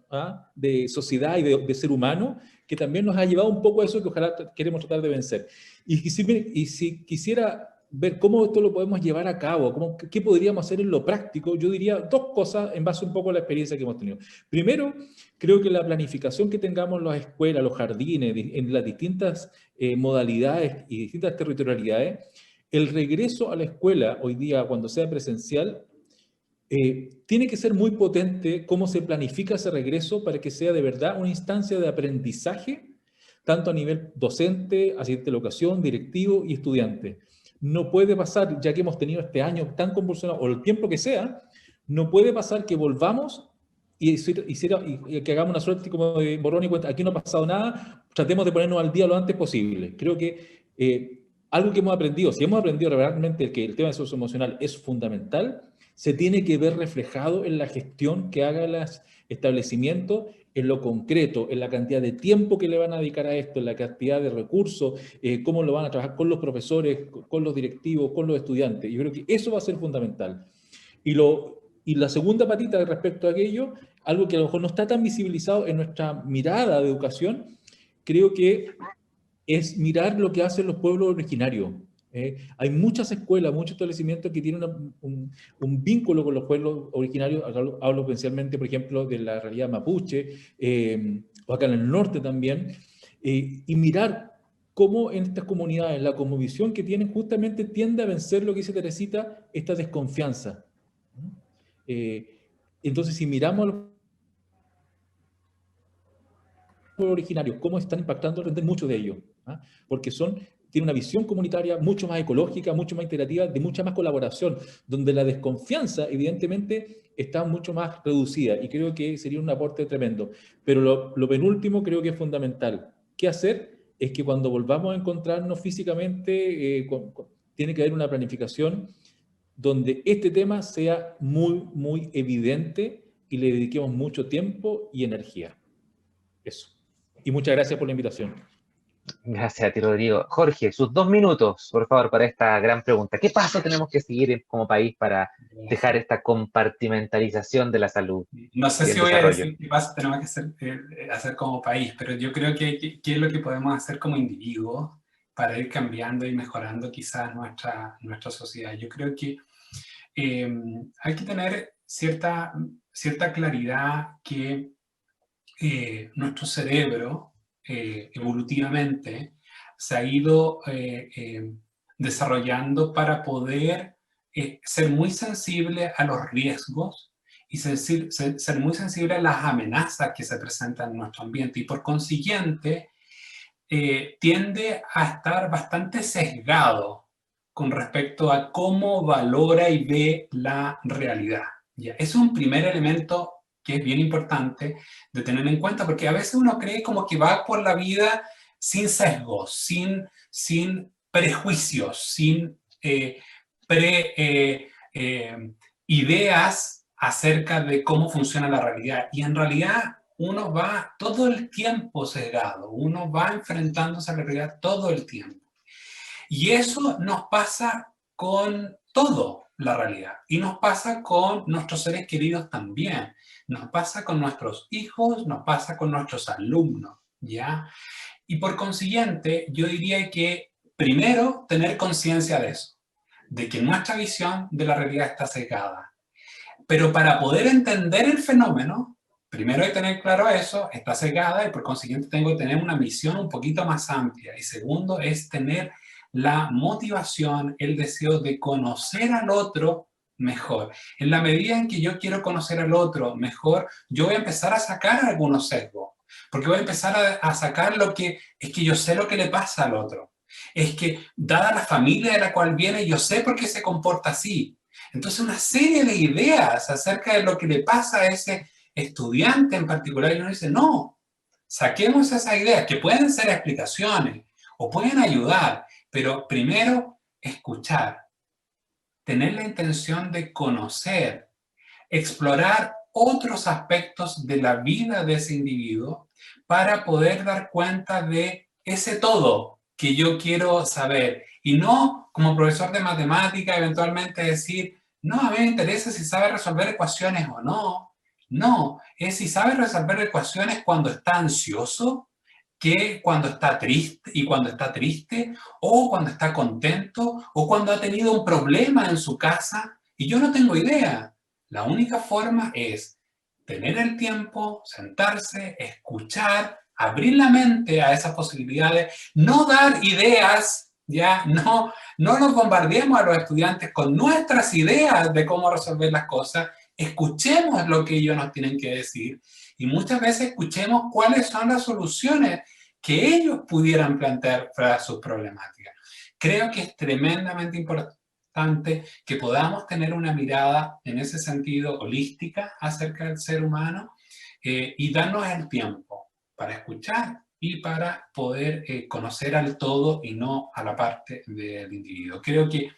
de sociedad y de ser humano, que también nos ha llevado un poco a eso que ojalá queremos tratar de vencer. Y si quisiera ver cómo esto lo podemos llevar a cabo, qué podríamos hacer en lo práctico, yo diría dos cosas en base un poco a la experiencia que hemos tenido. Primero, creo que la planificación que tengamos en las escuelas, los jardines, en las distintas modalidades y distintas territorialidades, el regreso a la escuela hoy día, cuando sea presencial, tiene que ser muy potente cómo se planifica ese regreso para que sea de verdad una instancia de aprendizaje, tanto a nivel docente, asistente de la educación, directivo y estudiante. No puede pasar, ya que hemos tenido este año tan convulsionado, o el tiempo que sea, no puede pasar que volvamos y que hagamos una suerte como de borrón y cuenta, aquí no ha pasado nada, tratemos de ponernos al día lo antes posible. Creo que algo que hemos aprendido, si hemos aprendido realmente que el tema socioemocional es fundamental, se tiene que ver reflejado en la gestión que haga los establecimientos, en lo concreto, en la cantidad de tiempo que le van a dedicar a esto, en la cantidad de recursos, cómo lo van a trabajar con los profesores, con los directivos, con los estudiantes. Yo creo que eso va a ser fundamental. Y la segunda patita respecto a aquello, algo que a lo mejor no está tan visibilizado en nuestra mirada de educación, creo que es mirar lo que hacen los pueblos originarios. Hay muchas escuelas, muchos establecimientos que tienen un vínculo con los pueblos originarios. Hablo especialmente, por ejemplo, de la realidad mapuche, o acá en el norte también, y mirar cómo en estas comunidades la cosmovisión que tienen justamente tiende a vencer lo que dice Teresita, esta desconfianza. Entonces, si miramos a los pueblos originarios, cómo están impactando, aprender mucho de ellos, porque tienen una visión comunitaria mucho más ecológica, mucho más integrativa, de mucha más colaboración, donde la desconfianza, evidentemente, está mucho más reducida, y creo que sería un aporte tremendo. Pero lo penúltimo creo que es fundamental. ¿Qué hacer? Es que cuando volvamos a encontrarnos físicamente, tiene que haber una planificación donde este tema sea muy, muy evidente y le dediquemos mucho tiempo y energía. Eso. Y muchas gracias por la invitación. Gracias a ti, Rodrigo. Jorge, sus 2 minutos, por favor, para esta gran pregunta. ¿Qué paso tenemos que seguir como país para dejar esta compartimentalización de la salud? No sé si voy a decir qué paso tenemos que hacer como país, pero yo creo que qué es lo que podemos hacer como individuos para ir cambiando y mejorando quizás nuestra sociedad. Yo creo que hay que tener cierta claridad que nuestro cerebro evolutivamente se ha ido desarrollando para poder ser muy sensible a los riesgos y ser muy sensible a las amenazas que se presentan en nuestro ambiente, y por consiguiente tiende a estar bastante sesgado con respecto a cómo valora y ve la realidad. ¿Ya? Es un primer elemento que es bien importante de tener en cuenta, porque a veces uno cree como que va por la vida sin sesgos, sin prejuicios, sin ideas acerca de cómo funciona la realidad. Y en realidad uno va todo el tiempo sesgado, uno va enfrentándose a la realidad todo el tiempo. Y eso nos pasa con todo la realidad. Y nos pasa con nuestros seres queridos también. Nos pasa con nuestros hijos, nos pasa con nuestros alumnos, ¿ya? Y por consiguiente, yo diría que primero tener conciencia de eso, de que nuestra visión de la realidad está sesgada. Pero para poder entender el fenómeno, primero hay que tener claro eso, está sesgada, y por consiguiente tengo que tener una visión un poquito más amplia. Y segundo es tener la motivación, el deseo de conocer al otro mejor. En la medida en que yo quiero conocer al otro mejor, yo voy a empezar a sacar algunos sesgos, porque voy a empezar a sacar lo que es que yo sé lo que le pasa al otro. Es que, dada la familia de la cual viene, yo sé por qué se comporta así. Entonces, una serie de ideas acerca de lo que le pasa a ese estudiante en particular, y uno dice, no, saquemos esas ideas, que pueden ser explicaciones o pueden ayudar, pero primero, escuchar, tener la intención de conocer, explorar otros aspectos de la vida de ese individuo para poder dar cuenta de ese todo que yo quiero saber. Y no, como profesor de matemática, eventualmente decir, no, a mí me interesa si sabe resolver ecuaciones o no. No, es si sabe resolver ecuaciones cuando está ansioso, que cuando está triste, o cuando está contento, o cuando ha tenido un problema en su casa, y yo no tengo idea. La única forma es tener el tiempo, sentarse, escuchar, abrir la mente a esas posibilidades, no dar ideas, ya, no nos bombardeemos a los estudiantes con nuestras ideas de cómo resolver las cosas, escuchemos lo que ellos nos tienen que decir, y muchas veces escuchemos cuáles son las soluciones que ellos pudieran plantear para sus problemáticas. Creo que es tremendamente importante que podamos tener una mirada en ese sentido holística acerca del ser humano y darnos el tiempo para escuchar y para poder conocer al todo y no a la parte del individuo. Creo que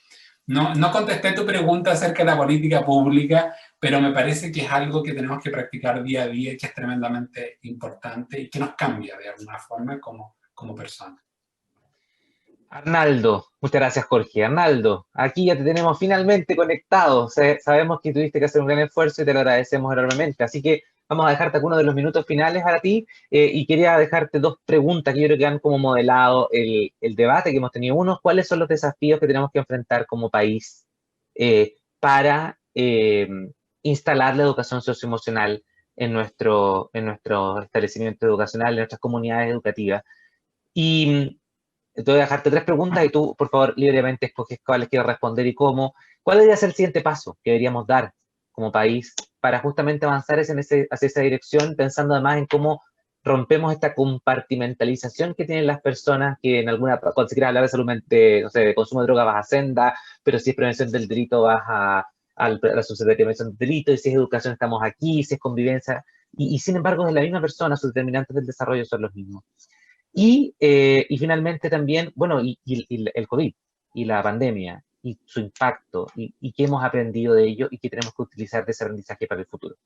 no contesté tu pregunta acerca de la política pública, pero me parece que es algo que tenemos que practicar día a día y que es tremendamente importante y que nos cambia de alguna forma como personas. Arnaldo, muchas gracias, Jorge. Arnaldo, aquí ya te tenemos finalmente conectado. Sabemos que tuviste que hacer un gran esfuerzo y te lo agradecemos enormemente. Así que vamos a dejarte algunos de los minutos finales para ti y quería dejarte dos preguntas que yo creo que han como modelado el debate que hemos tenido. Uno, ¿cuáles son los desafíos que tenemos que enfrentar como país para instalar la educación socioemocional en nuestro establecimiento educacional, en nuestras comunidades educativas? Y te voy a dejarte tres preguntas y tú, por favor, libremente escoges cuáles quieres responder y cómo. ¿Cuál debería ser el siguiente paso que deberíamos dar como país para justamente avanzar hacia esa dirección, pensando además en cómo rompemos esta compartimentalización que tienen las personas que en alguna, cuando se quiere hablar de salud mental, no sé, de consumo de droga vas a Senda, pero si es prevención del delito vas a la subsecretaría de prevención del delito, y si es educación estamos aquí, si es convivencia, y sin embargo es la misma persona, sus determinantes del desarrollo son los mismos. Y finalmente también, bueno, y el COVID y la pandemia y su impacto y qué hemos aprendido de ello y qué tenemos que utilizar de ese aprendizaje para el futuro.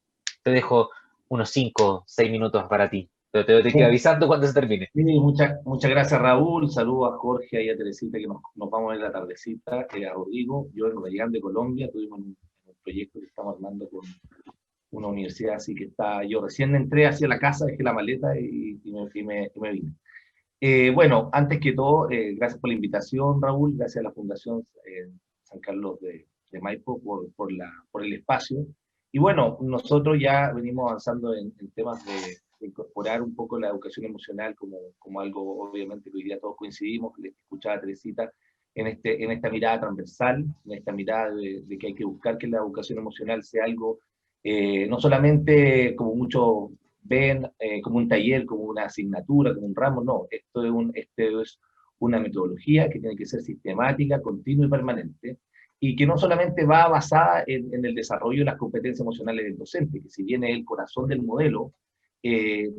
Te dejo unos 5 o 6 minutos para ti, pero te quedo avisando cuando se termine. Sí, muchas gracias, Raúl. Saludos a Jorge y a Teresita, que nos vamos a ver la tardecita. A Rodrigo, yo vengo de Colombia, tuvimos un proyecto que estamos armando con una universidad, así que yo recién entré hacia la casa, dejé la maleta y me vine. Bueno, antes que todo, gracias por la invitación, Raúl, gracias a la Fundación San Carlos de Maipo por el espacio. Y bueno, nosotros ya venimos avanzando en temas de incorporar un poco la educación emocional como algo, obviamente, que hoy día todos coincidimos, que escuchaba a Teresita, en esta mirada transversal, en esta mirada de que hay que buscar que la educación emocional sea algo, no solamente como muchos ven, como un taller, como una asignatura, como un ramo, no, esto es una metodología que tiene que ser sistemática, continua y permanente, y que no solamente va basada en el desarrollo de las competencias emocionales del docente, que si bien es el corazón del modelo,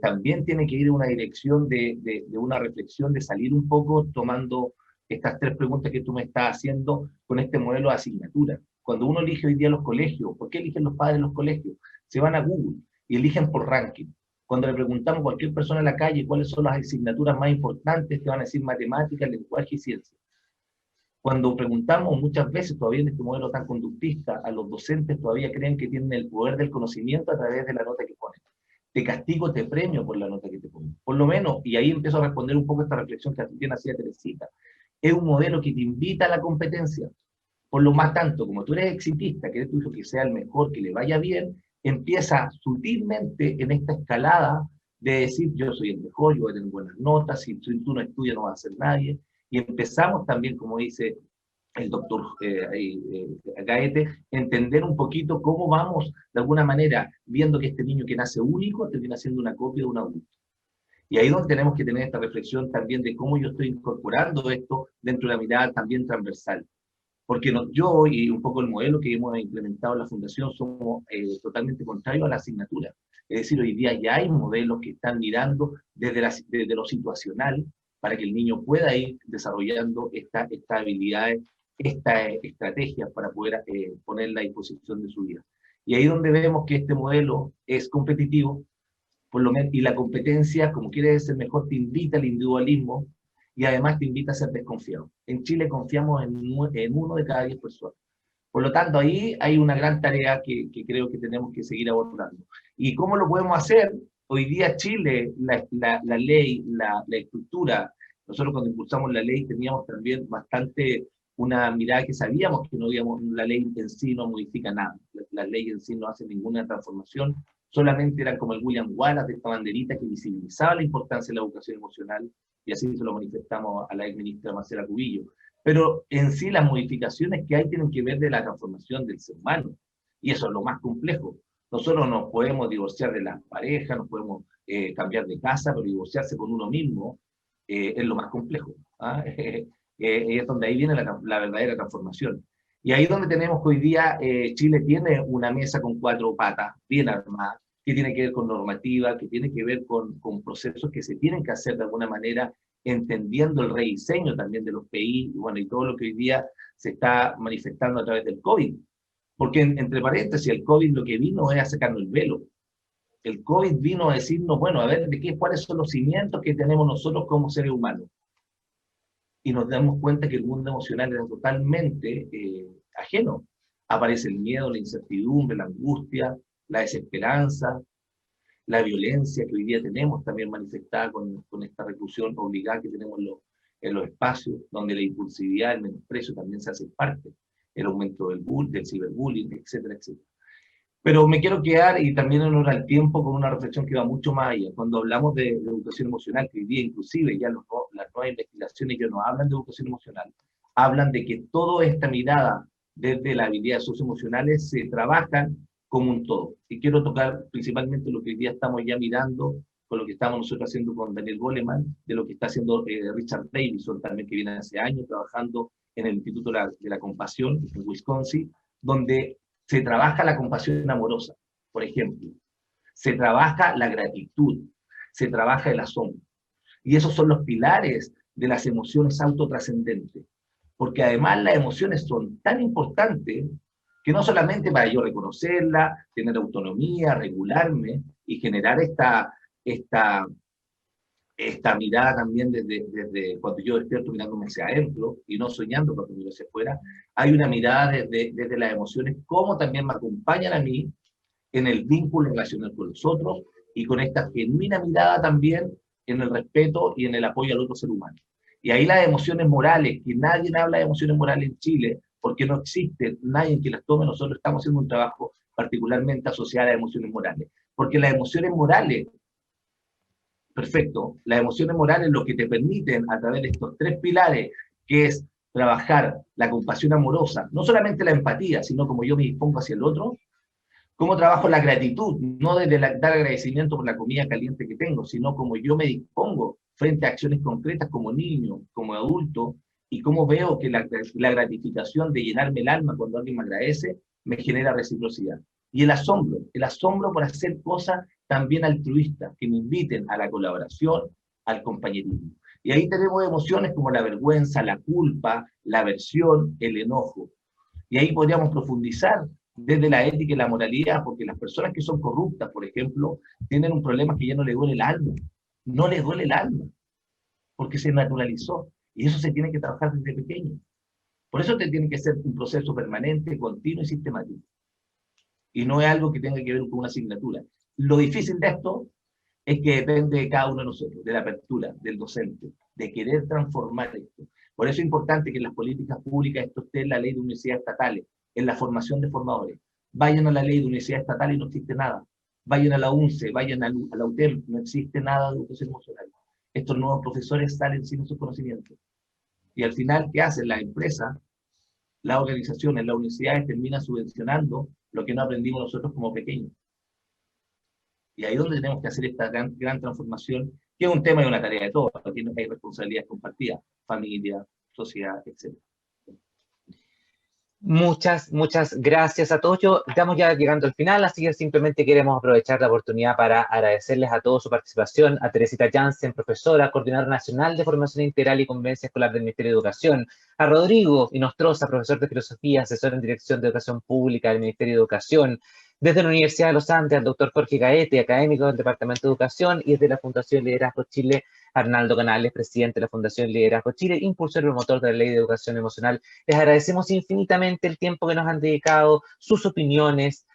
también tiene que ir en una dirección de una reflexión, de salir un poco tomando estas 3 preguntas que tú me estás haciendo con este modelo de asignatura. Cuando uno elige hoy día los colegios, ¿por qué eligen los padres los colegios? Se van a Google y eligen por ranking. Cuando le preguntamos a cualquier persona en la calle cuáles son las asignaturas más importantes, te van a decir matemáticas, lenguaje y ciencia. Cuando preguntamos muchas veces, todavía en este modelo tan conductista, a los docentes todavía creen que tienen el poder del conocimiento a través de la nota que ponen. Te castigo, te premio por la nota que te ponen. Por lo menos, y ahí empiezo a responder un poco esta reflexión que bien hacía Teresita, es un modelo que te invita a la competencia. Por lo más tanto, como tú eres exitista, quieres tu hijo que sea el mejor, que le vaya bien, empieza sutilmente en esta escalada de decir, yo soy el mejor, yo voy a tener buenas notas, si tú no estudias no va a ser nadie. Y empezamos también, como dice el doctor Gaete, entender un poquito cómo vamos, de alguna manera, viendo que este niño que nace único termina siendo una copia de un adulto. Y ahí es donde tenemos que tener esta reflexión también de cómo yo estoy incorporando esto dentro de la mirada también transversal. Porque yo y un poco el modelo que hemos implementado en la Fundación somos totalmente contrarios a la asignatura. Es decir, hoy día ya hay modelos que están mirando desde lo situacional para que el niño pueda ir desarrollando estas habilidades, estas estrategias para poder ponerla a disposición de su vida. Y ahí es donde vemos que este modelo es competitivo, por lo menos, y la competencia, como quieres ser mejor, te invita al individualismo y además te invita a ser desconfiado. En Chile confiamos en 1 de cada 10 personas. Por lo tanto, ahí hay una gran tarea que creo que tenemos que seguir abordando. ¿Y cómo lo podemos hacer? Hoy día Chile, la ley, la estructura, nosotros cuando impulsamos la ley teníamos también bastante una mirada que sabíamos que la ley en sí no modifica nada. La ley en sí no hace ninguna transformación, solamente era como el William Wallace de esta banderita que visibilizaba la importancia de la educación emocional, y así se lo manifestamos a la exministra Marcela Cubillo. Pero en sí las modificaciones que hay tienen que ver de la transformación del ser humano, y eso es lo más complejo. Nosotros nos podemos divorciar de las parejas, nos podemos cambiar de casa, pero divorciarse con uno mismo es lo más complejo. Es donde ahí viene la verdadera transformación. Y ahí es donde tenemos que hoy día Chile tiene una mesa con 4 patas, bien armada, que tiene que ver con normativa, que tiene que ver con procesos que se tienen que hacer de alguna manera, entendiendo el rediseño también de los PI, y todo lo que hoy día se está manifestando a través del COVID. Porque, entre paréntesis, el COVID lo que vino es a sacarnos el velo. El COVID vino a decirnos, bueno, a ver, cuáles son los cimientos que tenemos nosotros como seres humanos. Y nos damos cuenta que el mundo emocional era totalmente ajeno. Aparece el miedo, la incertidumbre, la angustia, la desesperanza, la violencia que hoy día tenemos también manifestada con esta reclusión obligada que tenemos en los espacios, donde la impulsividad, el menosprecio también se hace parte, el aumento del ciberbullying, etcétera, etcétera. Pero me quiero quedar, y también en honor al tiempo, con una reflexión que va mucho más allá. Cuando hablamos de educación emocional, que hoy día inclusive ya las nuevas investigaciones ya no hablan de educación emocional, hablan de que toda esta mirada desde las habilidades socioemocionales se trabajan como un todo. Y quiero tocar principalmente lo que hoy día estamos ya mirando, con lo que estamos nosotros haciendo con Daniel Goleman, de lo que está haciendo Richard Davidson también, que viene hace años trabajando en el Instituto de la Compasión, en Wisconsin, donde se trabaja la compasión amorosa, por ejemplo. Se trabaja la gratitud, se trabaja el asombro. Y esos son los pilares de las emociones autotrascendentes. Porque además las emociones son tan importantes que no solamente para yo reconocerla, tener autonomía, regularme y generar esta mirada también desde cuando yo despierto mirándome hacia adentro y no soñando cuando miro hacia afuera, hay una mirada desde las emociones, como también me acompañan a mí en el vínculo relacional con los otros y con esta genuina mirada también en el respeto y en el apoyo al otro ser humano. Y ahí las emociones morales, que nadie habla de emociones morales en Chile, porque no existe nadie que las tome. Nosotros estamos haciendo un trabajo particularmente asociado a las emociones morales, porque las emociones morales, perfecto, las emociones morales lo que te permiten a través de estos tres pilares, que es trabajar la compasión amorosa, no solamente la empatía, sino como yo me dispongo hacia el otro, cómo trabajo la gratitud, no desde dar agradecimiento por la comida caliente que tengo, sino como yo me dispongo frente a acciones concretas como niño, como adulto, y cómo veo que la gratificación de llenarme el alma cuando alguien me agradece, me genera reciprocidad. Y el asombro por hacer cosas también altruistas, que me inviten a la colaboración, al compañerismo. Y ahí tenemos emociones como la vergüenza, la culpa, la aversión, el enojo. Y ahí podríamos profundizar desde la ética y la moralidad, porque las personas que son corruptas, por ejemplo, tienen un problema que ya no les duele el alma. No les duele el alma, porque se naturalizó. Y eso se tiene que trabajar desde pequeño. Por eso te tiene que ser un proceso permanente, continuo y sistemático. Y no es algo que tenga que ver con una asignatura. Lo difícil de esto es que depende de cada uno de nosotros, de la apertura, del docente, de querer transformar esto. Por eso es importante que en las políticas públicas esto esté en la ley de universidades estatales, en la formación de formadores. Vayan a la ley de universidades estatales y no existe nada. Vayan a la UNCE, vayan a la UTEM, no existe nada de educación emocional. Estos nuevos profesores salen sin esos conocimientos. Y al final, ¿qué hacen las empresas? Las organizaciones, las universidades terminan subvencionando lo que no aprendimos nosotros como pequeños. Y ahí es donde tenemos que hacer esta gran transformación, que es un tema y una tarea de todos. Aquí hay responsabilidades compartidas, familia, sociedad, etc. Muchas gracias a todos. Estamos ya llegando al final, así que simplemente queremos aprovechar la oportunidad para agradecerles a todos su participación, a Teresita Janssens, profesora, coordinadora nacional de formación integral y convivencia escolar del Ministerio de Educación, a Rodrigo Inostroza, profesor de filosofía, asesor en dirección de educación pública del Ministerio de Educación, desde la Universidad de los Andes, al doctor Jorge Gaete, académico del Departamento de Educación, y desde la Fundación Liderazgo Chile, Arnaldo Canales, presidente de la Fundación Liderazgo Chile, impulsor y promotor de la Ley de Educación Emocional. Les agradecemos infinitamente el tiempo que nos han dedicado, sus opiniones,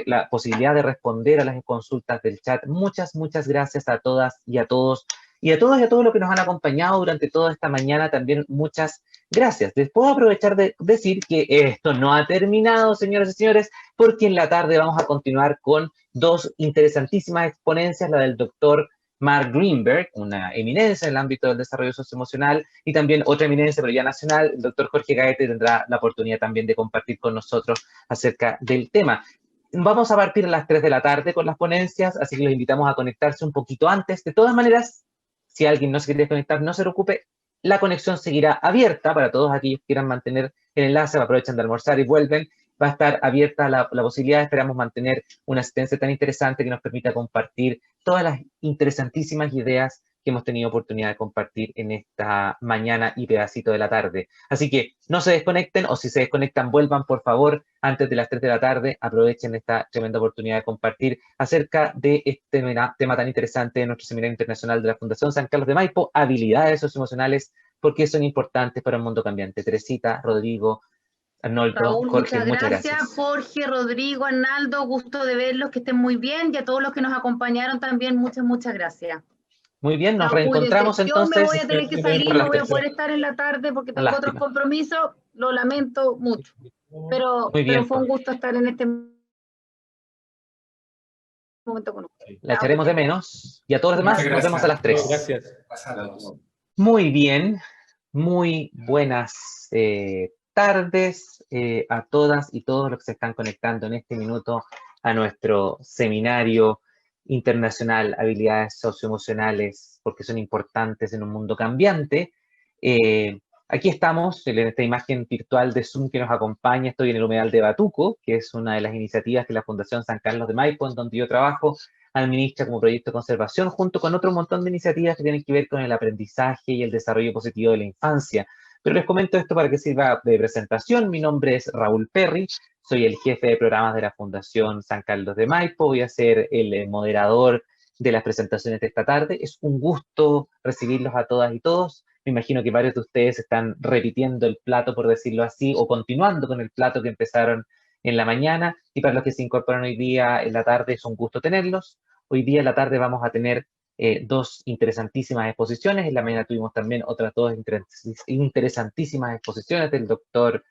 la posibilidad de responder a las consultas del chat. Muchas gracias a todas y a todos, y a todos los que nos han acompañado durante toda esta mañana también. Muchas gracias. Les puedo aprovechar de decir que esto no ha terminado, señoras y señores, porque en la tarde vamos a continuar con dos interesantísimas exponencias, la del doctor Mark Greenberg, una eminencia en el ámbito del desarrollo socioemocional, y también otra eminencia, pero ya nacional, el doctor Jorge Gaete tendrá la oportunidad también de compartir con nosotros acerca del tema. Vamos a partir a las 3 de la tarde con las ponencias, así que los invitamos a conectarse un poquito antes. De todas maneras, si alguien no se quiere conectar, no se preocupe, la conexión seguirá abierta para todos aquellos que quieran mantener el enlace, aprovechan de almorzar y vuelven. Va a estar abierta la posibilidad, esperamos mantener una asistencia tan interesante que nos permita compartir todas las interesantísimas ideas que hemos tenido oportunidad de compartir en esta mañana y pedacito de la tarde. Así que no se desconecten, o si se desconectan, vuelvan por favor antes de las 3 de la tarde, aprovechen esta tremenda oportunidad de compartir acerca de este tema tan interesante de nuestro Seminario Internacional de la Fundación San Carlos de Maipo, habilidades socioemocionales, porque son importantes para un mundo cambiante. Teresita, Rodrigo, Arnoldo, Raúl, Jorge, muchas gracias. Jorge, Rodrigo, Arnaldo, gusto de verlos, que estén muy bien, y a todos los que nos acompañaron también, muchas gracias. Muy bien, nos Chao, reencontramos cuídense. entonces. Yo me voy a tener que salir, no voy a poder estar en la tarde porque tengo Lástima. otros compromisos, lo lamento mucho, pero fue un gusto estar en este momento con ustedes. La echaremos de menos, y a todos los demás nos vemos a las 3. Gracias. Muy bien, muy buenas tardes a todas y todos los que se están conectando en este minuto a nuestro seminario internacional Habilidades Socioemocionales, porque son importantes en un mundo cambiante. Aquí estamos, en esta imagen virtual de Zoom que nos acompaña. Estoy en el humedal de Batuco, que es una de las iniciativas que la Fundación San Carlos de Maipo, en donde yo trabajo, administra como proyecto de conservación, junto con otro montón de iniciativas que tienen que ver con el aprendizaje y el desarrollo positivo de la infancia. Pero les comento esto para que sirva de presentación. Mi nombre es Raúl Perry, soy el jefe de programas de la Fundación San Carlos de Maipo, voy a ser el moderador de las presentaciones de esta tarde. Es un gusto recibirlos a todas y todos. Me imagino que varios de ustedes están repitiendo el plato, por decirlo así, o continuando con el plato que empezaron en la mañana, y para los que se incorporan hoy día en la tarde es un gusto tenerlos. Hoy día en la tarde vamos a tener dos interesantísimas exposiciones. En la mañana tuvimos también otras dos interesantísimas exposiciones del doctor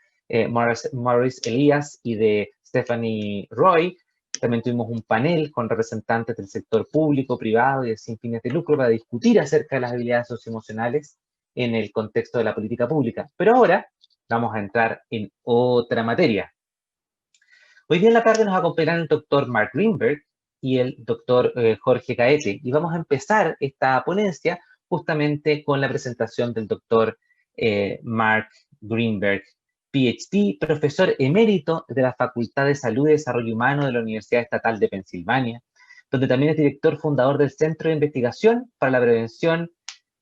Maurice Elias y de Stephanie Roy. También tuvimos un panel con representantes del sector público, privado y de sin fines de lucro para discutir acerca de las habilidades socioemocionales en el contexto de la política pública. Pero ahora vamos a entrar en otra materia. Hoy día en la tarde nos acompañarán el doctor Mark Greenberg y el doctor Jorge Gaete, y vamos a empezar esta ponencia justamente con la presentación del doctor Mark Greenberg, PhD, profesor emérito de la Facultad de Salud y Desarrollo Humano de la Universidad Estatal de Pensilvania, donde también es director fundador del Centro de Investigación para la Prevención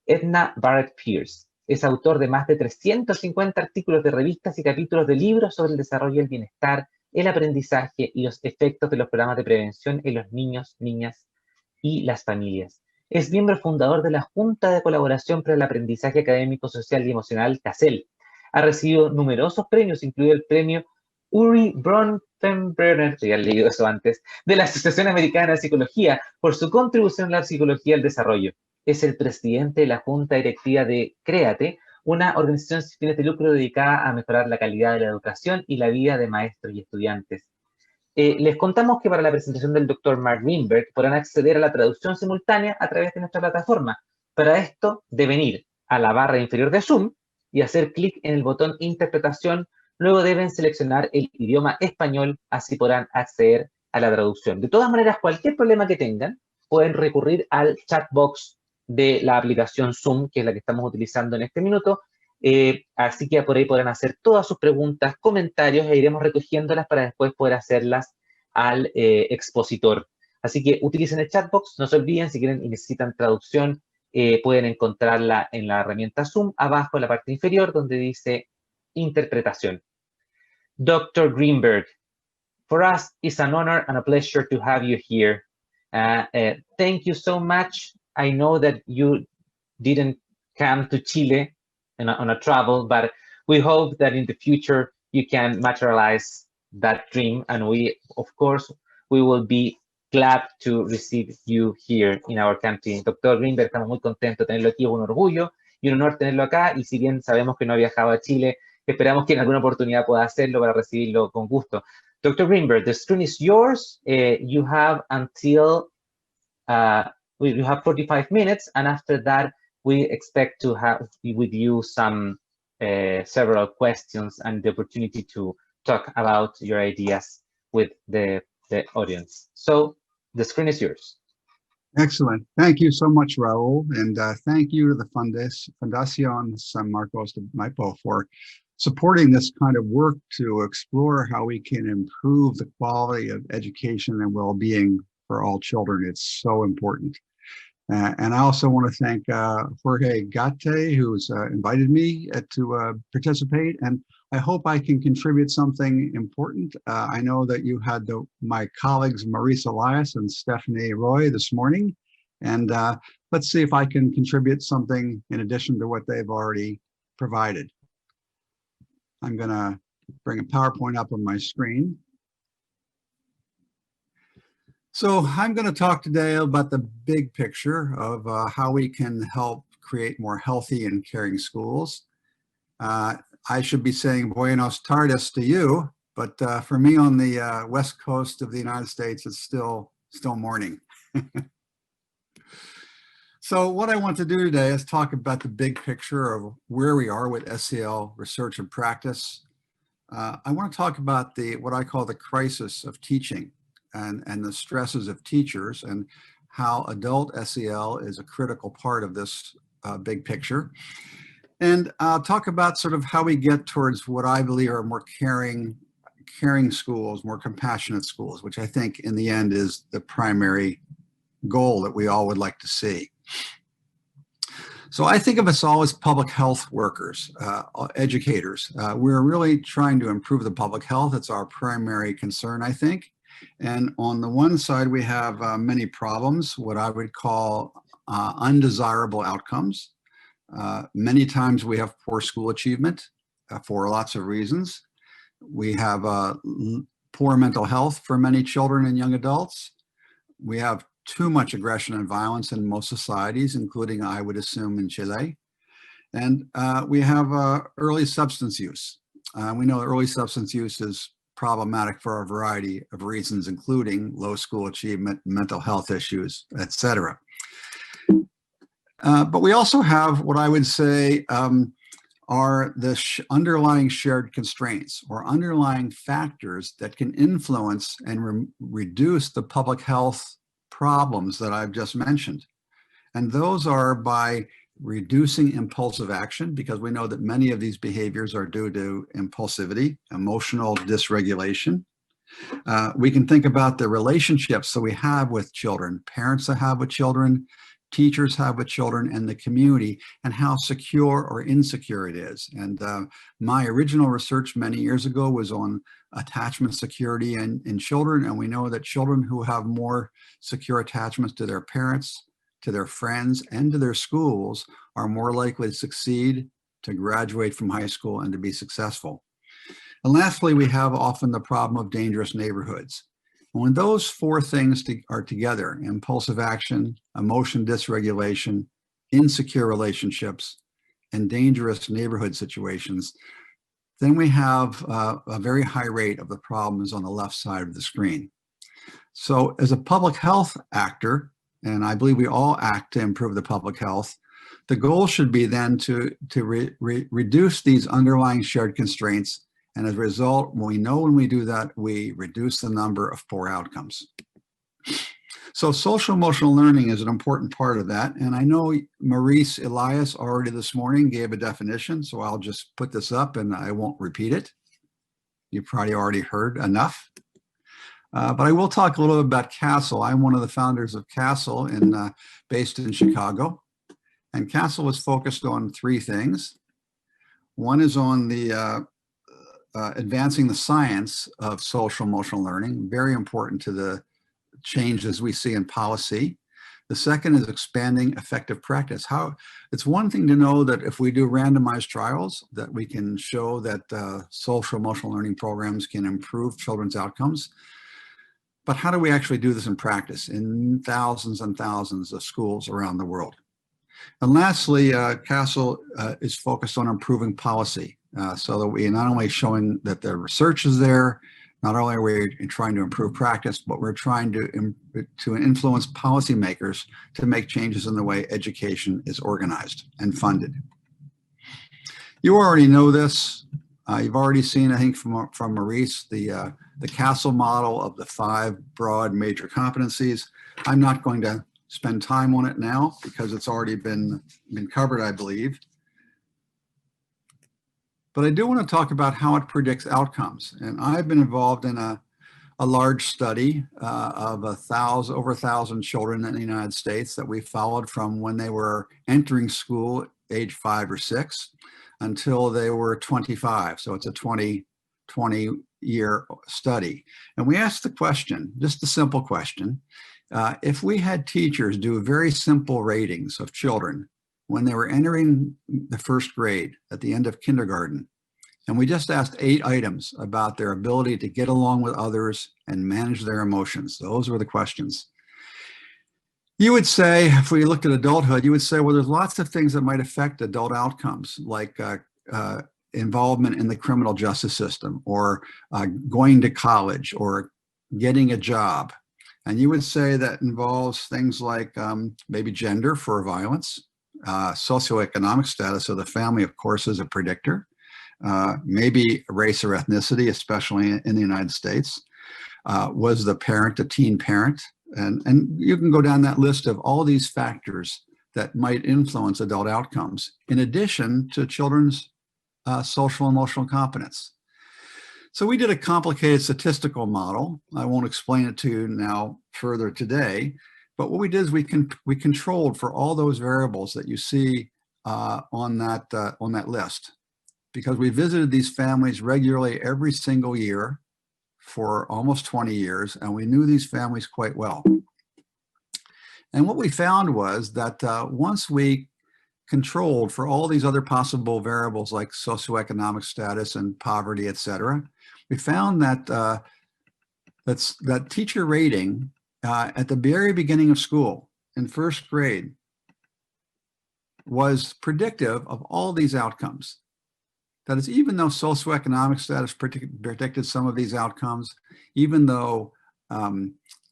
Edna Barrett Pierce. Es autor de más de 350 artículos de revistas y capítulos de libros sobre el desarrollo y el bienestar, el aprendizaje y los efectos de los programas de prevención en los niños, niñas y las familias. Es miembro fundador de la Junta de Colaboración para el Aprendizaje Académico, Social y Emocional, CASEL. Ha recibido numerosos premios, incluido el premio Uri Bronfenbrenner, ya he leído eso antes, de la Asociación Americana de Psicología por su contribución a la psicología del desarrollo. Es el presidente de la Junta Directiva de CREATE, una organización sin fines de lucro dedicada a mejorar la calidad de la educación y la vida de maestros y estudiantes. Les contamos que para la presentación del Dr. Mark Greenberg podrán acceder a la traducción simultánea a través de nuestra plataforma. Para esto deben ir a la barra inferior de Zoom y hacer clic en el botón Interpretación. Luego deben seleccionar el idioma español, así podrán acceder a la traducción. De todas maneras, cualquier problema que tengan, pueden recurrir al chat box de la aplicación Zoom, que es la que estamos utilizando en este minuto. Así que por ahí podrán hacer todas sus preguntas, comentarios, e iremos recogiéndolas para después poder hacerlas al expositor. Así que utilicen el chat box, no se olviden, si quieren y necesitan traducción, pueden encontrarla en la herramienta Zoom, abajo en la parte inferior, donde dice interpretación. Dr. Greenberg, for us, it's an honor and a pleasure to have you here. Thank you so much. I know that you didn't come to Chile on a travel, but we hope that in the future you can materialize that dream, and we, of course, we will be glad to receive you here in our country. Dr. Greenberg, estamos muy contentos de tenerlo aquí, es un orgullo y un honor tenerlo acá, y si bien sabemos que no ha viajado a Chile, esperamos que en alguna oportunidad pueda hacerlo para recibirlo con gusto. Dr. Greenberg, the screen is yours. You have until you have 45 minutes, and after that, we expect to have with you some several questions and the opportunity to talk about your ideas with the audience. So the screen is yours. Excellent. Thank you so much, Raul. And thank you to the Fundación San Marcos de Maipo for supporting this kind of work to explore how we can improve the quality of education and well-being for all children. It's so important. And I also want to thank Jorge Gaete, who's invited me to participate. And I hope I can contribute something important. I know that you had my colleagues, Maurice Elias and Stephanie Roy this morning. And let's see if I can contribute something in addition to what they've already provided. I'm going to bring a PowerPoint up on my screen. So I'm going to talk today about the big picture of how we can help create more healthy and caring schools. I should be saying buenos tardes to you, but for me on the west coast of the United States, it's still morning. So what I want to do today is talk about the big picture of where we are with SEL research and practice. I want to talk about what I call the crisis of teaching and the stresses of teachers, and how adult SEL is a critical part of this big picture. And I'll talk about sort of how we get towards what I believe are more caring schools, more compassionate schools, which I think in the end is the primary goal that we all would like to see. So I think of us all as public health workers, educators. We're really trying to improve the public health. It's our primary concern, I think. And on the one side, we have many problems, what I would call undesirable outcomes. Many times we have poor school achievement for lots of reasons. We have poor mental health for many children and young adults. We have too much aggression and violence in most societies, including, I would assume, in Chile. And we have early substance use. We know early substance use is problematic for a variety of reasons, including low school achievement, mental health issues, etc. But we also have what I would say are the underlying shared constraints or underlying factors that can influence and reduce the public health problems that I've just mentioned. And those are by reducing impulsive action, because we know that many of these behaviors are due to impulsivity, emotional dysregulation. We can think about the relationships that we have with children, parents that have with children, teachers have with children, and the community, and how secure or insecure it is. And my original research many years ago was on attachment security in children, and we know that children who have more secure attachments to their parents, to their friends, and to their schools are more likely to succeed, to graduate from high school, and to be successful. And lastly, we have often the problem of dangerous neighborhoods. When those four things are together, impulsive action, emotion dysregulation, insecure relationships, and dangerous neighborhood situations, then we have a very high rate of the problems on the left side of the screen. So as a public health actor, and I believe we all act to improve the public health, the goal should be then to reduce these underlying shared constraints. And as a result, we know when we do that, we reduce the number of poor outcomes. So social emotional learning is an important part of that. And I know Maurice Elias already this morning gave a definition, so I'll just put this up and I won't repeat it. You've probably already heard enough. But I will talk a little bit about CASEL. I'm one of the founders of CASEL, based in Chicago. And CASEL is focused on three things. One is on the advancing the science of social emotional learning, very important to the changes we see in policy. The second is expanding effective practice. It's one thing to know that if we do randomized trials, that we can show that social emotional learning programs can improve children's outcomes. But how do we actually do this in practice in thousands and thousands of schools around the world? And lastly, CASEL is focused on improving policy. So that we not only showing that the research is there, not only are we trying to improve practice, but we're trying to influence policymakers to make changes in the way education is organized and funded. You already know this. You've already seen, I think, from Maurice, the CASEL model of the 5 broad major competencies. I'm not going to spend time on it now because it's already been covered, I believe. But I do want to talk about how it predicts outcomes. And I've been involved in a large study of over 1,000 children in the United States that we followed from when they were entering school, age 5 or 6, until they were 25. So it's a 20-year study. And we asked the question, just a simple question, if we had teachers do very simple ratings of children when they were entering the first grade at the end of kindergarten, and we just asked 8 items about their ability to get along with others and manage their emotions. Those were the questions. You would say, if we looked at adulthood, you would say, well, there's lots of things that might affect adult outcomes, like involvement in the criminal justice system, or going to college, or getting a job. And you would say that involves things like maybe gender for violence, socioeconomic status of the family, of course, is a predictor. Maybe race or ethnicity, especially in the United States. Was the parent a teen parent? And you can go down that list of all these factors that might influence adult outcomes, in addition to children's social emotional competence. So we did a complicated statistical model. I won't explain it to you now further today, but what we did is we controlled for all those variables that you see on that list, because we visited these families regularly every single year for almost 20 years, and we knew these families quite well. And what we found was that once we controlled for all these other possible variables like socioeconomic status and poverty, et cetera, we found that that teacher rating at the very beginning of school in first grade was predictive of all these outcomes. That is, even though socioeconomic status predicted some of these outcomes, even though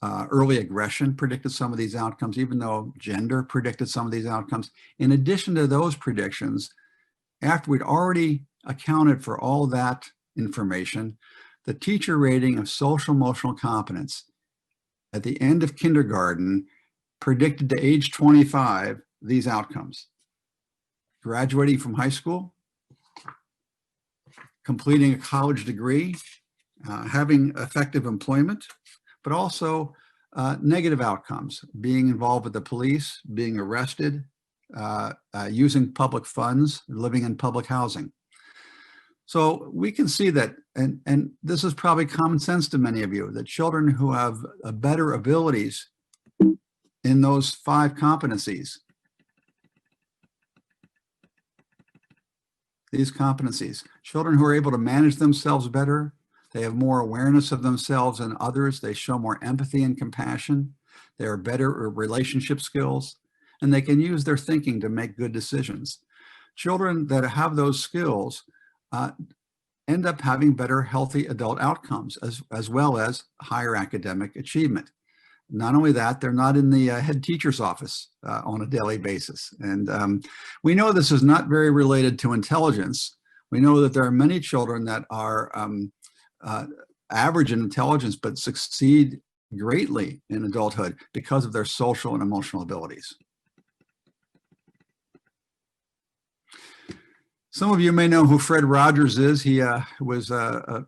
early aggression predicted some of these outcomes, even though gender predicted some of these outcomes, in addition to those predictions, after we'd already accounted for all that information, the teacher rating of social emotional competence at the end of kindergarten predicted to age 25 these outcomes: graduating from high school, completing a college degree, having effective employment, but also negative outcomes: being involved with the police, being arrested, using public funds, living in public housing. So we can see that, and this is probably common sense to many of you, that children who have better abilities in those 5 competencies, these competencies, children who are able to manage themselves better, they have more awareness of themselves and others, they show more empathy and compassion, they are better at relationship skills, and they can use their thinking to make good decisions. Children that have those skills end up having better healthy adult outcomes, as well as higher academic achievement. Not only that, they're not in the head teacher's office on a daily basis. And we know this is not very related to intelligence. We know that there are many children that are average in intelligence, but succeed greatly in adulthood because of their social and emotional abilities. Some of you may know who Fred Rogers is. He was a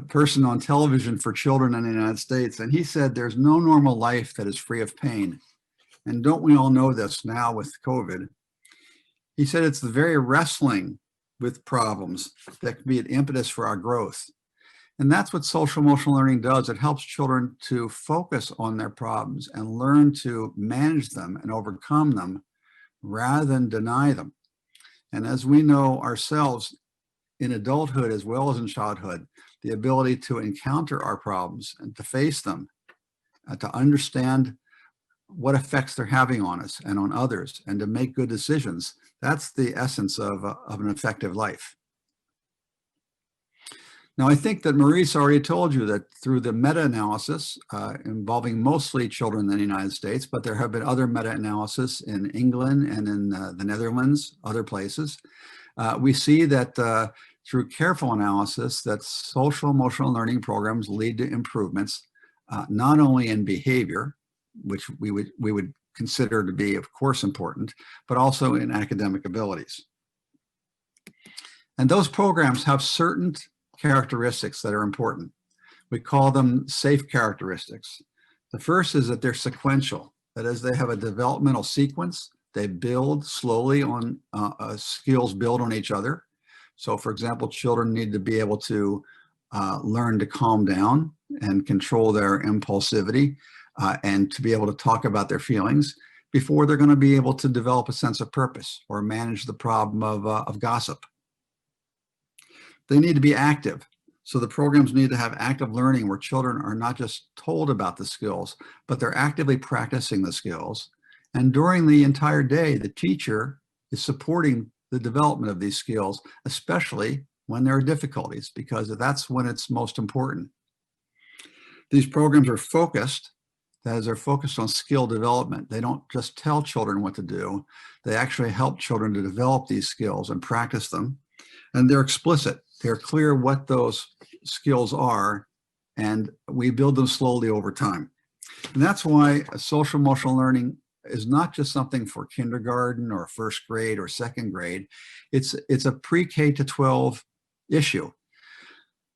person on television for children in the United States, and he said there's no normal life that is free of pain. And don't we all know this now with COVID? He said it's the very wrestling with problems that can be an impetus for our growth. And that's what social emotional learning does. It helps children to focus on their problems and learn to manage them and overcome them rather than deny them. And as we know ourselves in adulthood as well as in childhood, the ability to encounter our problems and to face them, to understand what effects they're having on us and on others, and to make good decisions, that's the essence of an effective life. Now, I think that Maurice already told you that through the meta-analysis involving mostly children in the United States, but there have been other meta-analysis in England and in the Netherlands, other places, we see that through careful analysis that social emotional learning programs lead to improvements, not only in behavior, which we would consider to be, of course, important, but also in academic abilities. And those programs have certain characteristics that are important. We call them safe characteristics. The first is that they're sequential. That is, they have a developmental sequence. They build slowly on skills build on each other. So for example, children need to be able to learn to calm down and control their impulsivity and to be able to talk about their feelings before they're going to be able to develop a sense of purpose or manage the problem of gossip. They need to be active. So the programs need to have active learning where children are not just told about the skills, but they're actively practicing the skills. And during the entire day, the teacher is supporting the development of these skills, especially when there are difficulties, because that's when it's most important. These programs are focused, that is, they're focused on skill development. They don't just tell children what to do. They actually help children to develop these skills and practice them. And they're explicit. They're clear what those skills are, and we build them slowly over time. And that's why social emotional learning is not just something for kindergarten or first grade or second grade. It's a pre-K to 12 issue,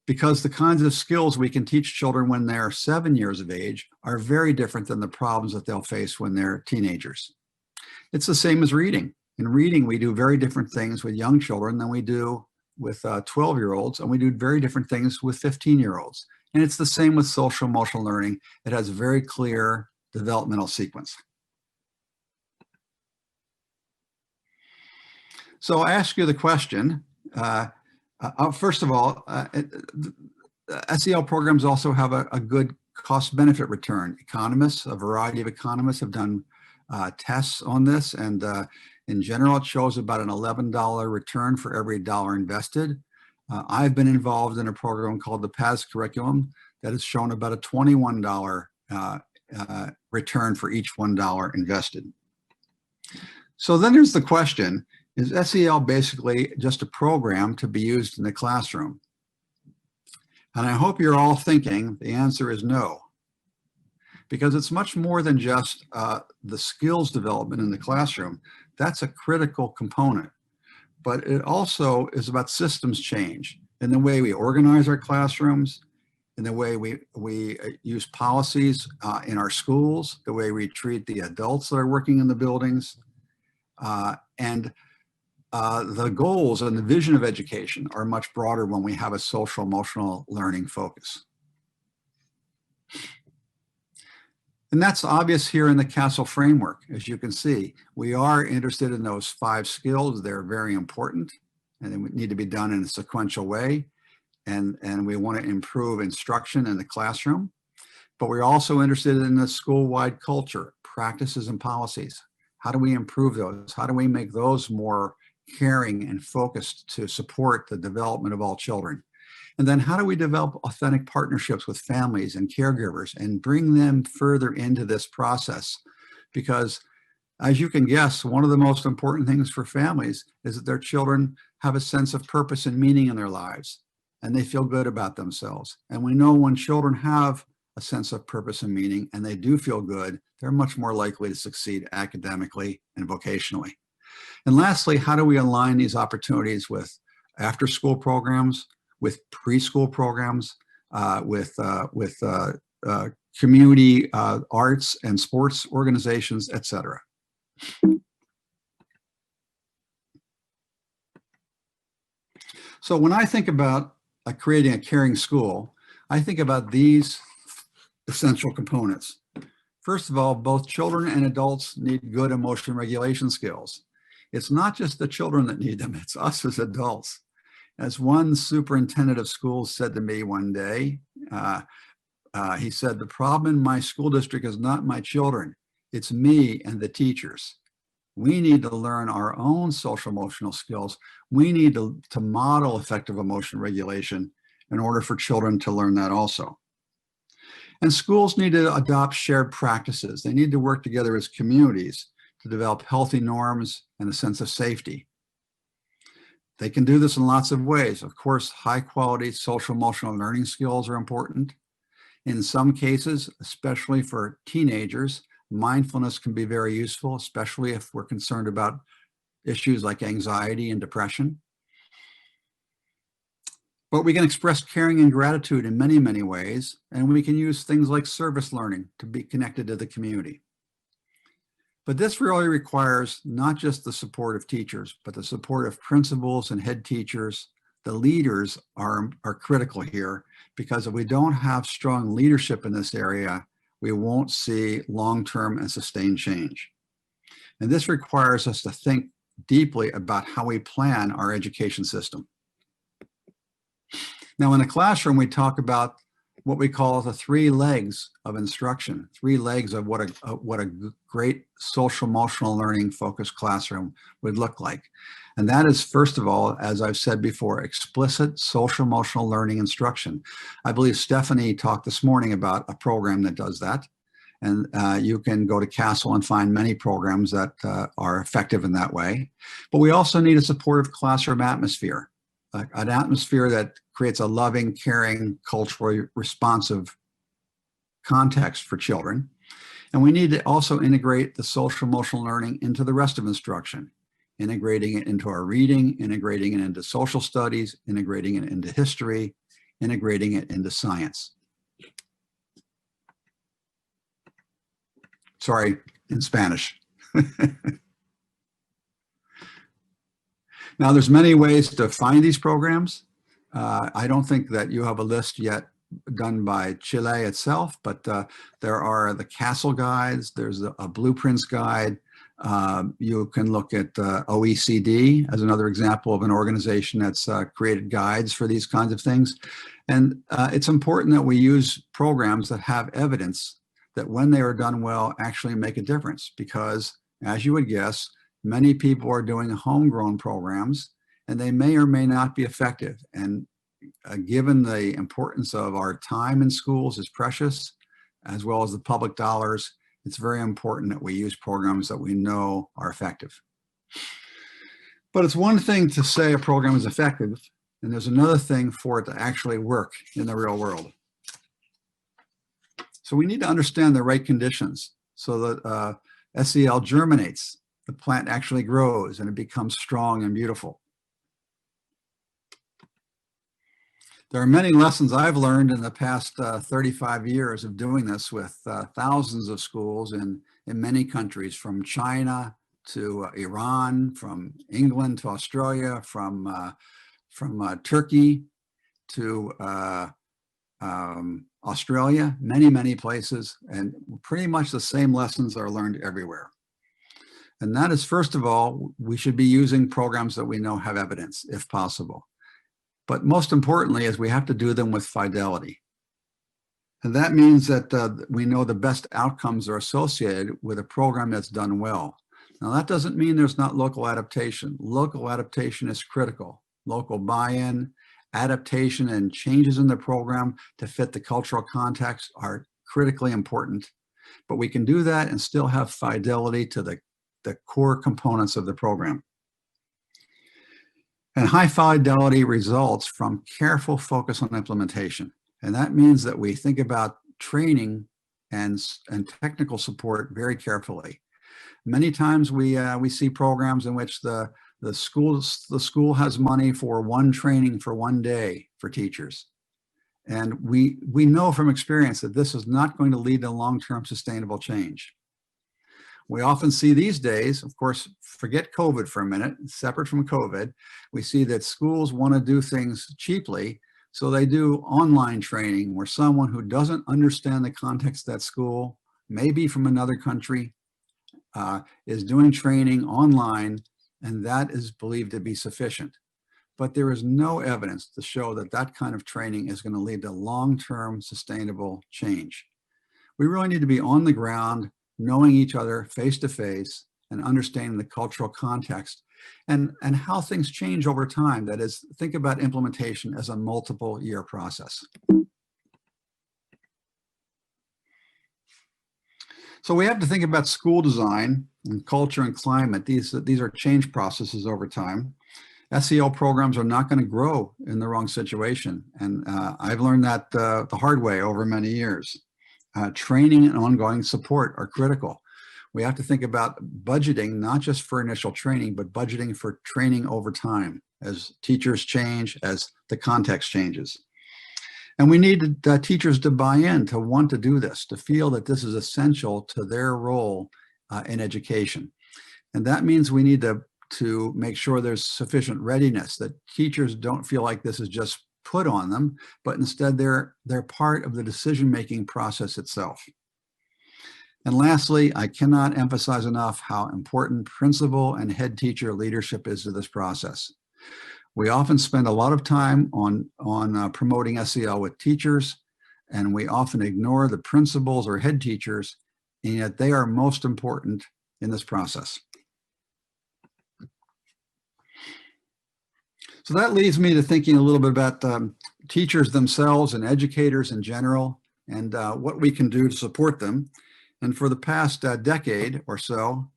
because the kinds of skills we can teach children when they're 7 years of age are very different than the problems that they'll face when they're teenagers. It's the same as reading. In reading, we do very different things with young children than we do with 12-year-olds, and we do very different things with 15-year-olds. And it's the same with social emotional learning. It has a very clear developmental sequence. So I ask you the question, first of all, SEL programs also have a good cost-benefit return. Economists, a variety of economists have done tests on this, and in general, it shows about an $11 return for every dollar invested. I've been involved in a program called the PAS curriculum that has shown about a $21 return for each $1 invested. So then there's the question, is SEL basically just a program to be used in the classroom? And I hope you're all thinking the answer is no, because it's much more than just the skills development in the classroom. That's a critical component, but it also is about systems change in the way we organize our classrooms, in the way we use policies in our schools, the way we treat the adults that are working in the buildings, and the goals and the vision of education are much broader when we have a social emotional learning focus. And that's obvious here in the CASEL framework. As you can see, we are interested in those 5 skills. They're very important and they need to be done in a sequential way. And we want to improve instruction in the classroom. But we're also interested in the school-wide culture, practices and policies. How do we improve those? How do we make those more caring and focused to support the development of all children? And then how do we develop authentic partnerships with families and caregivers and bring them further into this process? Because as you can guess, one of the most important things for families is that their children have a sense of purpose and meaning in their lives, and they feel good about themselves. And we know when children have a sense of purpose and meaning, and they do feel good, they're much more likely to succeed academically and vocationally. And lastly, how do we align these opportunities with after-school programs, with preschool programs, with community arts and sports organizations, etc. So when I think about creating a caring school, I think about these essential components. First of all, both children and adults need good emotion regulation skills. It's not just the children that need them, it's us as adults. As one superintendent of schools said to me one day, he said, "The problem in my school district is not my children, it's me and the teachers. We need to learn our own social emotional skills. We need to model effective emotion regulation in order for children to learn that also." And schools need to adopt shared practices. They need to work together as communities to develop healthy norms and a sense of safety. They can do this in lots of ways. Of course, high quality social emotional learning skills are important. In some cases, especially for teenagers, mindfulness can be very useful, especially if we're concerned about issues like anxiety and depression. But we can express caring and gratitude in many, many ways, and we can use things like service learning to be connected to the community. But this really requires not just the support of teachers, but the support of principals and head teachers. The leaders are critical here, because if we don't have strong leadership in this area, we won't see long-term and sustained change. And this requires us to think deeply about how we plan our education system. Now, in the classroom, we talk about what we call the 3 legs of instruction, 3 legs of what a great social emotional learning focused classroom would look like. And that is, first of all, as I've said before, explicit social emotional learning instruction. I believe Stephanie talked this morning about a program that does that. And you can go to CASEL and find many programs that are effective in that way. But we also need a supportive classroom atmosphere, an atmosphere that creates a loving, caring, culturally responsive context for children. And we need to also integrate the social emotional learning into the rest of instruction, integrating it into our reading, integrating it into social studies, integrating it into history, integrating it into science. Sorry, in Spanish. Now, there's many ways to find these programs. I don't think that you have a list yet done by Chile itself, but there are the CASEL guides, there's a blueprints guide. You can look at OECD as another example of an organization that's created guides for these kinds of things. And it's important that we use programs that have evidence that when they are done well, actually make a difference because, as you would guess, many people are doing homegrown programs and they may or may not be effective. And given the importance of our time in schools is precious, as well as the public dollars, it's very important that we use programs that we know are effective. But it's one thing to say a program is effective, and there's another thing for it to actually work in the real world. So we need to understand the right conditions so that SEL germinates, the plant actually grows, and it becomes strong and beautiful. There are many lessons I've learned in the past 35 years of doing this with thousands of schools in many countries, from China to Iran, from England to Australia, from Turkey to Australia, many places, and pretty much the same lessons are learned everywhere. And that is, first of all, we should be using programs that we know have evidence, if possible. But most importantly is we have to do them with fidelity. And that means that we know the best outcomes are associated with a program that's done well. Now, that doesn't mean there's not local adaptation. Local adaptation is critical. Local buy-in, adaptation, and changes in the program to fit the cultural context are critically important. But we can do that and still have fidelity to the core components of the program. And high fidelity results from careful focus on implementation. And that means that we think about training and technical support very carefully. Many times we see programs in which the school has money for one training for one day for teachers. And we know from experience that this is not going to lead to long-term sustainable change. We often see these days, of course, forget COVID for a minute, separate from COVID, we see that schools want to do things cheaply, so they do online training where someone who doesn't understand the context of that school, maybe from another country, is doing training online, and that is believed to be sufficient. But there is no evidence to show that that kind of training is going to lead to long-term sustainable change. We really need to be on the ground, knowing each other face to face and understanding the cultural context and how things change over time. That is, think about implementation as a multiple year process. So we have to think about school design and culture and climate. These are change processes over time. SEL programs are not going to grow in the wrong situation. And I've learned that the hard way over many years. Training and ongoing support are critical. We have to think about budgeting, not just for initial training, but budgeting for training over time as teachers change, as the context changes. And we need teachers to buy in, to want to do this, to feel that this is essential to their role in education. And that means we need to make sure there's sufficient readiness, that teachers don't feel like this is just put on them, but instead they're part of the decision-making process itself. And lastly, I cannot emphasize enough how important principal and head teacher leadership is to this process. We often spend a lot of time on promoting SEL with teachers, and we often ignore the principals or head teachers, and yet they are most important in this process. So that leads me to thinking a little bit about teachers themselves and educators in general, and what we can do to support them. And for the past decade or so,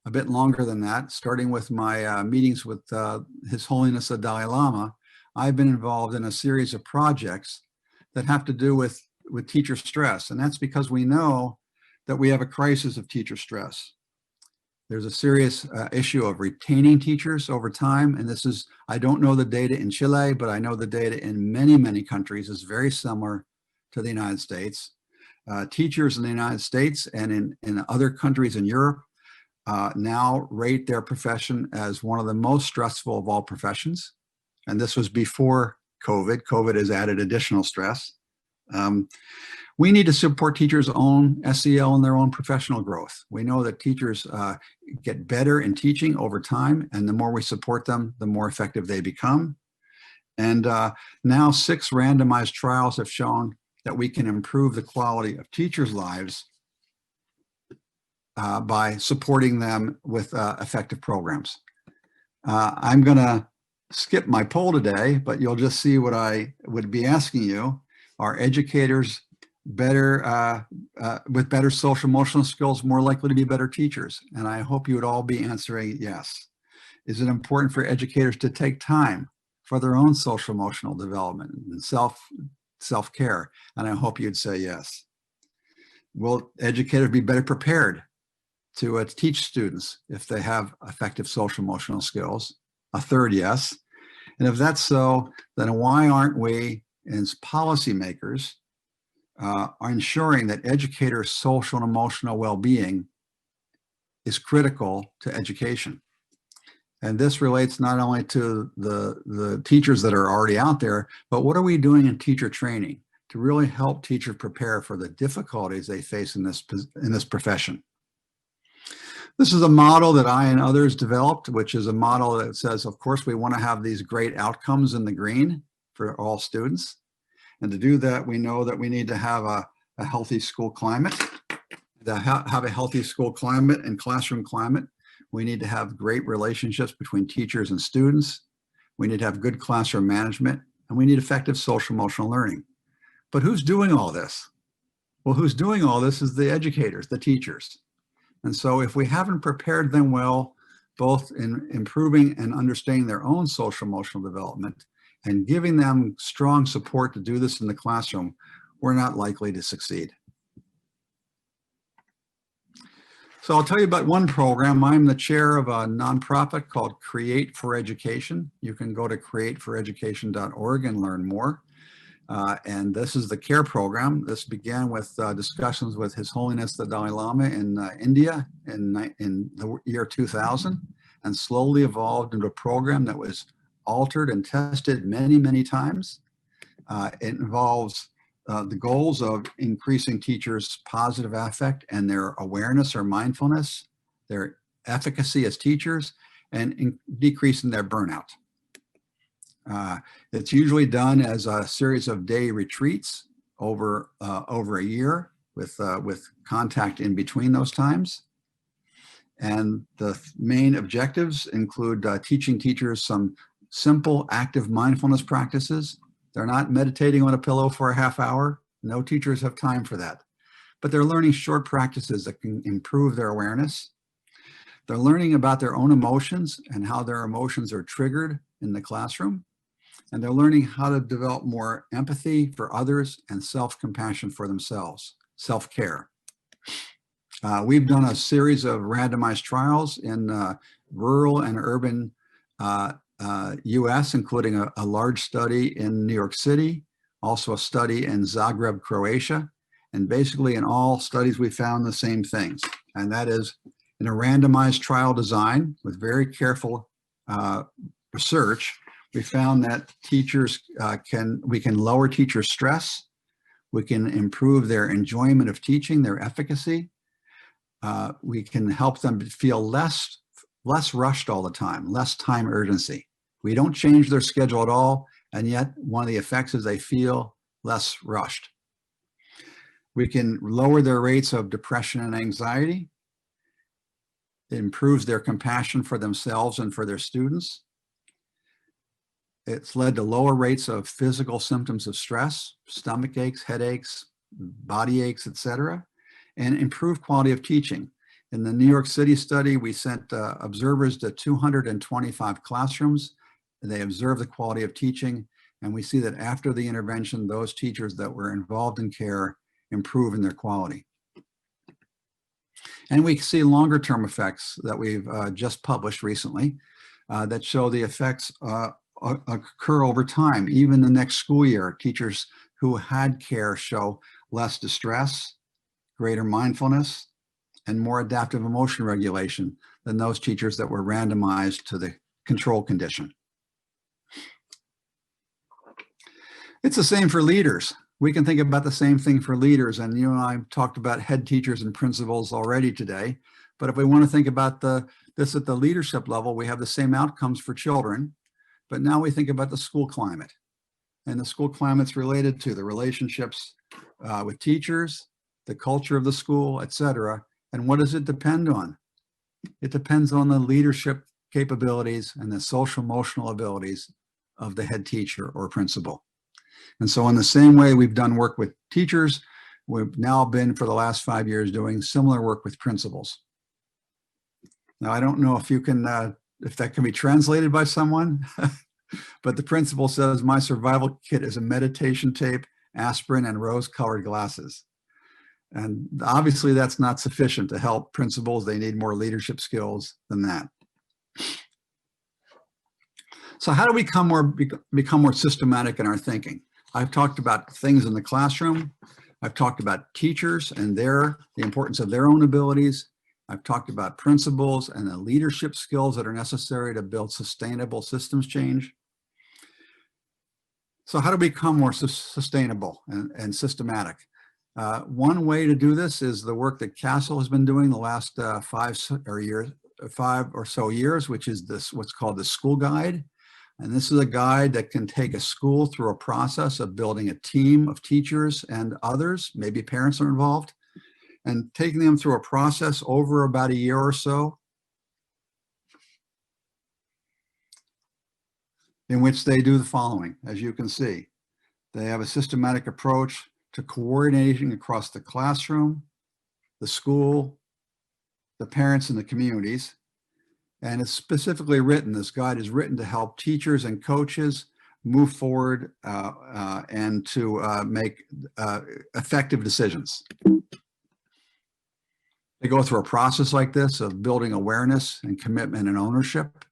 a bit longer than that, starting with my meetings with His Holiness the Dalai Lama, I've been involved in a series of projects that have to do with teacher stress. And that's because we know that we have a crisis of teacher stress. There's a serious issue of retaining teachers over time. And this is, I don't know the data in Chile, but I know the data in many countries is very similar to the United States. Teachers in the United States and in other countries in Europe now rate their profession as one of the most stressful of all professions. And this was before COVID. COVID has added additional stress. We need to support teachers' own SEL and their own professional growth. We know that teachers get better in teaching over time, and the more we support them, the more effective they become. And now 6 randomized trials have shown that we can improve the quality of teachers' lives by supporting them with effective programs. I'm going to skip my poll today, but you'll just see what I would be asking you. Are educators better with better social emotional skills more likely to be better teachers? And I hope you would all be answering yes. Is it important for educators to take time for their own social emotional development and self-care? And I hope you'd say yes. Will educators be better prepared to teach students if they have effective social emotional skills? A third yes. And if that's so, then why aren't we as policymakers are ensuring that educators' social and emotional well-being is critical to education? And this relates not only to the teachers that are already out there, but what are we doing in teacher training to really help teachers prepare for the difficulties they face in this profession? This is a model that I and others developed, which is a model that says, of course, we want to have these great outcomes in the green for all students. And to do that, we know that we need to have a healthy school climate. To have a healthy school climate and classroom climate, we need to have great relationships between teachers and students. We need to have good classroom management, and we need effective social emotional learning. But who's doing all this? Well, who's doing all this is the educators, the teachers. And so if we haven't prepared them well, both in improving and understanding their own social emotional development and giving them strong support to do this in the classroom, we're not likely to succeed. So I'll tell you about one program. I'm the chair of a nonprofit called Create for Education. You can go to createforeducation.org and learn more. And this is the CARE program. This began with discussions with His Holiness the Dalai Lama in India in the year 2000, and slowly evolved into a program that was altered and tested many, many times. It involves the goals of increasing teachers' positive affect and their awareness or mindfulness, their efficacy as teachers, and decreasing their burnout. It's usually done as a series of day retreats over a year with contact in between those times. And the main objectives include teaching teachers some simple active mindfulness practices. They're not meditating on a pillow for a half hour. No teachers have time for that. But they're learning short practices that can improve their awareness. They're learning about their own emotions and how their emotions are triggered in the classroom. And they're learning how to develop more empathy for others and self-compassion for themselves, self-care. We've done a series of randomized trials in rural and urban US, including a large study in New York City, also a study in Zagreb, Croatia. And basically in all studies, we found the same things. And that is in a randomized trial design with very careful research, we found that teachers we can lower teachers' stress. We can improve their enjoyment of teaching, their efficacy. We can help them feel less rushed all the time, less time urgency. We don't change their schedule at all, and yet one of the effects is they feel less rushed. We can lower their rates of depression and anxiety. It improves their compassion for themselves and for their students. It's led to lower rates of physical symptoms of stress, stomach aches, headaches, body aches, etc., and improved quality of teaching. In the New York City study, we sent observers to 225 classrooms. They observed the quality of teaching, and we see that after the intervention, those teachers that were involved in care improve in their quality. And we see longer term effects that we've just published recently that show the effects occur over time. Even the next school year, teachers who had care show less distress, greater mindfulness, and more adaptive emotion regulation than those teachers that were randomized to the control condition. It's the same for leaders. We can think about the same thing for leaders. And you and I talked about head teachers and principals already today. But if we want to think about this at the leadership level, we have the same outcomes for children. But now we think about the school climate. And the school climate's related to the relationships with teachers, the culture of the school, etc. And what does it depend on? It depends on the leadership capabilities and the social emotional abilities of the head teacher or principal. And so in the same way we've done work with teachers, we've now been for the last 5 years doing similar work with principals. Now, I don't know if you can, if that can be translated by someone, but the principal says, my survival kit is a meditation tape, aspirin, and rose-colored glasses. And obviously that's not sufficient to help principals. They need more leadership skills than that. So how do we become more systematic in our thinking? I've talked about things in the classroom. I've talked about teachers and the importance of their own abilities. I've talked about principals and the leadership skills that are necessary to build sustainable systems change. So how do we become more sustainable and systematic? One way to do this is the work that CASEL has been doing the last 5 or so years, which is what's called the school guide. And this is a guide that can take a school through a process of building a team of teachers and others, maybe parents are involved, and taking them through a process over about a year or so, in which they do the following. As you can see, they have a systematic approach to coordinating across the classroom, the school, the parents, and the communities. And it's specifically written, this guide is written to help teachers and coaches move forward and to make effective decisions. They go through a process like this of building awareness and commitment and ownership,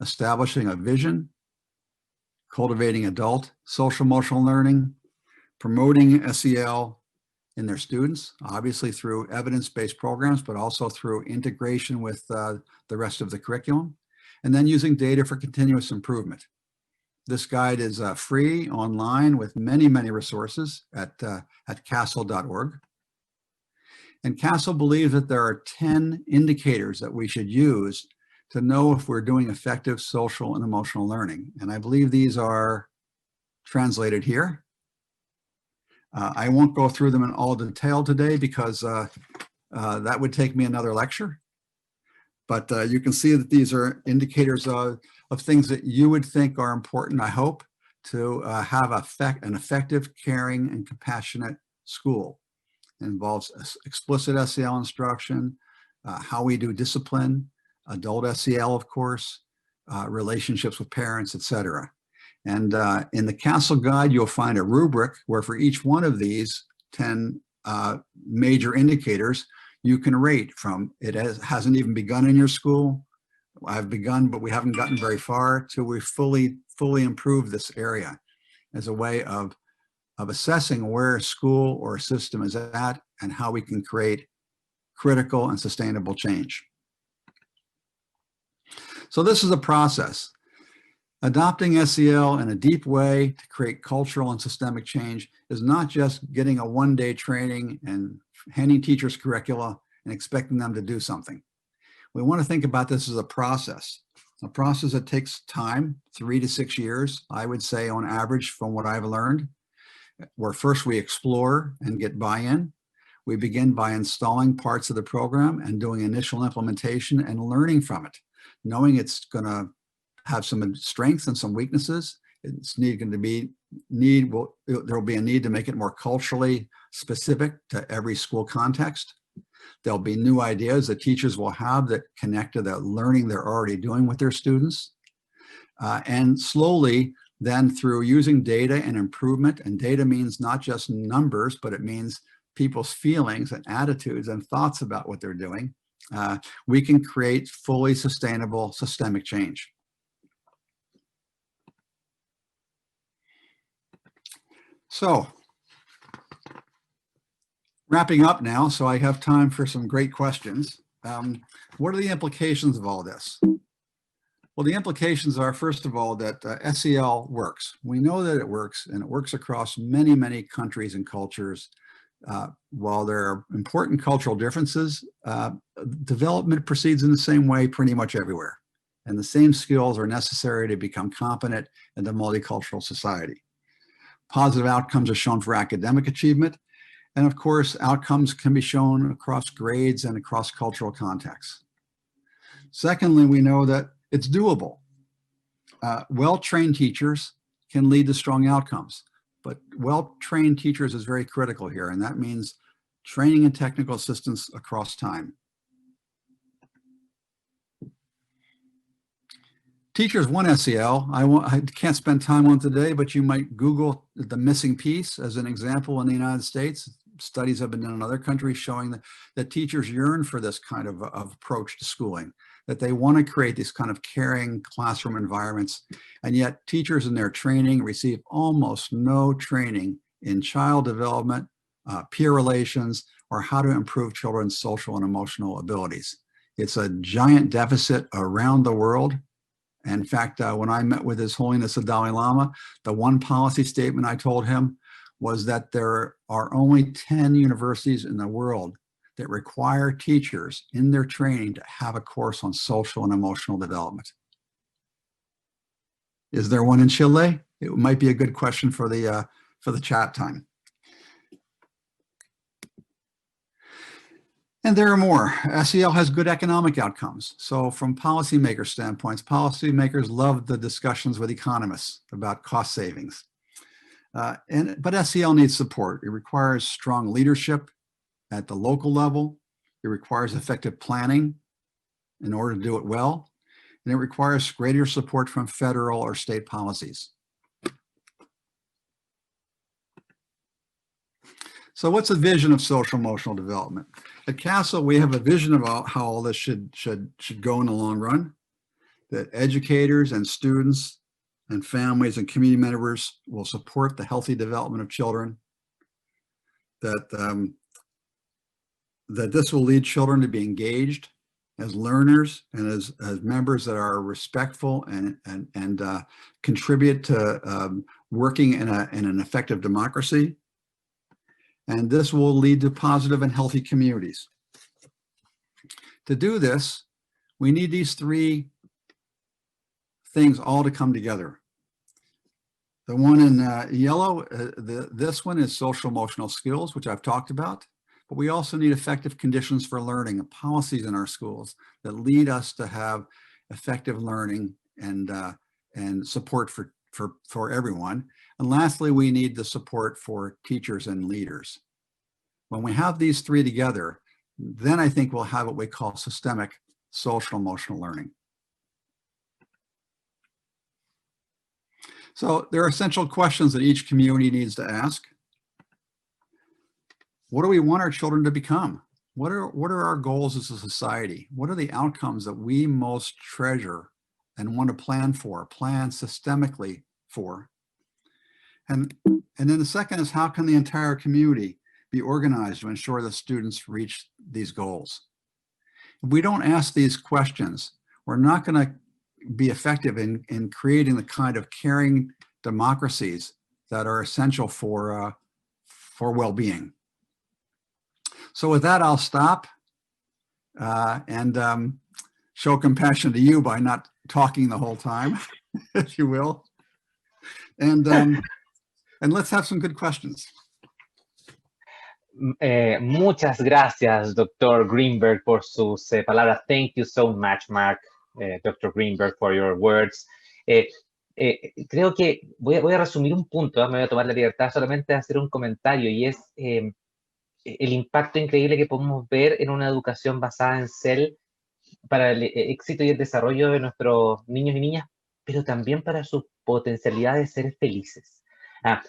establishing a vision, cultivating adult social emotional learning, promoting SEL in their students, obviously through evidence-based programs, but also through integration with the rest of the curriculum, and then using data for continuous improvement. This guide is free online with many, many resources at casel.org. And CASEL believes that there are 10 indicators that we should use to know if we're doing effective social and emotional learning. And I believe these are translated here. I won't go through them in all detail today because that would take me another lecture. But you can see that these are indicators of things that you would think are important, I hope, to have an effective, caring, and compassionate school. It involves explicit SEL instruction, how we do discipline, adult SEL, of course, relationships with parents, etc. And in the CASEL guide, you'll find a rubric where for each one of these 10 major indicators, you can rate from it hasn't even begun in your school, I've begun, but we haven't gotten very far, till we fully improve this area as a way of assessing where a school or a system is at and how we can create critical and sustainable change. So this is a process. Adopting SEL in a deep way to create cultural and systemic change is not just getting a one-day training and handing teachers curricula and expecting them to do something. We want to think about this as a process that takes time, 3 to 6 years, I would say on average from what I've learned, where first we explore and get buy-in. We begin by installing parts of the program and doing initial implementation and learning from it, knowing it's going to have some strengths and some weaknesses. There will be a need to make it more culturally specific to every school context. There'll be new ideas that teachers will have that connect to that learning they're already doing with their students. And slowly, then through using data and improvement, and data means not just numbers, but it means people's feelings and attitudes and thoughts about what they're doing, we can create fully sustainable systemic change. So, wrapping up now, so I have time for some great questions. What are the implications of all this? Well, the implications are, first of all, that SEL works. We know that it works, and it works across many, many countries and cultures. While there are important cultural differences, development proceeds in the same way pretty much everywhere. And the same skills are necessary to become competent in the multicultural society. Positive outcomes are shown for academic achievement, And of course, outcomes can be shown across grades and across cultural contexts. Secondly, we know that it's doable. Well-trained teachers can lead to strong outcomes, but well-trained teachers is very critical here, and that means training and technical assistance across time. Teachers want SEL. I can't spend time on today, but you might Google the missing piece as an example in the United States. Studies have been done in other countries showing that teachers yearn for this kind of approach to schooling, that they want to create these kind of caring classroom environments, and yet teachers in their training receive almost no training in child development, peer relations, or how to improve children's social and emotional abilities. It's a giant deficit around the world. In fact, when I met with His Holiness the Dalai Lama, the one policy statement I told him was that there are only 10 universities in the world that require teachers in their training to have a course on social and emotional development. Is there one in Chile? It might be a good question for the chat time. And there are more. SEL has good economic outcomes. So from policymaker standpoints, policymakers love the discussions with economists about cost savings. But SEL needs support. It requires strong leadership at the local level. It requires effective planning in order to do it well. And it requires greater support from federal or state policies. So what's the vision of social emotional development? At CASEL, we have a vision about how all this should go in the long run, that educators and students and families and community members will support the healthy development of children, that this will lead children to be engaged as learners and as members that are respectful and contribute to working in an effective democracy. And this will lead to positive and healthy communities. To do this, we need these three things all to come together. The one in yellow, this one is social emotional skills, which I've talked about, but we also need effective conditions for learning and policies in our schools that lead us to have effective learning and support for everyone. And lastly, we need the support for teachers and leaders. When we have these three together, then I think we'll have what we call systemic social emotional learning. So there are essential questions that each community needs to ask. What do we want our children to become? What are our goals as a society? What are the outcomes that we most treasure and want to plan systemically for? And then the second is, how can the entire community be organized to ensure that students reach these goals? If we don't ask these questions, we're not going to be effective in creating the kind of caring democracies that are essential for well-being. So with that, I'll stop and show compassion to you by not talking the whole time, if you will. And let's have some good questions. Muchas gracias, Dr. Greenberg, por sus palabras. Thank you so much, Mark, Dr. Greenberg, for your words. Creo que voy a resumir un punto, me voy a tomar la libertad solamente de hacer un comentario, y es el impacto increíble que podemos ver en una educación basada en SEL para el éxito y el desarrollo de nuestros niños y niñas, pero también para su potencialidad de ser felices.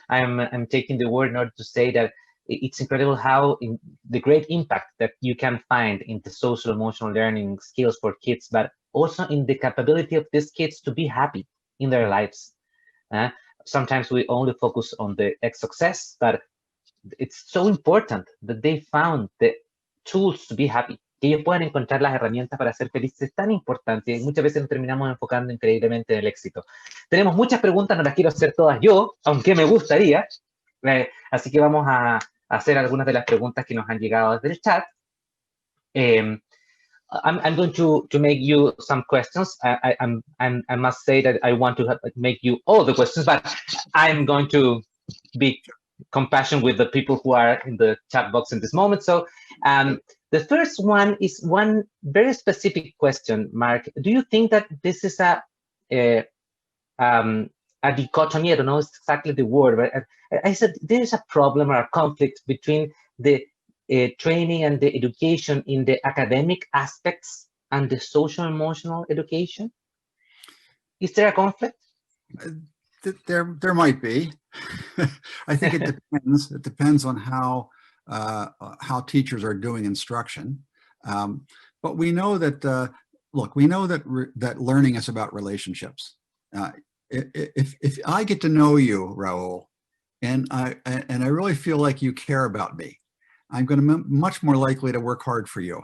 I'm taking the word in order to say that it's incredible how the great impact that you can find in the social emotional learning skills for kids, but also in the capability of these kids to be happy in their lives. Sometimes we only focus on the success, but it's so important that they found the tools to be happy. Que ellos puedan encontrar las herramientas para ser felices es tan importante, y muchas veces nos terminamos enfocando increíblemente en el éxito. Tenemos muchas preguntas, no las quiero hacer todas yo, aunque me gustaría, así que vamos a hacer algunas de las preguntas que nos han llegado desde el chat. I'm going to make you some questions. I must say that I want to make you all the questions, but I'm going to be compassion with the people who are in the chat box in this moment. So the first one is one very specific question, Mark. Do you think that this is a dichotomy? I don't know exactly the word, but I said there is a problem or a conflict between the training and the education in the academic aspects and the social emotional education. Is there a conflict? There might be. I think it depends. It depends on how teachers are doing instruction. But we know that look, we know that learning is about relationships. If I get to know you, Raul, and I really feel like you care about me, I'm going to be much more likely to work hard for you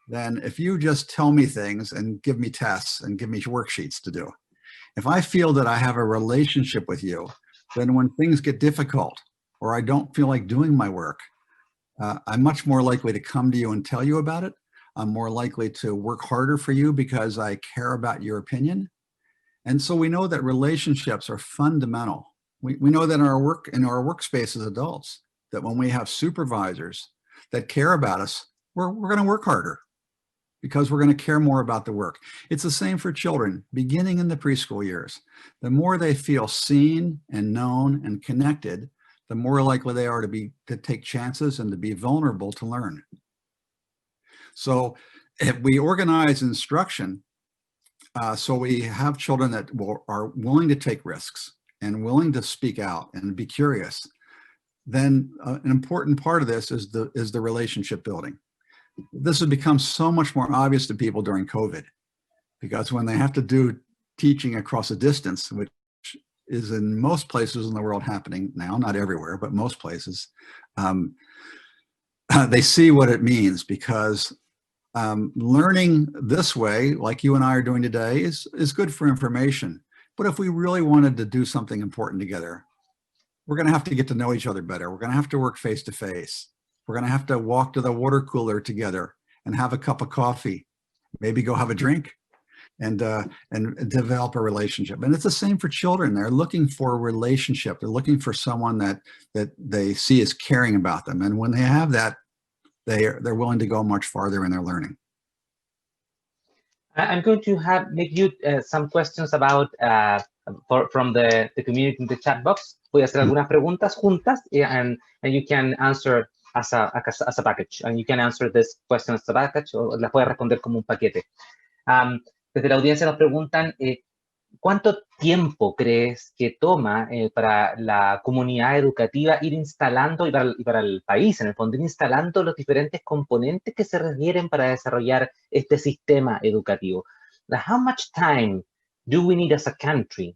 than if you just tell me things and give me tests and give me worksheets to do. If I feel that I have a relationship with you, then when things get difficult or I don't feel like doing my work, I'm much more likely to come to you and tell you about it. I'm more likely to work harder for you because I care about your opinion. And so we know that relationships are fundamental. We know that in our workspace as adults, that when we have supervisors that care about us, we're going to work harder because we're going to care more about the work. It's the same for children beginning in the preschool years. The more they feel seen and known and connected, the more likely they are to take chances and to be vulnerable to learn. So if we organize instruction, so we have children that are willing to take risks and willing to speak out and be curious, then an important part of this is the relationship building. This has become so much more obvious to people during COVID, because when they have to do teaching across a distance, which is in most places in the world happening now, not everywhere, but most places, they see what it means, because learning this way, like you and I are doing today, is good for information. But if we really wanted to do something important together, we're going to have to get to know each other better. We're going to have to work face to face. We're going to have to walk to the water cooler together and have a cup of coffee, maybe go have a drink, and develop a relationship. And it's the same for children. They're looking for a relationship. They're looking for someone that they see as caring about them. And when they have that, they're willing to go much farther in their learning. I'm going to make you some questions about from the community in the chat box. Voy a hacer algunas preguntas juntas, and you can answer as a package, and you can answer this question as a package, o las puedes responder como un paquete. Desde la audiencia nos preguntan, ¿cuánto tiempo crees que toma para la comunidad educativa ir instalando, y para el país, en el fondo, ir instalando los diferentes componentes que se requieren para desarrollar este sistema educativo? How much time do we need as a country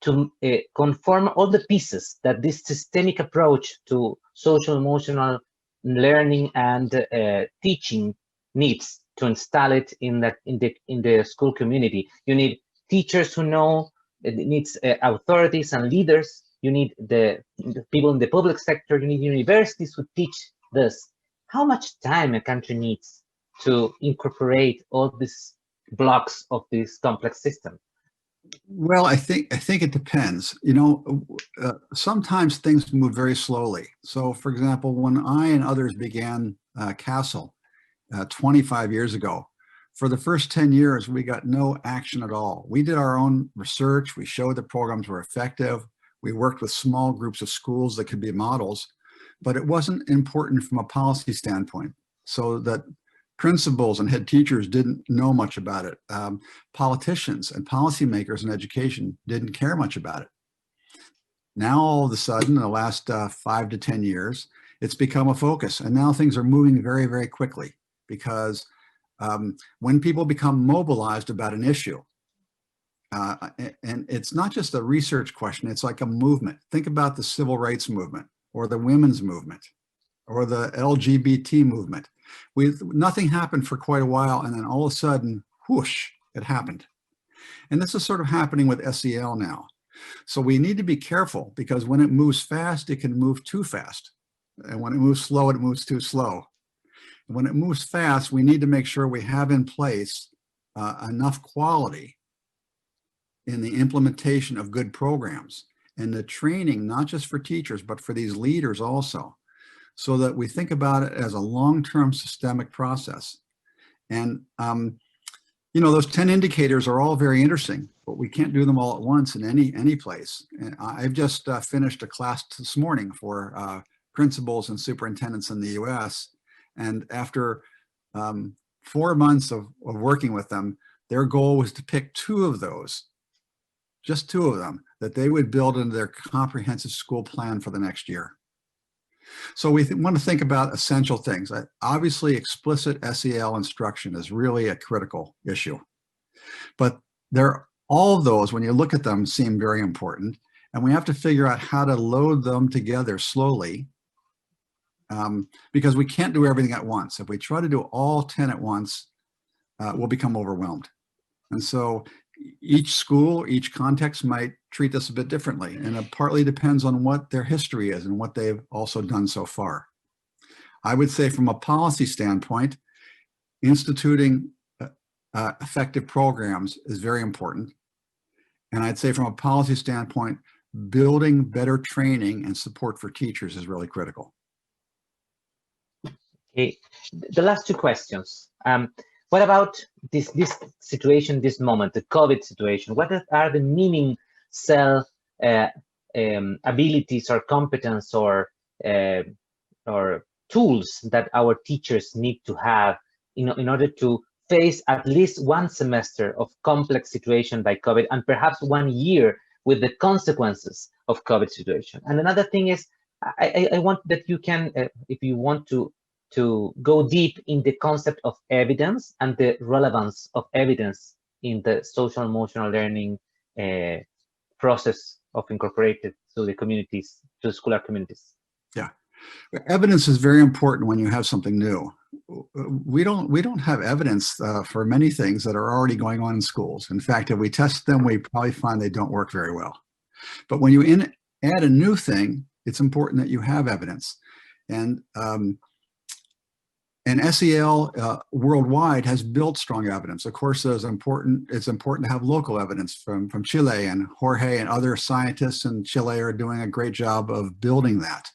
to conform all the pieces that this systemic approach to social emotional learning and teaching needs to install it in the school community? You need teachers who know, it needs authorities and leaders. You need the people in the public sector. You need universities who teach this. How much time a country needs to incorporate all these blocks of this complex system? Well, I think it depends. You know, sometimes things move very slowly. So, for example, when I and others began CASEL 25 years ago, for the first 10 years, we got no action at all. We did our own research. We showed the programs were effective. We worked with small groups of schools that could be models, but it wasn't important from a policy standpoint, so that principals and head teachers didn't know much about it. Politicians and policymakers in education didn't care much about it. Now, all of a sudden, in the last 5 to 10 years, it's become a focus. And now things are moving very, very quickly, because when people become mobilized about an issue, and it's not just a research question, it's like a movement. Think about the civil rights movement, or the women's movement, or the LGBT movement. Nothing happened for quite a while, and then all of a sudden, whoosh, it happened. And this is sort of happening with SEL now. So we need to be careful, because when it moves fast, it can move too fast. And when it moves slow, it moves too slow. And when it moves fast, we need to make sure we have in place enough quality in the implementation of good programs. and the training, not just for teachers, but for these leaders also, so that we think about it as a long-term systemic process. And, you know, those 10 indicators are all very interesting, but we can't do them all at once in any place. And I've just finished a class this morning for principals and superintendents in the US. And after 4 months of working with them, their goal was to pick 2 of those, just 2 of them, that they would build into their comprehensive school plan for the next year. So we want to think about essential things. Obviously, explicit SEL instruction is really a critical issue. But all of those, when you look at them, seem very important. And we have to figure out how to load them together slowly, because we can't do everything at once. If we try to do all 10 at once, we'll become overwhelmed. And so each school, each context might treat this a bit differently, and it partly depends on what their history is and what they've also done so far. I would say from a policy standpoint, instituting effective programs is very important. And I'd say from a policy standpoint, building better training and support for teachers is really critical. Okay, the last 2 questions. What about this situation, this moment, the COVID situation? What are the meaningful abilities or competence or tools that our teachers need to have in order to face at least 1 semester of complex situation by COVID, and perhaps 1 year with the consequences of COVID situation? And another thing is, I want that you can, if you want to go deep in the concept of evidence and the relevance of evidence in the social emotional learning process of incorporated to the communities, to the scholar communities. Yeah, evidence is very important when you have something new. We don't have evidence for many things that are already going on in schools. In fact, if we test them, we probably find they don't work very well. But when you add a new thing, it's important that you have evidence. And SEL worldwide has built strong evidence. Of course, it's important to have local evidence from Chile, and Jorge and other scientists in Chile are doing a great job of building that.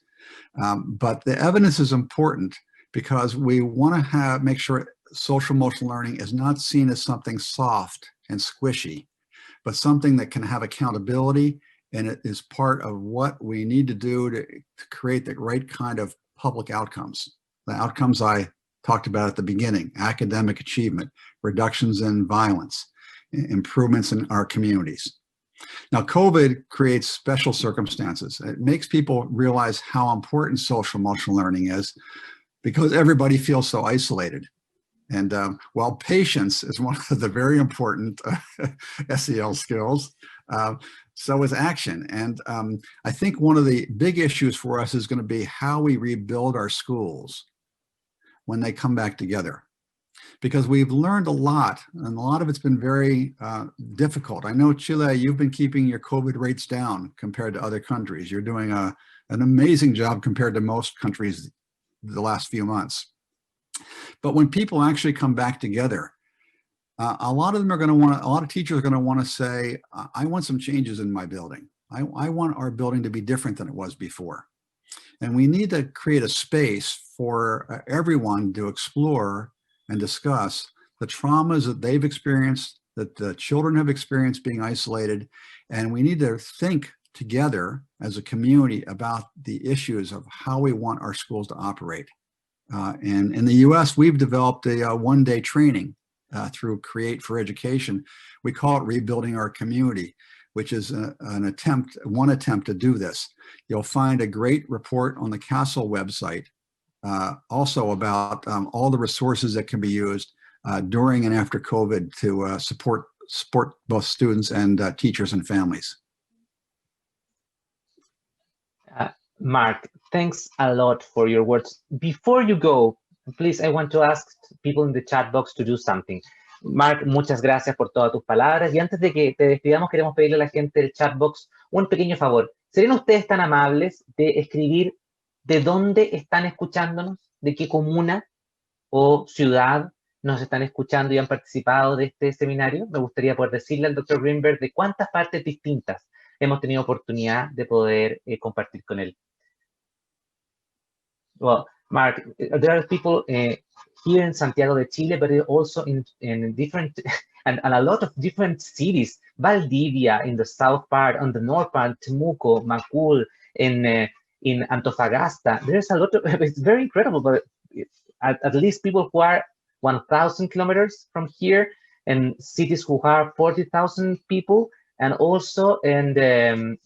But the evidence is important because we want to make sure social emotional learning is not seen as something soft and squishy, but something that can have accountability, and it is part of what we need to do to create the right kind of public outcomes. The outcomes I talked about at the beginning: academic achievement, reductions in violence, improvements in our communities. Now, COVID creates special circumstances. It makes people realize how important social emotional learning is, because everybody feels so isolated. And while patience is one of the very important SEL skills, so is action. And I think one of the big issues for us is going to be how we rebuild our schools when they come back together, because we've learned a lot, and a lot of it's been very difficult. I know, Chile, you've been keeping your COVID rates down compared to other countries. You're doing an amazing job compared to most countries the last few months. But when people actually come back together, a lot of teachers are going to want to say, I want some changes in my building. I want our building to be different than it was before. And we need to create a space for everyone to explore and discuss the traumas that they've experienced, that the children have experienced being isolated. And we need to think together as a community about the issues of how we want our schools to operate. And in the US, we've developed a one-day training through Create for Education. We call it Rebuilding Our Community, which is one attempt to do this. You'll find a great report on the Castle website, also about all the resources that can be used during and after COVID to support both students and teachers and families. Mark, thanks a lot for your words. Before you go, please, I want to ask people in the chat box to do something. Mark, muchas gracias por todas tus palabras. Y antes de que te despidamos, queremos pedirle a la gente del chat box un pequeño favor. ¿Serían ustedes tan amables de escribir de dónde están escuchándonos? ¿De qué comuna o ciudad nos están escuchando y han participado de este seminario? Me gustaría poder decirle al doctor Greenberg de cuántas partes distintas hemos tenido oportunidad de poder compartir con él. Well, Mark, there are people here in Santiago de Chile, but also in different, and a lot of different cities, Valdivia in the south part, on the north part, Temuco, Macul, in Antofagasta. There's a lot of, it's very incredible, but at least people who are 1,000 kilometers from here, and cities who are 40,000 people, and also in the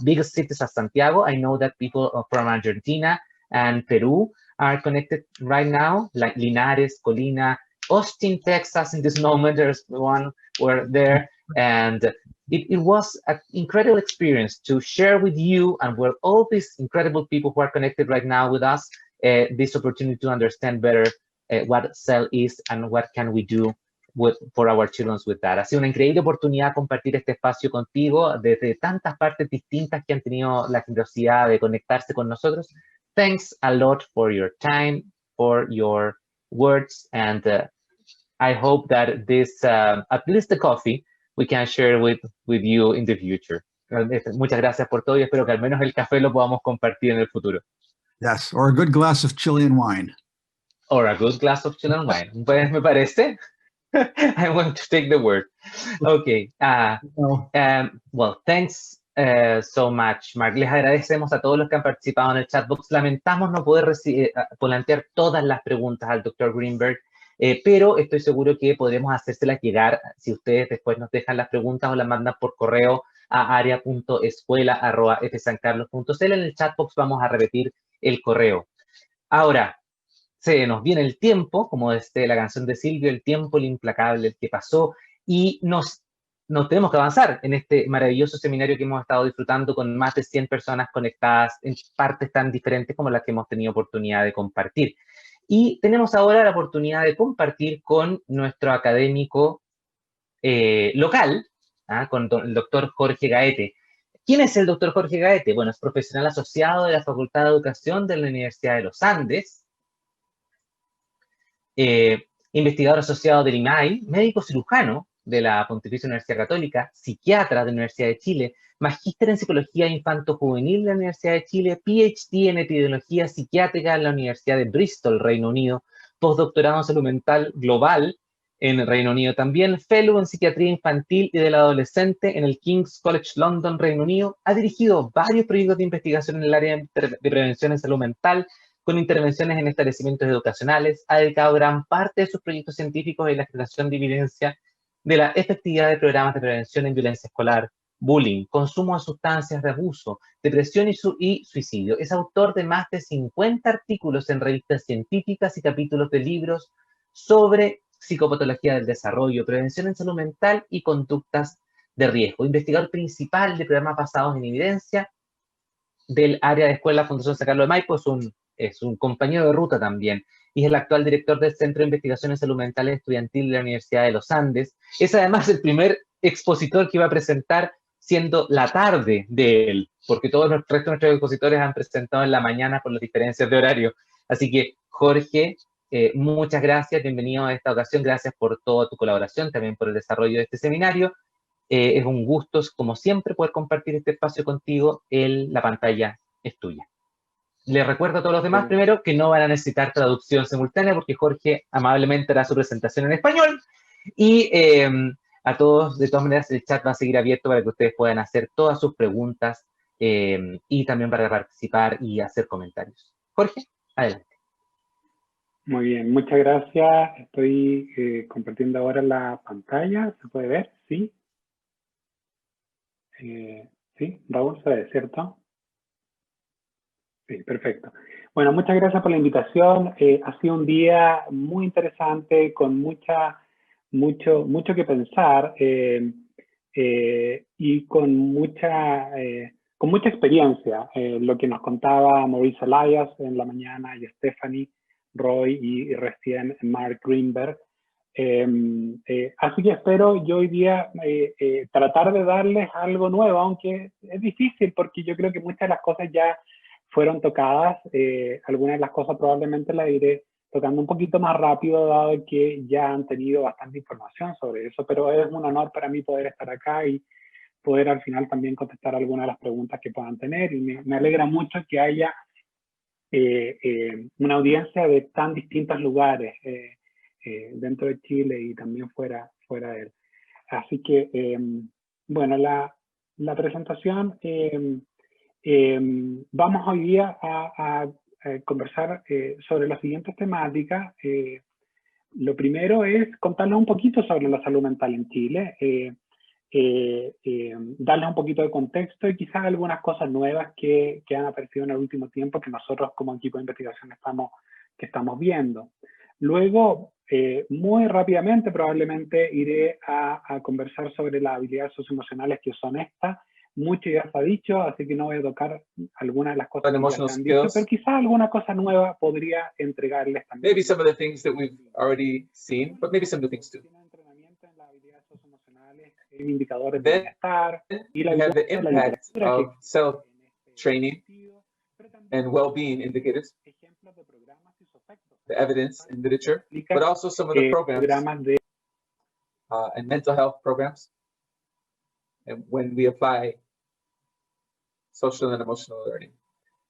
biggest cities as Santiago. I know that people from Argentina and Peru are connected right now, like Linares, Colina, Austin, Texas. In this moment, there's one where there, and it was an incredible experience to share with you and with all these incredible people who are connected right now with us, this opportunity to understand better what CEL is and what can we do for our children with that. Ha sido una increíble oportunidad compartir este espacio contigo desde tantas partes distintas que han tenido la generosidad de conectarse con nosotros. Thanks a lot for your time, for your words, and I hope that this, at least the coffee, we can share with you in the future. Muchas gracias por todo y espero que al menos el café lo podamos compartir en el futuro. Yes, or a good glass of Chilean wine. Or a good glass of Chilean wine. Pues me parece. I want to take the word. Okay. Well, thanks so much, Mark. Les agradecemos a todos los que han participado en el chat box. Lamentamos no poder plantear todas las preguntas al Dr. Greenberg, pero estoy seguro que podremos hacérselas llegar si ustedes después nos dejan las preguntas o las mandan por correo a area.escuela@fsancarlos.cl. En el chat box vamos a repetir el correo. Ahora, se nos viene el tiempo, como desde la canción de Silvio, el tiempo, el implacable, el que pasó, y nos tenemos que avanzar en este maravilloso seminario que hemos estado disfrutando con más de 100 personas conectadas en partes tan diferentes como las que hemos tenido oportunidad de compartir. Y tenemos ahora la oportunidad de compartir con nuestro académico local, con el doctor Jorge Gaete. ¿Quién es el doctor Jorge Gaete? Bueno, es profesional asociado de la Facultad de Educación de la Universidad de los Andes, investigador asociado del IMAI, médico cirujano de la Pontificia Universidad Católica, psiquiatra de la Universidad de Chile, magíster en psicología infanto-juvenil de la Universidad de Chile, PhD en epidemiología psiquiátrica en la Universidad de Bristol, Reino Unido, postdoctorado en salud mental global en el Reino Unido también, fellow en psiquiatría infantil y del adolescente en el King's College London, Reino Unido, ha dirigido varios proyectos de investigación en el área de prevención en salud mental, con intervenciones en establecimientos educacionales, ha dedicado gran parte de sus proyectos científicos en la generación de evidencia de la efectividad de programas de prevención en violencia escolar, bullying, consumo de sustancias de abuso, depresión y suicidio. Es autor de más de 50 artículos en revistas científicas y capítulos de libros sobre psicopatología del desarrollo, prevención en salud mental y conductas de riesgo. Investigador principal de programas basados en evidencia del área de escuela Fundación San Carlos de Maipo, es un compañero de ruta también, y es el actual director del Centro de Investigación en Salud Mental Estudiantil de la Universidad de los Andes. Es además el primer expositor que iba a presentar siendo la tarde de él, porque todos los restos de nuestros expositores han presentado en la mañana por las diferencias de horario. Así que, Jorge, muchas gracias, bienvenido a esta ocasión, gracias por toda tu colaboración, también por el desarrollo de este seminario. Es un gusto, como siempre, poder compartir este espacio contigo. La pantalla es tuya. Les recuerdo a todos los demás, primero, que no van a necesitar traducción simultánea porque Jorge amablemente hará su presentación en español. Y a todos, de todas maneras, el chat va a seguir abierto para que ustedes puedan hacer todas sus preguntas y también para participar y hacer comentarios. Jorge, adelante. Muy bien, muchas gracias. Estoy compartiendo ahora la pantalla. ¿Se puede ver? ¿Sí? ¿Sí? Raúl, ¿se ve, cierto? Sí, perfecto. Bueno, muchas gracias por la invitación. Ha sido un día muy interesante, con mucho que pensar y con mucha experiencia. Lo que nos contaba Maurice Elias en la mañana y Stephanie Roy y recién Mark Greenberg. Así que espero yo hoy día tratar de darles algo nuevo, aunque es difícil porque yo creo que muchas de las cosas ya fueron tocadas. Algunas de las cosas probablemente las iré tocando un poquito más rápido, dado que ya han tenido bastante información sobre eso, pero es un honor para mí poder estar acá y poder al final también contestar algunas de las preguntas que puedan tener. Y me alegra mucho que haya una audiencia de tan distintos lugares dentro de Chile y también fuera de él. Así que, bueno, la presentación, vamos hoy día a conversar sobre las siguientes temáticas. Lo primero es contarles un poquito sobre la salud mental en Chile, darles un poquito de contexto y quizás algunas cosas nuevas que han aparecido en el último tiempo que nosotros como equipo de investigación estamos viendo. Luego, muy rápidamente probablemente iré a conversar sobre las habilidades socioemocionales, que son estas. Mucho ya se ha dicho, así que no voy a tocar algunas de las cosas que ya se han dicho, pero quizás alguna cosa nueva podría entregarles también. Maybe some of the things that we've already seen, but maybe some new things too. Indicadores de bienestar y la we have the impact of self-training and well-being indicators, the evidence in literature, but also some of the programs and mental health programs, and when we apply social and emotional learning,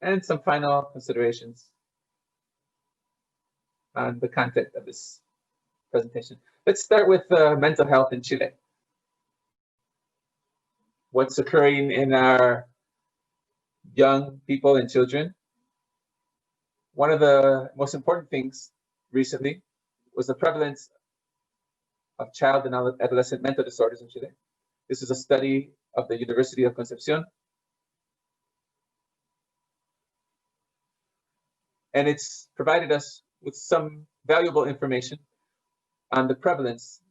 and some final considerations on the content of this presentation. Let's start with mental health in Chile. What's occurring in our young people and children. One of the most important things recently was the prevalence of child and adolescent mental disorders in Chile. This is a study of the University of Concepcion. And it's provided us with some valuable information on the prevalence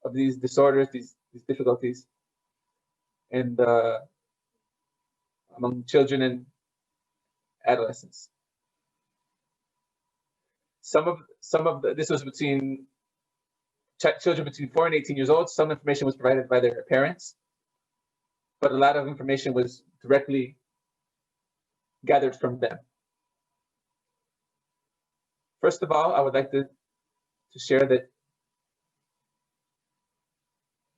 of these disorders, these difficulties, and among children and adolescents. Some of this was between children between 4 and 18 years old. Some information was provided by their parents, but a lot of information was directly gathered from them. First of all, I would like to share that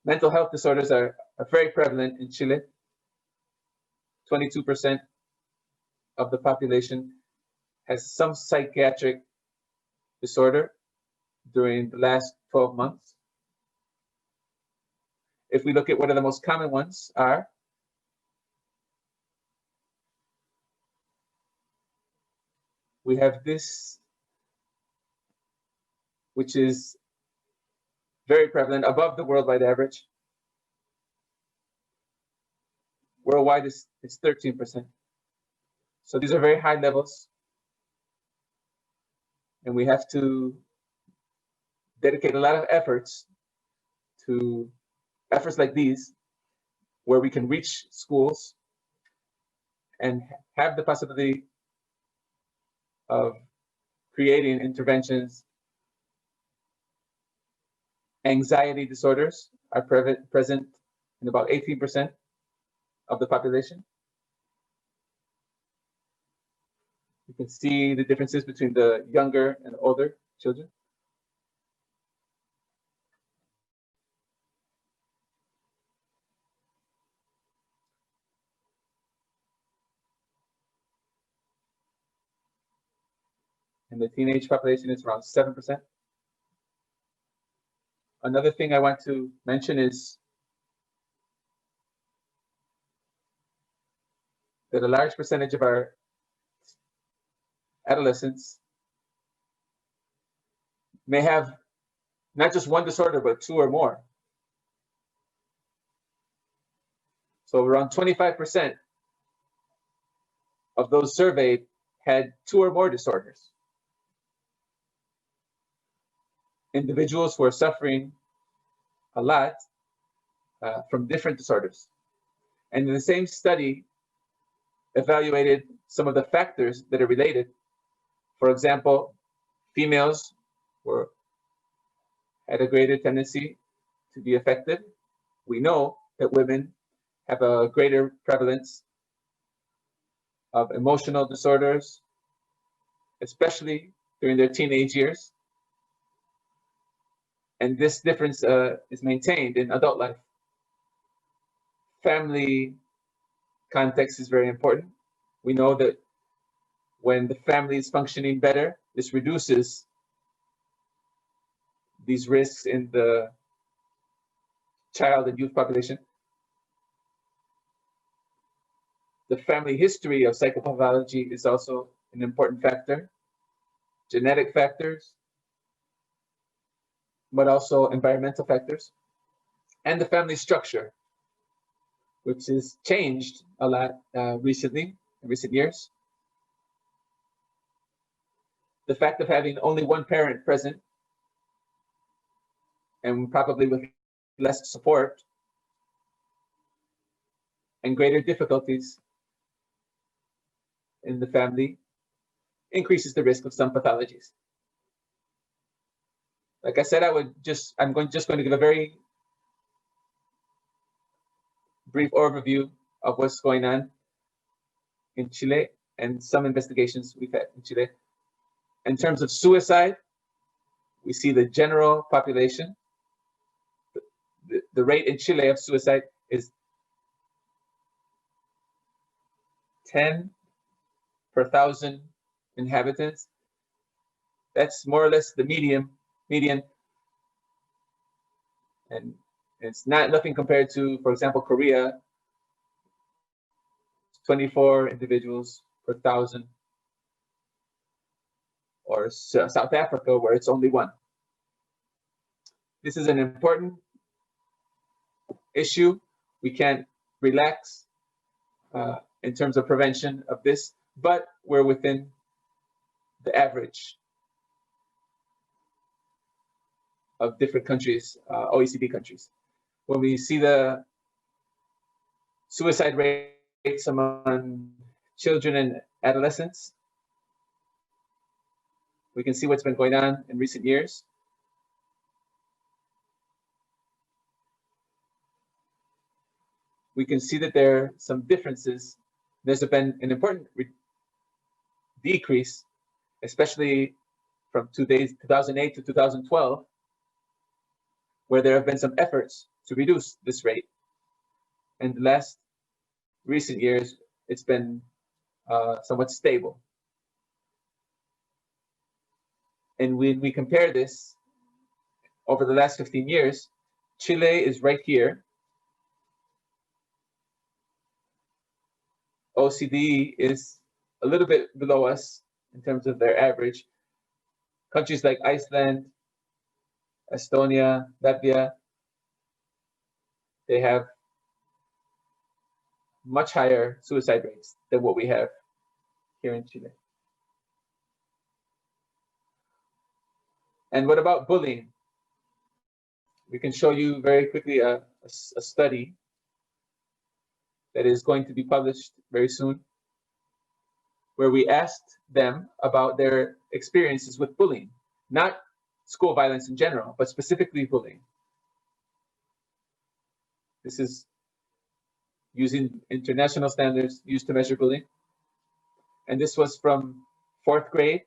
mental health disorders are very prevalent in Chile. 22% of the population has some psychiatric disorder during the last 12 months. If we look at what are the most common ones are, we have this, which is very prevalent, above the worldwide average. Worldwide is 13%. So these are very high levels. And we have to dedicate a lot of efforts to efforts like these, where we can reach schools and have the possibility of creating interventions. Anxiety disorders are present in about 18% of the population. You can see the differences between the younger and older children. And the teenage population is around 7%. Another thing I want to mention is that a large percentage of our adolescents may have not just one disorder, but 2 or more. So around 25% of those surveyed had 2 or more disorders. Individuals who are suffering a lot from different disorders. And the same study evaluated some of the factors that are related. For example, females had a greater tendency to be affected. We know that women have a greater prevalence of emotional disorders, especially during their teenage years. And this difference is maintained in adult life. family context is very important. We know that when the family is functioning better, this reduces these risks in the child and youth population. The family history of psychopathology is also an important factor. Genetic factors, but also environmental factors. And the family structure, which has changed a lot recently, in recent years. The fact of having only one parent present, and probably with less support and greater difficulties in the family, increases the risk of some pathologies. Like I said, I'm just going to give a very brief overview of what's going on in Chile and some investigations we've had in Chile. In terms of suicide, we see the general population. The rate in Chile of suicide is 10 per 1,000 inhabitants. That's more or less the median, and it's nothing compared to, for example, Korea, 24 individuals per 1,000, or South Africa, where it's only 1. This is an important issue. We can't relax in terms of prevention of this, but we're within the average of different countries, OECD countries. When we see the suicide rates among children and adolescents, we can see what's been going on in recent years. We can see that there are some differences. There's been an important decrease, especially from 2008 to 2012, where there have been some efforts to reduce this rate. And the last recent years, it's been somewhat stable. And when we compare this over the last 15 years, Chile is right here. OECD is a little bit below us in terms of their average. Countries like Iceland, Estonia, Latvia, they have much higher suicide rates than what we have here in Chile. And what about bullying? We can show you very quickly a study that is going to be published very soon, where we asked them about their experiences with bullying, not school violence in general, but specifically bullying. This is using international standards used to measure bullying. And this was from 4th grade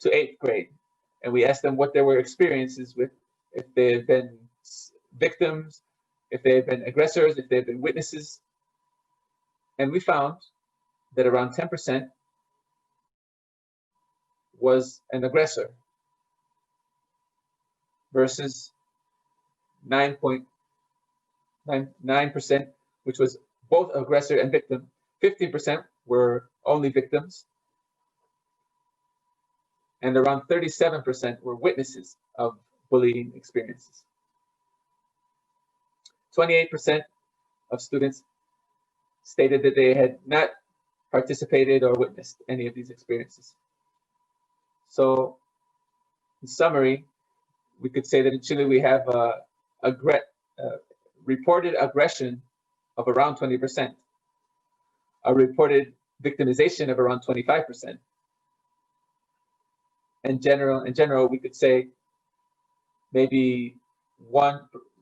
to 8th grade. And we asked them what their experiences with, if they had been victims, if they had been aggressors, if they had been witnesses. And we found that around 10% was an aggressor versus 9.99%, which was both aggressor and victim. 15% were only victims. And around 37% were witnesses of bullying experiences. 28% of students stated that they had not participated or witnessed any of these experiences. So, in summary, we could say that in Chile we have reported aggression of around 20%, a reported victimization of around 25%. In general, we could say maybe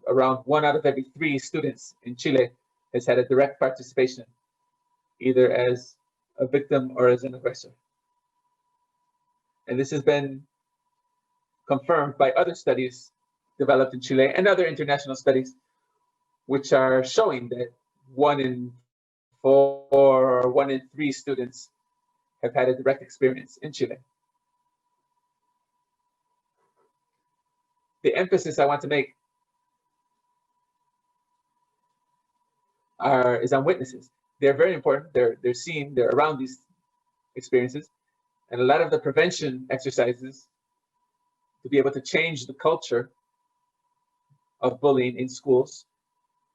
around one out of every 3 students in Chile has had a direct participation, either as a victim or as an aggressor. And this has been confirmed by other studies developed in Chile and other international studies, which are showing that 1 in 4 or 1 in 3 students have had a direct experience in Chile. The emphasis I want to make is on witnesses. They're very important. They're seen, they're around these experiences. And a lot of the prevention exercises to be able to change the culture of bullying in schools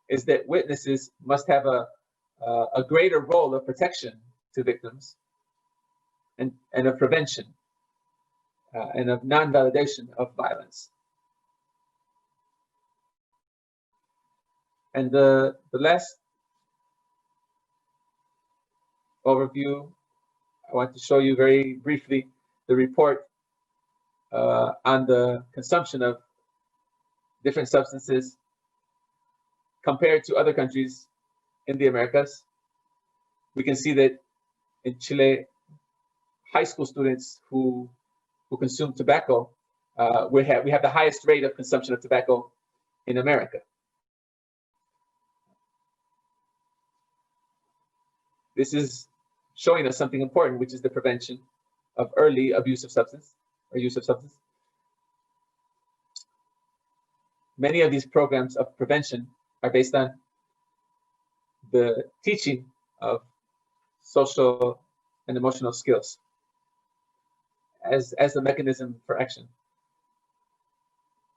is that witnesses must have a greater role of protection to victims and of prevention and of non-validation of violence. And the last overview, I want to show you very briefly the report on the consumption of different substances compared to other countries in the Americas. We can see that in Chile, high school students who consume tobacco, we have the highest rate of consumption of tobacco in America. This is showing us something important, which is the prevention of early abuse of substance or use of substance. Many of these programs of prevention are based on the teaching of social and emotional skills as a mechanism for action.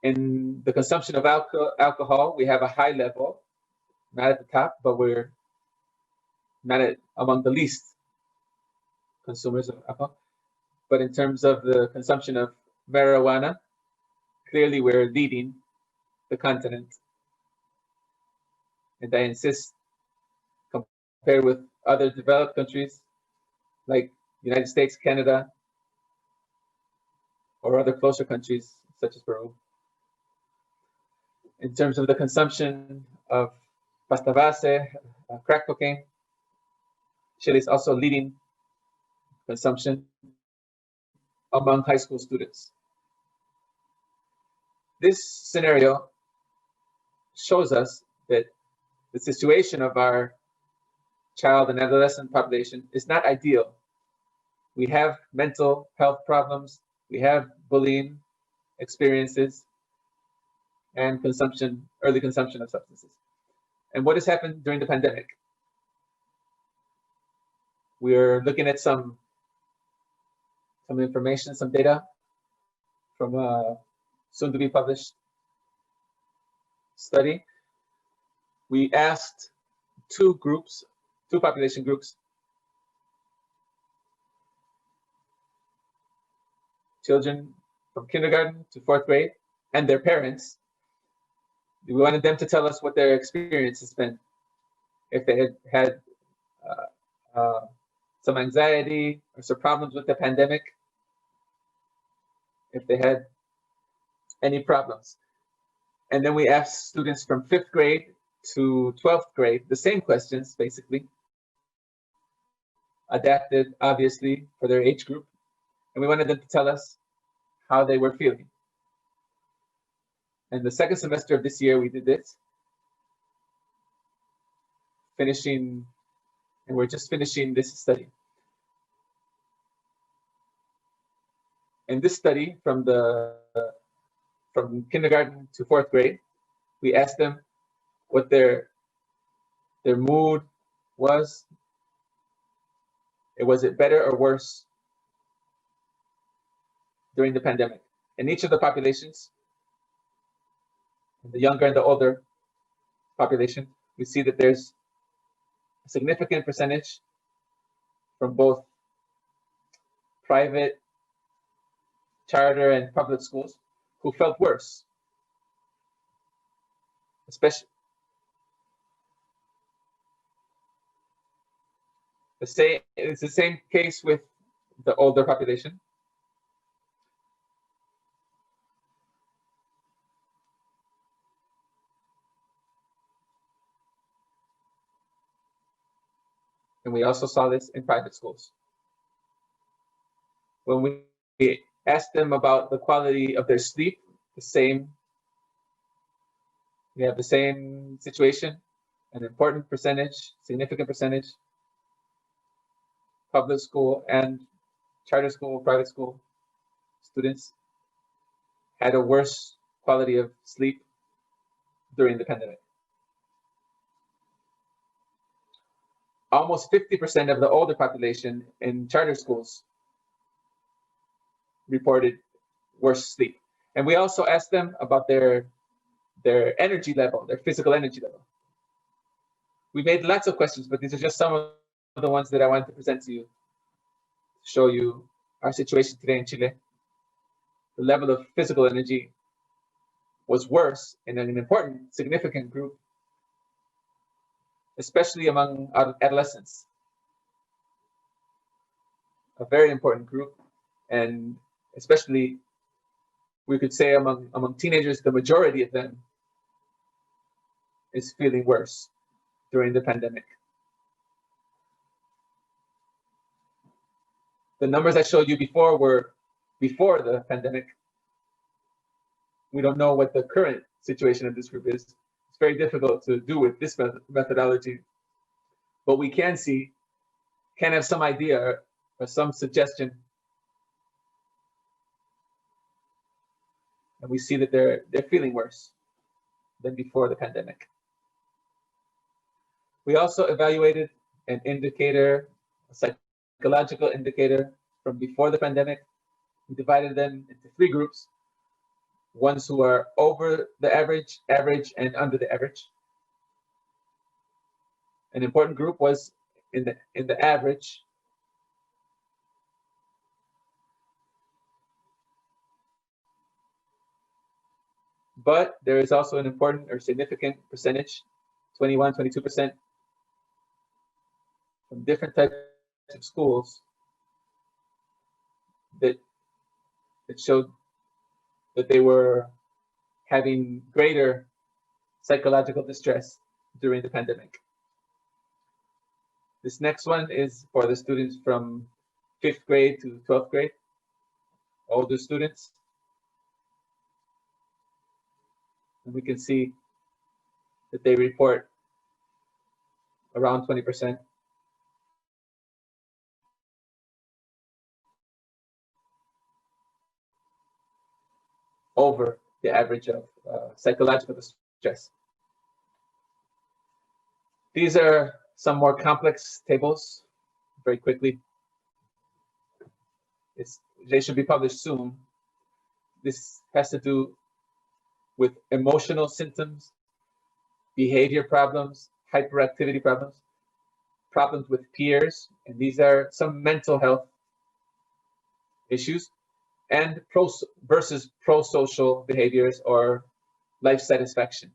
In the consumption of alcohol, we have a high level, not at the top, but we're not among the least consumers of alcohol. But in terms of the consumption of marijuana, clearly we're leading the continent. And I insist, compared with other developed countries like United States, Canada, or other closer countries such as Peru. In terms of the consumption of pasta base, crack cocaine, Chile is also leading consumption among high school students. This scenario shows us that the situation of our child and adolescent population is not ideal. We have mental health problems, we have bullying experiences, and early consumption of substances. And what has happened during the pandemic? We're looking at some information, some data from a soon to be published study. We asked two population groups, children from kindergarten to 4th grade and their parents. We wanted them to tell us what their experience has been, if they had some anxiety or some problems with the pandemic, if they had any problems. And then we asked students from 5th grade to 12th grade the same questions, basically, adapted obviously for their age group. And we wanted them to tell us how they were feeling. And the second semester of this year, we did this, and we're just finishing this study. In this study, from kindergarten to 4th grade, we asked them what their mood was. Was it better or worse during the pandemic? In each of the populations, the younger and the older population, we see that there's a significant percentage from both private, charter, and public schools who felt worse. Especially it's the same case with the older population. And we also saw this in private schools. When we asked them about the quality of their sleep, the same we have the same situation, an important percentage, significant percentage, public school and charter school, private school students had a worse quality of sleep during the pandemic. Almost 50% of the older population in charter schools reported worse sleep. And we also asked them about their energy level, their physical energy level. We made lots of questions, but these are just some of the ones that I wanted to present to you, to show you our situation today in Chile. The level of physical energy was worse in an important, significant group, especially among adolescents. A very important group, and especially we could say among teenagers, the majority of them is feeling worse during the pandemic. The numbers I showed you before were before the pandemic. We don't know what the current situation of this group is. It's very difficult to do with this methodology, but we can have some idea or some suggestion. And we see that they're feeling worse than before the pandemic. We also evaluated an indicator, a psychological indicator from before the pandemic. We divided them into 3 groups: ones who are over the average, average, and under the average. An important group was in the average. But there is also an important or significant percentage, 21, 22%, from different types of schools that showed that they were having greater psychological distress during the pandemic. This next one is for the students from 5th grade to 12th grade, older students. And we can see that they report around 20%. Over the average of psychological distress. These are some more complex tables, very quickly. They should be published soon. This has to do with emotional symptoms, behavior problems, hyperactivity problems, problems with peers, and these are some mental health issues, and versus pro-social behaviors or life satisfaction.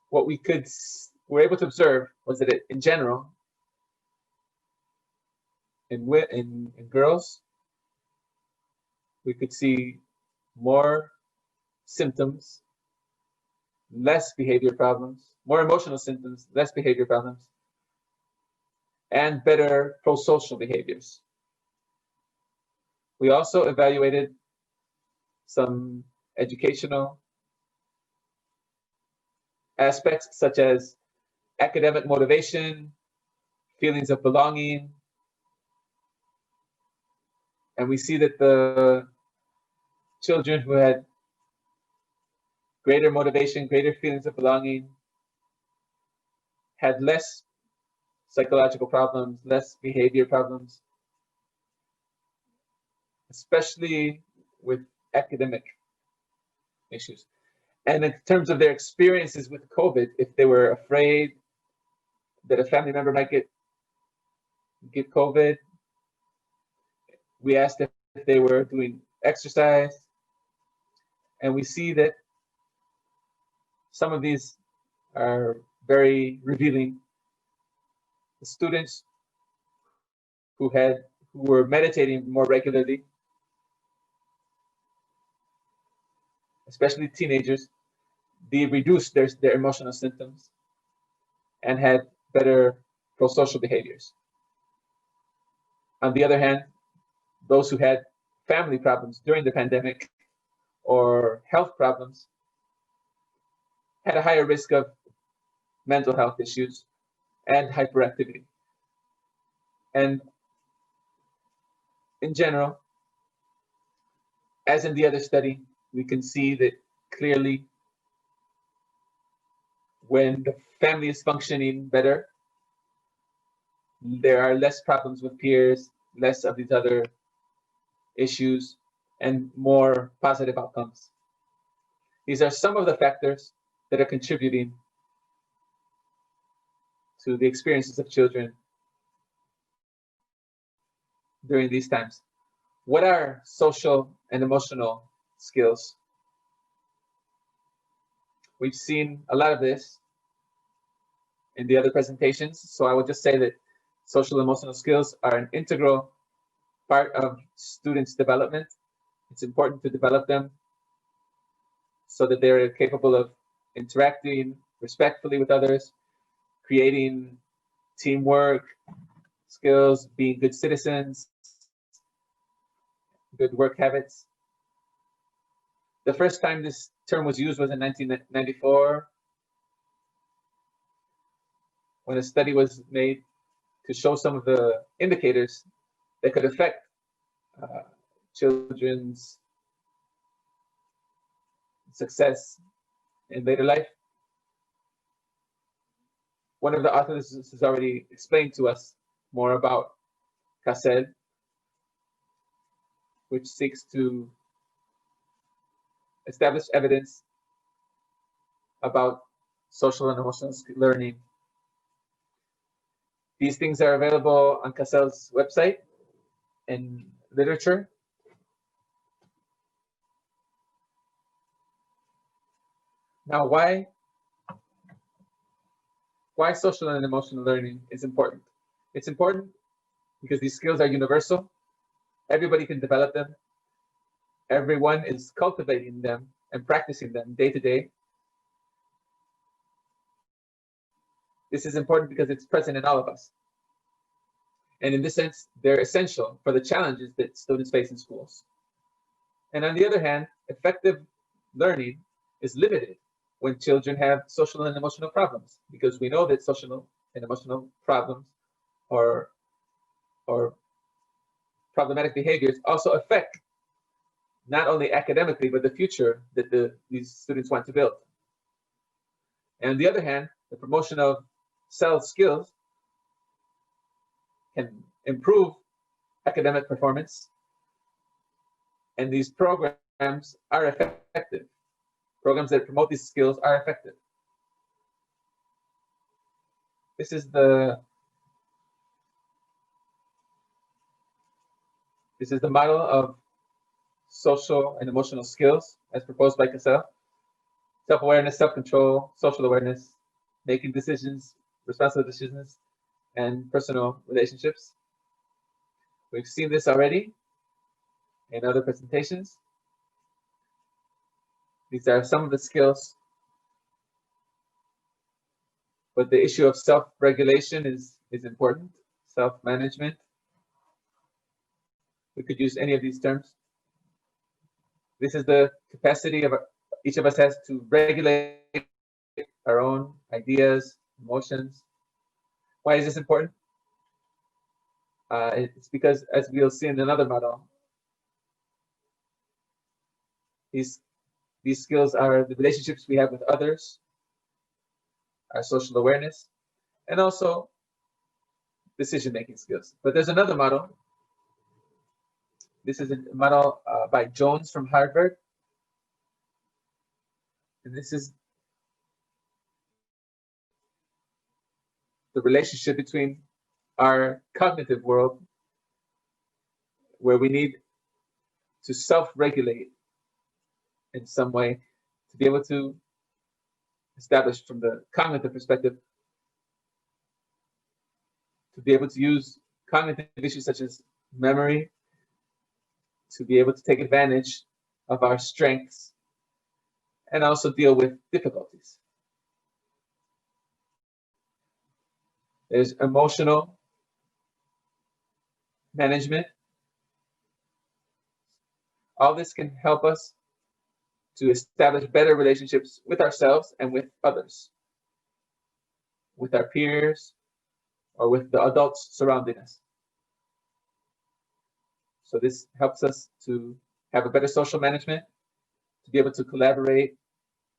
What we were able to observe was that in general, in girls, we could see more symptoms, less behavior problems, more emotional symptoms, less behavior problems, and better pro-social behaviors. We also evaluated some educational aspects such as academic motivation, feelings of belonging, and we see that the children who had greater motivation, greater feelings of belonging, had less psychological problems, less behavior problems, especially with academic issues. And in terms of their experiences with COVID, if they were afraid that a family member might get COVID, we asked if they were doing exercise, and we see that some of these are very revealing. The students who were meditating more regularly, especially teenagers, they reduced their emotional symptoms and had better pro-social behaviors. On the other hand, those who had family problems during the pandemic or health problems had a higher risk of mental health issues and hyperactivity. And in general, as in the other study, we can see that clearly when the family is functioning better, there are less problems with peers, less of these other issues, and more positive outcomes. These are some of the factors that are contributing to the experiences of children during these times. What are social and emotional skills? We've seen a lot of this in the other presentations, so I would just say that social and emotional skills are an integral part of students' development. It's important to develop them so that they're capable of interacting respectfully with others, creating teamwork skills, being good citizens, good work habits. The first time this term was used was in 1994, when a study was made to show some of the indicators that could affect children's success in later life. One of the authors has already explained to us more about CASEL, which seeks to establish evidence about social and emotional learning. These things are available on CASEL's website and literature. Now, why social and emotional learning is important? It's important because these skills are universal. Everybody can develop them. Everyone is cultivating them and practicing them day to day. This is important because it's present in all of us. And in this sense, they're essential for the challenges that students face in schools. And on the other hand, effective learning is limited when children have social and emotional problems, because we know that social and emotional problems or problematic behaviors also affect not only academically, but the future that these students want to build. And on the other hand, the promotion of self skills can improve academic performance, and these programs are effective. Programs that promote these skills are effective. This is the model of social and emotional skills as proposed by CASEL. Self-awareness, self-control, social awareness, making decisions, responsible decisions, and personal relationships. We've seen this already in other presentations. These are some of the skills, but the issue of self-regulation is important, self-management. We could use any of these terms. This is the capacity of each of us has to regulate our own ideas, emotions. Why is this important? It's because, as we'll see in another model, these skills are the relationships we have with others, our social awareness, and also decision-making skills. But there's another model. This is a model by Jones from Harvard. And this is the relationship between our cognitive world, where we need to self-regulate in some way to be able to establish from the cognitive perspective, to be able to use cognitive issues such as memory, to be able to take advantage of our strengths, and also deal with difficulties. There's emotional management. All this can help us to establish better relationships with ourselves and with others, with our peers, or with the adults surrounding us. So this helps us to have a better social management, to be able to collaborate,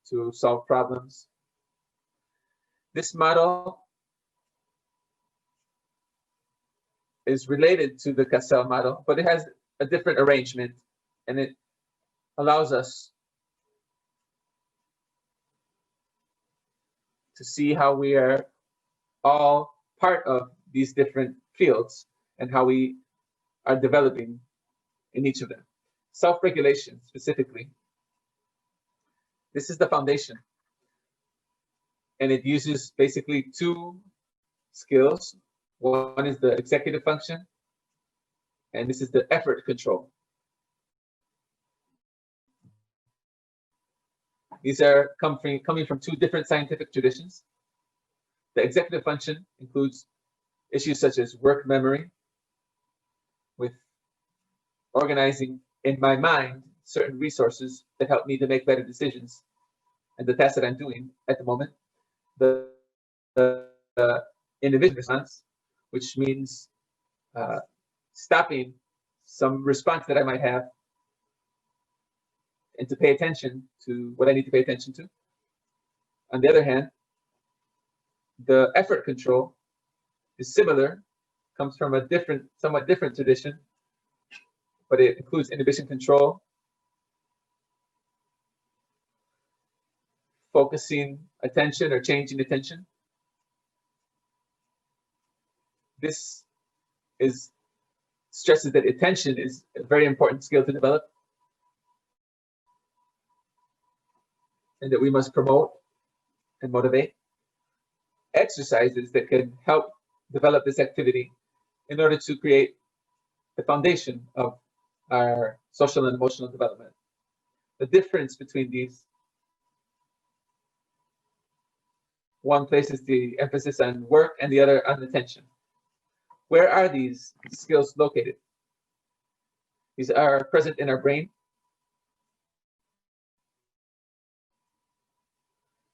to solve problems. This model is related to the Cassell model, but it has a different arrangement, and it allows us to see how we are all part of these different fields and how we are developing in each of them. Self-regulation specifically. This is the foundation. And it uses basically two skills. One is the executive function, and this is the effort control. These are coming from two different scientific traditions. The executive function includes issues such as work memory, with organizing in my mind certain resources that help me to make better decisions and the tasks that I'm doing at the moment. The individual response, which means stopping some response that I might have and to pay attention to what I need to pay attention to. On the other hand, the effort control is similar, comes from a somewhat different tradition, but it includes inhibition control, focusing attention or changing attention. This stresses that attention is a very important skill to develop, and that we must promote and motivate. Exercises that can help develop this activity in order to create the foundation of our social and emotional development. The difference between these, one places the emphasis on work and the other on attention. Where are these skills located? These are present in our brain.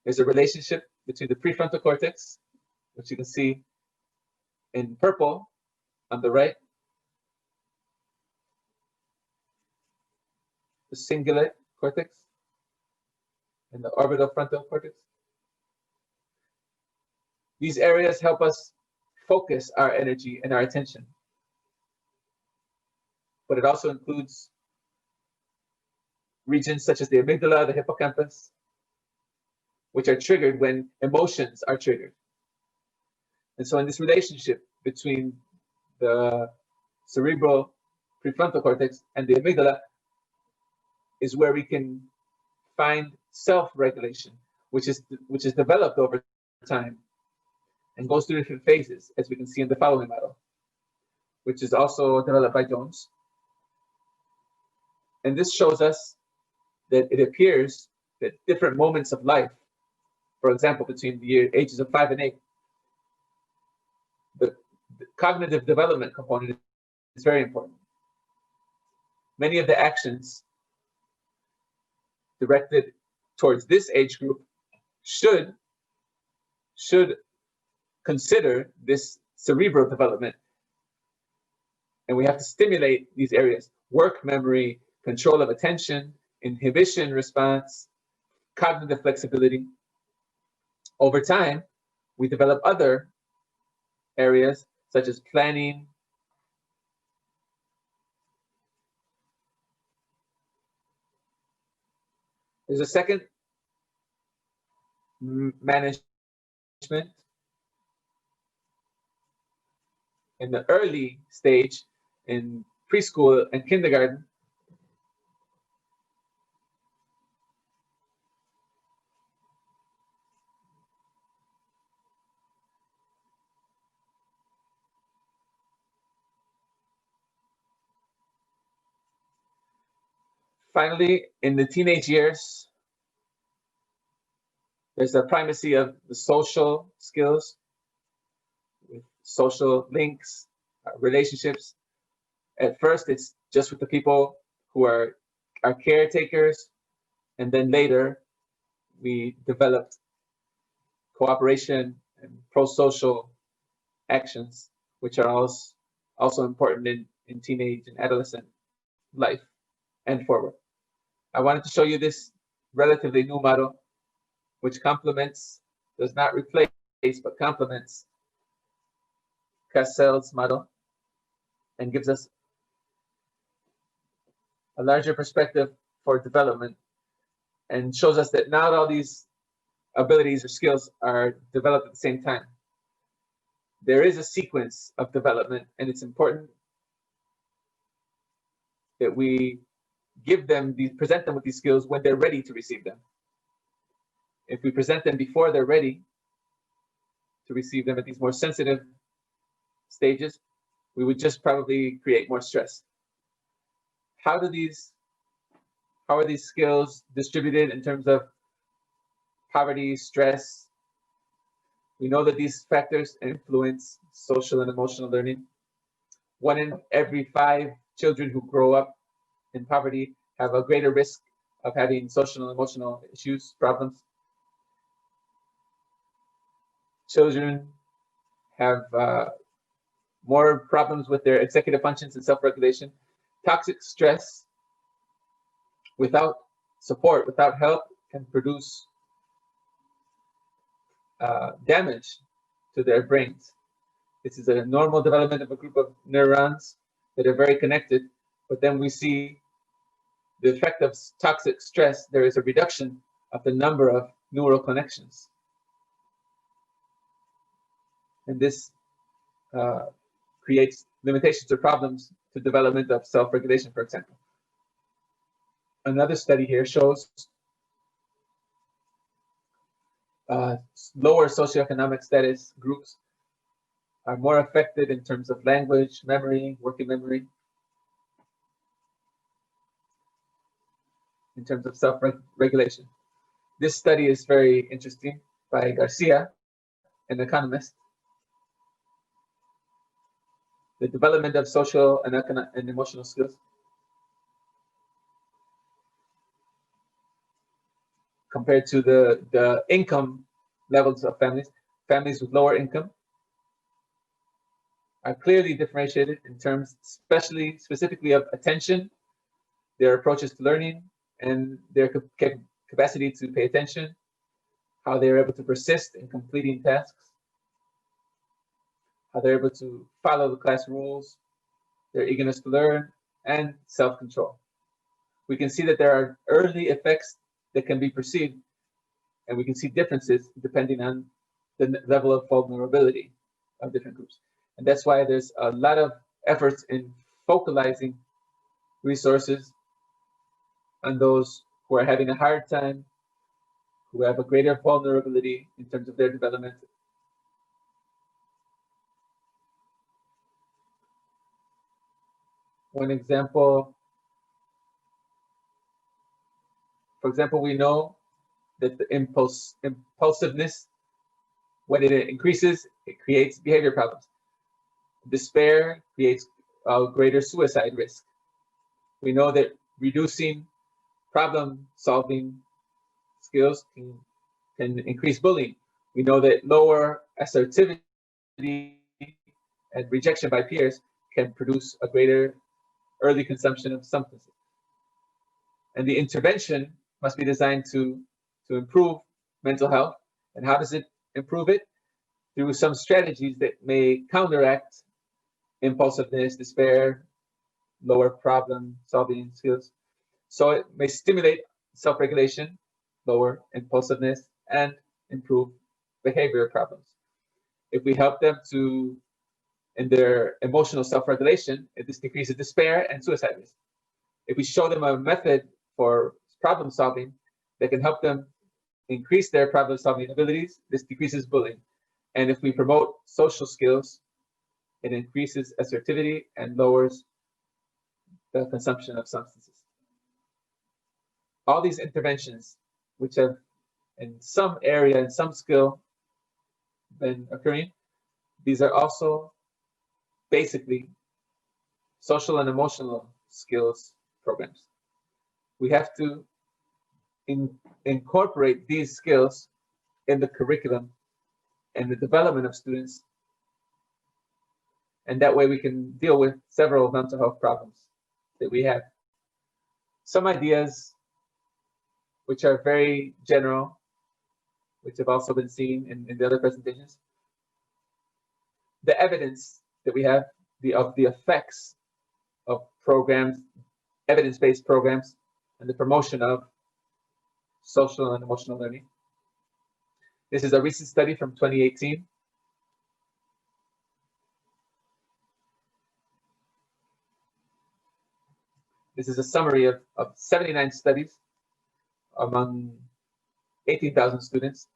There's a relationship between the prefrontal cortex, which you can see in purple on the right, the cingulate cortex, and the orbital frontal cortex. These areas help us focus our energy and our attention. But it also includes regions such as the amygdala, the hippocampus, which are triggered when emotions are triggered. And so in this relationship between the cerebral prefrontal cortex and the amygdala is where we can find self-regulation, which is developed over time and goes through different phases, as we can see in the following model, which is also developed by Jones. And this shows us that it appears that different moments of life, for example, between the ages of 5 and 8, the cognitive development component is very important. Many of the actions directed towards this age group should consider this cerebral development. And we have to stimulate these areas: work memory, control of attention, inhibition response, cognitive flexibility. Over time, we develop other areas such as planning, there's a second management in the early stage in preschool and kindergarten. Finally, in the teenage years, there's a primacy of the social skills, with social links, relationships. At first, it's just with the people who are our caretakers And then later, we developed cooperation and pro-social actions, which are also important in teenage and adolescent life and forward. I wanted to show you this relatively new model, which complements, does not replace, but complements Castell's model and gives us a larger perspective for development and shows us that not all these abilities or skills are developed at the same time. There is a sequence of development, and it's important that we give them, present them with these skills when they're ready to receive them. If we present them before they're ready to receive them at these more sensitive stages, we would just probably create more stress. How are these skills distributed in terms of poverty, stress? We know that these factors influence social and emotional learning. 1 in every 5 children who grow up in poverty have a greater risk of having social and emotional issues, problems. Children have more problems with their executive functions and self-regulation. Toxic stress without support, without help, can produce damage to their brains. This is a normal development of a group of neurons that are very connected, but then we see the effect of toxic stress. There is a reduction of the number of neural connections. And this creates limitations or problems to development of self-regulation, for example. Another study here shows lower socioeconomic status groups are more affected in terms of language, memory, working memory, in terms of self-regulation. This study is very interesting by Garcia, an economist. The development of social and emotional skills compared to the income levels of families. Families with lower income are clearly differentiated in terms, specifically of attention, their approaches to learning, and their capacity to pay attention, how they're able to persist in completing tasks, how they're able to follow the class rules, their eagerness to learn, and self-control. We can see that there are early effects that can be perceived, and we can see differences depending on the level of vulnerability of different groups. And that's why there's a lot of efforts in focalizing resources on those who are having a hard time, who have a greater vulnerability in terms of their development. One example, for example, we know that the impulsiveness, when it increases, it creates behavior problems. Despair creates a greater suicide risk. We know that reducing problem-solving skills can increase bullying. We know that lower assertivity and rejection by peers can produce a greater early consumption of substances. And the intervention must be designed to improve mental health. And how does it improve it? Through some strategies that may counteract impulsiveness, despair, lower problem-solving skills. So it may stimulate self-regulation, lower impulsiveness, and improve behavioral problems. If we help them in their emotional self-regulation, this decreases despair and suicide risk. If we show them a method for problem-solving that can help them increase their problem-solving abilities, this decreases bullying. And if we promote social skills, it increases assertivity and lowers the consumption of substances. All these interventions, which have in some area, in some skill, been occurring, these are also basically social and emotional skills programs. We have to incorporate these skills in the curriculum and the development of students. And that way we can deal with several mental health problems that we have. Some ideas which are very general, which have also been seen in the other presentations. The evidence that we have of the effects of programs, evidence-based programs, and the promotion of social and emotional learning. This is a recent study from 2018. This is a summary of 79 studies among 18,000 students.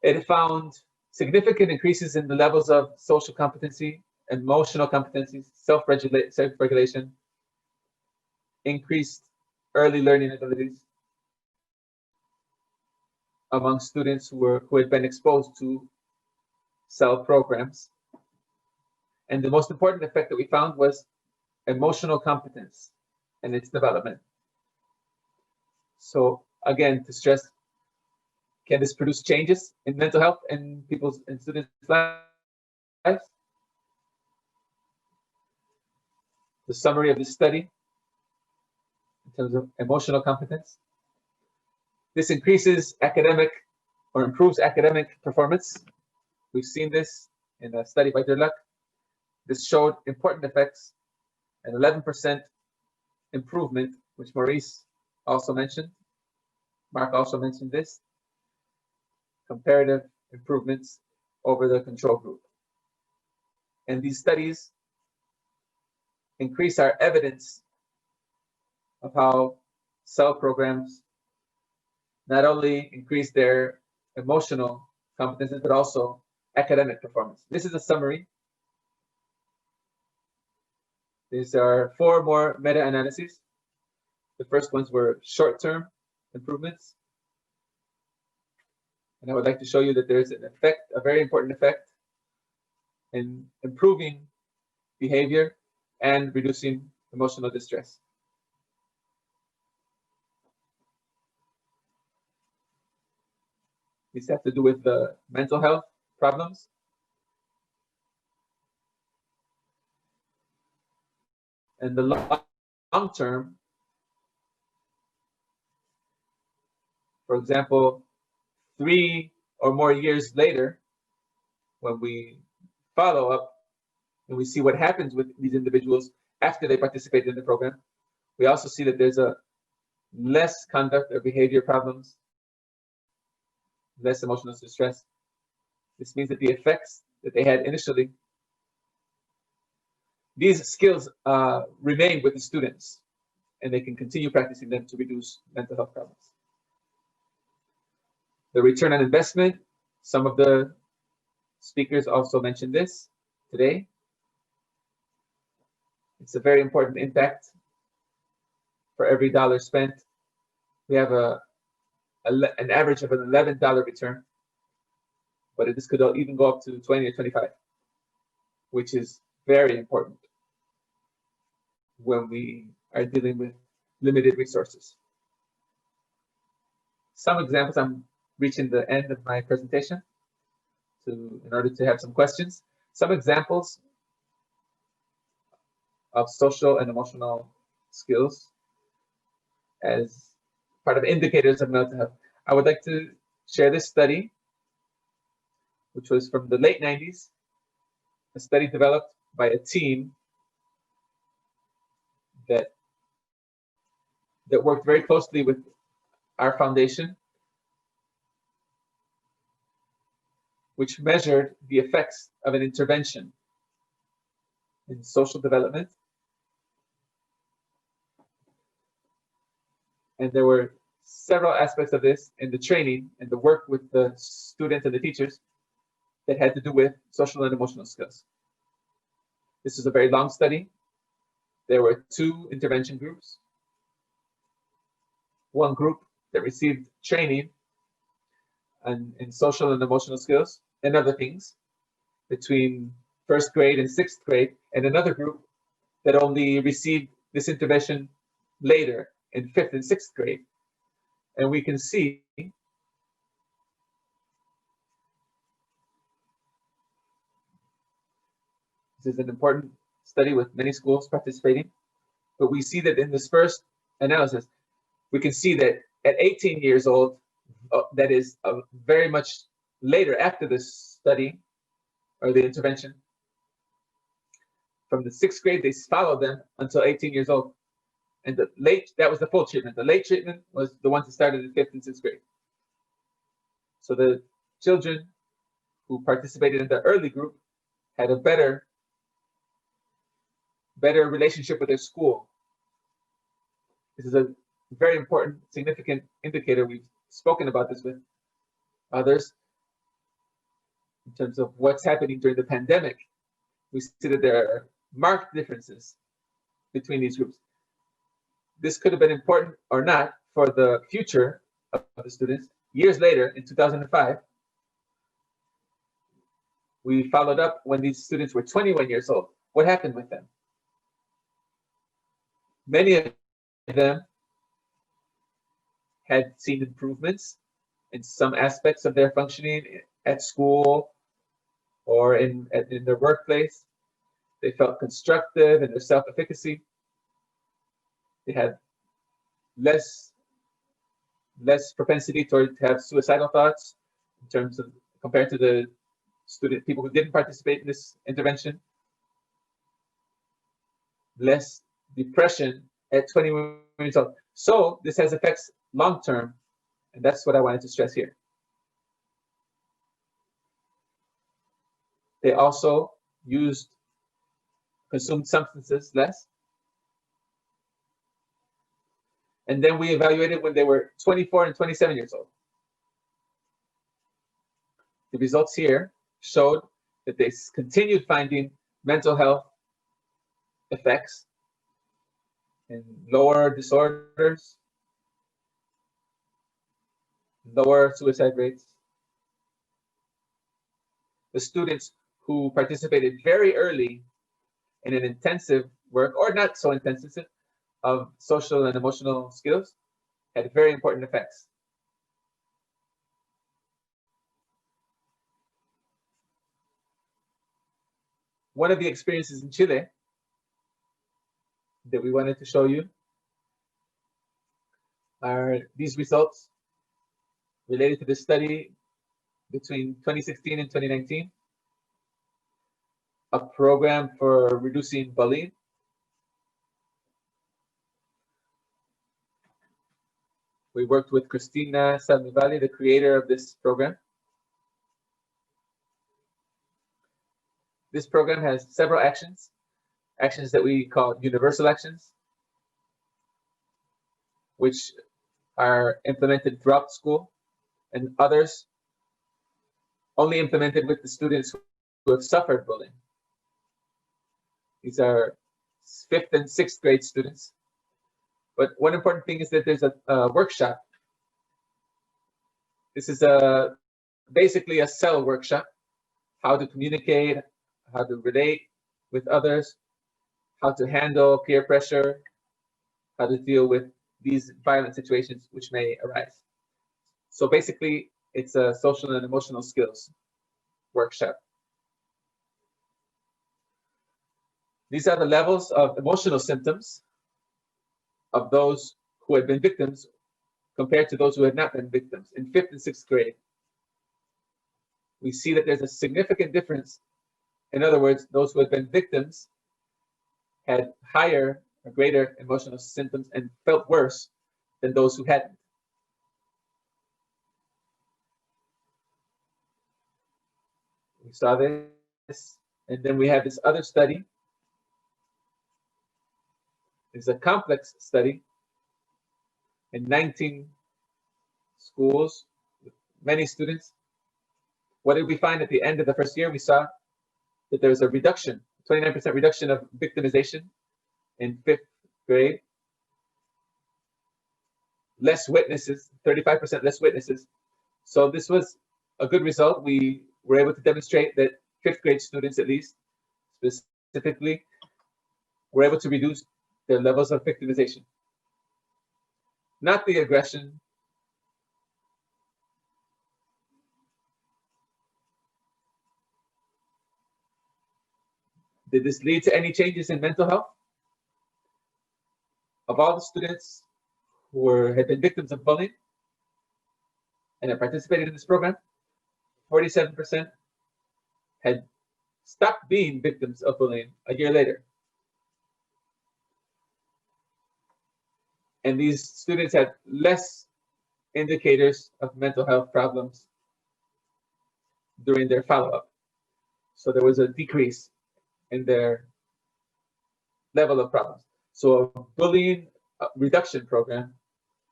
It found significant increases in the levels of social competency, emotional competencies, self-regulation, increased early learning abilities among students who had been exposed to CEL programs. And the most important effect that we found was emotional competence and its development. So again, to stress, can this produce changes in mental health in students' lives? The summary of this study in terms of emotional competence. This increases academic or improves academic performance. We've seen this in a study by Derluck. This showed important effects, an 11% improvement, which Maurice also mentioned. Mark also mentioned this. Comparative improvements over the control group. And these studies increase our evidence of how CEL programs not only increase their emotional competences, but also academic performance. This is a summary. These are 4 more meta-analyses. The first ones were short-term improvements. And I would like to show you that there's an effect, a very important effect in improving behavior and reducing emotional distress. These have to do with the mental health problems. And the long term, for example, 3 or more years later, when we follow up and we see what happens with these individuals after they participate in the program, we also see that there's a less conduct or behavior problems, less emotional distress. This means that the effects that they had initially, these skills remain with the students, and they can continue practicing them to reduce mental health problems. The return on investment, some of the speakers also mentioned this today. It's a very important impact. For every dollar spent, we have an average of an $11 return, but this could even go up to 20 or 25, which is very important when we are dealing with limited resources. Some examples, I'm reaching the end of my presentation in order to have some questions. Some examples of social and emotional skills as part of indicators of mental health. I would like to share this study, which was from the late 90s, a study developed by a team that worked very closely with our foundation, which measured the effects of an intervention in social development. And there were several aspects of this in the training and the work with the students and the teachers that had to do with social and emotional skills. This is a very long study. There were 2 intervention groups. One group that received training in social and emotional skills and other things between 1st grade and 6th grade, and another group that only received this intervention later in 5th and 6th grade. And we can see this is an important study with many schools participating, but we see that in this first analysis, we can see that at 18 years old, that is very much later after this study or the intervention, from the 6th grade, they followed them until 18 years old. And that was the full treatment. The late treatment was the ones that started in 5th and 6th grade. So the children who participated in the early group had a better relationship with their school. This is a very important, significant indicator. We've spoken about this with others in terms of what's happening during the pandemic. We see that there are marked differences between these groups. This could have been important or not for the future of the students. Years later, in 2005, we followed up when these students were 21 years old. What happened with them? Many of them had seen improvements in some aspects of their functioning at school or in their workplace. They felt constructive in their self-efficacy. They had less propensity to have suicidal thoughts in terms of compared to the people who didn't participate in this intervention. Less depression at 21 years old. So this has effects long-term, and that's what I wanted to stress here. They also consumed substances less. And then we evaluated when they were 24 and 27 years old. The results here showed that they continued finding mental health effects and lower disorders, lower suicide rates. The students who participated very early in an intensive work, or not so intensive, of social and emotional skills had very important effects. One of the experiences in Chile that we wanted to show you are these results related to this study between 2016 and 2019, a program for reducing bullying. We worked with Cristina Salmivali, the creator of this program. This program has several actions that we call universal actions, which are implemented throughout school, and others only implemented with the students who have suffered bullying. These are 5th and 6th grade students. But one important thing is that there's a workshop. This is basically a cell workshop, how to communicate, how to relate with others, how to handle peer pressure, how to deal with these violent situations which may arise. So basically, it's a social and emotional skills workshop. These are the levels of emotional symptoms of those who had been victims compared to those who had not been victims in 5th and 6th grade. We see that there's a significant difference. In other words, those who had been victims had higher or greater emotional symptoms and felt worse than those who hadn't. We saw this, and then we have this other study. It's a complex study in 19 schools with many students. What did we find at the end of the first year? We saw that there was a reduction, 29% reduction of victimization in 5th grade. Less witnesses, 35% less witnesses. So this was a good result. We were able to demonstrate that 5th grade students, at least, specifically, were able to reduce their levels of victimization. Not the aggression, Did this lead to any changes in mental health? Of all the students who had been victims of bullying and had participated in this program, 47% had stopped being victims of bullying a year later. And these students had less indicators of mental health problems during their follow-up. So there was a decrease in their level of problems. So a bullying reduction program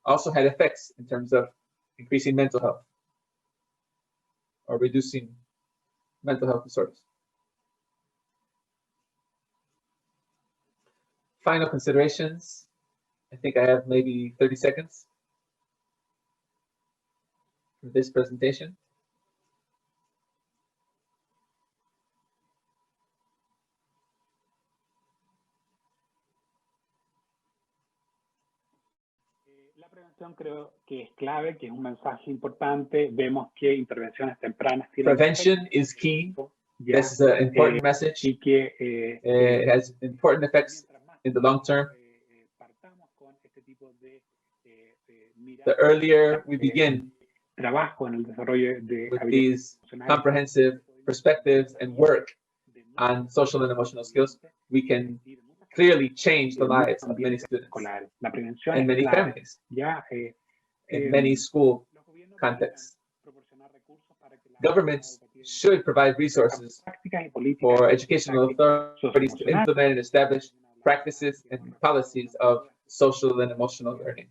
also had effects in terms of increasing mental health or reducing mental health disorders. Final considerations. I think I have maybe 30 seconds for this presentation. La prevención creo que es clave, que es un mensaje importante. Vemos que intervenciones tempranas tienen Prevention is key. This is an important message. It has important effects in the long term. The earlier we begin with these comprehensive perspectives and work on social and emotional skills, we can clearly change the lives of many students and many families in many school contexts. Governments should provide resources for educational authorities to implement and establish practices and policies of social and emotional learning.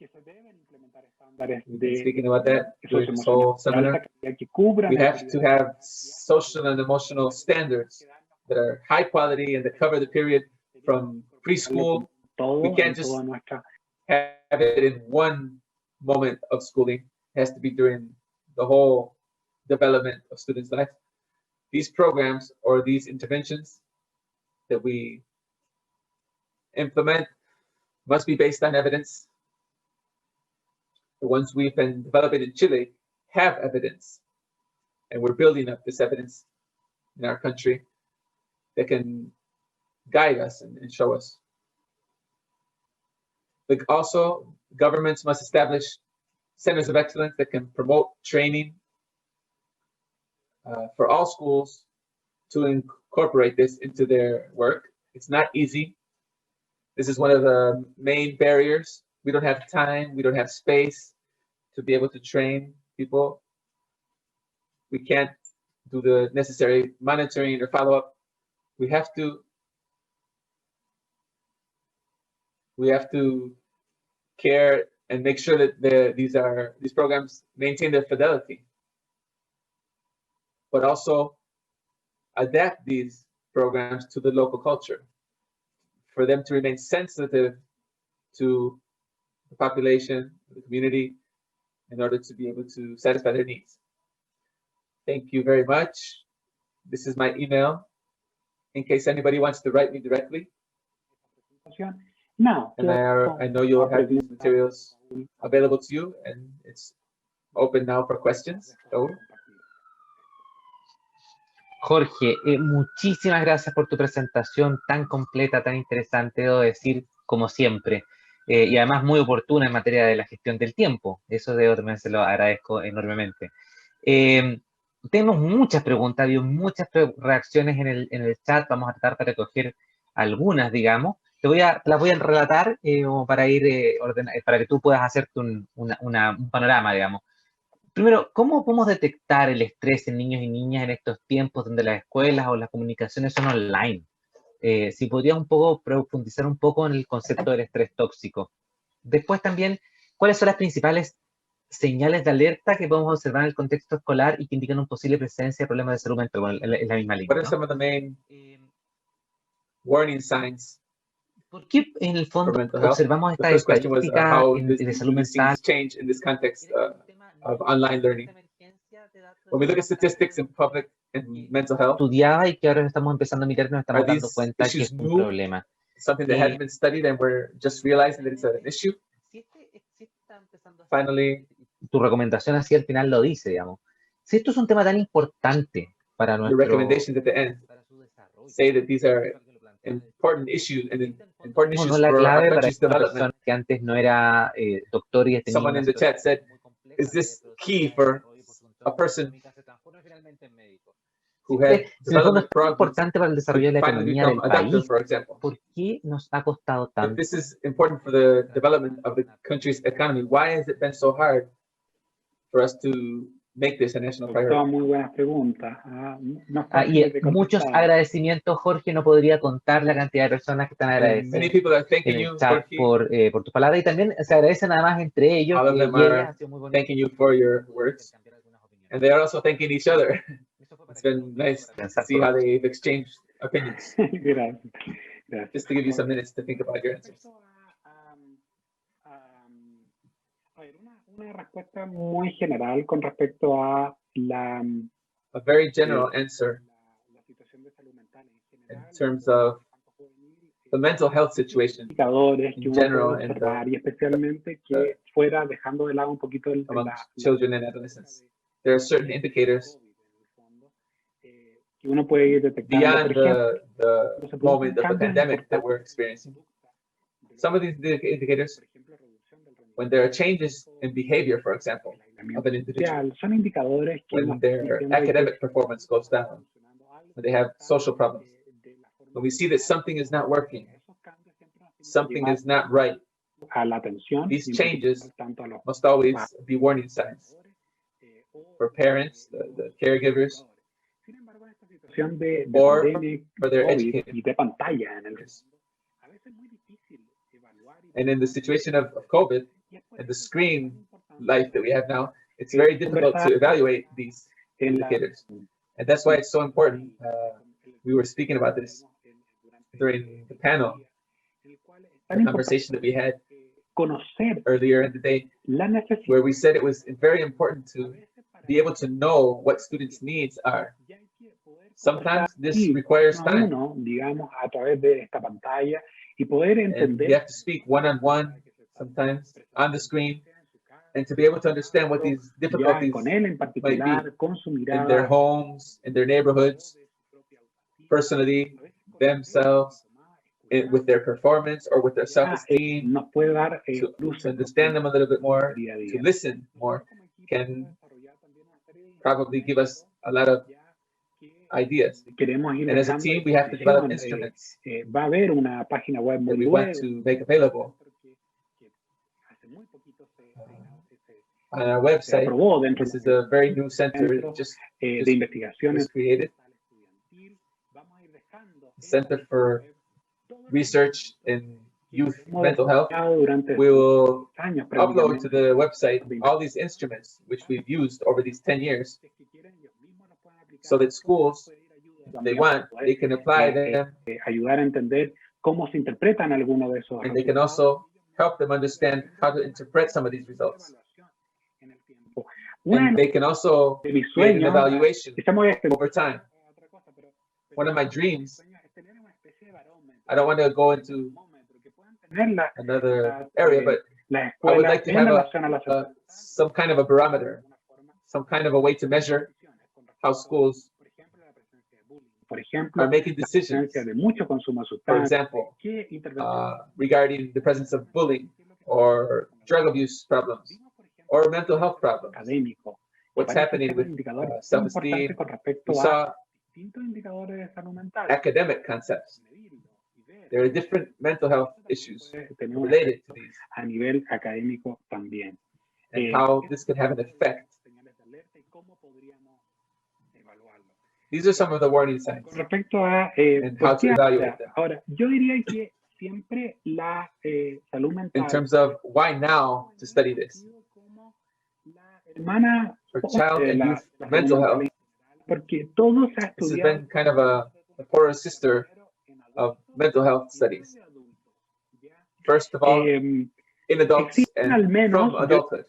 We've been speaking about that during this whole seminar. We have to have social and emotional standards that are high quality and that cover the period from preschool. We can't just have it in one moment of schooling. It has to be during the whole development of students' lives. These programs or these interventions that we implement must be based on evidence. The ones we've been developing in Chile have evidence, and we're building up this evidence in our country that can guide us and show us. But also, governments must establish centers of excellence that can promote training for all schools to incorporate this into their work. It's not easy. This is one of the main barriers. We don't have time, we don't have space to be able to train people. We can't do the necessary monitoring or follow-up. We have to care and make sure that these programs maintain their fidelity, but also adapt these programs to the local culture for them to remain sensitive to the population, the community, in order to be able to satisfy their needs. Thank you very much. This is my email in case anybody wants to write me directly. Now, and I know you'll have these materials available to you, and it's open now for questions. So. Jorge, muchísimas gracias por tu presentación tan completa, tan interesante, debo decir, como siempre, y además muy oportuna en materia de la gestión del tiempo. Eso también se lo agradezco enormemente. Tenemos muchas preguntas, ha habido muchas reacciones en el chat, vamos a tratar de recoger algunas, digamos. Las voy a relatar para para que tú puedas hacerte un panorama, digamos. Primero, ¿cómo podemos detectar el estrés en niños y niñas en estos tiempos donde las escuelas o las comunicaciones son online? Si podrías profundizar un poco en el concepto del estrés tóxico. Después también, ¿cuáles son las principales señales de alerta que podemos observar en el contexto escolar y que indican una posible presencia de problemas de salud mental en la misma línea? What are some of the main warning signs? ¿Por qué en el fondo observamos esta estadística de salud mental? Change in this context of online learning. When we look at statistics in public and mental health, estudiada y que ahora estamos empezando a mirar, nos estamos dando cuenta que es un problema. Something that hadn't been studied and we're just realizing that it's an issue. Finally, tu recomendación así al final lo dice, digamos. Si esto es un tema tan importante para nuestro say that these are important issues and important issues la for our clave para country's una development. persona que antes no era doctor y tenía Someone una in the chat said, is this key for a person who had development problems importante para el desarrollo de la to finally economía del become a doctor, país? for example? ¿Por qué nos ha costado If tanto? this is important for the development of the country's economy, why has it been so hard for us to make this a national priority? Muy buenas preguntas. Y muchos agradecimientos, Jorge. No podría contar la cantidad de personas que están And many agradecidas people are en thanking el you, chat Jorge. por tu palabra, y también se agradecen además entre ellos. All of them are thanking you for your words, and they are also thanking each other. It's been nice to see how they've exchanged opinions. Gracias. Just to give you some minutes to think about your answers. Una respuesta muy general con respecto a a very general answer in terms of the mental health situation in general and y especialmente que fuera dejando de lado un poquito among children and adolescents. There are certain indicators que uno puede ir detectando. Beyond the moment of the pandemic that we're experiencing. Some of these indicators, when there are changes in behavior, for example, of an individual, son indicadores que when their academic performance goes down, when they have social problems, when we see that something is not working, something is not right, these changes must always be warning signs for parents, the caregivers, or for their educators. And in the situation of COVID and the screen life that we have now, it's very difficult to evaluate these indicators. And that's why it's so important. We were speaking about this during the panel, the conversation that we had earlier in the day, where we said it was very important to be able to know what students' needs are. Sometimes this requires time. And we have to speak one-on-one, sometimes on the screen, and to be able to understand what these difficulties might be in their homes, in their neighborhoods, personally, themselves, with their performance or with their self-esteem, to understand them a little bit more, to listen more, can probably give us a lot of ideas. And as a team, we have to develop instruments that we want to make available on our website. This is a very new center, just created. Center for Research in Youth Mental Health. We will upload to the website all these instruments which we've used over these 10 years, so that schools, if they want, they can apply them, and they can also help them understand how to interpret some of these results. And they can also create an evaluation over time. One of my dreams, I don't want to go into another area, but I would like to have some kind of a barometer, some kind of a way to measure how schools are making decisions, for example, regarding the presence of bullying or drug abuse problems or mental health problems. What's happening with self-esteem? We saw academic concepts. There are different mental health issues related to these, and how this could have an effect. These are some of the warning signs and how to evaluate them. In terms of why now to study this, for child and youth mental health, this has been kind of a poorer sister of mental health studies. First of all, in adults and from adulthood.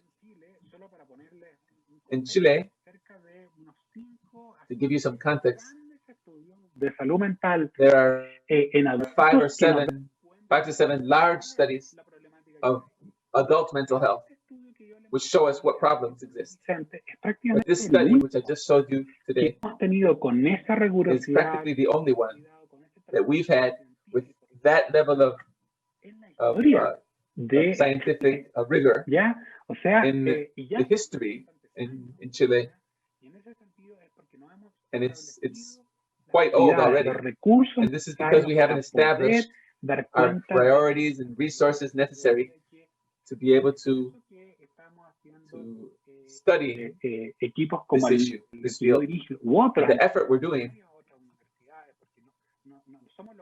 In Chile, to give you some context, there are 5 to 7 large studies of adult mental health, which show us what problems exist. But this study, which I just showed you today, is practically the only one that we've had with that level of scientific rigor in the history in Chile. And it's quite old already. And this is because we haven't established our priorities and resources necessary to be able to study this issue, this field. The effort we're doing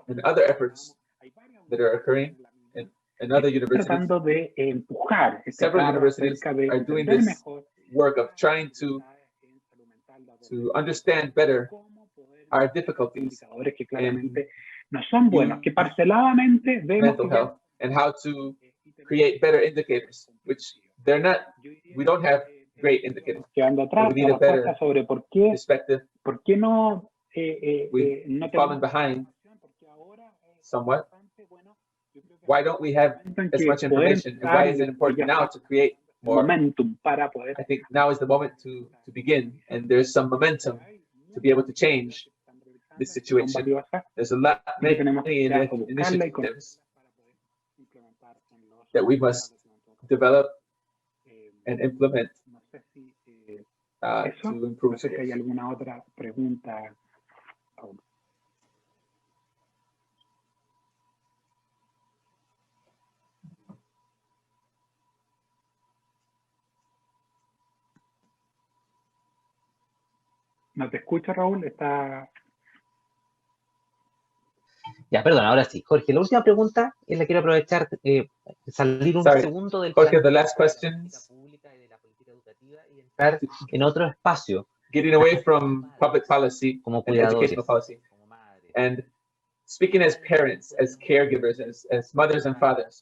and other efforts that are occurring in other universities, several universities are doing this work of trying to understand better our difficulties in mental health and how to create better indicators, which we don't have great indicators. We need a better perspective. We've fallen behind somewhat. Why don't we have as much information? And why is it important now to create more? I think now is the moment to begin, and there's some momentum to be able to change this situation. There's a lot many initiatives that we must develop and implement to improve it. ¿No te escucha, Raúl? Ya, perdón, ahora sí. Jorge, la última pregunta, la quiero aprovechar, salir un segundo del Jorge, the last questions. Y entrar en otro espacio. Getting away from public policy como and educational policy. And speaking as parents, as caregivers, as mothers and fathers,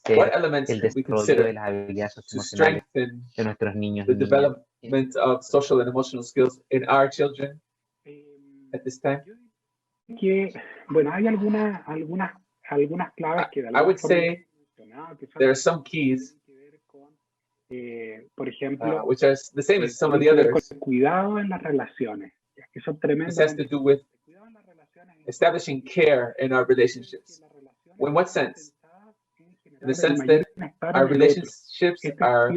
what elements can we consider to strengthen the development of social and emotional skills in our children at this time? Bueno, hay algunas claves que I would say there are some keys, por ejemplo, which are the same as some of the others. Cuidado en las relaciones. This has to do with establishing care in our relationships. In what sense? In the sense that our relationships are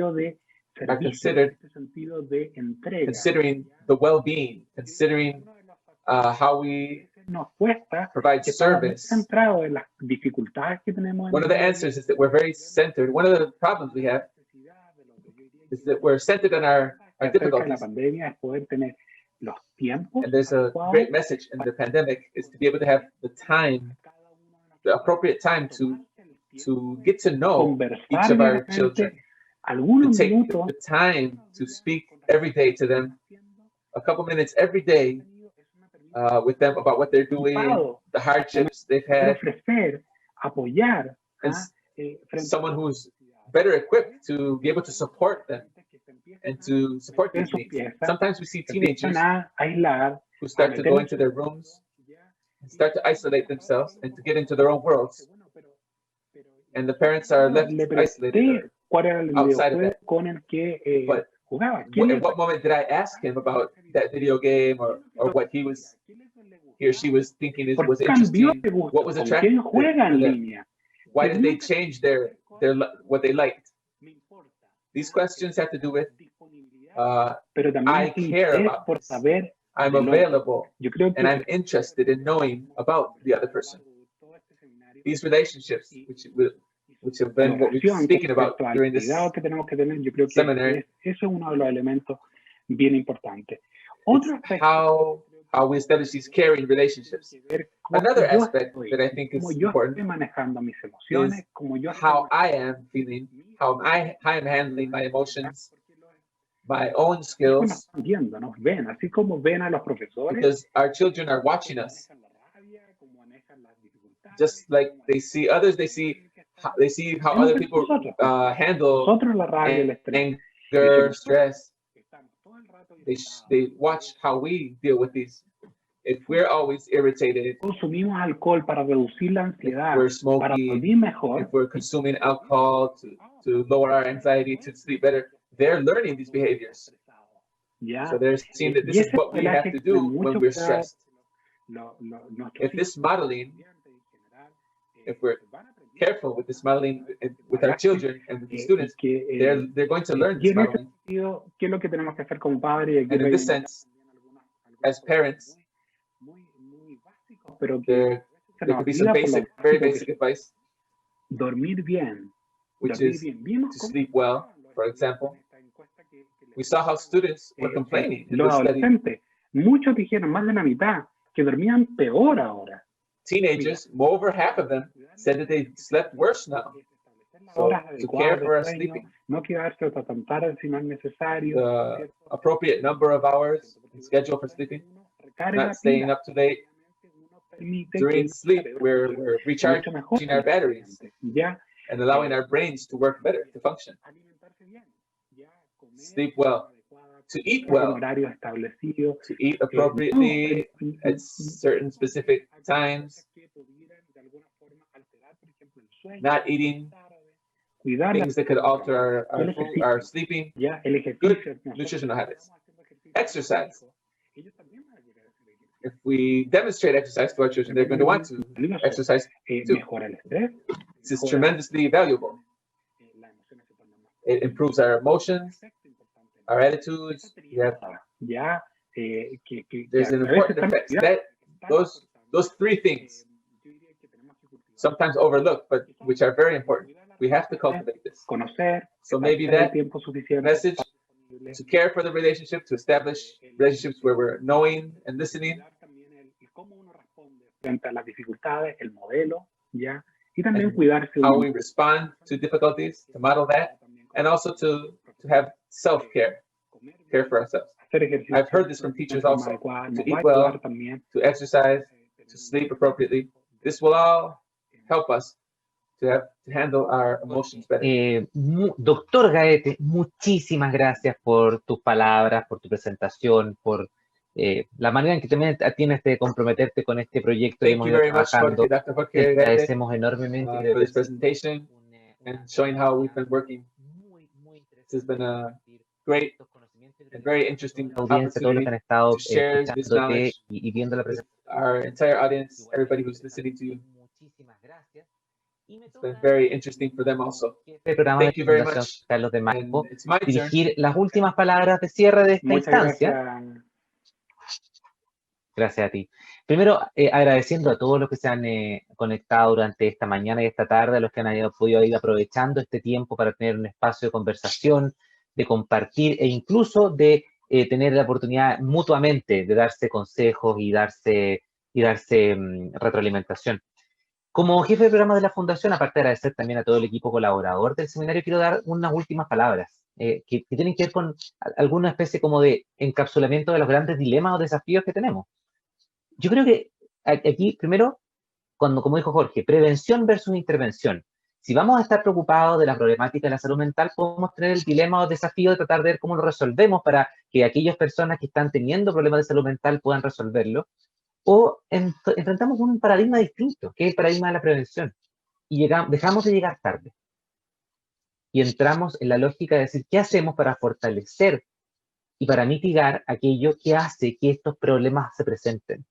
considered considering the well-being, considering how we provide service. One of the answers is that we're very centered. One of the problems we have is that we're centered on our difficulties. And there's a great message in the pandemic is to be able to have the time, the appropriate time to get to know each of our children, to take the time to speak every day to them, a couple minutes every day with them about what they're doing, the hardships they've had, and someone who's better equipped to be able to support them and to support these needs. Sometimes we see teenagers who start to go into their rooms and start to isolate themselves and to get into their own worlds. And the parents are left isolated outside of that. But at what moment did I ask him about that video game or what he or she was thinking was interesting? What was attractive to them? Why did they change their what they liked? These questions have to do with I care about this. I'm available and I'm interested in knowing about the other person. These relationships, which have been what we've been speaking about during this seminary, how we establish these caring relationships. Another aspect that I think is important is how I am feeling, how I am handling my emotions, my own skills, because our children are watching us. Just like they see others, they see how other people handle anger, stress. They watch how we deal with these. If we're always irritated, if we're smoking, if we're consuming alcohol to lower our anxiety, to sleep better, they're learning these behaviors. So they're seeing that this is what we have to do when we're stressed. If this modeling, if we're careful with this modeling with our children and with the students, they're going to learn this modeling. ¿Qué es lo que tenemos que hacer como padres? And in this sense, as parents, there could be some basic, very basic advice, Dormir bien. which is to sleep well, for example. We saw how students were complaining in Los this study. adolescentes, muchos dijeron, más de la mitad, que dormían peor ahora. Teenagers, more over half of them, said that they slept worse now. So, to care for our sleeping, no quedarse hasta tan tarde si no es necesario. the appropriate number of hours and schedule for sleeping, not staying up too late. During sleep, we're recharging our batteries and allowing our brains to work better, to function. Sleep well, to eat well, to eat appropriately at certain specific times, not eating things that could alter our sleeping, good nutritional habits. Exercise. If we demonstrate exercise to our children, they're going to want to exercise too. This is tremendously valuable. It improves our emotions, our attitudes. There's an important effect. Those three things, sometimes overlooked, but which are very important. We have to cultivate this. So maybe that message, to care for the relationship, to establish relationships where we're knowing and listening. Frente a las dificultades, el modelo, ¿ya? Y también cuidarse how we respond to difficulties, to model that, and also to have self-care, care for ourselves. I've heard this from teachers also, to eat well, to exercise, to sleep appropriately. This will all help us to handle our emotions better. Doctor Gaete, muchísimas gracias por tus palabras, por tu presentación, por la manera en que también tienes de comprometerte con este proyecto que hemos ido trabajando. Te agradecemos enormemente for this presentation and showing how we've been working. This has been a great and very interesting audiencia, todos los que han estado to share this escuchándote y viendo la presentación. Our entire audience, everybody who's listening to you. It's been very interesting for them also. Este programa Thank de you very Fundación much. Carlos de Maipo, It's my turn. dirigir las últimas palabras de cierre de esta Muchas instancia. gracias. Gracias a ti. Primero, agradeciendo a todos los que se han conectado durante esta mañana y esta tarde, a los que han podido ir aprovechando este tiempo para tener un espacio de conversación, de compartir e incluso de tener la oportunidad mutuamente de darse consejos y darse retroalimentación. Como jefe de programa de la Fundación, aparte de agradecer también a todo el equipo colaborador del seminario, quiero dar unas últimas palabras que tienen que ver con alguna especie como de encapsulamiento de los grandes dilemas o desafíos que tenemos. Yo creo que aquí, primero, como dijo Jorge, prevención versus intervención. Si vamos a estar preocupados de la problemática de la salud mental, podemos tener el dilema o desafío de tratar de ver cómo lo resolvemos para que aquellas personas que están teniendo problemas de salud mental puedan resolverlo. O enfrentamos un paradigma distinto, que es el paradigma de la prevención. Y dejamos de llegar tarde. Y entramos en la lógica de decir, ¿qué hacemos para fortalecer y para mitigar aquello que hace que estos problemas se presenten?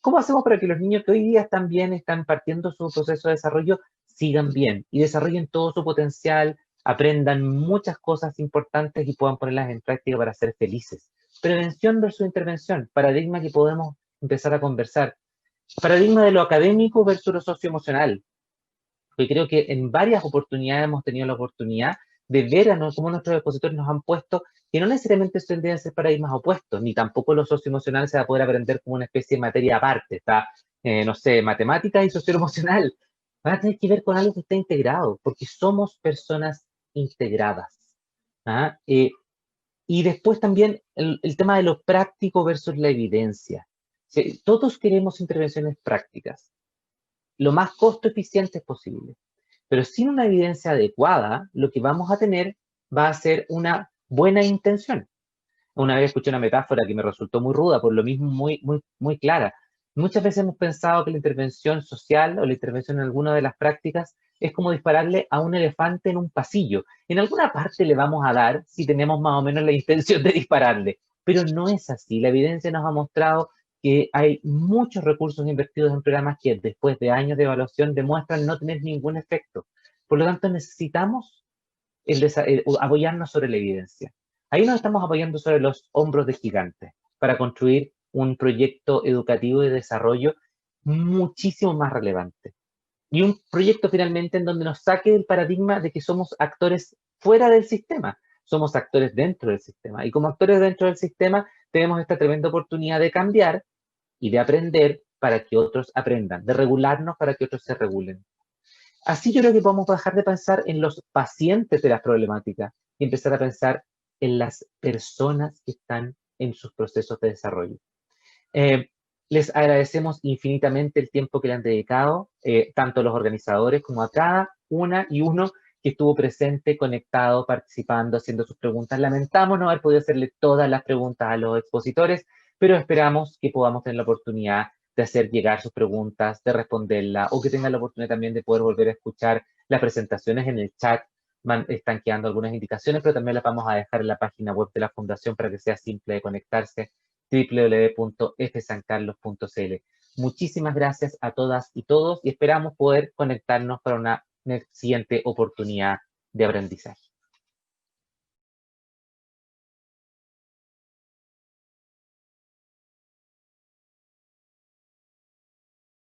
¿Cómo hacemos para que los niños que hoy día están bien, están partiendo su proceso de desarrollo, sigan bien y desarrollen todo su potencial, aprendan muchas cosas importantes y puedan ponerlas en práctica para ser felices? Prevención versus intervención, paradigma que podemos empezar a conversar. Paradigma de lo académico versus lo socioemocional. Porque creo que en varias oportunidades hemos tenido la oportunidad de ver cómo nuestros expositores nos han puesto que no necesariamente deben ser paradigmas opuestos, ni tampoco lo socioemocional se va a poder aprender como una especie de materia aparte. Está, no sé, matemática y socioemocional. Van a tener que ver con algo que está integrado, porque somos personas integradas. ¿Ah? Y después también el tema de lo práctico versus la evidencia. Todos queremos intervenciones prácticas, lo más costo eficientes posible, pero sin una evidencia adecuada, lo que vamos a tener va a ser una buena intención. Una vez escuché una metáfora que me resultó muy ruda, por lo mismo muy clara. Muchas veces hemos pensado que la intervención social o la intervención en alguna de las prácticas es como dispararle a un elefante en un pasillo. En alguna parte le vamos a dar si tenemos más o menos la intención de dispararle, pero no es así. La evidencia nos ha mostrado que hay muchos recursos invertidos en programas que después de años de evaluación demuestran no tener ningún efecto. Por lo tanto, necesitamos apoyarnos sobre la evidencia. Ahí nos estamos apoyando sobre los hombros de gigantes para construir un proyecto educativo de desarrollo muchísimo más relevante. Y un proyecto finalmente en donde nos saque el paradigma de que somos actores fuera del sistema, somos actores dentro del sistema. Y como actores dentro del sistema tenemos esta tremenda oportunidad de cambiar y de aprender para que otros aprendan, de regularnos para que otros se regulen. Así yo creo que podemos dejar de pensar en los pacientes de las problemáticas y empezar a pensar en las personas que están en sus procesos de desarrollo. Les agradecemos infinitamente el tiempo que le han dedicado, tanto los organizadores como a cada una y uno que estuvo presente, conectado, participando, haciendo sus preguntas. Lamentamos no haber podido hacerle todas las preguntas a los expositores, pero esperamos que podamos tener la oportunidad de hacer llegar sus preguntas, de responderlas, o que tengan la oportunidad también de poder volver a escuchar las presentaciones en el chat. Están quedando algunas indicaciones, pero también las vamos a dejar en la página web de la Fundación para que sea simple de conectarse, www.fsancarlos.cl. Muchísimas gracias a todas y todos y esperamos poder conectarnos para una siguiente oportunidad de aprendizaje.